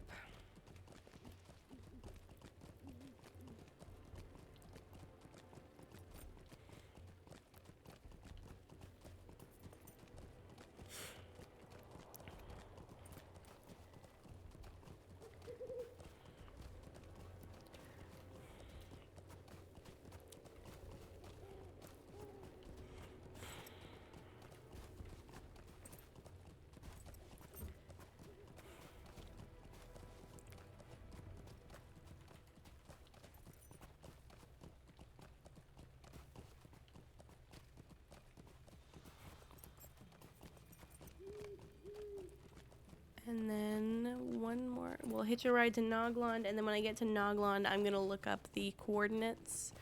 And then one more. We'll hitch a ride to Noglond, and then when I get to Noglond, I'm gonna look up the coordinates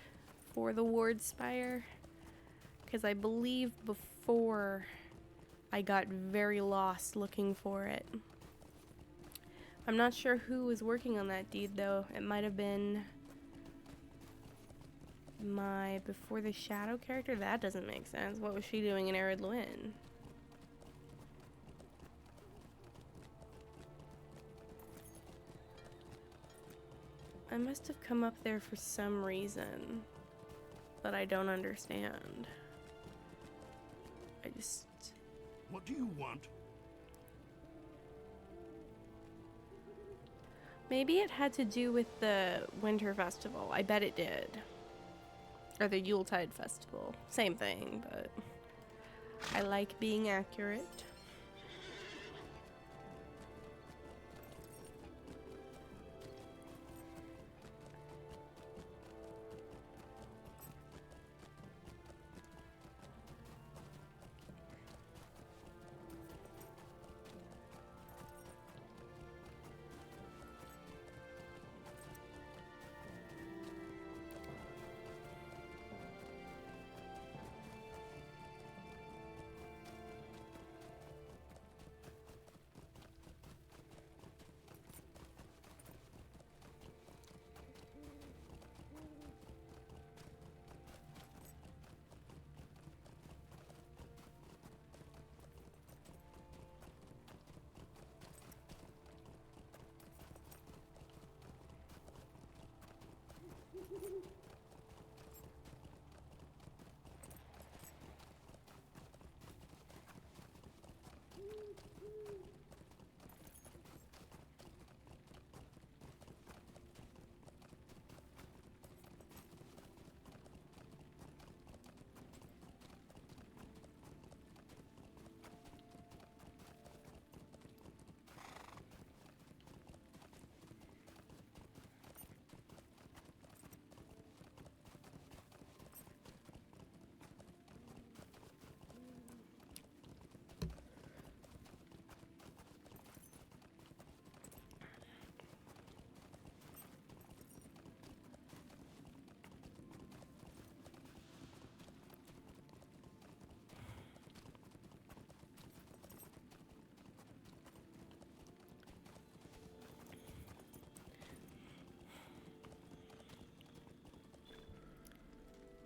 for the Ward Spire. Because I believe before I got very lost looking for it. I'm not sure who was working on that deed, though. It might have been my Before the Shadow character. That doesn't make sense. What was she doing in Arid Luin? I must have come up there for some reason that I don't understand. I just... What do you want? Maybe it had to do with the Winter Festival. I bet it did. Or the Yuletide Festival. Same thing, but I like being accurate.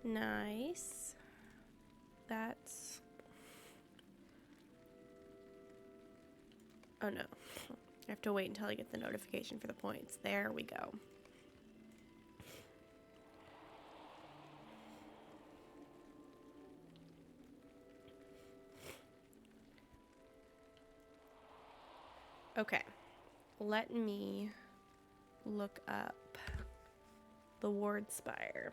Nice. That's... Oh no. I have to wait until I get the notification for the points. There we go. Okay. Let me look up the Ward Spire.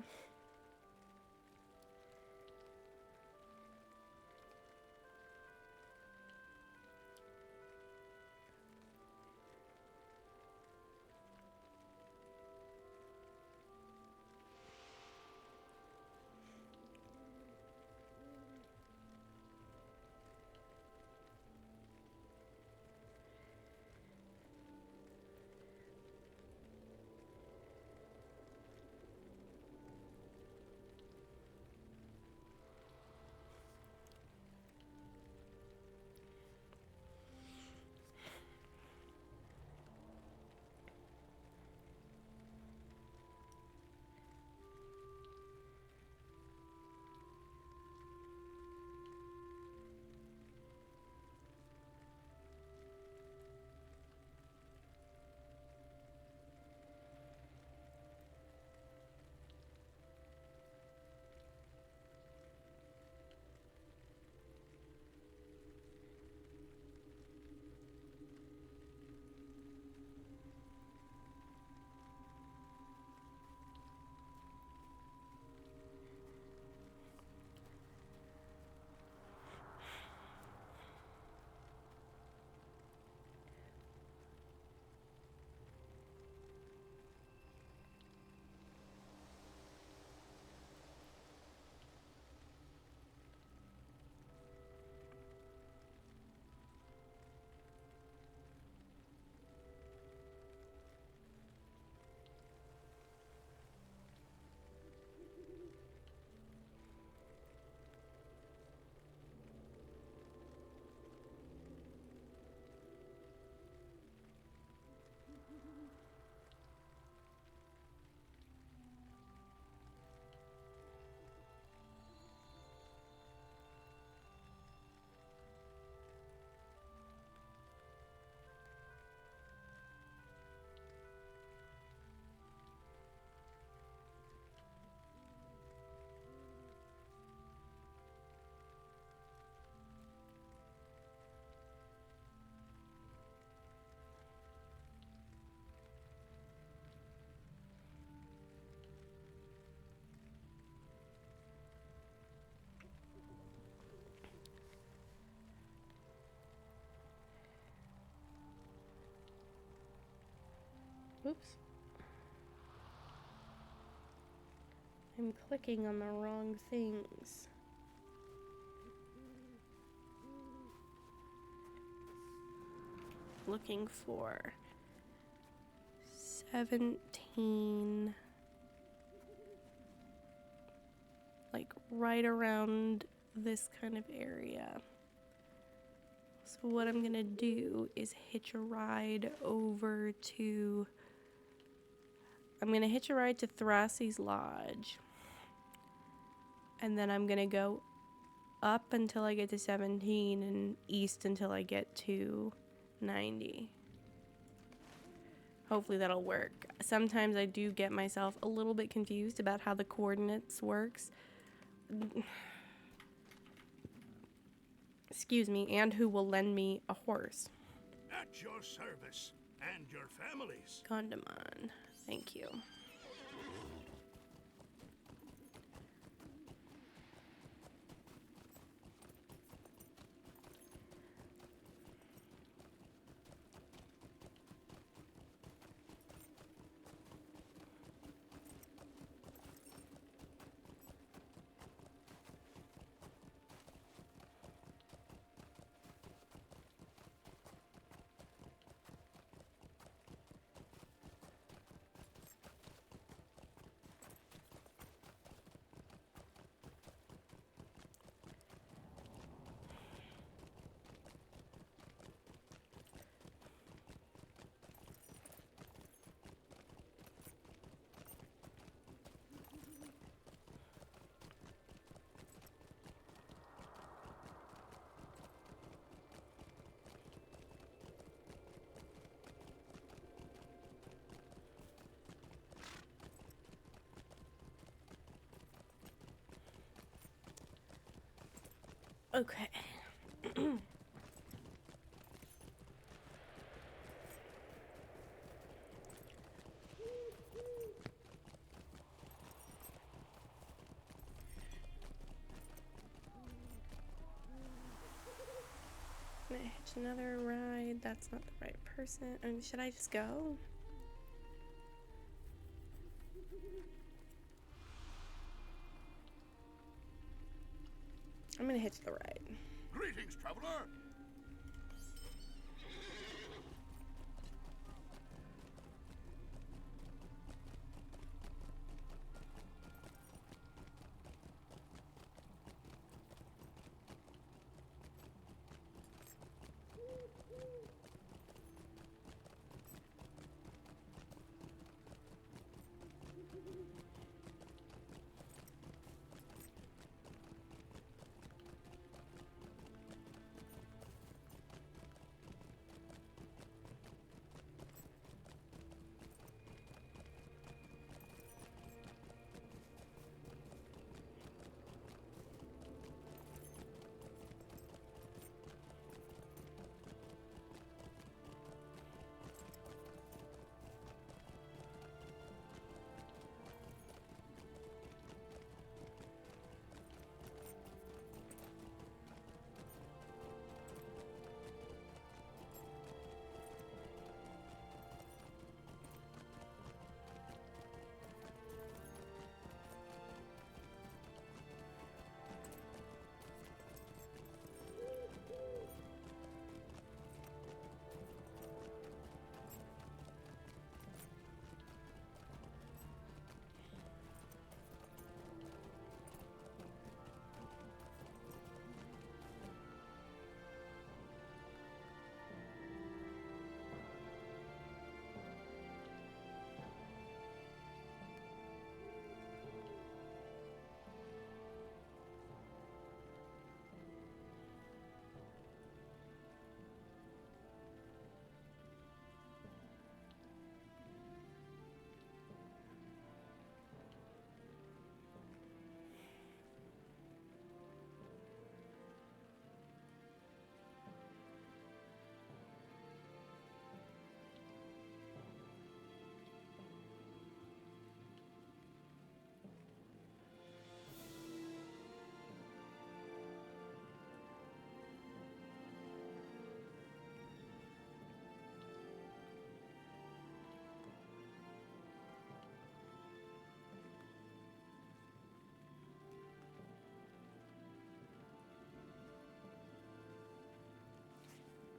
Oops. I'm clicking on the wrong things. Looking for 17, like right around this kind of area. So what I'm gonna do is hitch a ride over to, I'm gonna hitch a ride to Thrassy's Lodge, and then I'm gonna go up until I get to 17 and east until I get to 90. Hopefully that'll work. Sometimes I do get myself a little bit confused about how the coordinates works. Excuse me, and who will lend me a horse. At your service and your families. Gondamon, thank you. Okay. Gonna hitch another ride. That's not the right person. I mean, should I just go? I'm gonna hitch the ride. Greetings, traveler.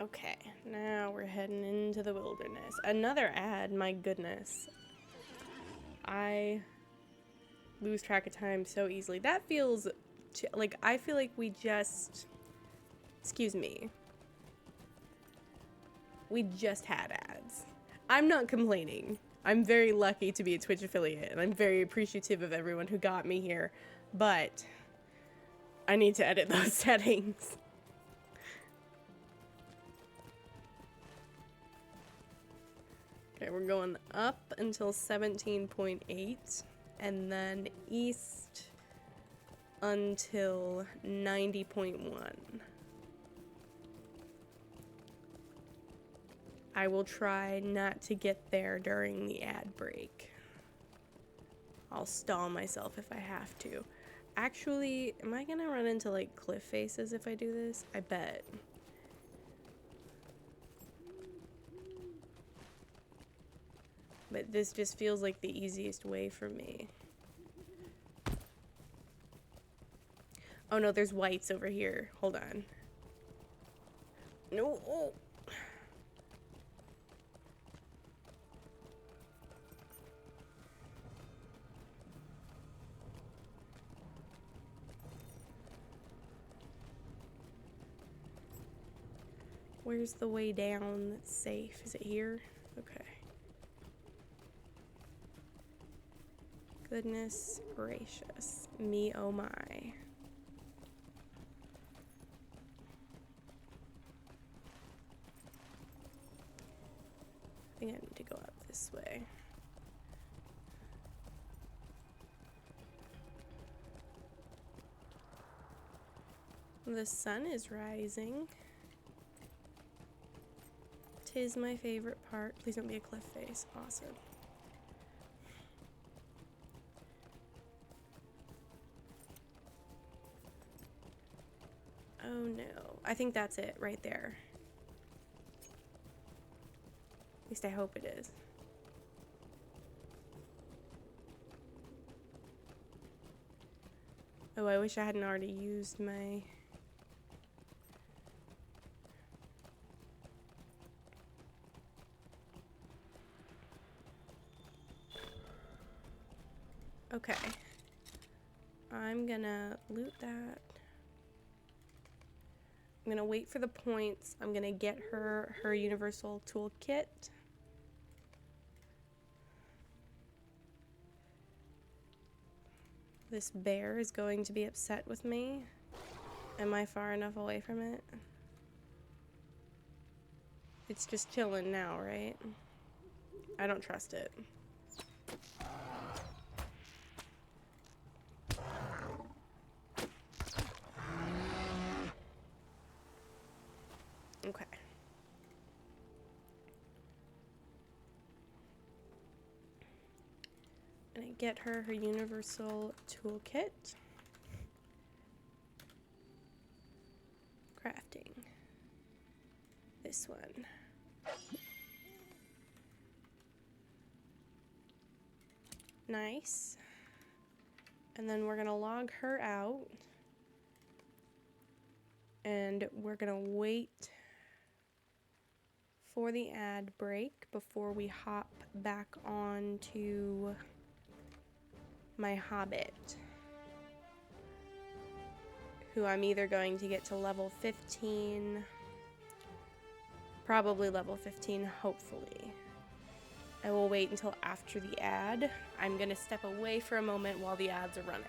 Okay, now we're heading into the wilderness. Another ad, my goodness. I lose track of time so easily. That feels like I feel like we just, excuse me, we just had ads. I'm not complaining. I'm very lucky to be a Twitch affiliate, and I'm very appreciative of everyone who got me here, but I need to edit those settings. Okay, we're going up until 17.8, and then east until 90.1. I will try not to get there during the ad break. I'll stall myself if I have to. Actually, am I gonna run into like cliff faces if I do this? I bet. But this just feels like the easiest way for me. Oh no, there's whites over here. Hold on. No. Oh. Where's the way down that's safe? Is it here? Okay. Goodness gracious. Me oh my. I think I need to go up this way. The sun is rising. 'Tis my favorite part. Please don't be a cliff face. Awesome. Oh no. I think that's it right there. At least I hope it is. Oh, I wish I hadn't already used my... Okay. I'm gonna loot that. I'm gonna wait for the points. I'm gonna get her universal toolkit. This bear is going to be upset with me. Am I far enough away from it? It's just chilling now, right? I don't trust it. Okay. And I get her universal toolkit. Crafting. This one. Nice. And then we're gonna log her out. And we're gonna wait for the ad break before we hop back on to my hobbit, who I'm either going to get to level 15, probably level 15, hopefully. I will wait until after the ad. I'm gonna step away for a moment while the ads are running.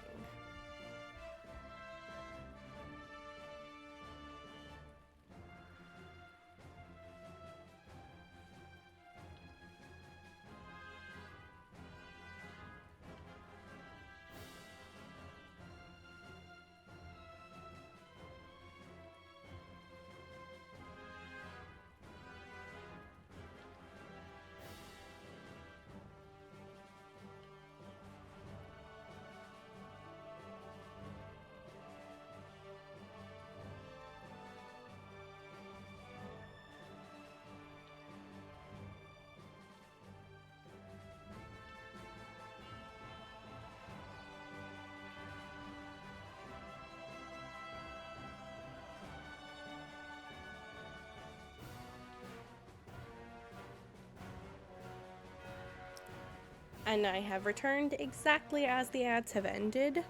And I have returned exactly as the ads have ended.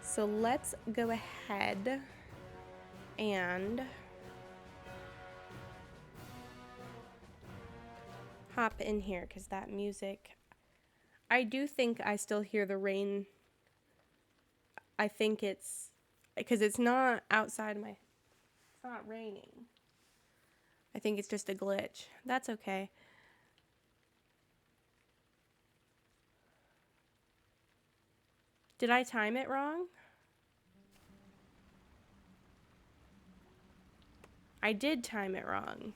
So let's go ahead and hop in here because that music, I do think I still hear the rain. I think it's because it's not outside my, it's not raining. I think it's just a glitch. That's okay. Did I time it wrong? I did time it wrong.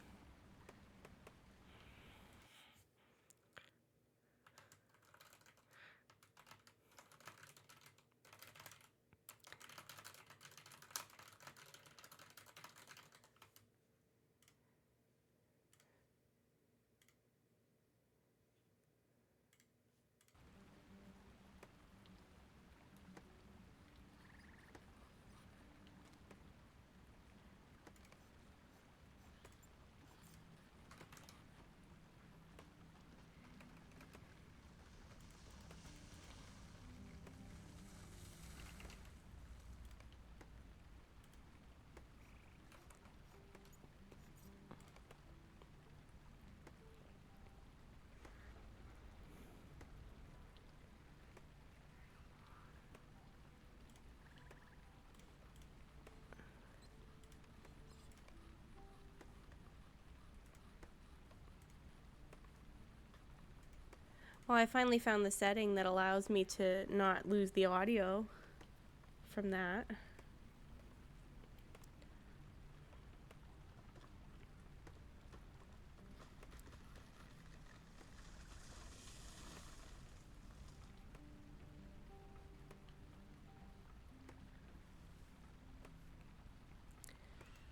Well, I finally found the setting that allows me to not lose the audio from that.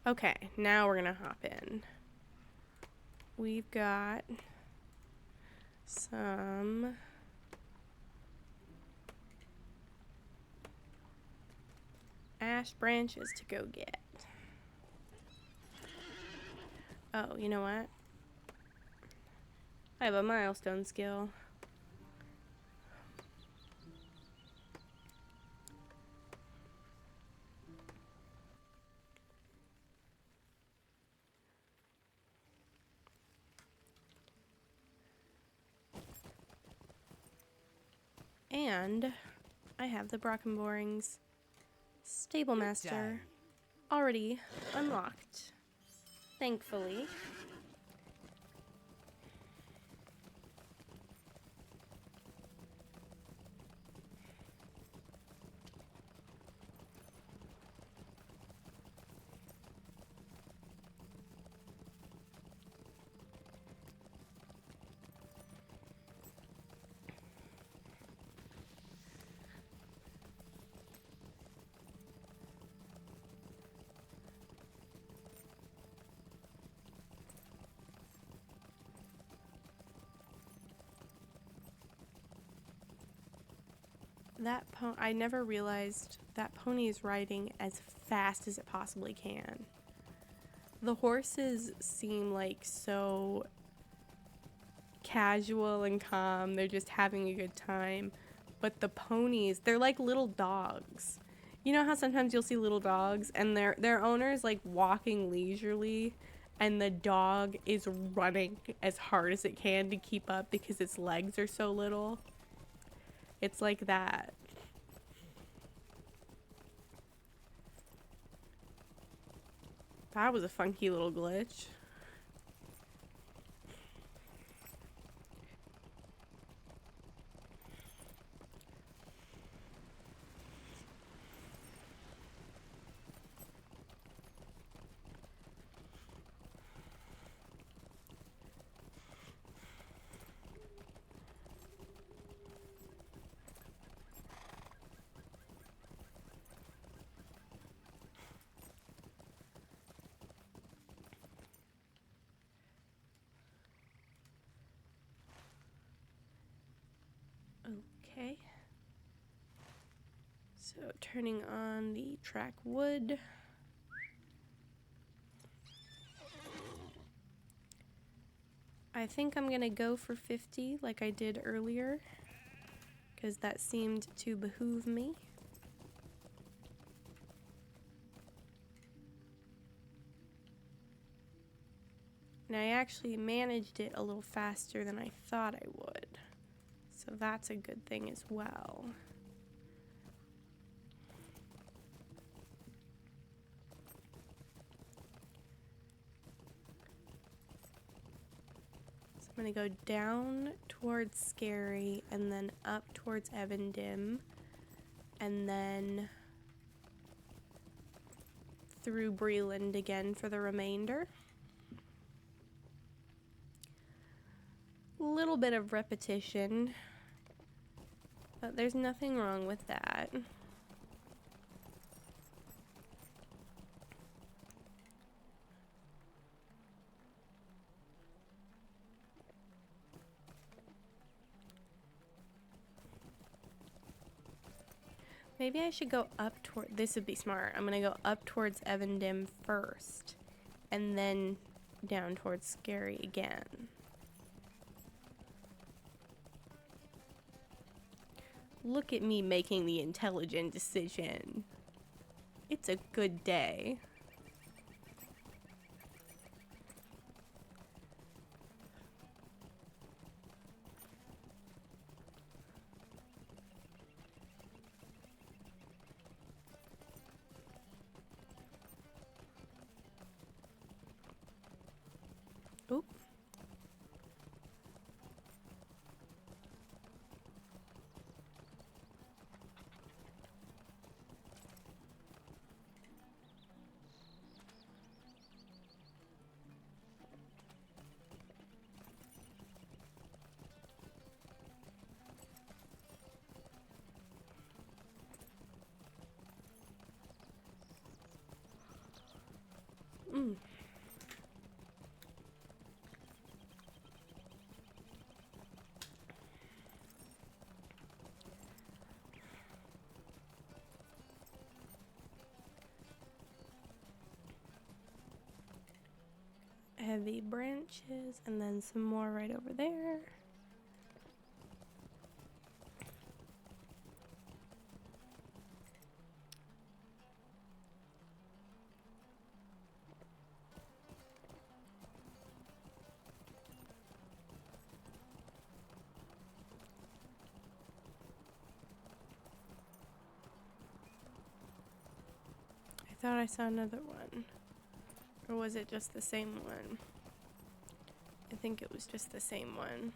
Okay, now we're gonna hop in. We've got some ash branches to go get. Oh, you know what? I have a milestone skill. And I have the Brockenborings Stable Master already unlocked, thankfully. That I never realized that pony is riding as fast as it possibly can. The horses seem like so casual and calm. They're just having a good time. But the ponies, they're like little dogs. You know how sometimes you'll see little dogs and their owner's like walking leisurely and the dog is running as hard as it can to keep up because its legs are so little? It's like that. That was a funky little glitch. Okay. So turning on the track wood. I think I'm gonna go for 50 like I did earlier. because that seemed to behoove me. And I actually managed it a little faster than I thought I would. So that's a good thing as well. So I'm going to go down towards Scary and then up towards Evandim and then through Breland again for the remainder. Little bit of repetition, but there's nothing wrong with that. Maybe I should go up toward, this would be smart. I'm gonna go up towards Evandim first and then down towards Scary again. Look at me making the intelligent decision. It's a good day. Oop. Mm. Heavy branches and then some more right over there. I thought I saw another one. Or was it just the same one? I think it was just the same one.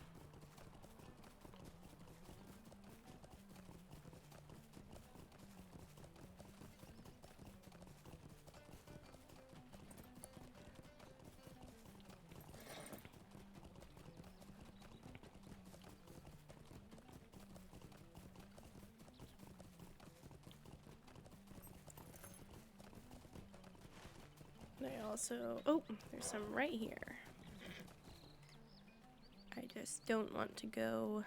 I also, oh, there's some right here. I just don't want to go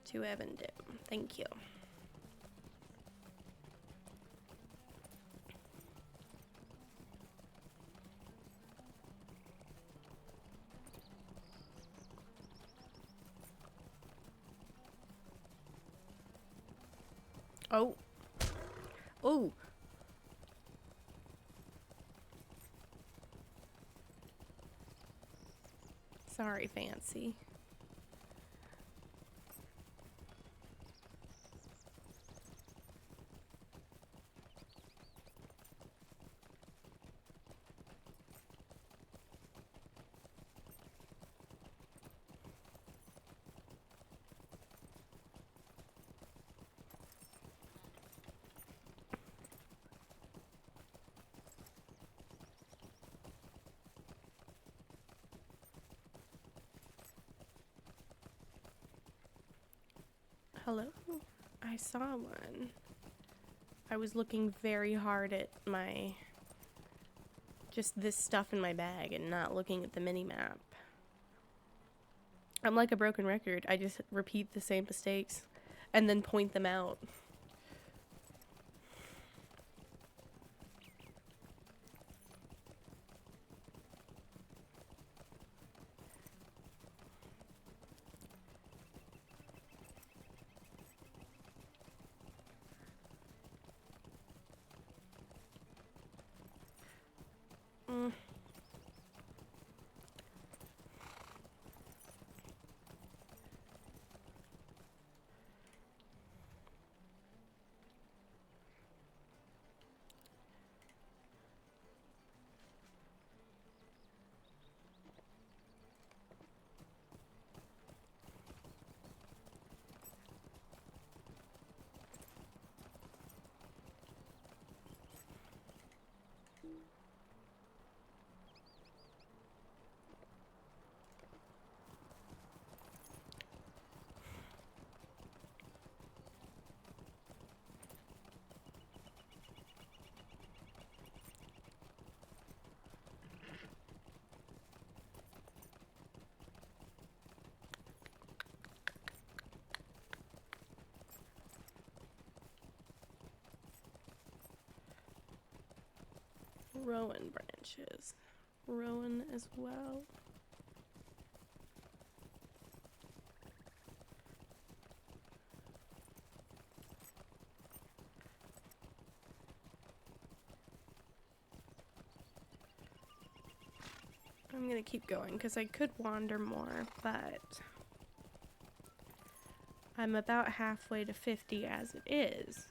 to Evandim. Thank you. Oh. Oh. Sorry, Fancy. Hello? I saw one. I was looking very hard at my, just this stuff in my bag and not looking at the mini-map. I'm like a broken record. I just repeat the same mistakes and then point them out. Mm. Rowan branches. Rowan as well. I'm gonna keep going because I could wander more, but I'm about halfway to 50 as it is.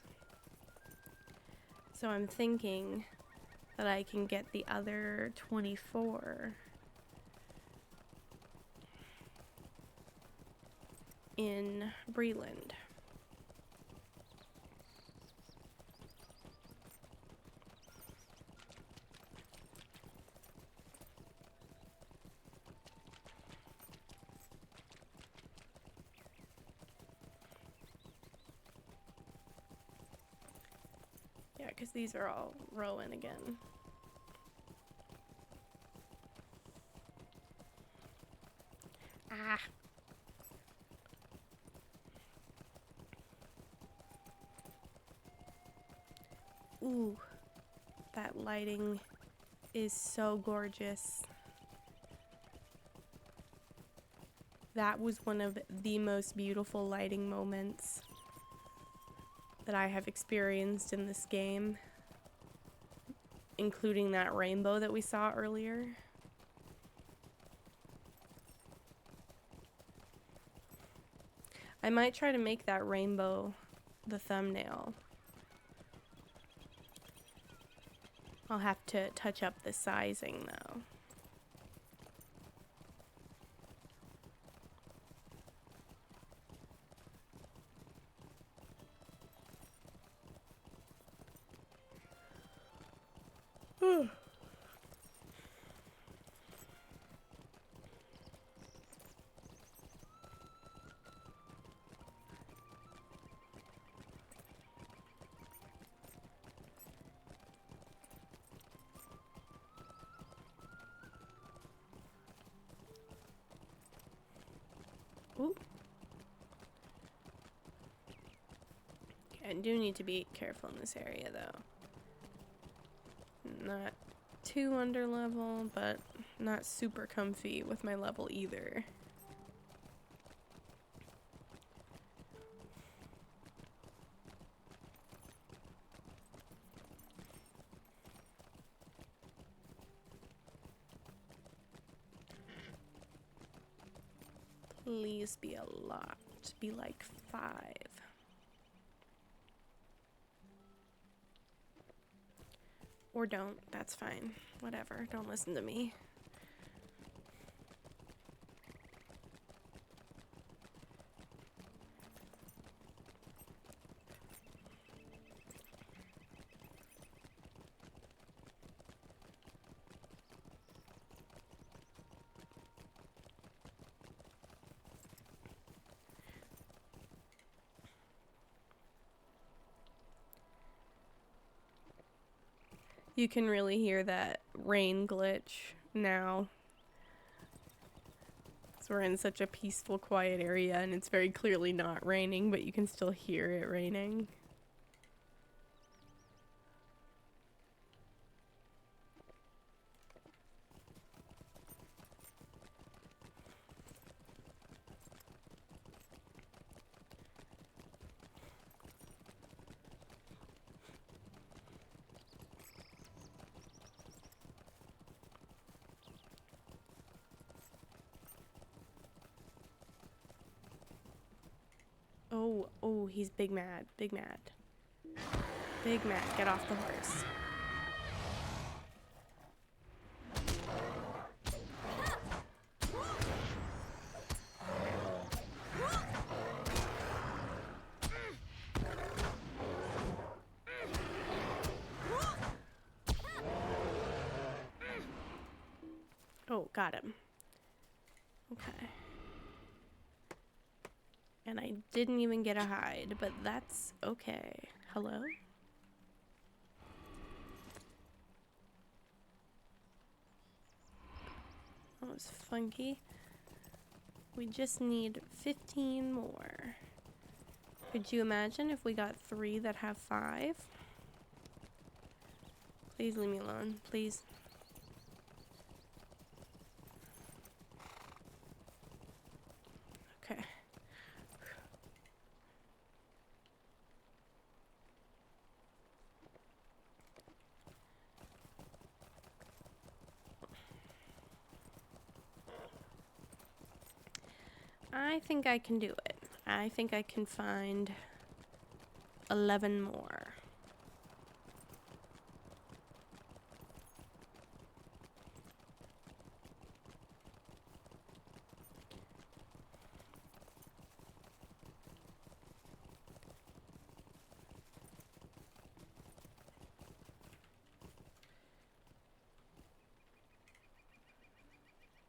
So I'm thinking that I can get the other 24 in Breland. Yeah, because these are all Rowan again. Ah. Ooh, that lighting is so gorgeous. That was one of the most beautiful lighting moments that I have experienced in this game, including that rainbow that we saw earlier. I might try to make that rainbow the thumbnail. I'll have to touch up the sizing though. Ooh. Okay, I do need to be careful in this area though. Not too under level, but not super comfy with my level either. Please be a lot. Be like 5. Or don't. That's fine. Whatever. Don't listen to me. You can really hear that rain glitch now. So we're in such a peaceful, quiet area, and it's very clearly not raining, but you can still hear it raining. Oh, oh, he's big mad. Big mad. Big mad. Get off the horse. Oh, got him. Okay. And I didn't even get a hide, but that's okay. Hello? That was funky. We just need 15 more. Could you imagine if we got 3 that have 5? Please leave me alone, please. Okay. I think I can do it. I think I can find 11 more.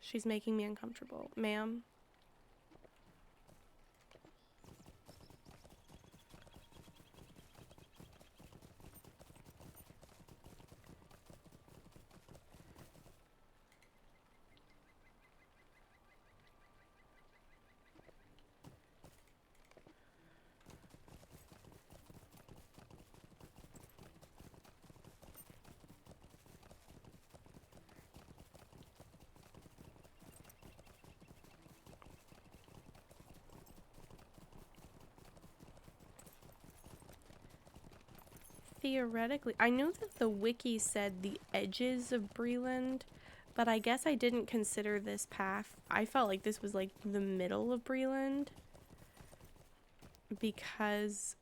She's making me uncomfortable. Ma'am? Theoretically, I know that the wiki said the edges of Breland, but I guess I didn't consider this path. I felt like this was like the middle of Breland because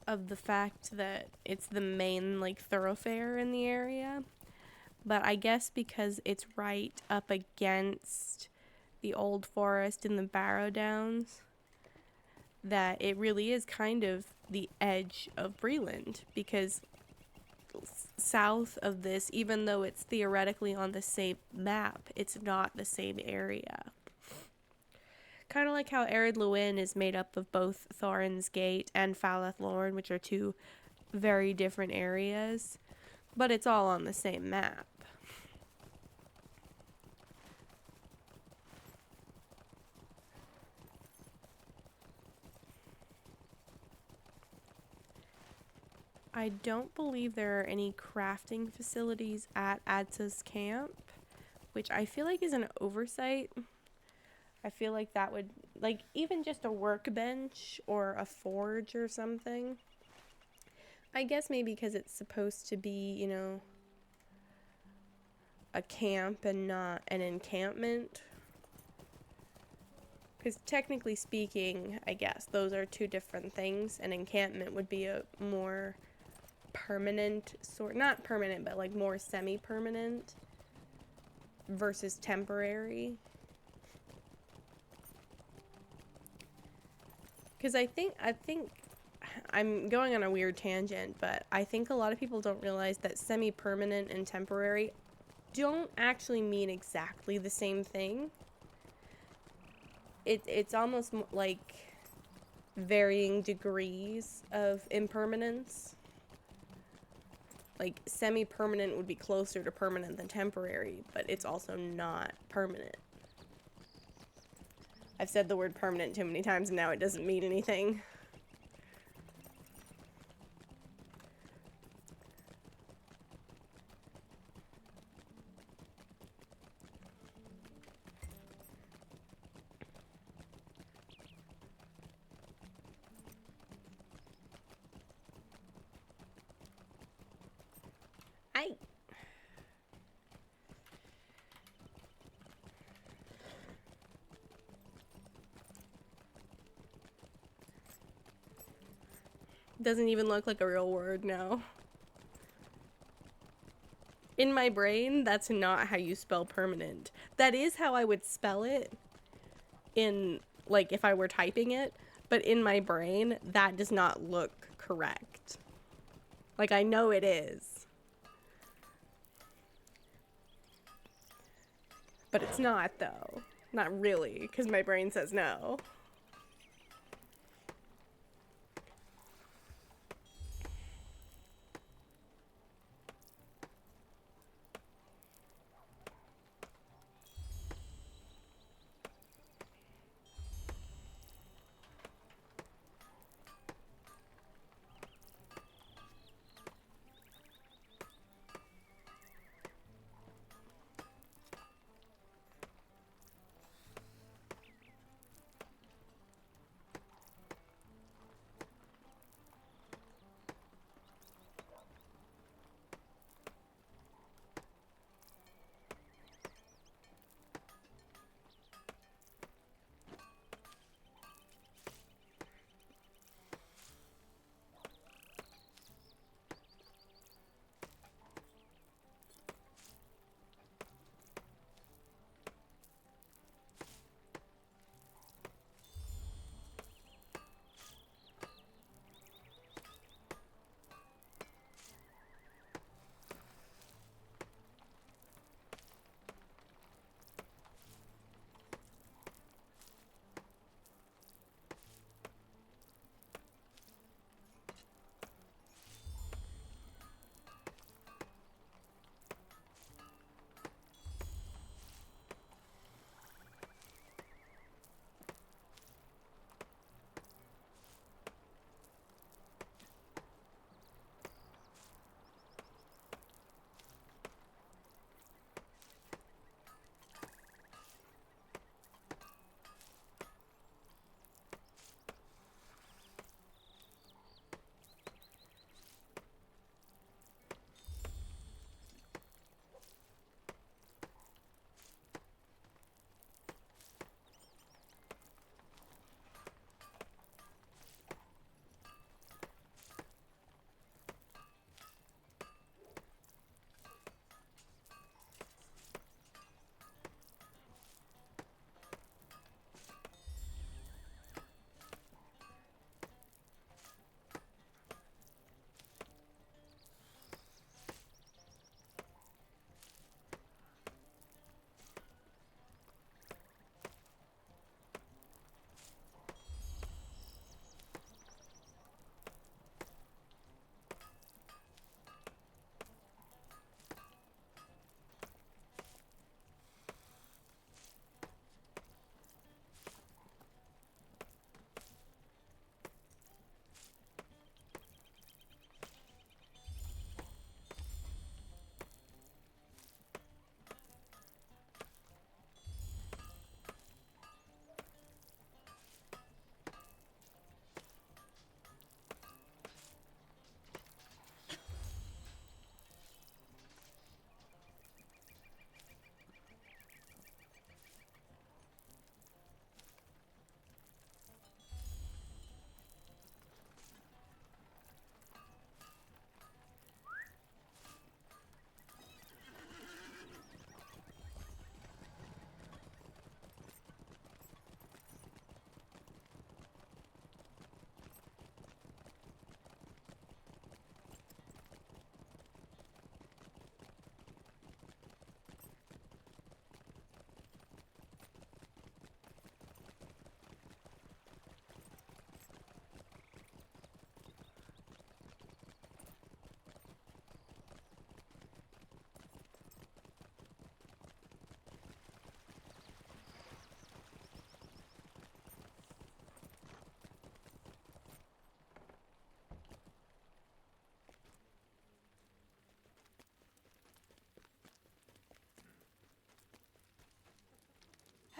of the fact that it's the main like thoroughfare in the area. But I guess because it's right up against the Old Forest and the Barrow Downs, that it really is kind of the edge of Breland, because south of this, even though it's theoretically on the same map, it's not the same area. Kind of like how Ered Luin is made up of both Thorin's Gate and Falath Lorn, which are 2 very different areas, but it's all on the same map. I don't believe there are any crafting facilities at Adsa's camp, which I feel like is an oversight. I feel like that would, like, even just a workbench or a forge or something. I guess maybe because it's supposed to be, you know, a camp and not an encampment. Because technically speaking, I guess, those are 2 different things. An encampment would be a more permanent sort, not permanent, but like more semi-permanent versus temporary. Because I think I'm going on a weird tangent, but I think a lot of people don't realize that semi-permanent and temporary don't actually mean exactly the same thing. It's almost like varying degrees of impermanence. Like, semi-permanent would be closer to permanent than temporary, but it's also not permanent. I've said the word permanent too many times and now it doesn't mean anything. Aye. Doesn't even look like a real word now. In my brain, that's not how you spell permanent. That is how I would spell it in, like, if I were typing it. But in my brain, that does not look correct. Like, I know it is. But it's not, though. Not really, because my brain says no.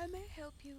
How may I help you?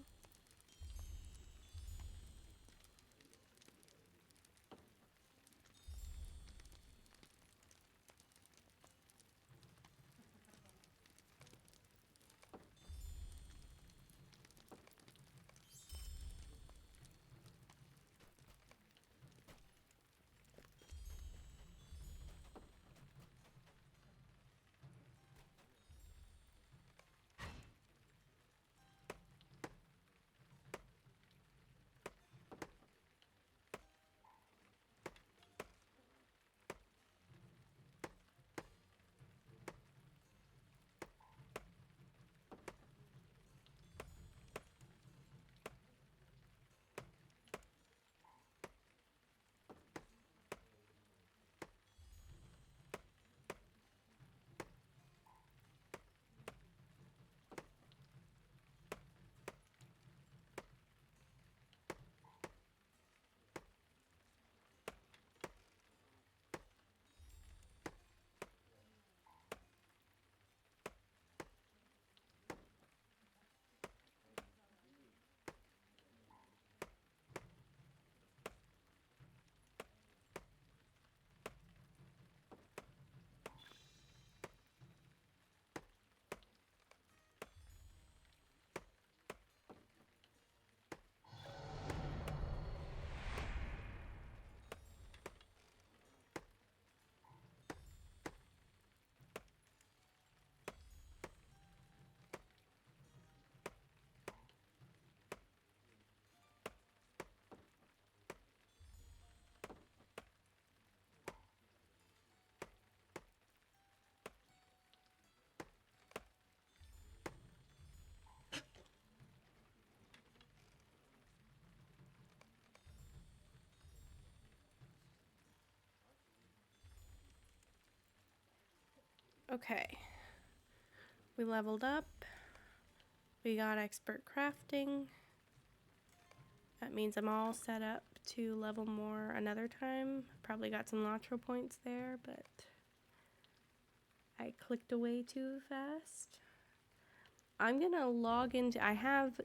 Okay. We leveled up. We got expert crafting. That means I'm all set up to level more another time. Probably got some Latro points there, but I clicked away too fast. I'm gonna log into, I have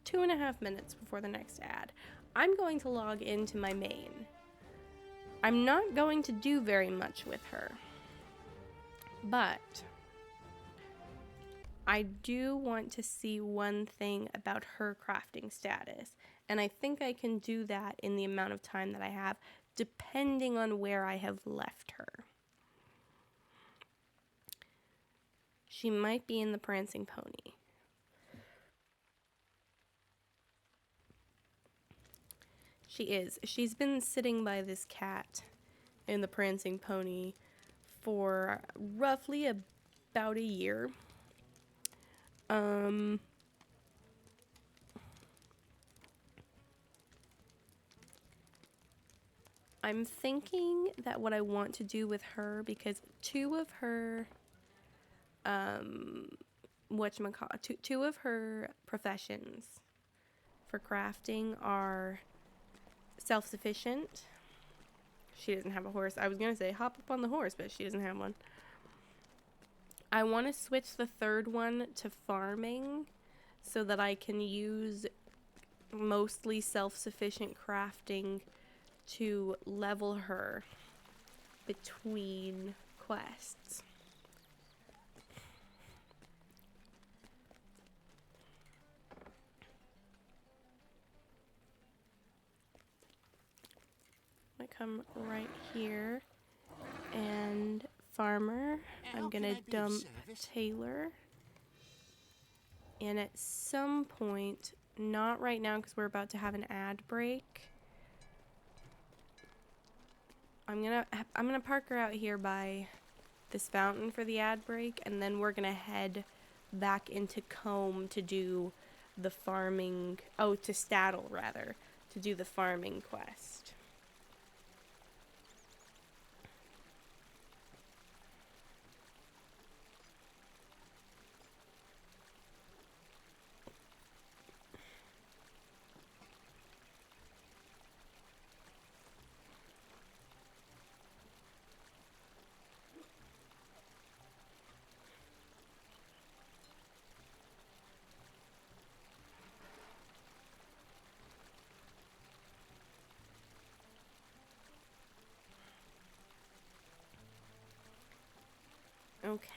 2.5 minutes before the next ad. I'm going to log into my main. I'm not going to do very much with her, but I do want to see one thing about her crafting status, and I think I can do that in the amount of time that I have, depending on where I have left her. She might be in the Prancing Pony. She is. She's been sitting by this cat in the Prancing Pony for roughly about a year. I'm thinking that what I want to do with her, because two of her two of her professions for crafting are self-sufficient. She doesn't have a horse. I was gonna say hop up on the horse, but she doesn't have one. I want to switch the third one to farming so that I can use mostly self-sufficient crafting to level her between quests. I come right here and farmer. I'm gonna dump Taylor. And at some point, not right now because we're about to have an ad break, I'm gonna park her out here by this fountain for the ad break, and then we're gonna head back into Combe to do the farming, to Staddle rather, to do the farming quest. Okay.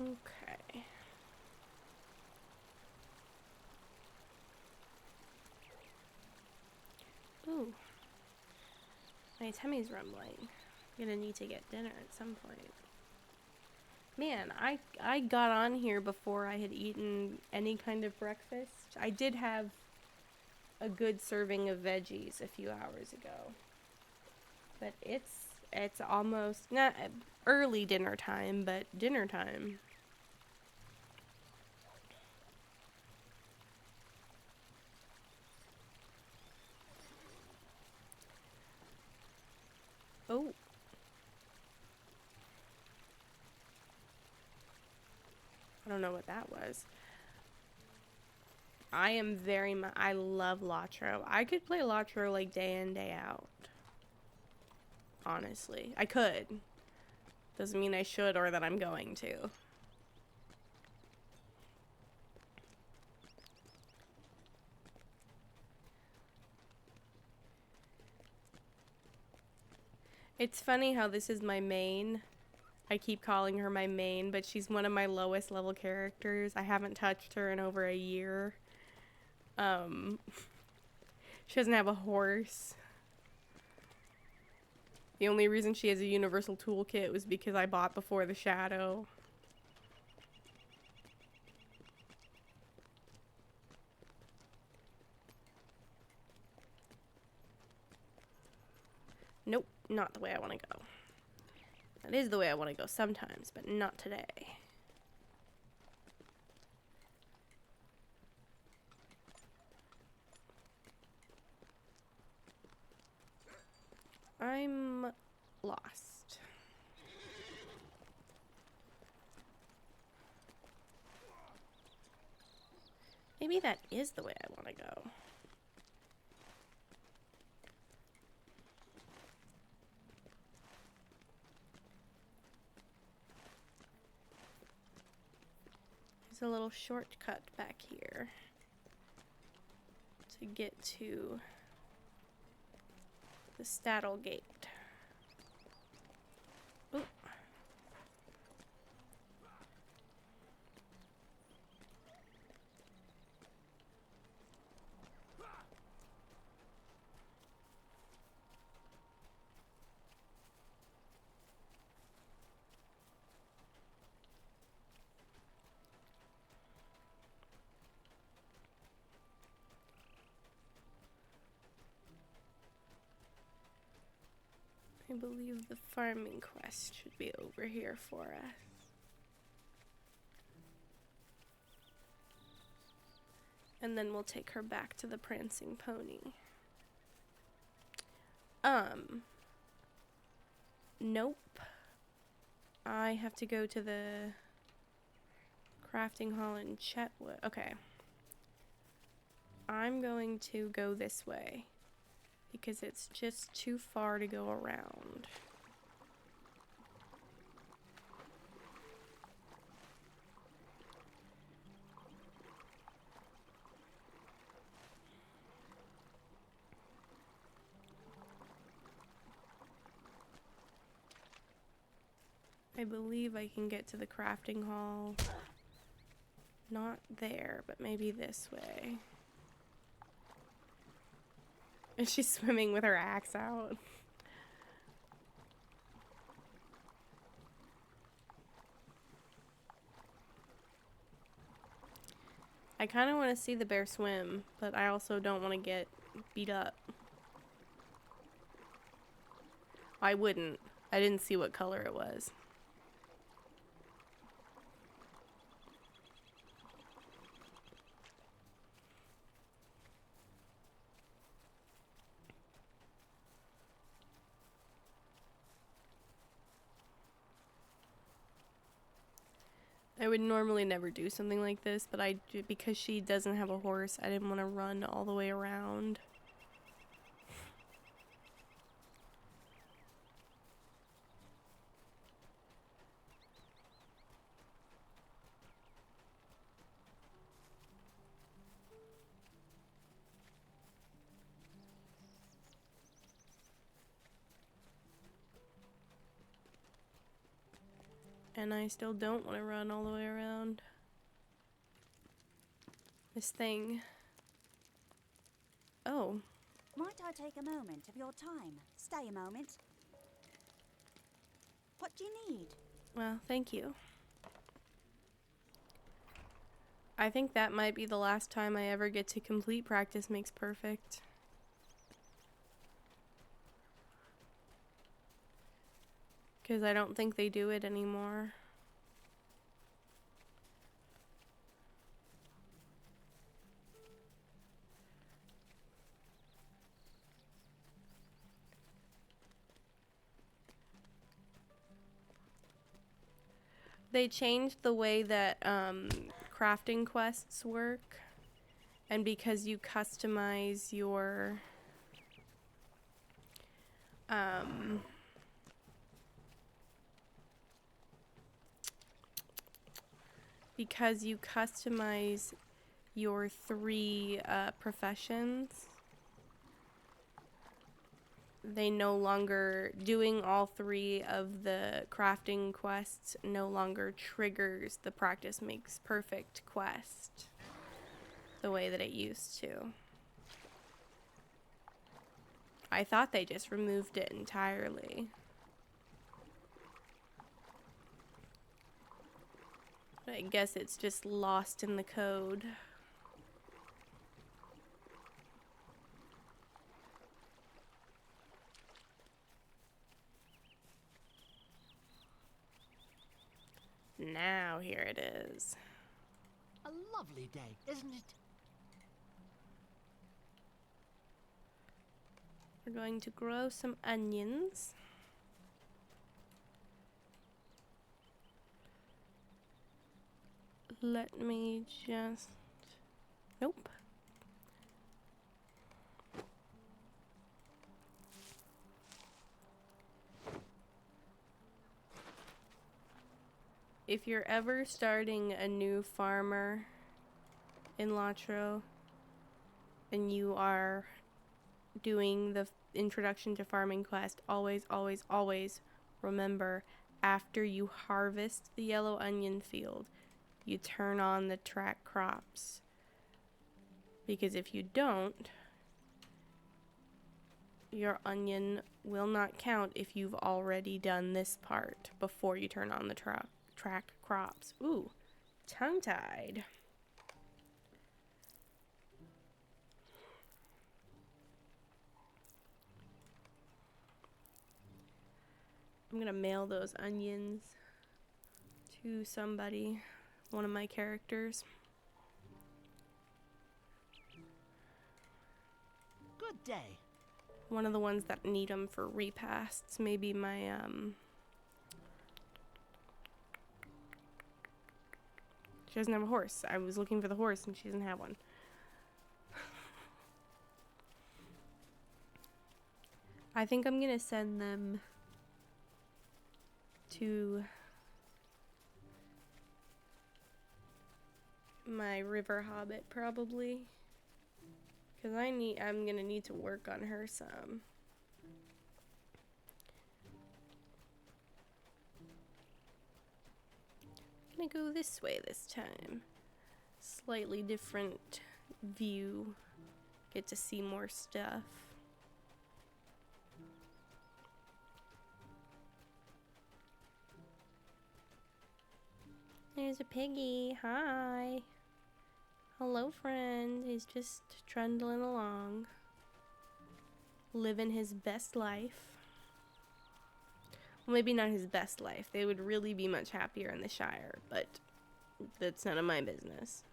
Okay. Ooh. My tummy's rumbling. I'm gonna need to get dinner at some point. Man, I got on here before I had eaten any kind of breakfast. I did have a good serving of veggies a few hours ago. But it's almost not early dinner time, but dinner time. Oh. I don't know what that was. I am very much, I love Lotro. I could play Lotro like day in, day out. Honestly. I could. Doesn't mean I should or that I'm going to. It's funny how this is my main. I keep calling her my main, but she's one of my lowest level characters. I haven't touched her in over a year. She doesn't have a horse. The only reason she has a universal toolkit was because I bought Before the Shadow. Nope, not the way I want to go. That is the way I want to go sometimes, but not today. I'm lost. Maybe that is the way I want to go. There's a little shortcut back here to get to the Staddle Gate. Ooh. I believe the farming quest should be over here for us. And then we'll take her back to the Prancing Pony. Nope. I have to go to the crafting hall in Chetwood. Okay. I'm going to go this way because it's just too far to go around. I believe I can get to the crafting hall. Not there, but maybe this way. And she's swimming with her axe out. I kind of want to see the bear swim, but I also don't want to get beat up. I wouldn't. I didn't see what color it was. I would normally never do something like this, but because she doesn't have a horse, I didn't want to run all the way around. And I still don't want to run all the way around this thing. Oh. Might I take a moment of your time? Stay a moment. What do you need? Well, thank you. I think that might be the last time I ever get to complete Practice Makes Perfect. Because I don't think they do it anymore. They changed the way that crafting quests work. And because you customize your because you customize your 3 professions, they no longer, doing all 3 of the crafting quests no longer triggers the practice makes perfect quest the way that it used to. I thought they just removed it entirely. But I guess it's just lost in the code. Now here it is. A lovely day, isn't it? We're going to grow some onions. Let me just... Nope. If you're ever starting a new farmer in Latro and you are doing the introduction to farming quest, always, always, always remember, after you harvest the yellow onion field, you turn on the track crops. Because if you don't, your onion will not count if you've already done this part before you turn on the track crops. Ooh, tongue-tied. I'm gonna mail those onions to somebody, one of my characters. Good day. One of the ones that need them for repasts. Maybe my, She doesn't have a horse. I was looking for the horse and she doesn't have one. I think I'm gonna send them to my river hobbit probably. Cause I'm gonna need to work on her some. I'm gonna go this way this time. Slightly different view. Get to see more stuff. There's a piggy. Hi. Hello, friend. He's just trundling along. Living his best life. Well, maybe not his best life. They would really be much happier in the Shire, but that's none of my business.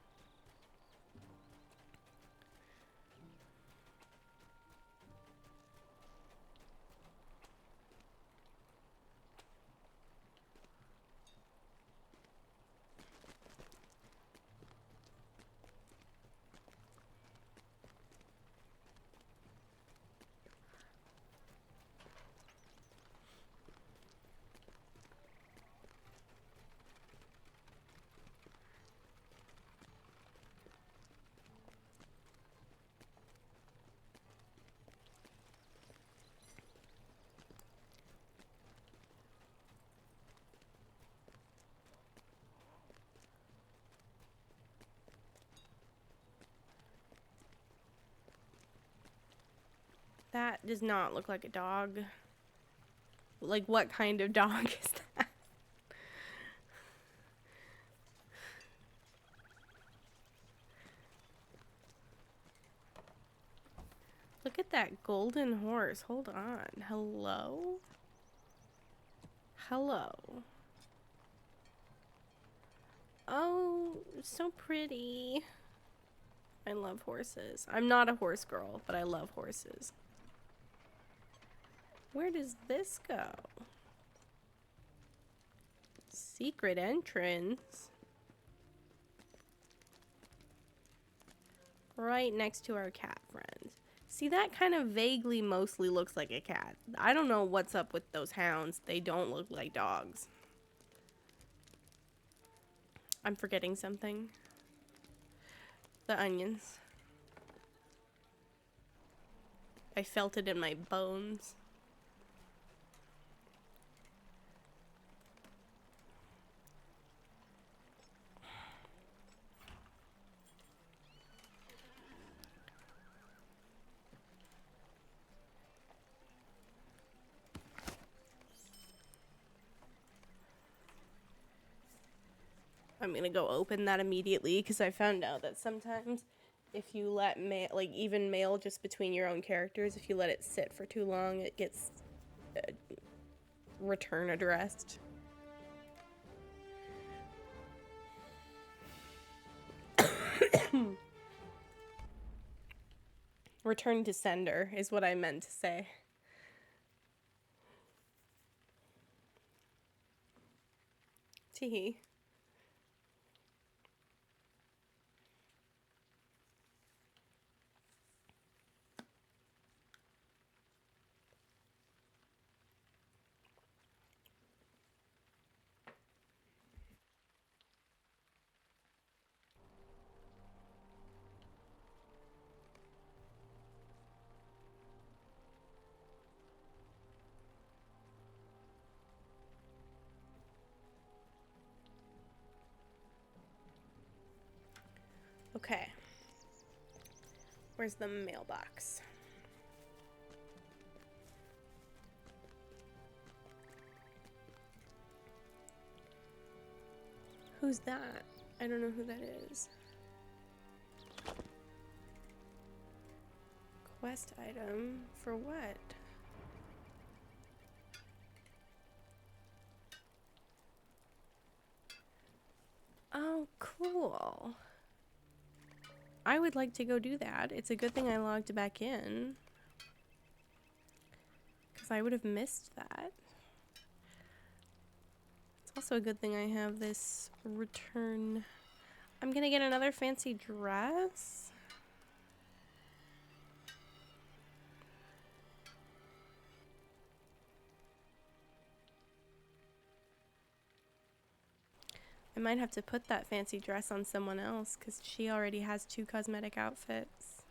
That does not look like a dog. Like, what kind of dog is that? Look at that golden horse. Hold on. Hello? Hello. Oh, so pretty. I love horses. I'm not a horse girl, but I love horses. Where does this go? Secret entrance. right next to our cat friend. See, that kind of vaguely mostly looks like a cat. I don't know what's up with those hounds. They don't look like dogs. I'm forgetting something. The onions. I felt it in my bones. I'm gonna go open that immediately because I found out that sometimes if you let mail, like even mail just between your own characters, if you let it sit for too long, it gets return addressed. Return to sender is what I meant to say. Tee. Okay. Where's the mailbox? Who's that? I don't know who that is. Quest item for what? Oh, cool. I would like to go do that. It's a good thing I logged back in, because I would have missed that. It's also a good thing I have this return. I'm gonna get another fancy dress. I might have to put that fancy dress on someone else because she already has 2 cosmetic outfits.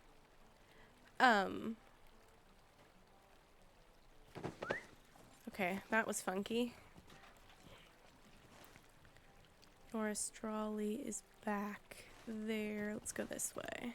Okay, that was funky. Nora Strawley is back there. Let's go this way.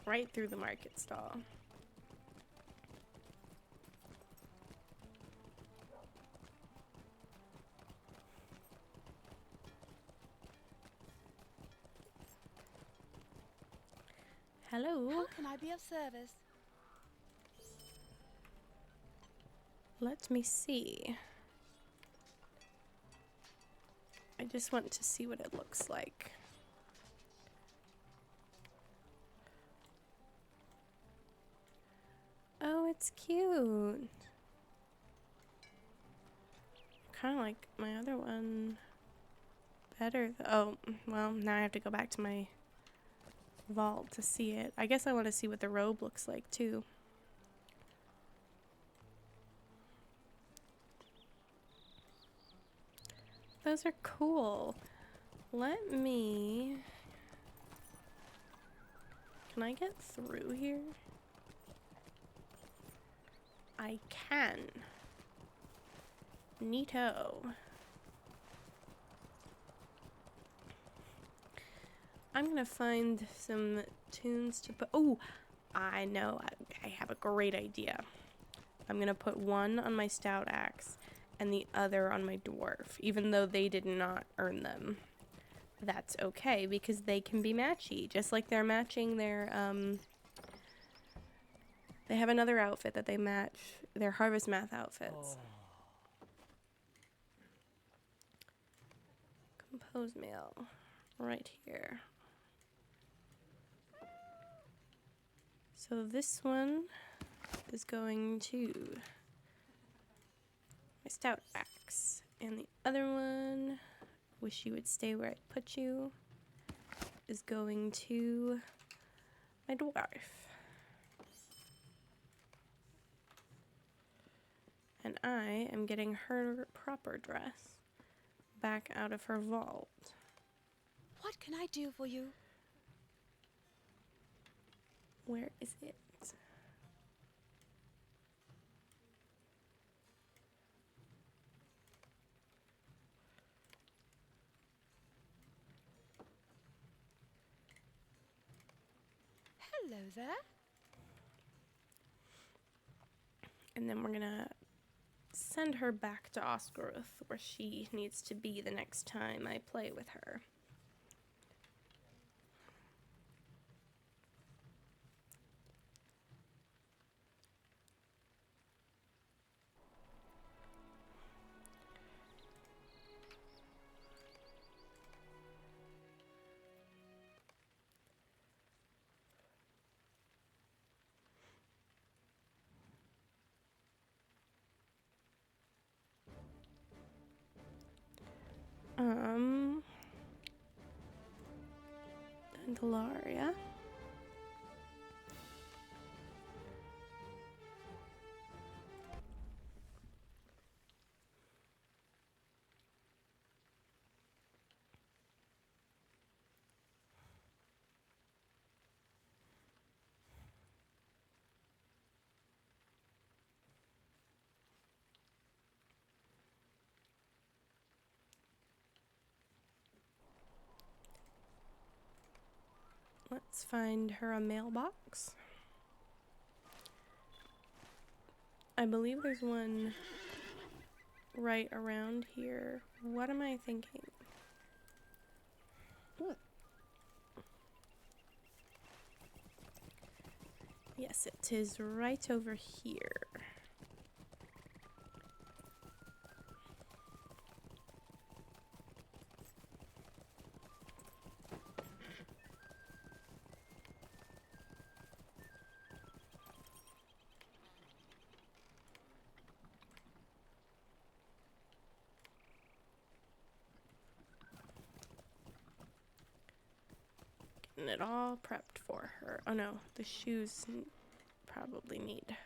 Right through the market stall. Hello. How can I be of service? Let me see. I just want to see what it looks like. Oh, it's cute. Kind of like my other one better. Oh, well, now I have to go back to my vault to see it. I guess I want to see what the robe looks like too. Those are cool. Let me... Can I get through here? I can. Neato. I'm gonna find some tunes to put... Oh, I know. I have a great idea. I'm gonna put one on my stout axe and the other on my dwarf, even though they did not earn them. that's okay because they can be matchy, just like they're matching their they have another outfit that they match their Harvest Math outfits. Compose mail right here. So this one is going to my Stout Axe, and the other one, Wish You Would Stay Where I Put You, is going to my Dwarf. And I am getting her proper dress back out of her vault. What can I do for you? Where is it? Hello there. And then we're gonna send her back to Oscaroth, where she needs to be the next time I play with her. Delaria. Let's find her a mailbox. I believe there's one right around here. What am I thinking? Yes, it is right over here. Getting it all prepped for her. Oh no, the shoes probably need.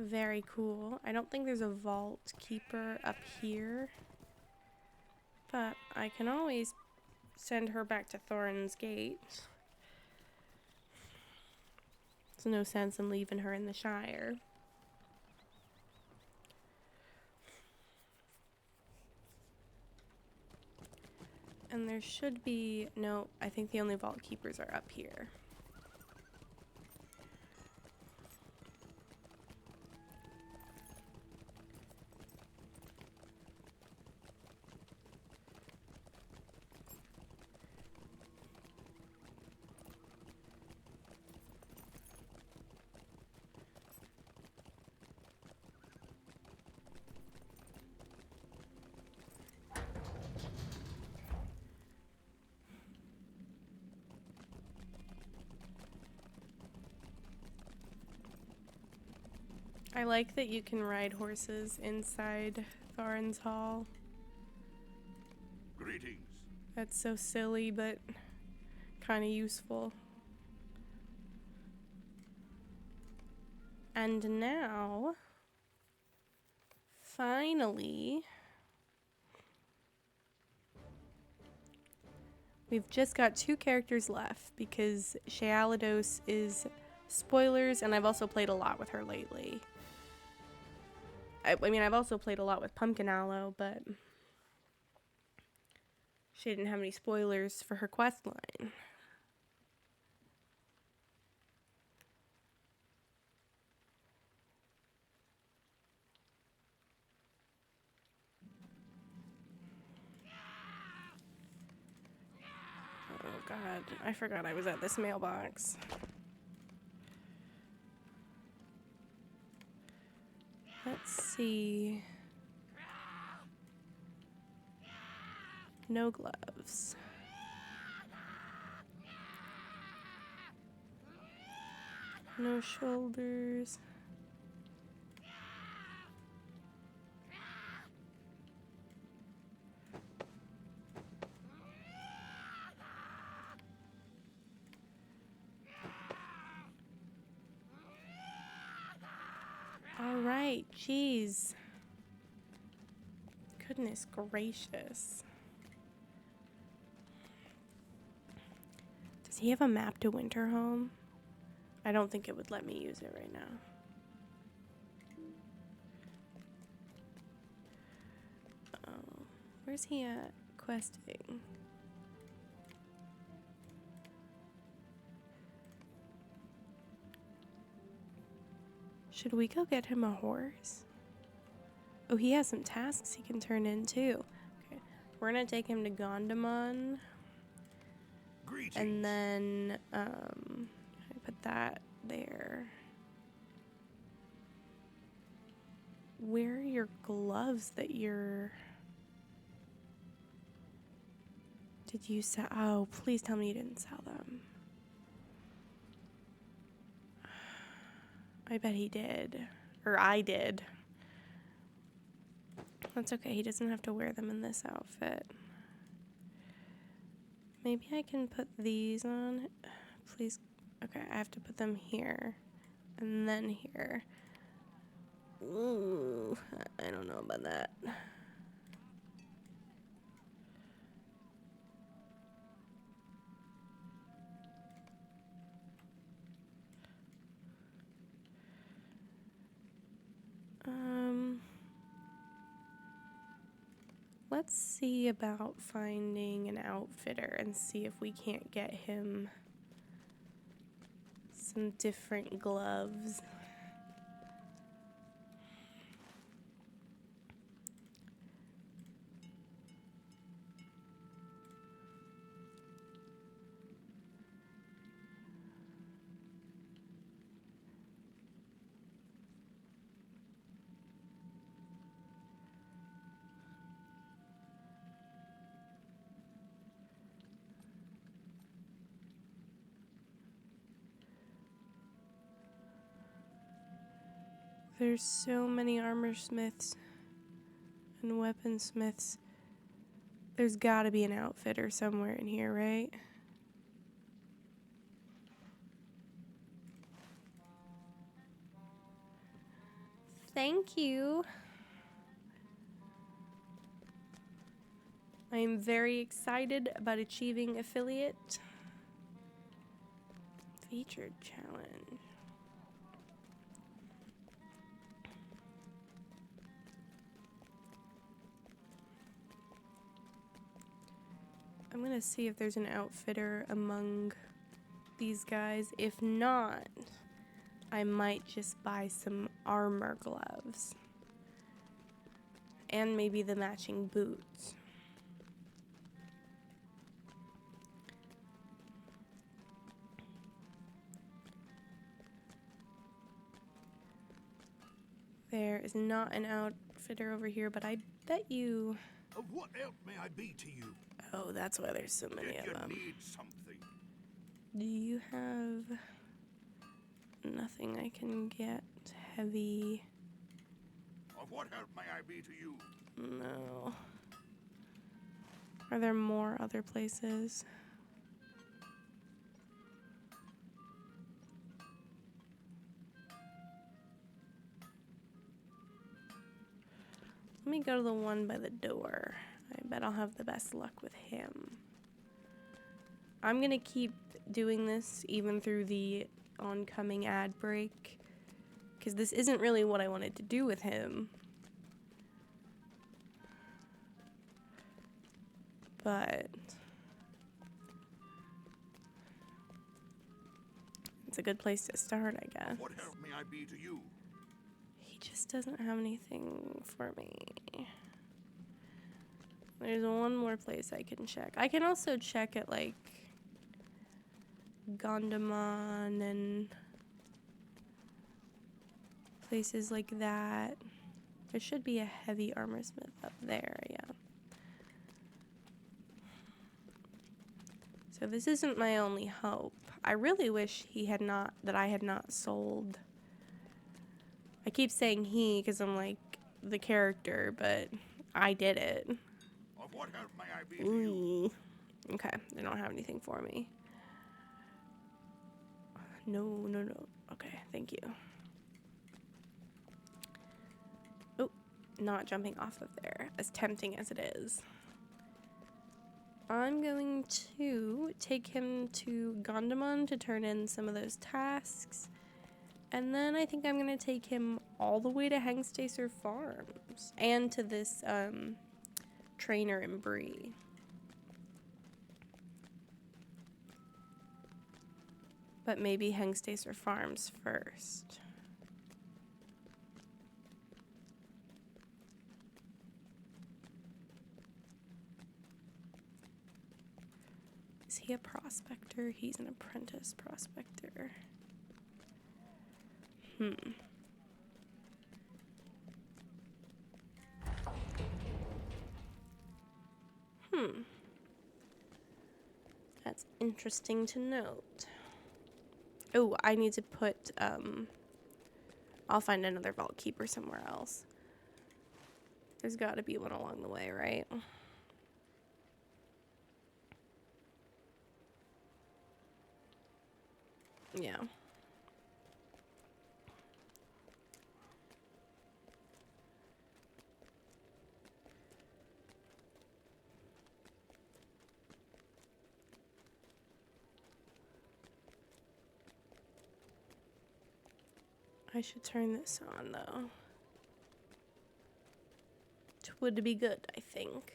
Very cool. I don't think there's a vault keeper up here, but I can always send her back to Thorin's Gate. There's no sense in leaving her in the Shire. And there should be, no, I think the only vault keepers are up here. I like that you can ride horses inside Thorin's Hall. Greetings. That's so silly, but kind of useful. And now, finally, we've just got 2 characters left because Shealados is spoilers, and I've also played a lot with her lately. I mean, I've also played a lot with Pumpkin Aloe, but she didn't have any spoilers for her quest line. Oh god, I forgot I was at this mailbox. Let's see. No gloves. No shoulders. All right, jeez. Goodness gracious. Does he have a map to Winterhome? I don't think it would let me use it right now. Oh, where's he at questing? Should we go get him a horse? Oh, he has some tasks he can turn in too. Okay, we're gonna take him to Gondamon. Greetings. And then, I put that there. Where are your gloves that you're... Did you sell? Oh, please tell me you didn't sell them. I bet he did. Or I did. That's okay, he doesn't have to wear them in this outfit. Maybe I can put these on. Please. Okay, I have to put them here. And then here. Ooh, I don't know about that. Let's see about finding an outfitter and see if we can't get him some different gloves. There's so many armor smiths and weaponsmiths. There's gotta be an outfitter somewhere in here, right? Thank you. I am very excited about achieving affiliate. Featured challenge. I'm gonna see if there's an outfitter among these guys. If not, I might just buy some armor gloves. And maybe the matching boots. There is not an outfitter over here, but I bet you... Of what help may I be to you? Oh, that's why there's so many Did of you them. need something? Do you have nothing I can get heavy? Of what help may I be to you? No. Are there more other places? Let me go to the one by the door. I bet I'll have the best luck with him. I'm gonna keep doing this even through the oncoming ad break, because this isn't really what I wanted to do with him. but it's a good place to start, I guess. What help may I be to you? He just doesn't have anything for me. There's one more place I can check. I can also check at, like, Gondamon and places like that. There should be a heavy armor smith up there, yeah. So this isn't my only hope. I really wish that I had not sold. I keep saying he because I'm like the character, but I did it. Of what help may I be to you? Ooh. Okay, they don't have anything for me. No. Okay, thank you. Oh, not jumping off of there, as tempting as it is. I'm going to take him to Gondamon to turn in some of those tasks. And then I think I'm going to take him all the way to Hengstacer Farms. And to this, trainer in Bree. But maybe Hengstacer Farms first. Is he a prospector? He's an apprentice prospector. That's interesting to note. Oh, I need to put, I'll find another Vault Keeper somewhere else. There's gotta be one along the way, right? Yeah. I should turn this on, though. It would be good, I think.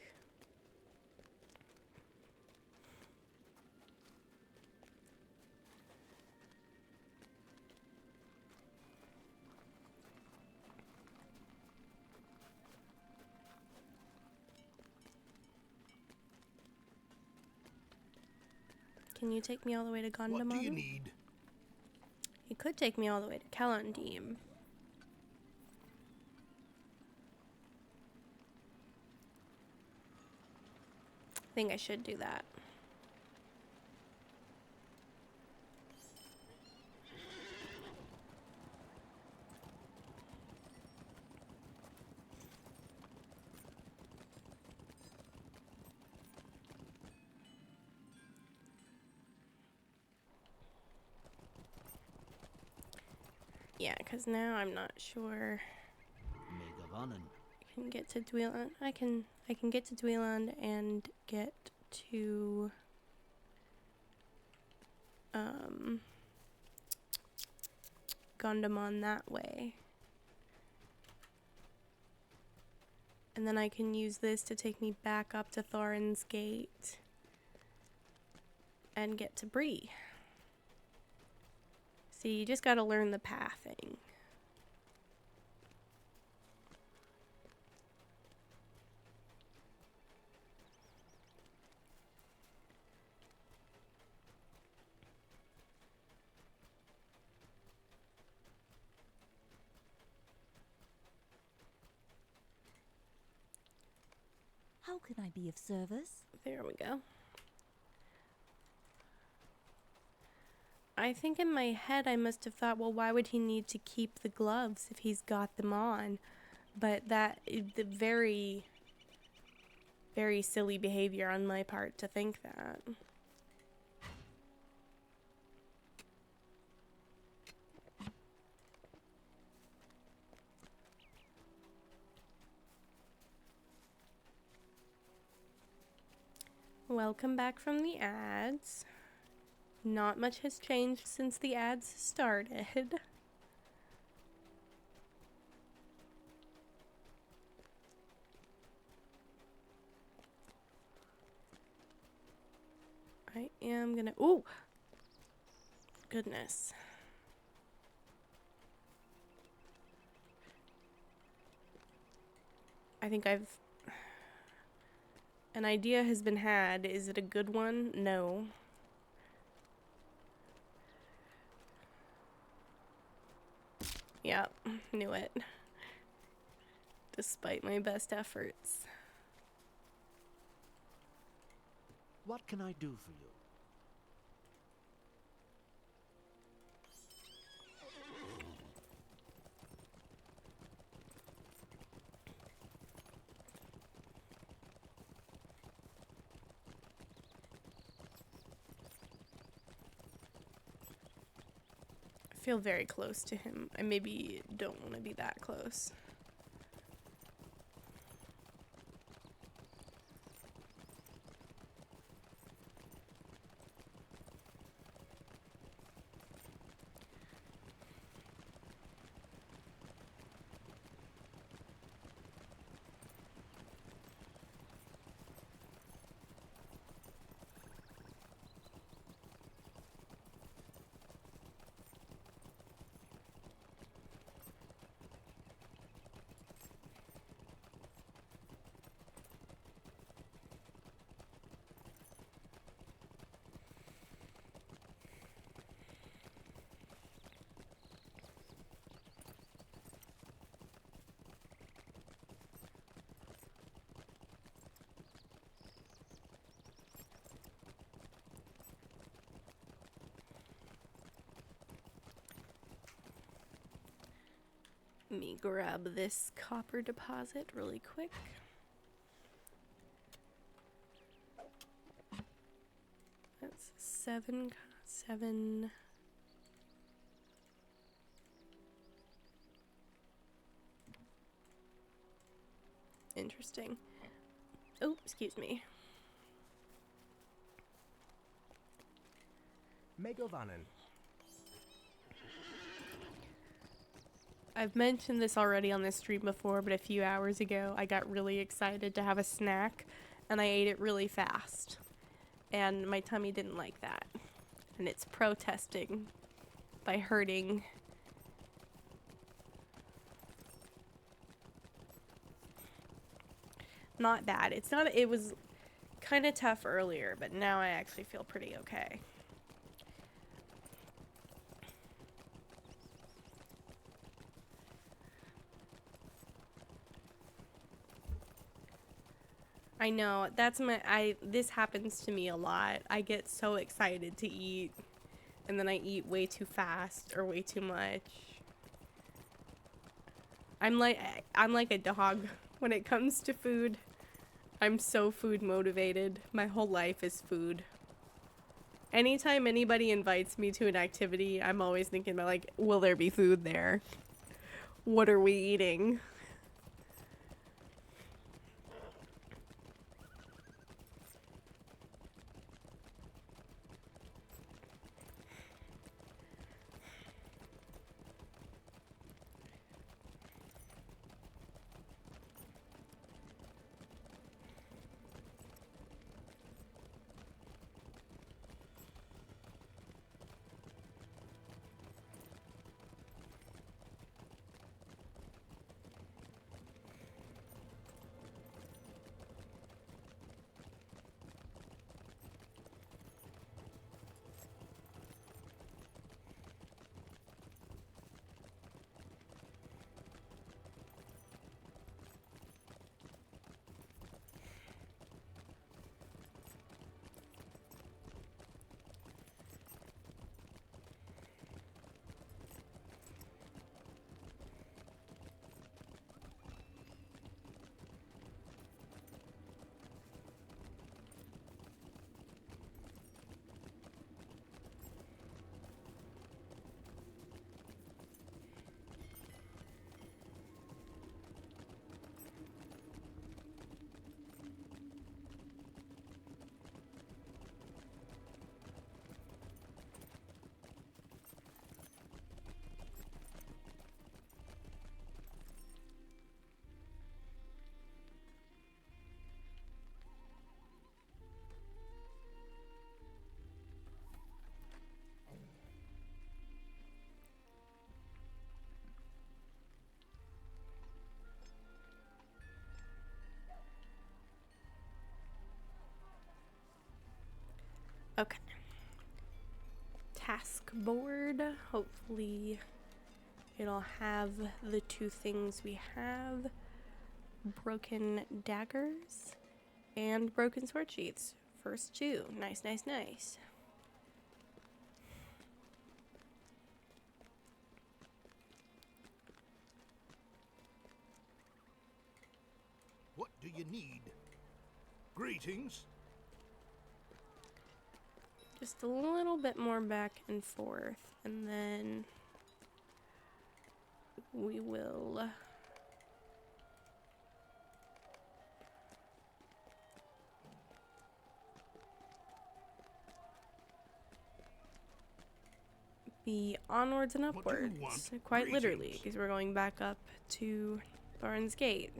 Can you take me all the way to Gondamon? What do you need? He could take me all the way to Kalandim. I think I should do that. Yeah, because now I'm not sure I can get to Dweeland. I can get to Dweeland and get to Gondamon that way. And then I can use this to take me back up to Thorin's Gate and get to Bree. See, you just gotta learn the pathing. How can I be of service? There we go. I think in my head I must have thought, well, why would he need to keep the gloves if he's got them on? But that is the very, very silly behavior on my part to think that. Welcome back from the ads. Not much has changed since the ads started. I am gonna. Ooh! Goodness. I think I've. An idea has been had. Is it a good one? No. Yep, knew it. Despite my best efforts. What can I do for you? I feel very close to him. I maybe don't want to be that close. Let me grab this copper deposit really quick. That's 7. Interesting. Oh, excuse me. Megovanen. I've mentioned this already on this stream before, but a few hours ago I got really excited to have a snack and I ate it really fast. And my tummy didn't like that. And it's protesting by hurting. Not bad. It's not, it was kind of tough earlier, but now I actually feel pretty okay. I know, that's this happens to me a lot. I get so excited to eat, and then I eat way too fast or way too much. I'm like a dog when it comes to food. I'm so food motivated. My whole life is food. Anytime anybody invites me to an activity, I'm always thinking about, like, will there be food there? What are we eating? Okay. Task board. Hopefully it'll have the two things we have. Broken daggers and broken sword sheaths. First two. Nice, nice, nice. What do you need? Greetings. Just a little bit more back and forth, and then we will be onwards and What do you upwards, want? quite literally, Greetings. because we're going back up to Barnes Gate.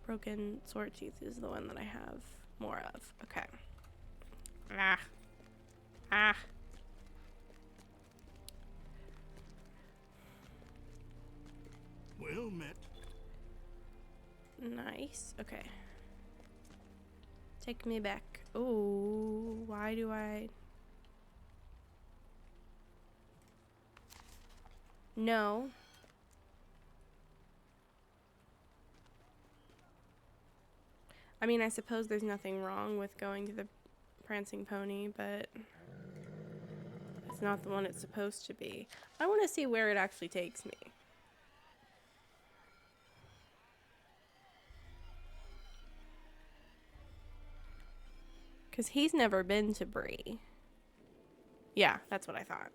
Broken sword sheath is the one that I have more of. Okay. Ah. Ah. Well met. Nice. Okay. Take me back. Oh, why do I... No. I mean, I suppose there's nothing wrong with going to the Prancing Pony, but it's not the one it's supposed to be. I want to see where it actually takes me. Because he's never been to Bree. Yeah, that's what I thought.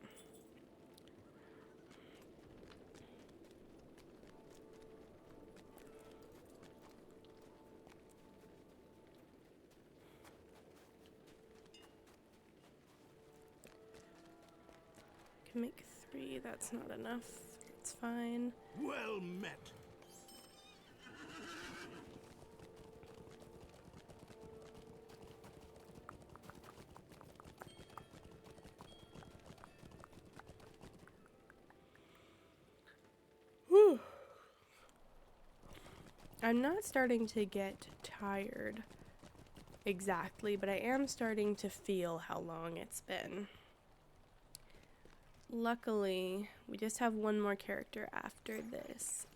Can make 3, that's not enough. It's fine. Well met. Whew. I'm not starting to get tired exactly, but I am starting to feel how long it's been. Luckily, we just have one more character after this.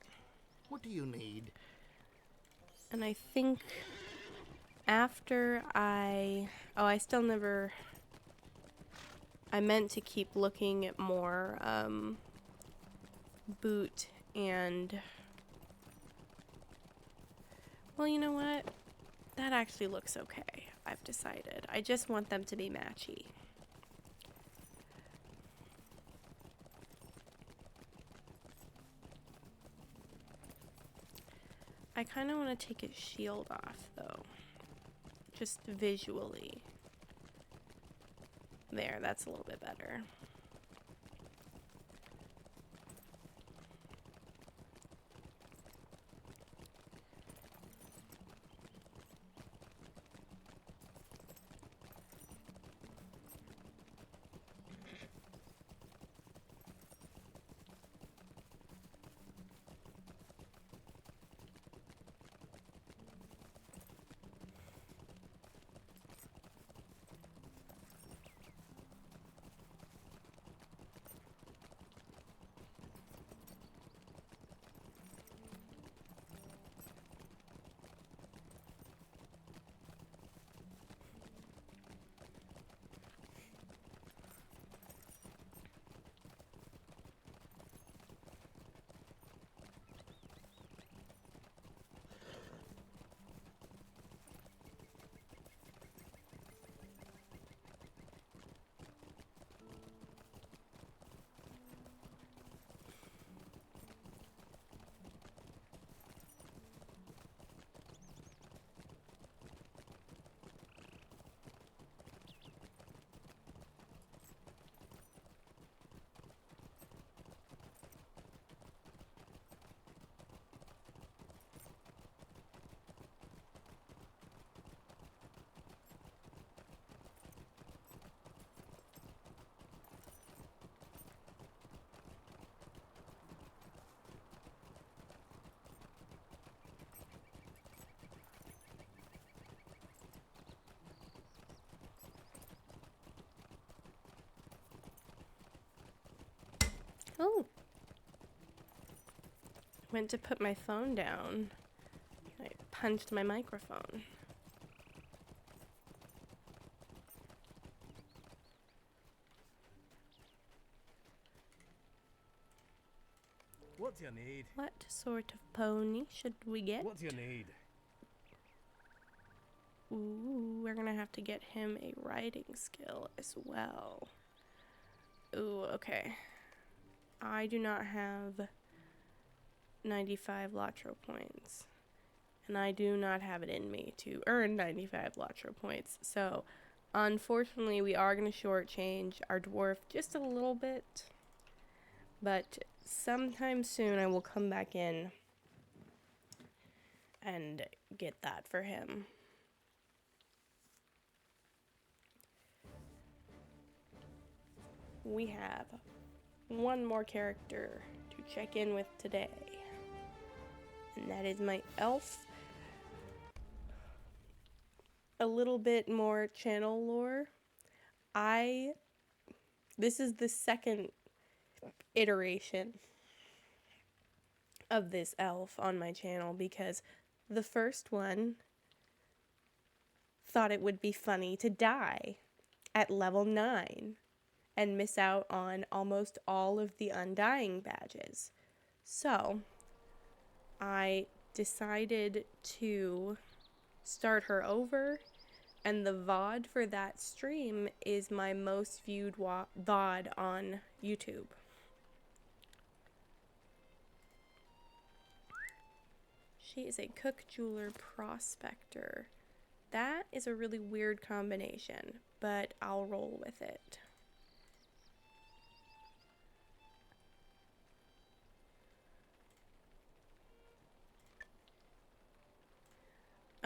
What do you need? And I think after I still never... I meant to keep looking at more boot and... Well, you know what? That actually looks okay, I've decided. I just want them to be matchy. I kind of want to take his shield off, though. Just visually. There, that's a little bit better. went to put my phone down. I punched my microphone. What do you need? What sort of pony should we get? What do you need? Ooh, we're gonna have to get him a riding skill as well. Ooh, okay. I do not have 95 Latro points. And I do not have it in me to earn 95 Latro points. So, unfortunately, we are going to shortchange our dwarf just a little bit. But sometime soon I will come back in and get that for him. We have one more character to check in with today. And that is my elf. A little bit more channel lore. This is the second iteration of this elf on my channel because the first one thought it would be funny to die at level 9 and miss out on almost all of the undying badges. So I decided to start her over, and the VOD for that stream is my most viewed VOD on YouTube. She is a cook, jeweler, prospector. That is a really weird combination, but I'll roll with it.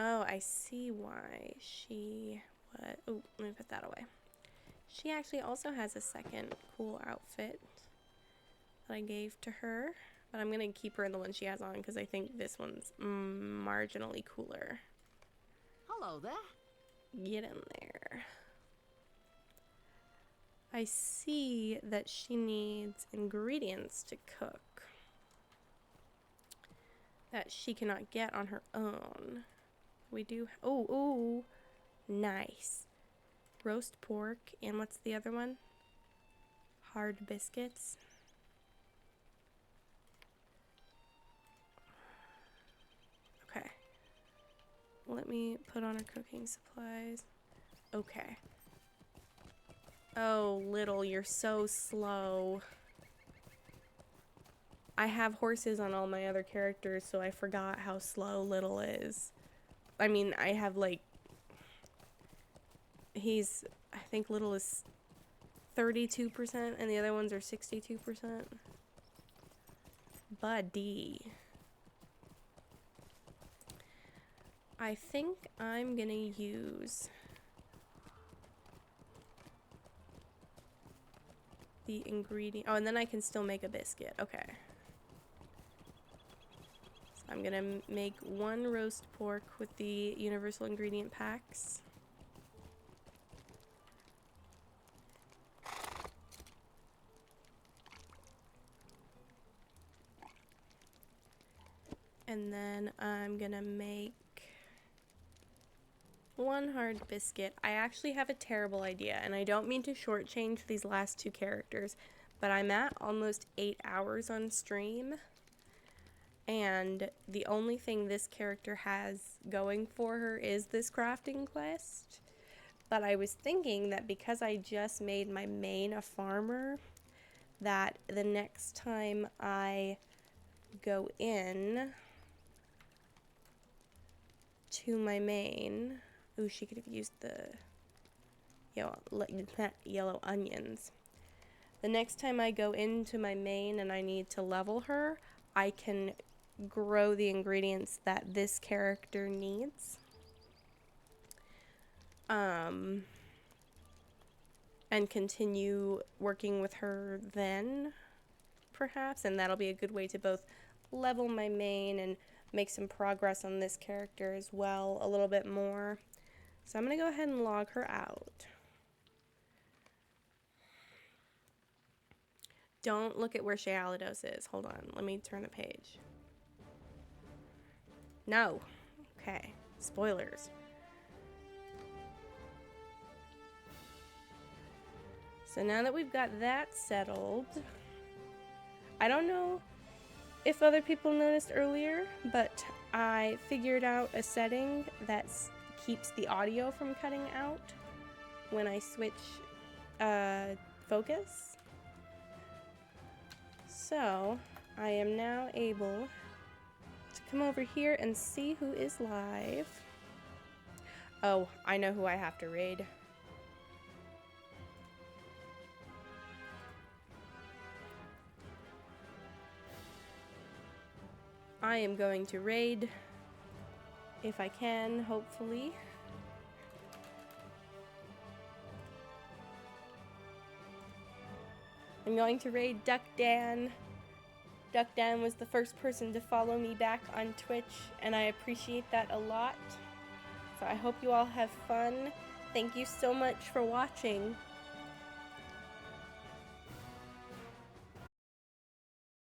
Oh, I see why she what. Oh, let me put that away. She actually also has a second cool outfit that I gave to her, but I'm gonna keep her in the one she has on because I think this one's marginally cooler. Hello there. Get in there. I see that she needs ingredients to cook that she cannot get on her own. We do. Oh, nice. Roast pork, and what's the other one? Hard biscuits. Okay. Let me put on her cooking supplies. Okay. Oh, Little, you're so slow. I have horses on all my other characters, so I forgot how slow Little is. I mean, I have like, I think Little is 32% and the other ones are 62%. Buddy. I think I'm gonna use the ingredient. Oh, and then I can still make a biscuit. Okay. I'm gonna make one roast pork with the universal ingredient packs. And then I'm gonna make one hard biscuit. I actually have a terrible idea, and I don't mean to shortchange these last two characters, but I'm at almost 8 hours on stream. And the only thing this character has going for her is this crafting quest. But I was thinking that because I just made my main a farmer, that the next time I go in to my main... Ooh, she could have used the yellow onions. The next time I go into my main and I need to level her, I can grow the ingredients that this character needs. And continue working with her then, perhaps. And that'll be a good way to both level my main and make some progress on this character as well a little bit more. So I'm going to go ahead and log her out. Don't look at where Shealidos is. Hold on. Let me turn the page. No. Okay. Spoilers. So now that we've got that settled, I don't know if other people noticed earlier, but I figured out a setting that keeps the audio from cutting out when I switch focus. So I am now able to come over here and see who is live. Oh, I know who I have to raid. I am going to raid, if I can, hopefully. I'm going to raid Duck Dan. Duck Dan was the first person to follow me back on Twitch, and I appreciate that a lot. So I hope you all have fun. Thank you so much for watching.